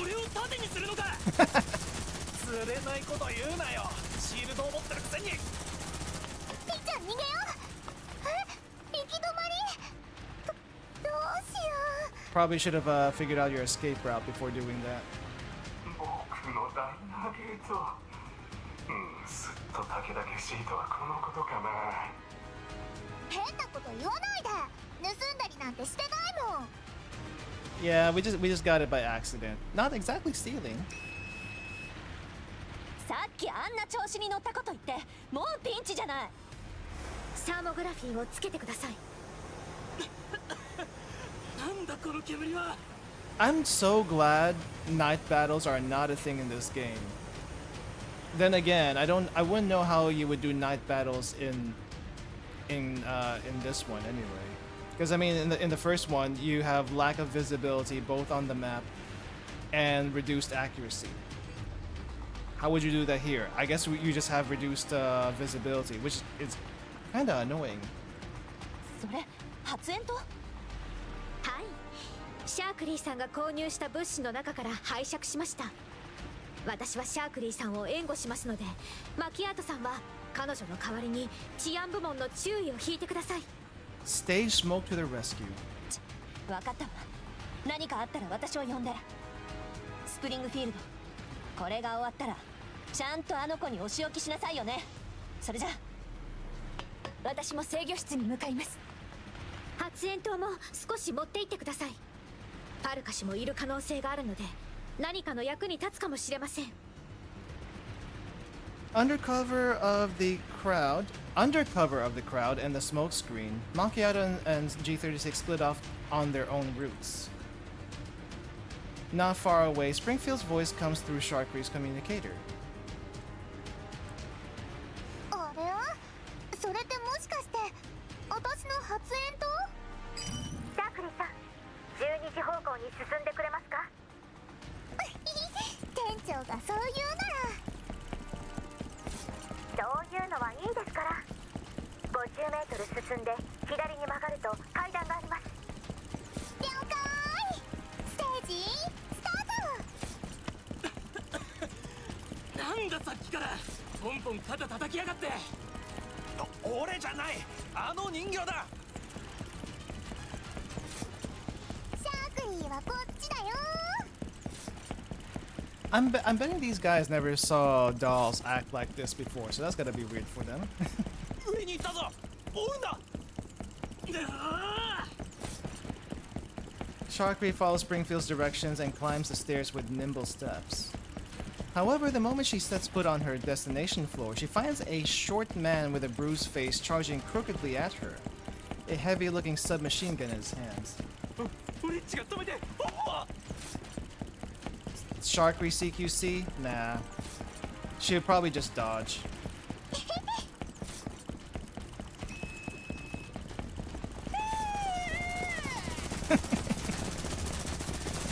俺を盾にするのか。釣れないこと言うなよ。シールドを持ってるくせに。ピーちゃん逃げよう。え、行き止まり。どうしよう。 Probably should have figured out your escape route before doing that. 僕のダイナーゲート。すっと竹だけしいとはこのことかな。変なこと言わないで。盗んだりなんてしてないもん。 Yeah, we just got it by accident. Not exactly stealing. さっきあんな調子に乗ったこと言ってもうピンチじゃない。サーモグラフィーをつけてください。なんだこの煙は。 I'm so glad night battles are not a thing in this game. Then again, I wouldn't know how you would do night battles in this one anyway. Because I mean, in the first one, you have lack of visibility both on the map and reduced accuracy. How would you do that here? I guess you just have reduced visibility, which is kind of annoying. それ発煙筒？はい、シャークリーさんが購入した物資の中から拝借しました。私はシャークリーさんを援護しますので、マキアートさんは彼女の代わりに治安部門の注意を引いてください。 Stage Smoke to the rescue. 分かったわ。何かあったら私を呼んで。スプリングフィールド、これが終わったらちゃんとあの子にお仕置きしなさいよね。それじゃ私も制御室に向かいます。発煙筒も少し持って行ってください。パルカ氏もいる可能性があるので、何かの役に立つかもしれません。Under cover of the crowd and the smoke screen, Macchiato and G36 split off on their own routes. Not far away, Springfield's voice comes through Sharkry's communicator. あれ？それってもしかして私の発煙筒？シャークリーさん、12進んでくれますか？店長がそう言うなら。そういうのはいいですから。50メートル進んで左に曲がると階段があります。了解。ステージスタート。なんださっきからポンポン肩叩きやがって。俺じゃない、あの人形だ。シャークリーはこっちだよ。I'm betting these guys never saw dolls act like this before, so that's gotta be weird for them. 上に行ったぞ。追うんだ。Sharkry follows Springfield's directions and climbs the stairs with nimble steps. However, the moment she sets foot on her destination floor, she finds a short man with a bruised face charging crookedly at her, a heavy-looking submachine gun in his hands. Sharkry CQC? Nah. She would probably just dodge.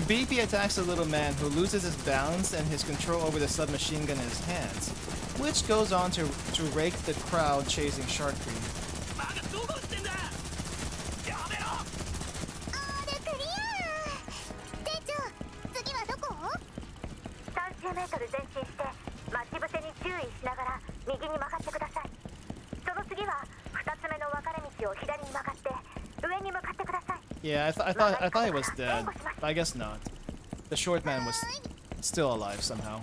BP attacks the little man, who loses his balance and his control over the submachine gun in his hands, which goes on to rake the crowd chasing Sharkry. Yeah, I thought he was dead, but I guess not. The short man was still alive somehow.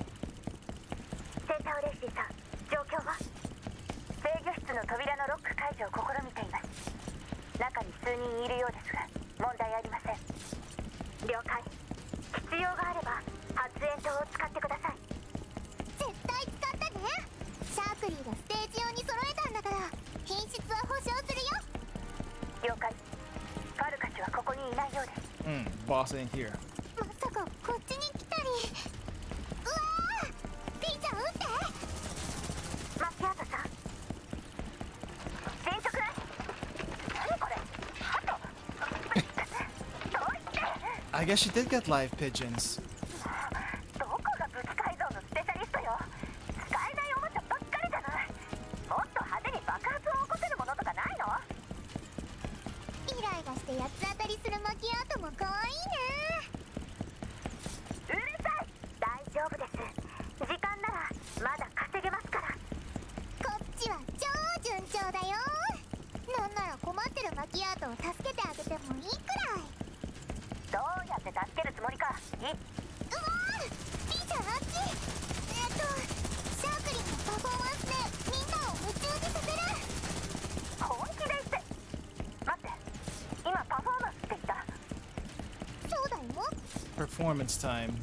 Boss ain't here. I guess she did get live pigeons. Performance time.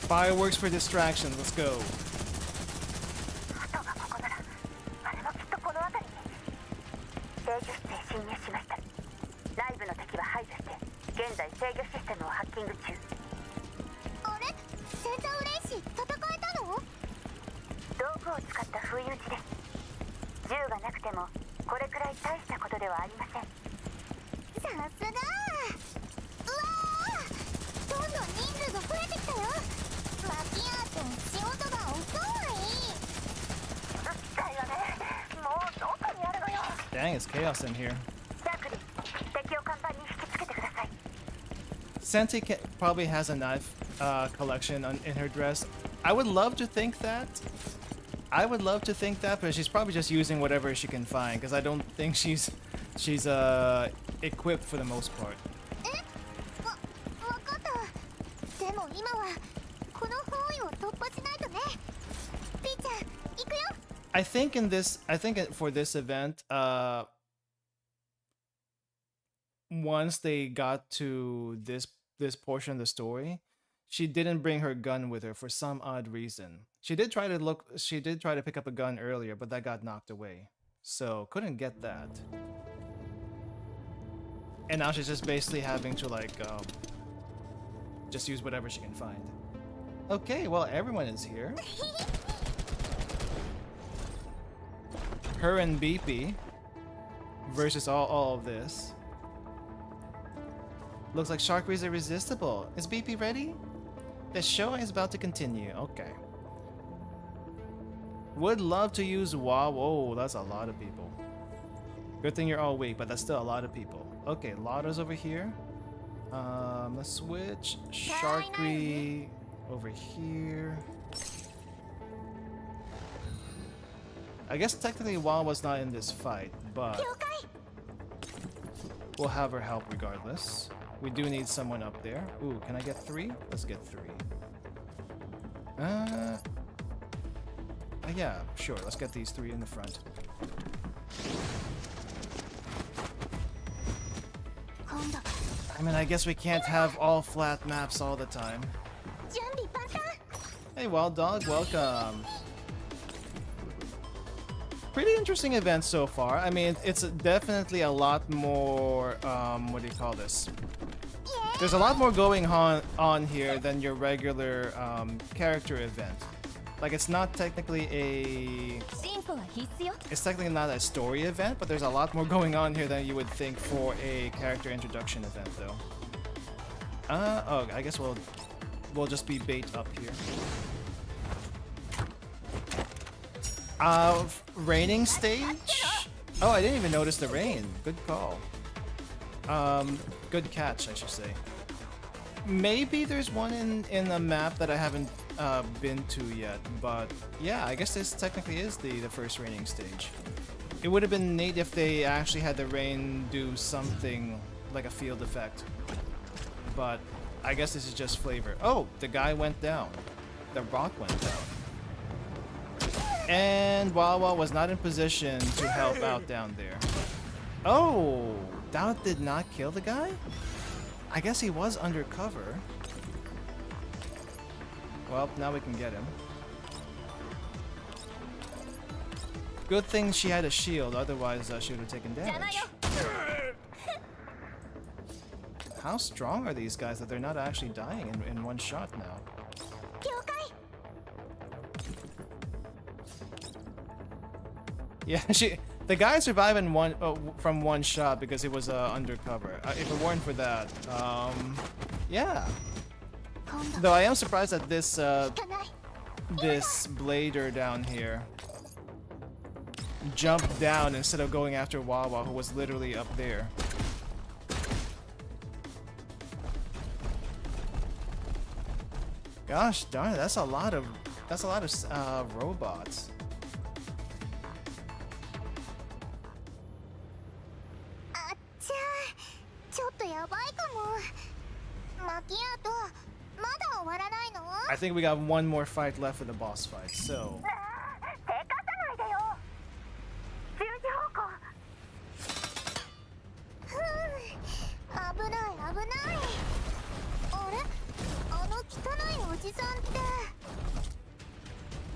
Fireworks for distraction, let's go. Dang, it's chaos in here. Senti probably has a knife collection in her dress. I would love to think that. But she's probably just using whatever she can find, because I don't think she's equipped for the most part. I think for this event, once they got to this portion of the story, she didn't bring her gun with her for some odd reason. She did try to pick up a gun earlier, but that got knocked away. So couldn't get that. And now she's just basically having to like just use whatever she can find. Okay, well, everyone is here. Her and BP versus all of this. Looks like Shark is irresistible. Is BP ready? The show is about to continue. Okay. Would love to use WAWA. Whoa, that's a lot of people. Good thing you're all weak, but that's still a lot of people. Okay, Lotto's over here. Let's switch. Sharkry over here. I guess technically WAWA's not in this fight, but we'll have her help regardless. We do need someone up there. Ooh, can I get 3? Let's get 3. Yeah, sure. Let's get these 3 in the front. I mean, I guess we can't have all flat maps all the time. Hey, WAWDog, welcome. Pretty interesting event so far. I mean, it's definitely a lot more, what do you call this? There's a lot more going on here than your regular character event. Like, it's not technically it's technically not a story event, but there's a lot more going on here than you would think for a character introduction event, though. Oh, I guess we'll just be bait up here. Raining stage? Oh, I didn't even notice the rain. Good call. Good catch, I should say. Maybe there's one in the map that I haven't been to yet, but yeah, I guess this technically is the first raining stage. It would have been neat if they actually had the rain do something like a field effect, but I guess this is just flavor. Oh, the guy went down. The rock went down. And WAWA was not in position to help out down there. Oh, that did not kill the guy? I guess he was undercover. Well, now we can get him. Good thing she had a shield, otherwise she would have taken damage. How strong are these guys that they're not actually dying in one shot now? Yeah, the guy survived from one shot because he was undercover. If it weren't for that, yeah. Though I am surprised that this blader down here jumped down instead of going after WAWA, who was literally up there. Gosh darn it, that's a lot of robots. I think we got one more fight left for the boss fight, so...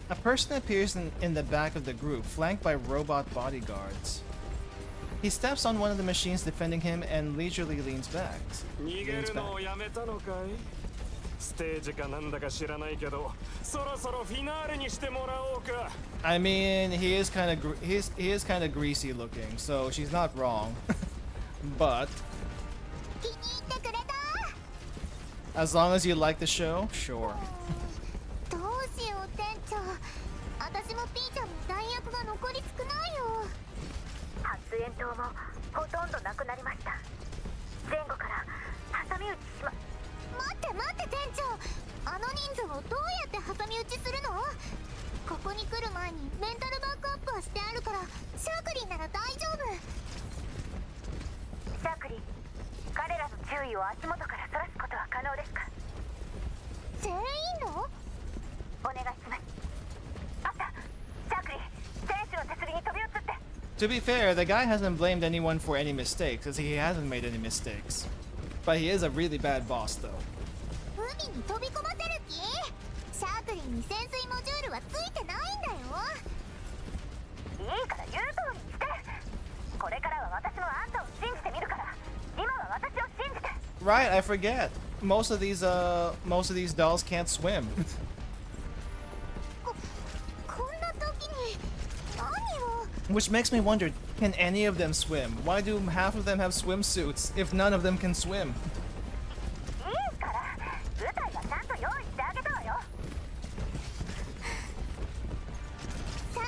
A person appears in the back of the group, flanked by robot bodyguards. He steps on one of the machines defending him and leisurely leans back. I mean, he is kind of greasy looking, so she's not wrong. But as long as you like the show, sure. To be fair, the guy hasn't blamed anyone for any mistakes, as he hasn't made any mistakes. But he is a really bad boss, though. Right, I forget. most of these dolls can't swim. こんな時に何を Which makes me wonder, can any of them swim? Why do half of them have swimsuits if none of them can swim? いいから舞台はちゃんと用意してあげたわよ。さあ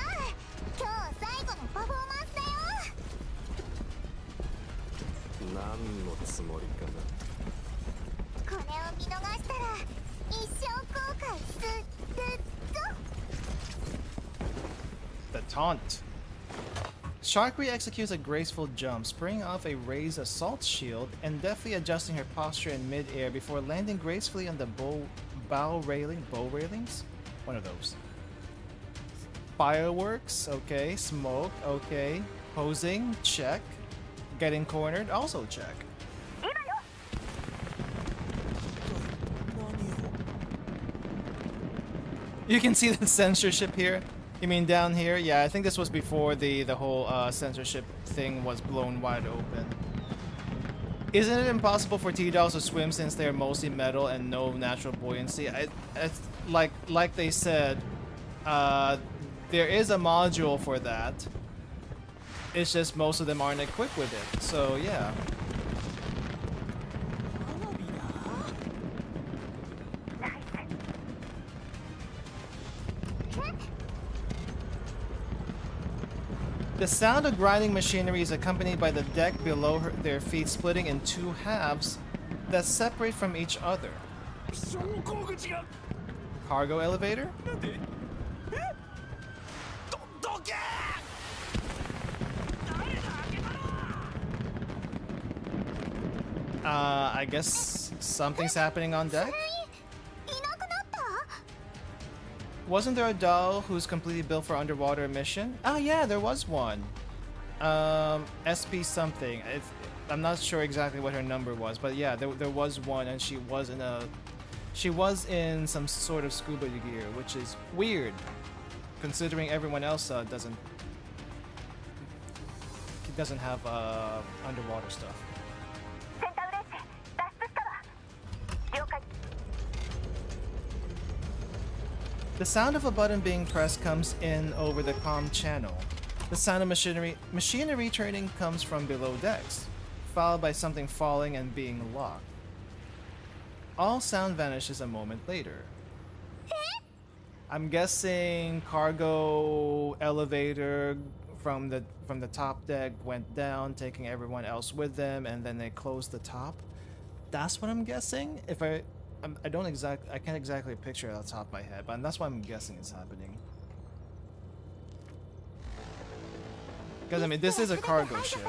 今日最後のパフォーマンスだよ。何のつもりかな。これを見逃したら一生後悔するぞ。 The taunt. Sharkry executes a graceful jump, spraying off a raised assault shield and deftly adjusting her posture in mid-air before landing gracefully on the bow railings? One of those. Fireworks, okay. Smoke, okay. Posing, check. Getting cornered, also check. You can see the censorship here. You mean down here? Yeah, I think this was before the whole censorship thing was blown wide open. Isn't it impossible for T-dolls to swim since they're mostly metal and no natural buoyancy? Like they said, there is a module for that. It's just most of them aren't equipped with it. So yeah. The sound of grinding machinery is accompanied by the deck below their feet splitting in two halves that separate from each other. Cargo elevator? I guess something's happening on deck? Wasn't there a doll who's completely built for underwater mission? Oh yeah, there was one. SP something. I'm not sure exactly what her number was, but yeah, there was one, and she was in some sort of scuba gear, which is weird, considering everyone else doesn't have underwater stuff. The sound of a button being pressed comes in over the comm channel. The sound of machinery turning comes from below decks, followed by something falling and being locked. All sound vanishes a moment later. I'm guessing cargo elevator from the top deck went down, taking everyone else with them, and then they closed the top. That's what I'm guessing. I can't exactly picture it on the top of my head, but that's what I'm guessing is happening. Because I mean, this is a cargo ship.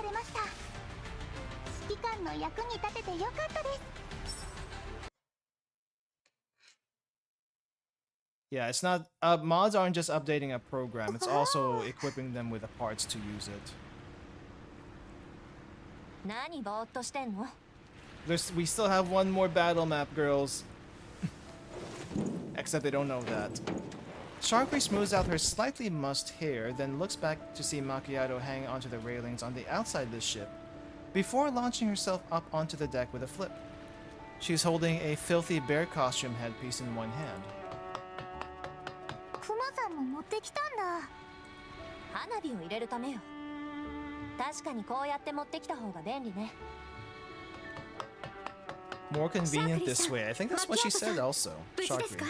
Yeah, it's not mods aren't just updating a program, it's also equipping them with the parts to use it. We still have one more battle map, girls. Except they don't know that. Sharkry smooths out her slightly mussed hair, then looks back to see Macchiato hang onto the railings on the outside of the ship, before launching herself up onto the deck with a flip. She's holding a filthy bear costume headpiece in one hand. More convenient this way. I think that's what she said also. Sharkry.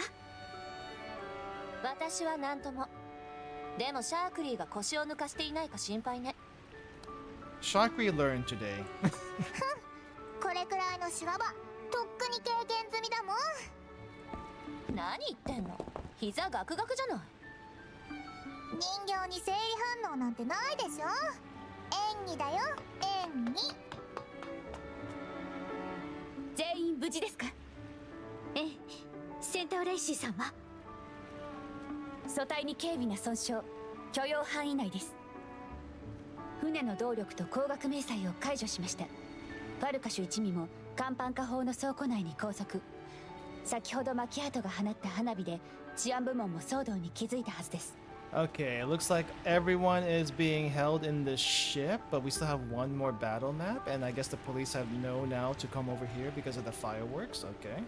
Sharkry learned today. これくらいの修羅場、とっくに経験済みだもん。何言ってんの？膝ガクガクじゃない。人形に生理反応なんてないでしょ。演技だよ、演技。全員無事ですか？ええ、センターレイシーさんは？組対に軽微な損傷、許容範囲内です。船の動力と光学迷彩を解除しました。ファルカシュ一味も甲板下方の倉庫内に拘束。先ほどマキアートが放った花火で治安部門も騒動に気づいたはずです。Okay, it looks like everyone is being held in the ship, but we still have one more battle map, and I guess the police have know now to come over here because of the fireworks. Okay.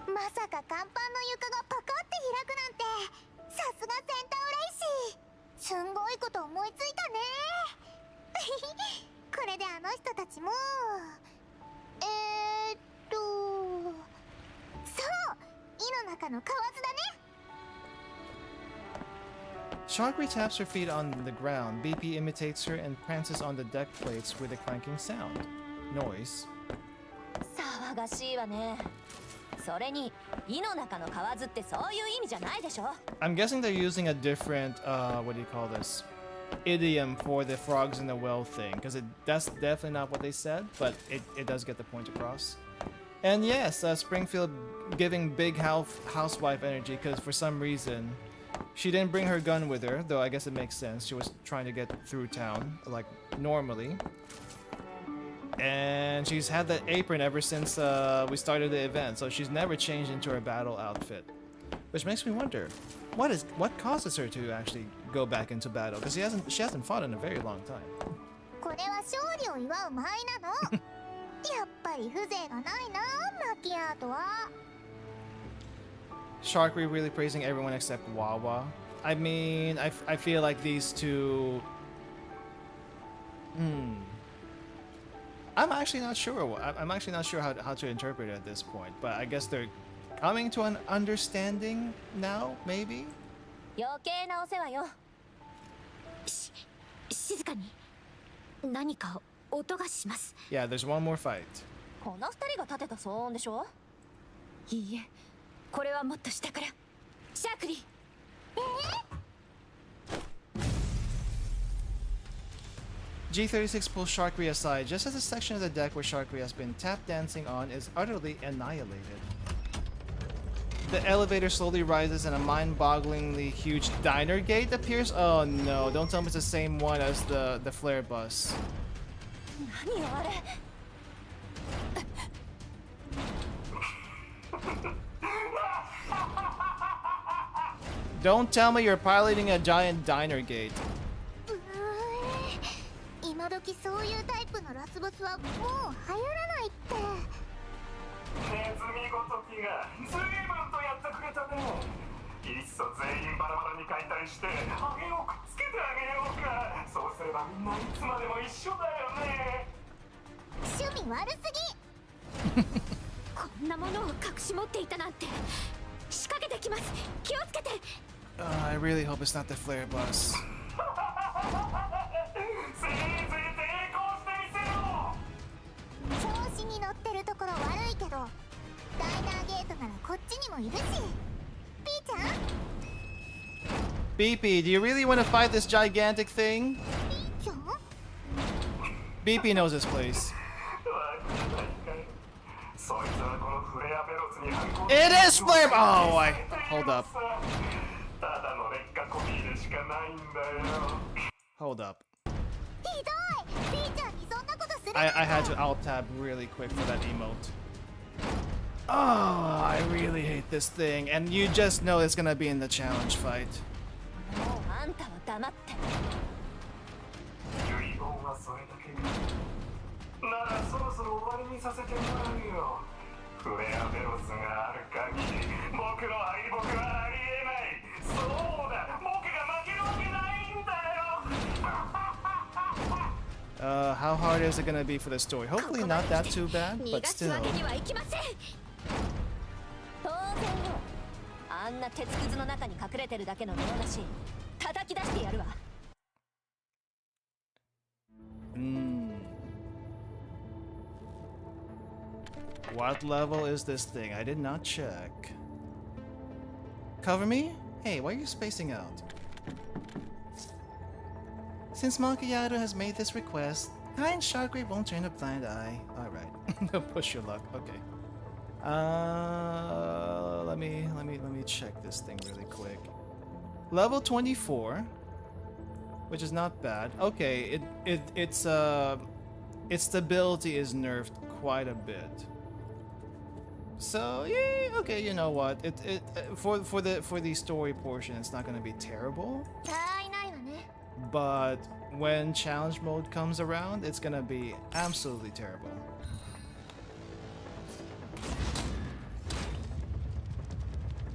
まさか甲板の床がパカって開くなんて、さすがセンターレイシー。すんごいこと思いついたね。これであの人たちもそう、井の中の蛙だね。Shagri taps her feet on the ground. BP imitates her and prances on the deck plates with a clanking sound. Noise. 騒がしいわね。それに井の中の蛙ってそういう意味じゃないでしょ。 I'm guessing they're using a different, what do you call this? Idiom for the frogs in the well thing, because that's definitely not what they said, but it does get the point across. And yes, Springfield giving big housewife energy, because for some reason she didn't bring her gun with her, though I guess it makes sense. She was trying to get through town, like normally. And she's had that apron ever since we started the event, so she's never changed into her battle outfit. Which makes me wonder, what causes her to actually go back into battle? Because she hasn't fought in a very long time. これは勝利を祝う舞なの。やっぱり風情がないな、マキアートは。Sharkry really praising everyone except WAWA. I mean, I feel like these two. I'm actually not sure. I'm actually not sure how to interpret it at this point. But I guess they're coming to an understanding now, maybe. 余計なお世話よ。静かに。何か音がします。 Yeah, there's one more fight. この二人が立てた騒音でしょ。いいえ、これはもっと下から。シャークリー。G36 pulls Sharkry aside just as the section of the deck where Sharkry has been tap dancing on is utterly annihilated. The elevator slowly rises and a mind-bogglingly huge diner gate appears. Oh no, don't tell me it's the same one as the flare bus. 何よあれ。Don't tell me you're piloting a giant diner gate. 今時そういうタイプのラスボスはもう流行らないって。ネズミごときが随分とやってくれたね。いっそ全員バラバラに解体してハゲをくっつけてあげようか。そうすればみんないつまでも一緒だよね。趣味悪すぎ。こんなものを隠し持っていたなんて。仕掛けてきます。気をつけて。I really hope it's not the flare bus. せいぜい抵抗してみせよ。調子に乗ってるところ悪いけど、ダイナーゲートならこっちにもいるし。ピーちゃん BP, do you really want to fight this gigantic thing? ピーちゃん BP knows this place. It is flare. Oh, hold up. Hold up. I had to alt tab really quick for that emote. Oh, I really hate this thing, and you just know it's gonna be in the challenge fight. もうあんたは黙って。遺言はそれだけか。ならそろそろ終わりにさせてもらうよ。フレアベロスがある限り、僕の敗北はありえない。そうだ、僕が負けるわけないんだよ。How hard is it gonna be for the story? Hopefully not that too bad, but 逃がすわ still. けにはいきません。当然よ。あんな鉄くずの中に隠れてるだけの能なし、叩き出してやるわ。What level is this thing? I did not check. Cover me? Hey, why are you spacing out? Since Macchiato has made this request, kind Sharkry won't turn a blind eye. Alright. Push your luck. Okay. Let me check this thing really quick. Level 24, which is not bad. Okay, its stability is nerfed quite a bit. So yeah, okay, you know what? For the story portion, it's not gonna be terrible. あーいないわね。 But when challenge mode comes around, it's gonna be absolutely terrible.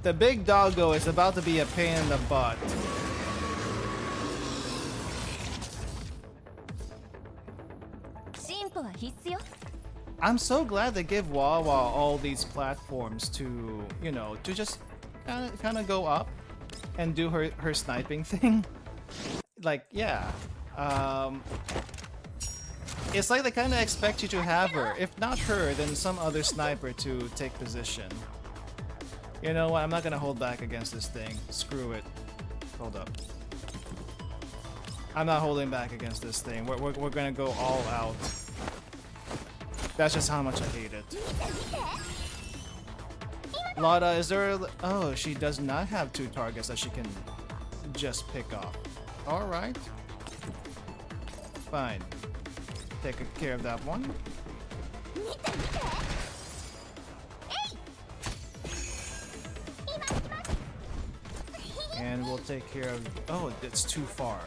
The big doggo is about to be a pain in the butt. I'm so glad they give WAWA all these platforms to, you know, to just kind of go up and do her sniping thing. Like, yeah. It's like they kind of expect you to have her. If not her, then some other sniper to take position. You know what? I'm not gonna hold back against this thing. Screw it. Hold up. I'm not holding back against this thing. We're gonna go all out. That's just how much I hate it. Lada, is there a... Oh, she does not have 2 targets that she can just pick off. Alright. Fine. Take care of that one. And we'll take care of... Oh, it's too far.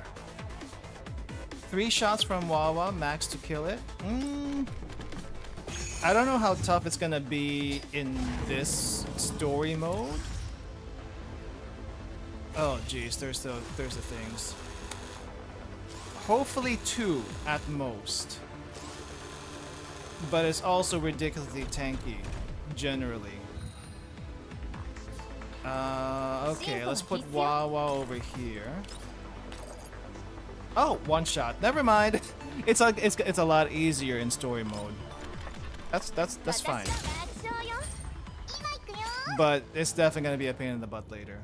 3 shots from WAWA, max to kill it. I don't know how tough it's gonna be in this story mode. Oh jeez, there's the things. Hopefully 2 at most. But it's also ridiculously tanky, generally. Okay, let's put WAWA over here. Oh, 1 shot. Never mind. It's a lot easier in story mode. That's fine. But it's definitely gonna be a pain in the butt later.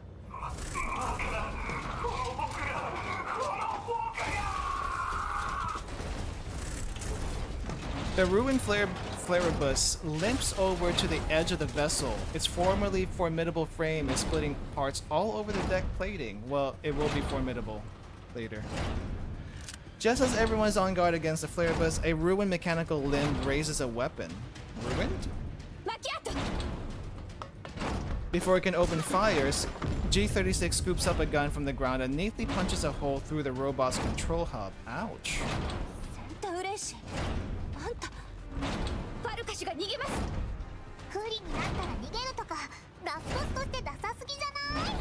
The ruined Flaribus limps over to the edge of the vessel. Its formerly formidable frame is splitting parts all over the deck plating. Well, it will be formidable later. Just as everyone is on guard against the Flaribus, a ruined mechanical limb raises a weapon. Ruined? Before it can open fires, G36 scoops up a gun from the ground and neatly punches a hole through the robot's control hub. Ouch. 不利になったら逃げるとかラスボスとしてダサすぎじゃない？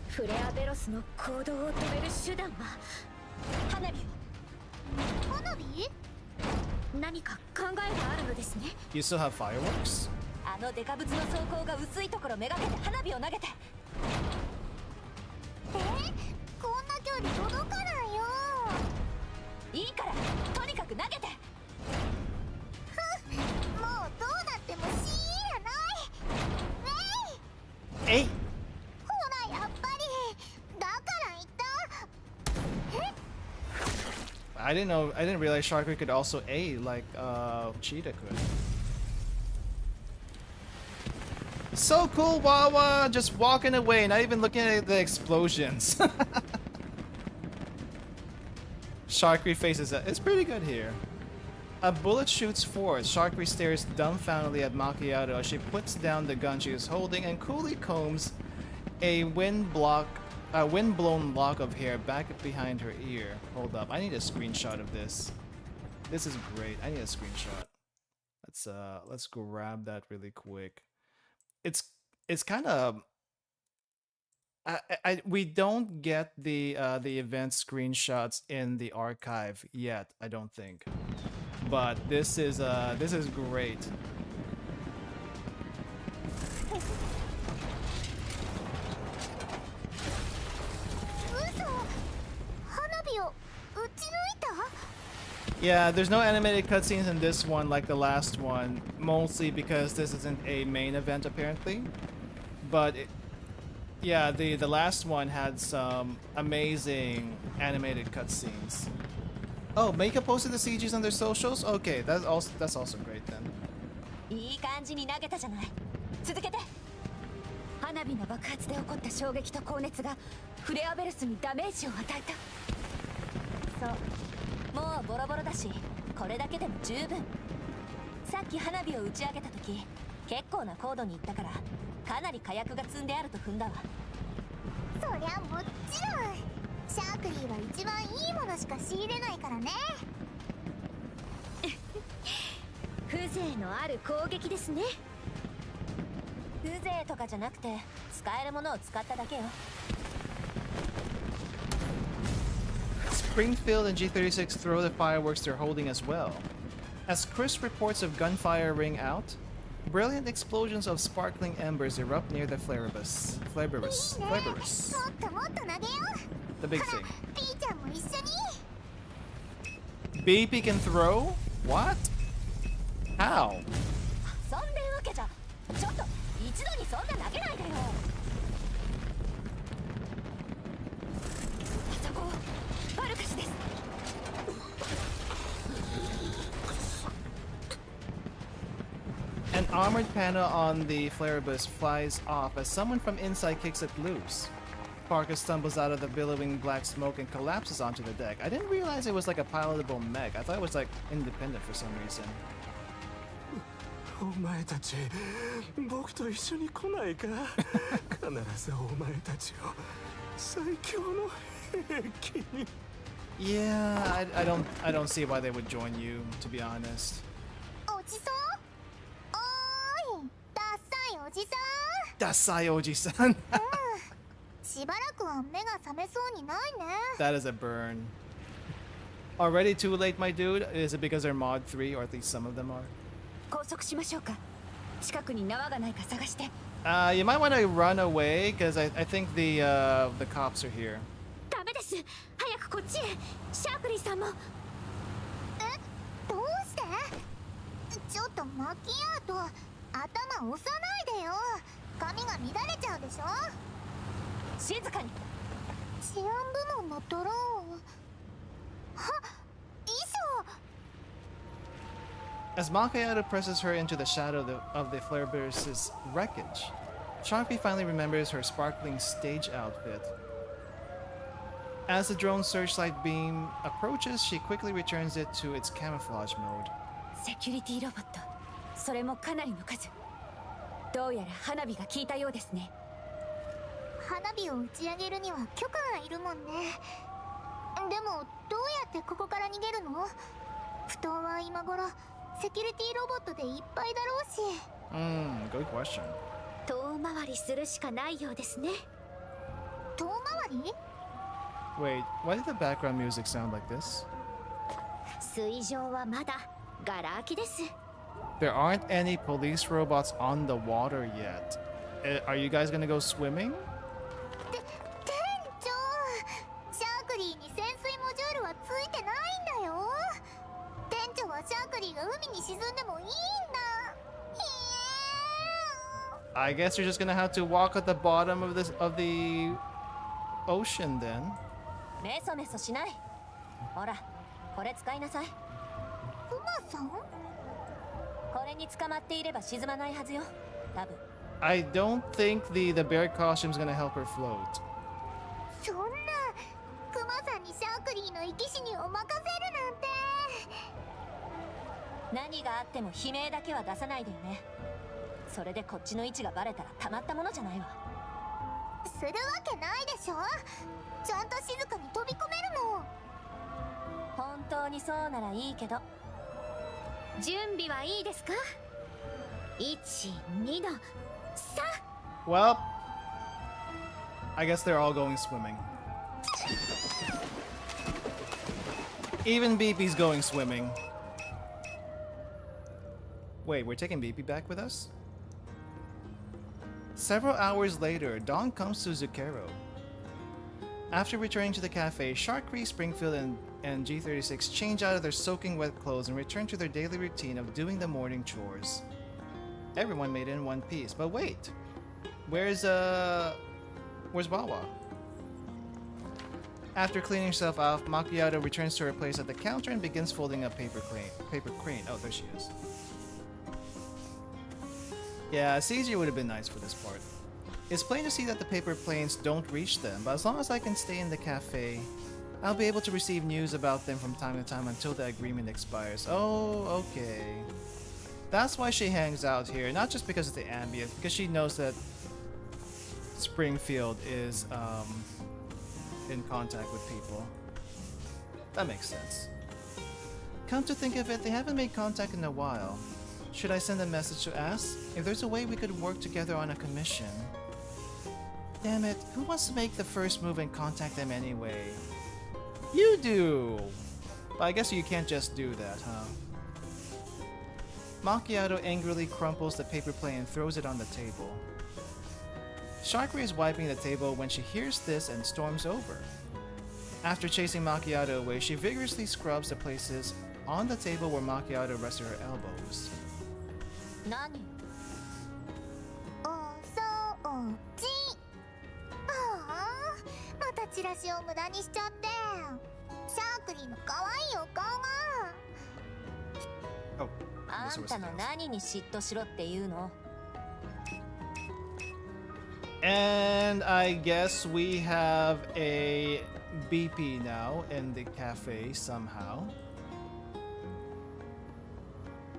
フレアベロスの行動を止める手段は花火を。花火？何か考えがあるのですね。 You still have fireworks? あのデカブツの装甲が薄いところめがけて花火を投げて。こんな距離届かないよ。いいからとにかく投げて。もうどうなっても死やない。えい。ほらやっぱりだから言った。I didn't realize Sharkry could also A like Cheetah could. So cool, WAWA! Just walking away, not even looking at the explosions. Sharkry faces it. It's pretty good here. A bullet shoots forward. Sharkry stares dumbfoundedly at Macchiato as she puts down the gun she is holding and coolly combs a wind-blown lock of hair back behind her ear. Hold up, I need a screenshot of this. This is great. I need a screenshot. Let's grab that really quick. It's kind of we don't get the event screenshots in the archive yet, I don't think. But this is great. Yeah, there's no animated cutscenes in this one like the last one, mostly because this isn't a main event apparently. But yeah, the last one had some amazing animated cutscenes. Oh, Meika posted the CGs on their socials? Okay, that's also great then. いい感じに投げたじゃない。続けて。花火の爆発で起こった衝撃と高熱がフレアベルスにダメージを与えた。そう。もうボロボロだし、これだけでも十分。さっき花火を打ち上げた時、結構な高度に行ったからかなり火薬が積んであると踏んだわ。そりゃもちろんシャークリーは一番いいものしか仕入れないからね。風情のある攻撃ですね。風情とかじゃなくて使えるものを使っただけよ。 Springfield and G36 throw the fireworks they're holding as well. As crisp reports of gunfire ring out, brilliant explosions of sparkling embers erupt near the Flaribus. Flaribus. もっともっと投げよう。 The big thing. ピーちゃんも一緒に。 BP can throw? What? How? そんでわけじゃちょっと一度にそんな投げないでよ。あそこバルカシです。 An armored panel on the Flaribus flies off as someone from inside kicks it loose. Parker stumbles out of the billowing black smoke and collapses onto the deck. I didn't realize it was like a pilotable mech. I thought it was like independent for some reason. お前たち僕と一緒に来ないか。必ずお前たちを最強の兵器に。 Yeah, I don't see why they would join you, to be honest. おじさん？おーい、ダッサいおじさん。 Dasai Oji-san. しばらくは目が覚めそうにないね。 That is a burn. Already too late, my dude? Is it because they're mod 3, or at least some of them are? 拘束しましょうか。近くに縄がないか探して。You might want to run away, because I think the cops are here. ダメです。早くこっちへ。シャークリーさんも。え、どうして？ちょっとマキアート、頭押さないでよ。髪が乱れちゃうでしょ。静かに。治安部門のドローン。は、衣装。 As Macchiato presses her into the shadow of the Flaribus's wreckage, Sharpie finally remembers her sparkling stage outfit. As the drone's searchlight beam approaches, she quickly returns it to its camouflage mode. セキュリティロボット。それもかなりの数。どうやら花火が効いたようですね。花火を打ち上げるには許可がいるもんね。でもどうやってここから逃げるの？布団は今頃セキュリティロボットでいっぱいだろうし。Good question. 遠回りするしかないようですね。遠回り？ Wait, why did the background music sound like this? 水上はまだガラ空きです。 There aren't any police robots on the water yet. Are you guys gonna go swimming? 店長、シャークリーに潜水モジュールはついてないんだよ。店長はシャークリーが海に沈んでもいいんだ。 I guess you're just gonna have to walk at the bottom of the ocean then. メソメソしない。ほら、これ使いなさい。クマさん？これに捕まっていれば沈まないはずよ。多分。 I don't think the bear costume's gonna help her float. そんな、クマさんにシャークリーの生き死にを任せるなんて。何があっても悲鳴だけは出さないでよね。それでこっちの位置がバレたらたまったものじゃないわ。するわけないでしょ。ちゃんと静かに飛び込めるもん。本当にそうならいいけど。準備はいいですか？ 1、2の3。 Well, I guess they're all going swimming. Even BP's going swimming. Wait, we're taking BP back with us? Several hours later, dawn comes to Zucchero. After returning to the cafe, Sharkry, Springfield, and G36 change out of their soaking wet clothes and return to their daily routine of doing the morning chores. Everyone made it in one piece, but wait! Where's WAWA? After cleaning herself off, Macchiato returns to her place at the counter and begins folding a paper crane. Oh, there she is. Yeah, CG would have been nice for this part. It's plain to see that the paper planes don't reach them, but as long as I can stay in the cafe, I'll be able to receive news about them from time to time until the agreement expires. Oh, okay. That's why she hangs out here, not just because of the ambience, because she knows that Springfield is in contact with people. That makes sense. Come to think of it, they haven't made contact in a while. Should I send a message to ask if there's a way we could work together on a commission? Damn it, who wants to make the first move and contact them anyway? You do! But I guess you can't just do that, huh? Macchiato angrily crumples the paper plate and throws it on the table. Sharkry is wiping the table when she hears this and storms over. After chasing Macchiato away, she vigorously scrubs the places on the table where Macchiato rests her elbows. Nani? お掃除。ああ、またチラシを無駄にしちゃって。シャークリーの可愛いお顔が。Oh, あんたの何に嫉妬しろっていうの？ And I guess we have a BP now in the cafe somehow.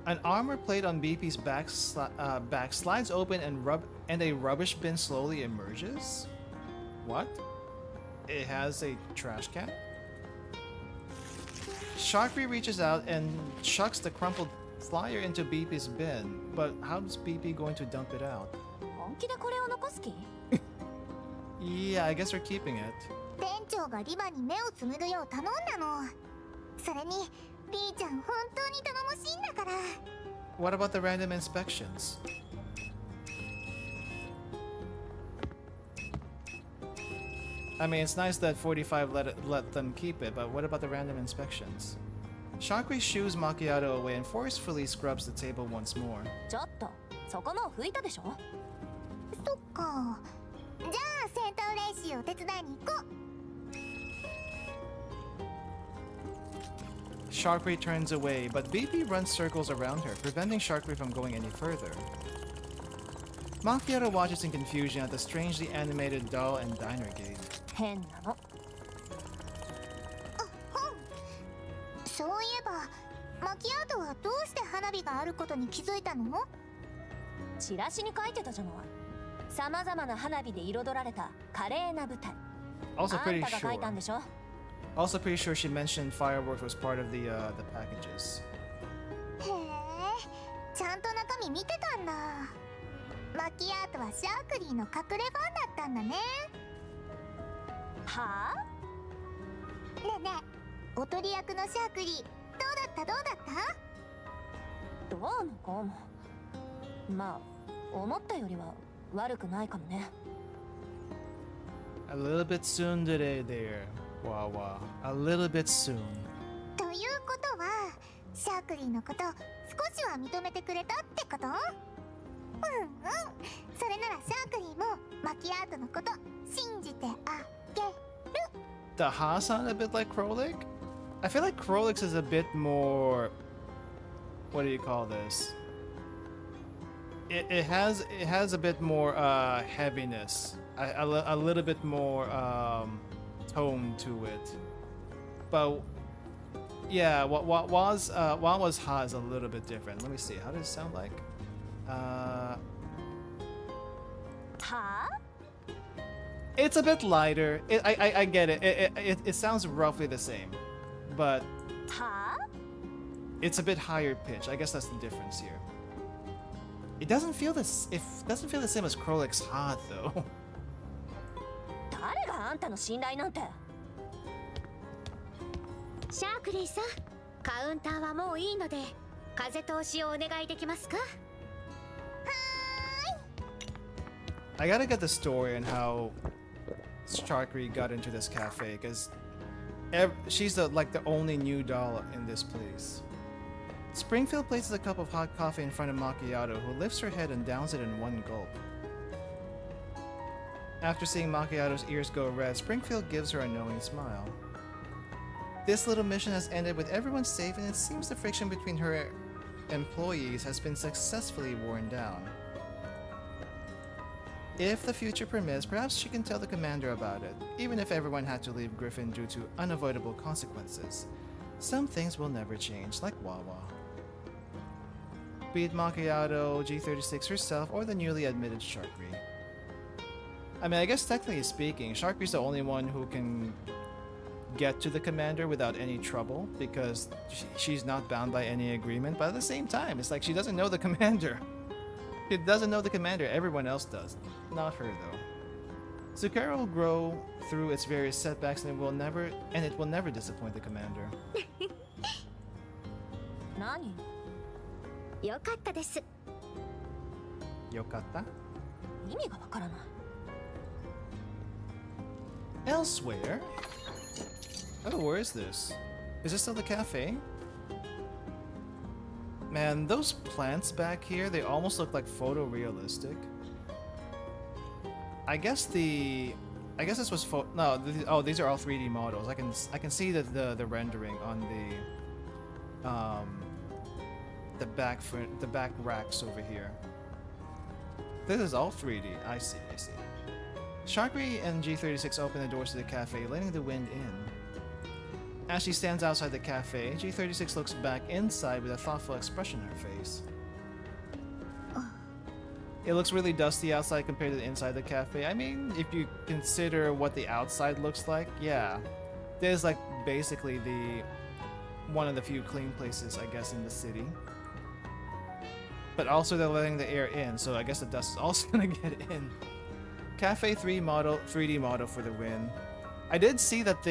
An armor plate on BP's back slides open and a rubbish bin slowly emerges? What? It has a trash can? Sharkry reaches out and chucks the crumpled flyer into BP's bin, but how's BP going to dump it out? 本気でこれを残す気？ Yeah, I guess we're keeping it. 店長がリバに目をつむるよう頼んだの。それに、ピーちゃん本当に頼もしいんだから。What about the random inspections? I mean, it's nice that 45 let them keep it, but what about the random inspections? Sharkry shoos Macchiato away and forcefully scrubs the table once more. ちょっと、そこもう拭いたでしょ？そっか。じゃあ戦闘練習を手伝いに行こう。Sharkry turns away, but BP runs circles around her, preventing Sharkry from going any further. Macchiato watches in confusion at the strangely animated doll and diner game. 変なの。そういえば、マキアートはどうして花火があることに気づいたの？チラシに書いてたじゃない。さまざまな花火で彩られた華麗な舞台。 Also あ pretty んたが書いたん sure. でしょ？ Also pretty sure she mentioned fireworks was part of the packages. へえ、ちゃんと中身見てたんだ。マキアートはシャークリーの隠れファンだったんだね。はあ？ねえねえ、おとり役のシャークリー、どうだったどうもこうも。まあ、思ったよりは悪くないかもね。A little bit soon today there, WAWA. A little bit soon. ということは、シャークリーのこと少しは認めてくれたってこと？それならシャークリーもマキアートのこと信じてあげる。 The Ha sound a bit like Krolik? I feel like Krolik's is a bit more... What do you call this? It has a bit more heaviness. A little bit more tone to it. But yeah, what was Ha is a little bit different. Let me see. How does it sound like? はあ？ It's a bit lighter. I get it. It sounds roughly the same, but はあ？ it's a bit higher pitch. I guess that's the difference here. It doesn't feel the same as Krolik's Ha though. 誰があんたの信頼なんて？シャークリーさん、カウンターはもういいので風通しをお願いできますか？ I gotta get the story on how Sharkry got into this cafe, because she's the only new doll in this place. Springfield places a cup of hot coffee in front of Macchiato, who lifts her head and downs it in one gulp. After seeing Macchiato's ears go red, Springfield gives her a knowing smile. This little mission has ended with everyone safe, and it seems the friction between her employees has been successfully worn down. If the future permits, perhaps she can tell the commander about it, even if everyone had to leave Griffin due to unavoidable consequences. Some things will never change, like WAWA. Heartbeat, Macchiato, G36 herself, or the newly admitted Sharkry. I mean, I guess technically speaking, Sharkry's the only one who can get to the commander without any trouble because she's not bound by any agreement, but at the same time, it's like she doesn't know the commander. She doesn't know the commander, everyone else does. Not her though. Zucchero will grow through its various setbacks and it will never disappoint the commander. 何？よかったです。よかった? 意味がわからない。Elsewhere? Oh, where is this? Is this still the cafe? Man, those plants back here, they almost look like photorealistic. I guess this was oh, these are all 3D models. I can see the rendering on the back racks over here. This is all 3D. I see. Sharkry and G36 open the doors to the cafe, letting the wind in. As she stands outside the cafe, G36 looks back inside with a thoughtful expression on her face. It looks really dusty outside compared to the inside of the cafe. I mean, if you consider what the outside looks like, yeah. There's like basically one of the few clean places, I guess, in the city. But also they're letting the air in, so I guess the dust is also gonna get in. Cafe 3D model for the win. I did see that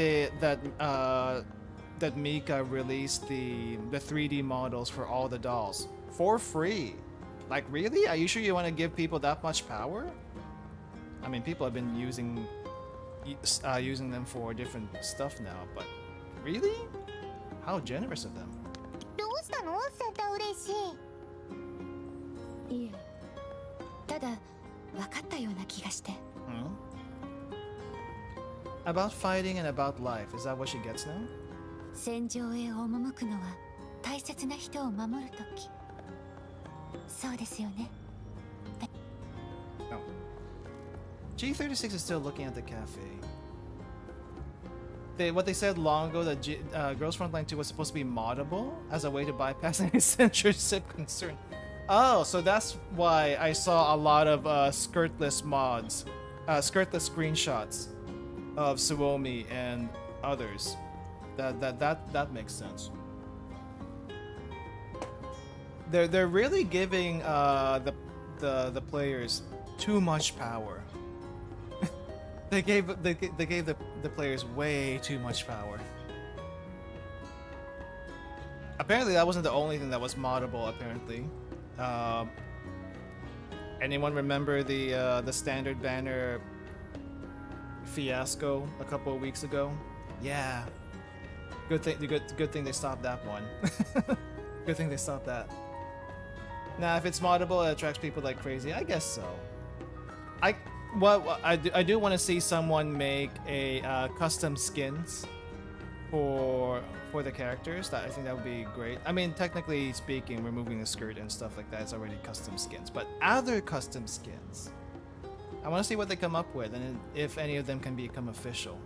that Mika released the 3D models for all the dolls for free. Like, really? Are you sure you want to give people that much power? I mean, people have been using them for different stuff now, but really? How generous of them. どうしたの？センタ嬉しい。いえ、ただ分かったような気がして。About fighting and about life, is that what she gets now? 戦場へ赴くのは大切な人を守るとき。そうですよね。Oh. G36 is still looking at the cafe. What they said long ago that Girls Frontline 2 was supposed to be moddable as a way to bypass any censorship concern. Oh, so that's why I saw a lot of skirtless mods, skirtless screenshots of Suomi and others. That makes sense. They're really giving the players too much power. they gave the players way too much power. Apparently that wasn't the only thing that was moddable. Apparently, anyone remember the standard banner fiasco a couple of weeks ago? Yeah. Good thing they stopped that one. Good thing they stopped that. Now, if it's moddable, it attracts people like crazy. I guess so. I do want to see someone make a custom skins for the characters. I think that would be great. I mean, technically speaking, removing the skirt and stuff like that is already custom skins. But other custom skins, I want to see what they come up with and if any of them can become official.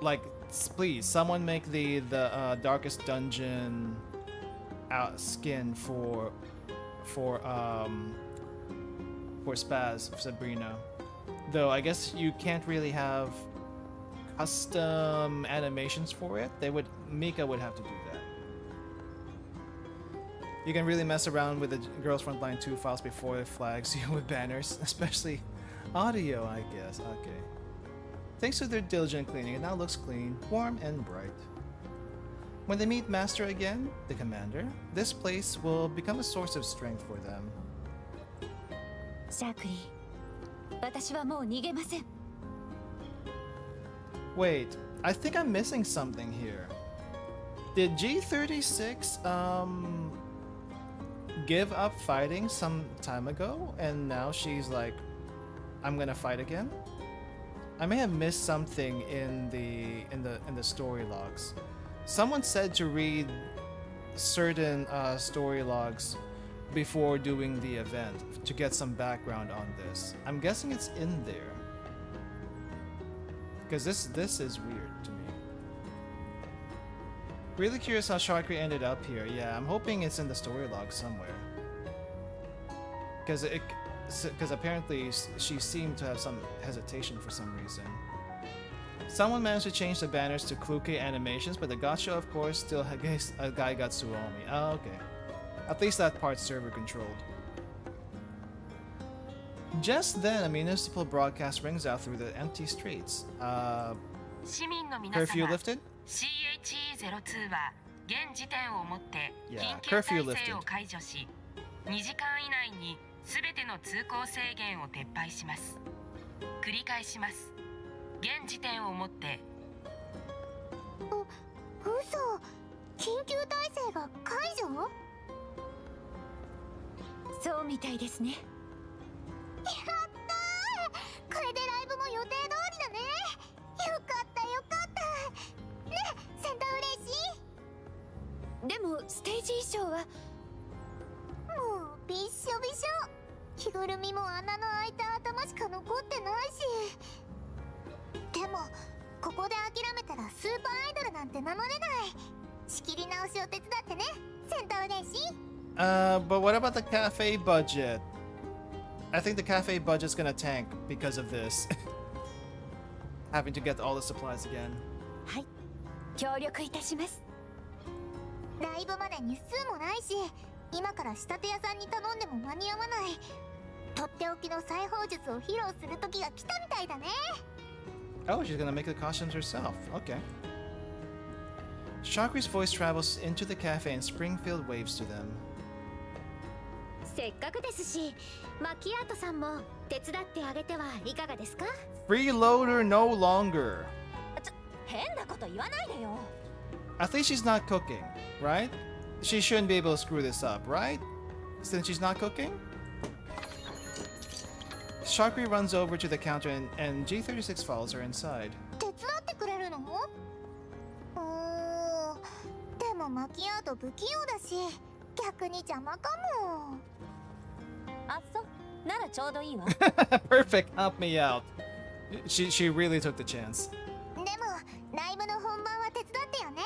Like, please, someone make the Darkest Dungeon skin for Spaz, for Sabrina. Though I guess you can't really have custom animations for it. Mika would have to do that. You can really mess around with the Girls Frontline 2 files before it flags you with banners, especially audio, I guess. Okay. Thanks to their diligent cleaning, it now looks clean, warm, and bright. When they meet Master again, the commander, this place will become a source of strength for them. シャークリー、私はもう逃げません。Wait, I think I'm missing something here. Did G36 give up fighting some time ago, and now she's like, I'm gonna fight again? I may have missed something in the story logs. Someone said to read certain story logs before doing the event to get some background on this. I'm guessing it's in there because this is weird to me. Really curious how Sharkry ended up here. Yeah, I'm hoping it's in the story log somewhere. Because apparently she seemed to have some hesitation for some reason. Someone managed to change the banners to Kluke animations, but the gotcha, of course, still a guy got Suomi. Oh, okay. At least that part's server controlled. Just then, a municipal broadcast rings out through the empty streets. Curfew lifted? CHE02 は現時点をもって緊 Yeah, 急 curfew 体制 lifted. を解除し、2時間以内に全ての通行制限を撤廃します。繰り返します。現時点をもって。嘘、緊急体制が解除？そうみたいですね。やったー！これでライブも予定通りだね。よかったよかった。ね、センター嬉しい。でもステージ衣装はもうびっしょびしょ。着ぐるみも穴の開いた頭しか残ってないし。でもここで諦めたらスーパーアイドルなんて名乗れない。仕切り直しを手伝ってね、センター嬉しい。But what about the cafe budget? I think the cafe budget's gonna tank because of this. Having to get all the supplies again. はい、協力いたします。ライブまで日数もないし、今から仕立て屋さんに頼んでも間に合わない。とっておきの裁縫術を披露する時が来たみたいだね。Oh, she's gonna make the costumes herself. Okay. Shakri's voice travels into the cafe and Springfield waves to them. せっかくですし、マキアートさんも手伝ってあげてはいかがですか？ Freeloader no longer. 変なこと言わないでよ。At least she's not cooking, right? She shouldn't be able to screw this up, right? Since she's not cooking? Shakri runs over to the counter and G36 follows her inside. 手伝ってくれるの？でもマキアート不器用だし、逆に邪魔かも。あっそ、ならちょうどいいわ。Perfect, help me out. She really took the chance. でもライブの本番は手伝ってよね。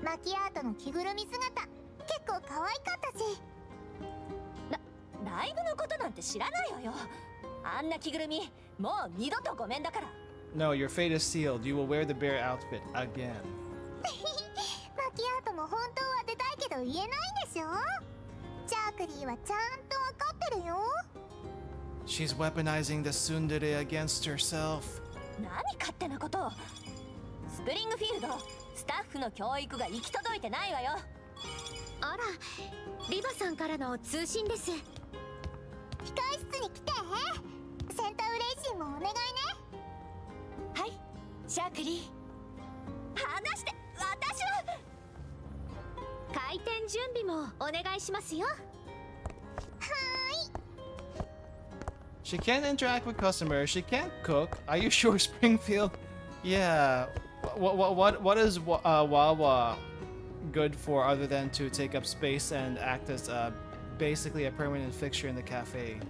マキアートの着ぐるみ姿、結構可愛かったし。ライブのことなんて知らないわよ。あんな着ぐるみ、もう二度とごめんだから。No, your fate is sealed. You will wear the bear outfit again. マキアートも本当は出たいけど言えないんでしょ。ジャークリーはちゃんと分かってるよ。She's weaponizing the tsundere against herself. 何勝手なことを。スプリングフィールド、スタッフの教育が行き届いてないわよ。あら、リバさんからの通信です。控室に来て。センターウレイシンもお願いね。はい、シャークリー。話して、私は。開店準備もお願いしますよ。She can't interact with customers. She can't cook. Are you sure, Springfield? Yeah. What is WAWA good for other than to take up space and act as basically a permanent fixture in the cafe?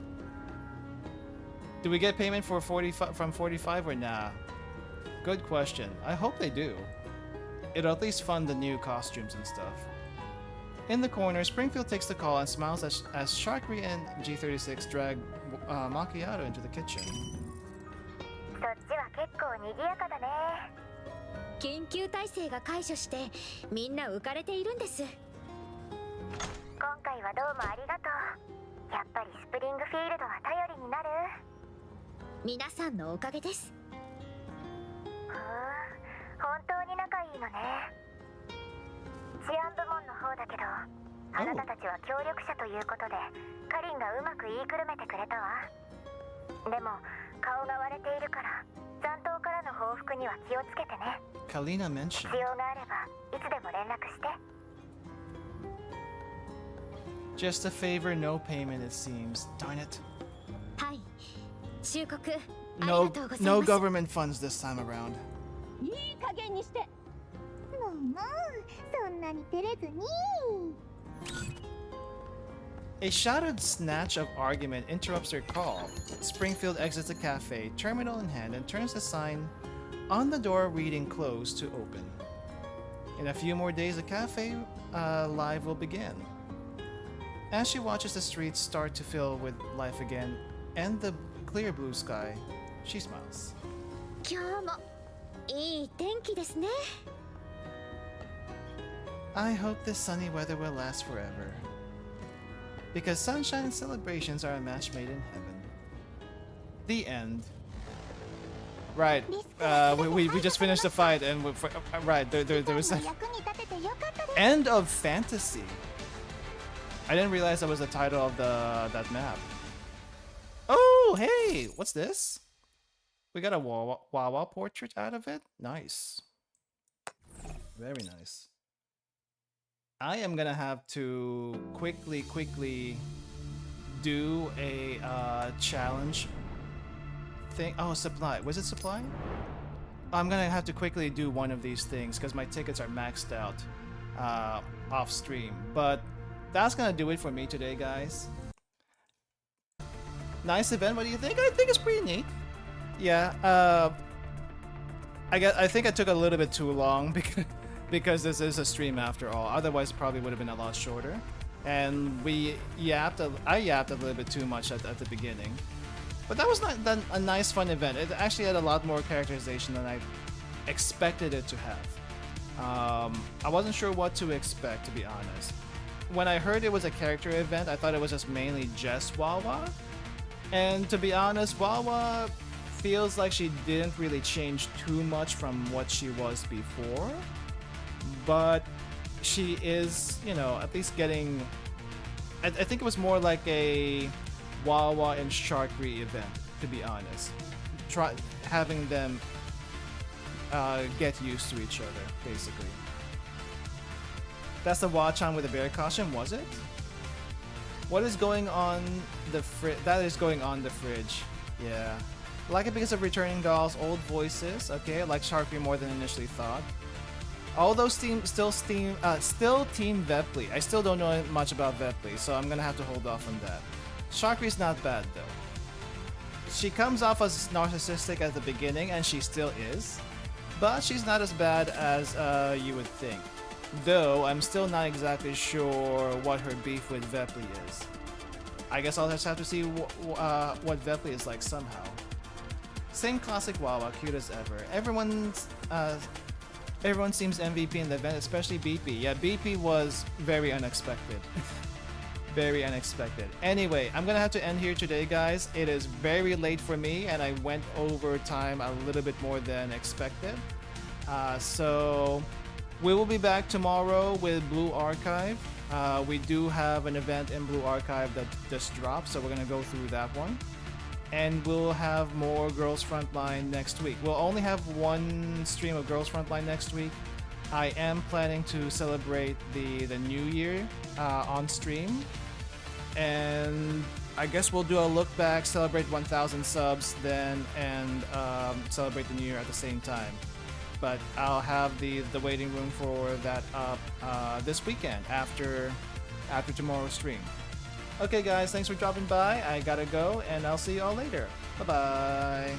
Do we get payment for 45 or nah? Good question. I hope they do. It'll at least fund the new costumes and stuff. In the corner, Springfield takes the call and smiles as Sharkry and G36 drag Macchiato into the kitchen. そっちは結構賑やかだね。緊急体制が解除してみんな浮かれているんです。今回はどうもありがとう。やっぱりスプリングフィールドは頼りになる。皆さんのおかげです。本当に仲いいのね。治安部門の方だけど、あなたたちは協力者ということでカリンがうまく言いくるめてくれたわ。でも顔が割れているから残党からの報復には気をつけてね。 Kalina mentioned. 必要があればいつでも連絡して。 Just a favor, no payment it seems. Darn it. はい、忠告ありがとうございます。 No government funds this time around. いい加減にして。もうそんなに照れずに。 A shouted snatch of argument interrupts her call. Springfield exits the cafe, terminal in hand, and turns the sign on the door reading closed to open. In a few more days, the cafe live will begin. As she watches the streets start to fill with life again and the clear blue sky, she smiles. 今日もいい天気ですね。 I hope this sunny weather will last forever. Because sunshine celebrations are a match made in heaven. The end. Right. We just finished the fight and right there was a end of fantasy. I didn't realize that was the title of that map. Oh, hey, what's this? We got a WAWA portrait out of it. Nice. Very nice. I am gonna have to quickly do a challenge thing. Oh, supply. Was it supply? I'm gonna have to quickly do one of these things because my tickets are maxed out off stream. But that's gonna do it for me today, guys. Nice event. What do you think? I think it's pretty neat. Yeah. I think I took a little bit too long because this is a stream after all. Otherwise, it probably would have been a lot shorter. And I yapped a little bit too much at the beginning. But that was a nice, fun event. It actually had a lot more characterization than I expected it to have. I wasn't sure what to expect, to be honest. When I heard it was a character event, I thought it was just mainly just WAWA. And to be honest, WAWA feels like she didn't really change too much from what she was before. But she is, you know, at least getting... I think it was more like a WAWA and Sharkery event, to be honest. Having them get used to each other, basically. That's the Watch-on with the bear costume, was it? What is going on the fridge? That is going on the fridge. Yeah. Like it because of returning dolls, old voices. Okay, I like Sharkery more than initially thought. Although still Team Vepli. I still don't know much about Vepli, so I'm gonna have to hold off on that. Sharkery's not bad though. She comes off as narcissistic at the beginning, and she still is, but she's not as bad as you would think. Though I'm still not exactly sure what her beef with Vepli is. I guess I'll just have to see what Vepli is like somehow. Same classic WAWA, cute as ever. Everyone seems MVP in the event, especially BP. Yeah, BP was very unexpected. Very unexpected. Anyway, I'm gonna have to end here today, guys. It is very late for me, and I went over time a little bit more than expected. So we will be back tomorrow with Blue Archive. We do have an event in Blue Archive that just dropped, so we're gonna go through that one. And we'll have more Girls Frontline next week. We'll only have one stream of Girls Frontline next week. I am planning to celebrate the new year on stream. And I guess we'll do a look back, celebrate 1,000 subs then, and celebrate the new year at the same time. But I'll have the waiting room for that up this weekend after tomorrow's stream. Okay guys, thanks for dropping by. I gotta go, and I'll see you all later. Bye-bye.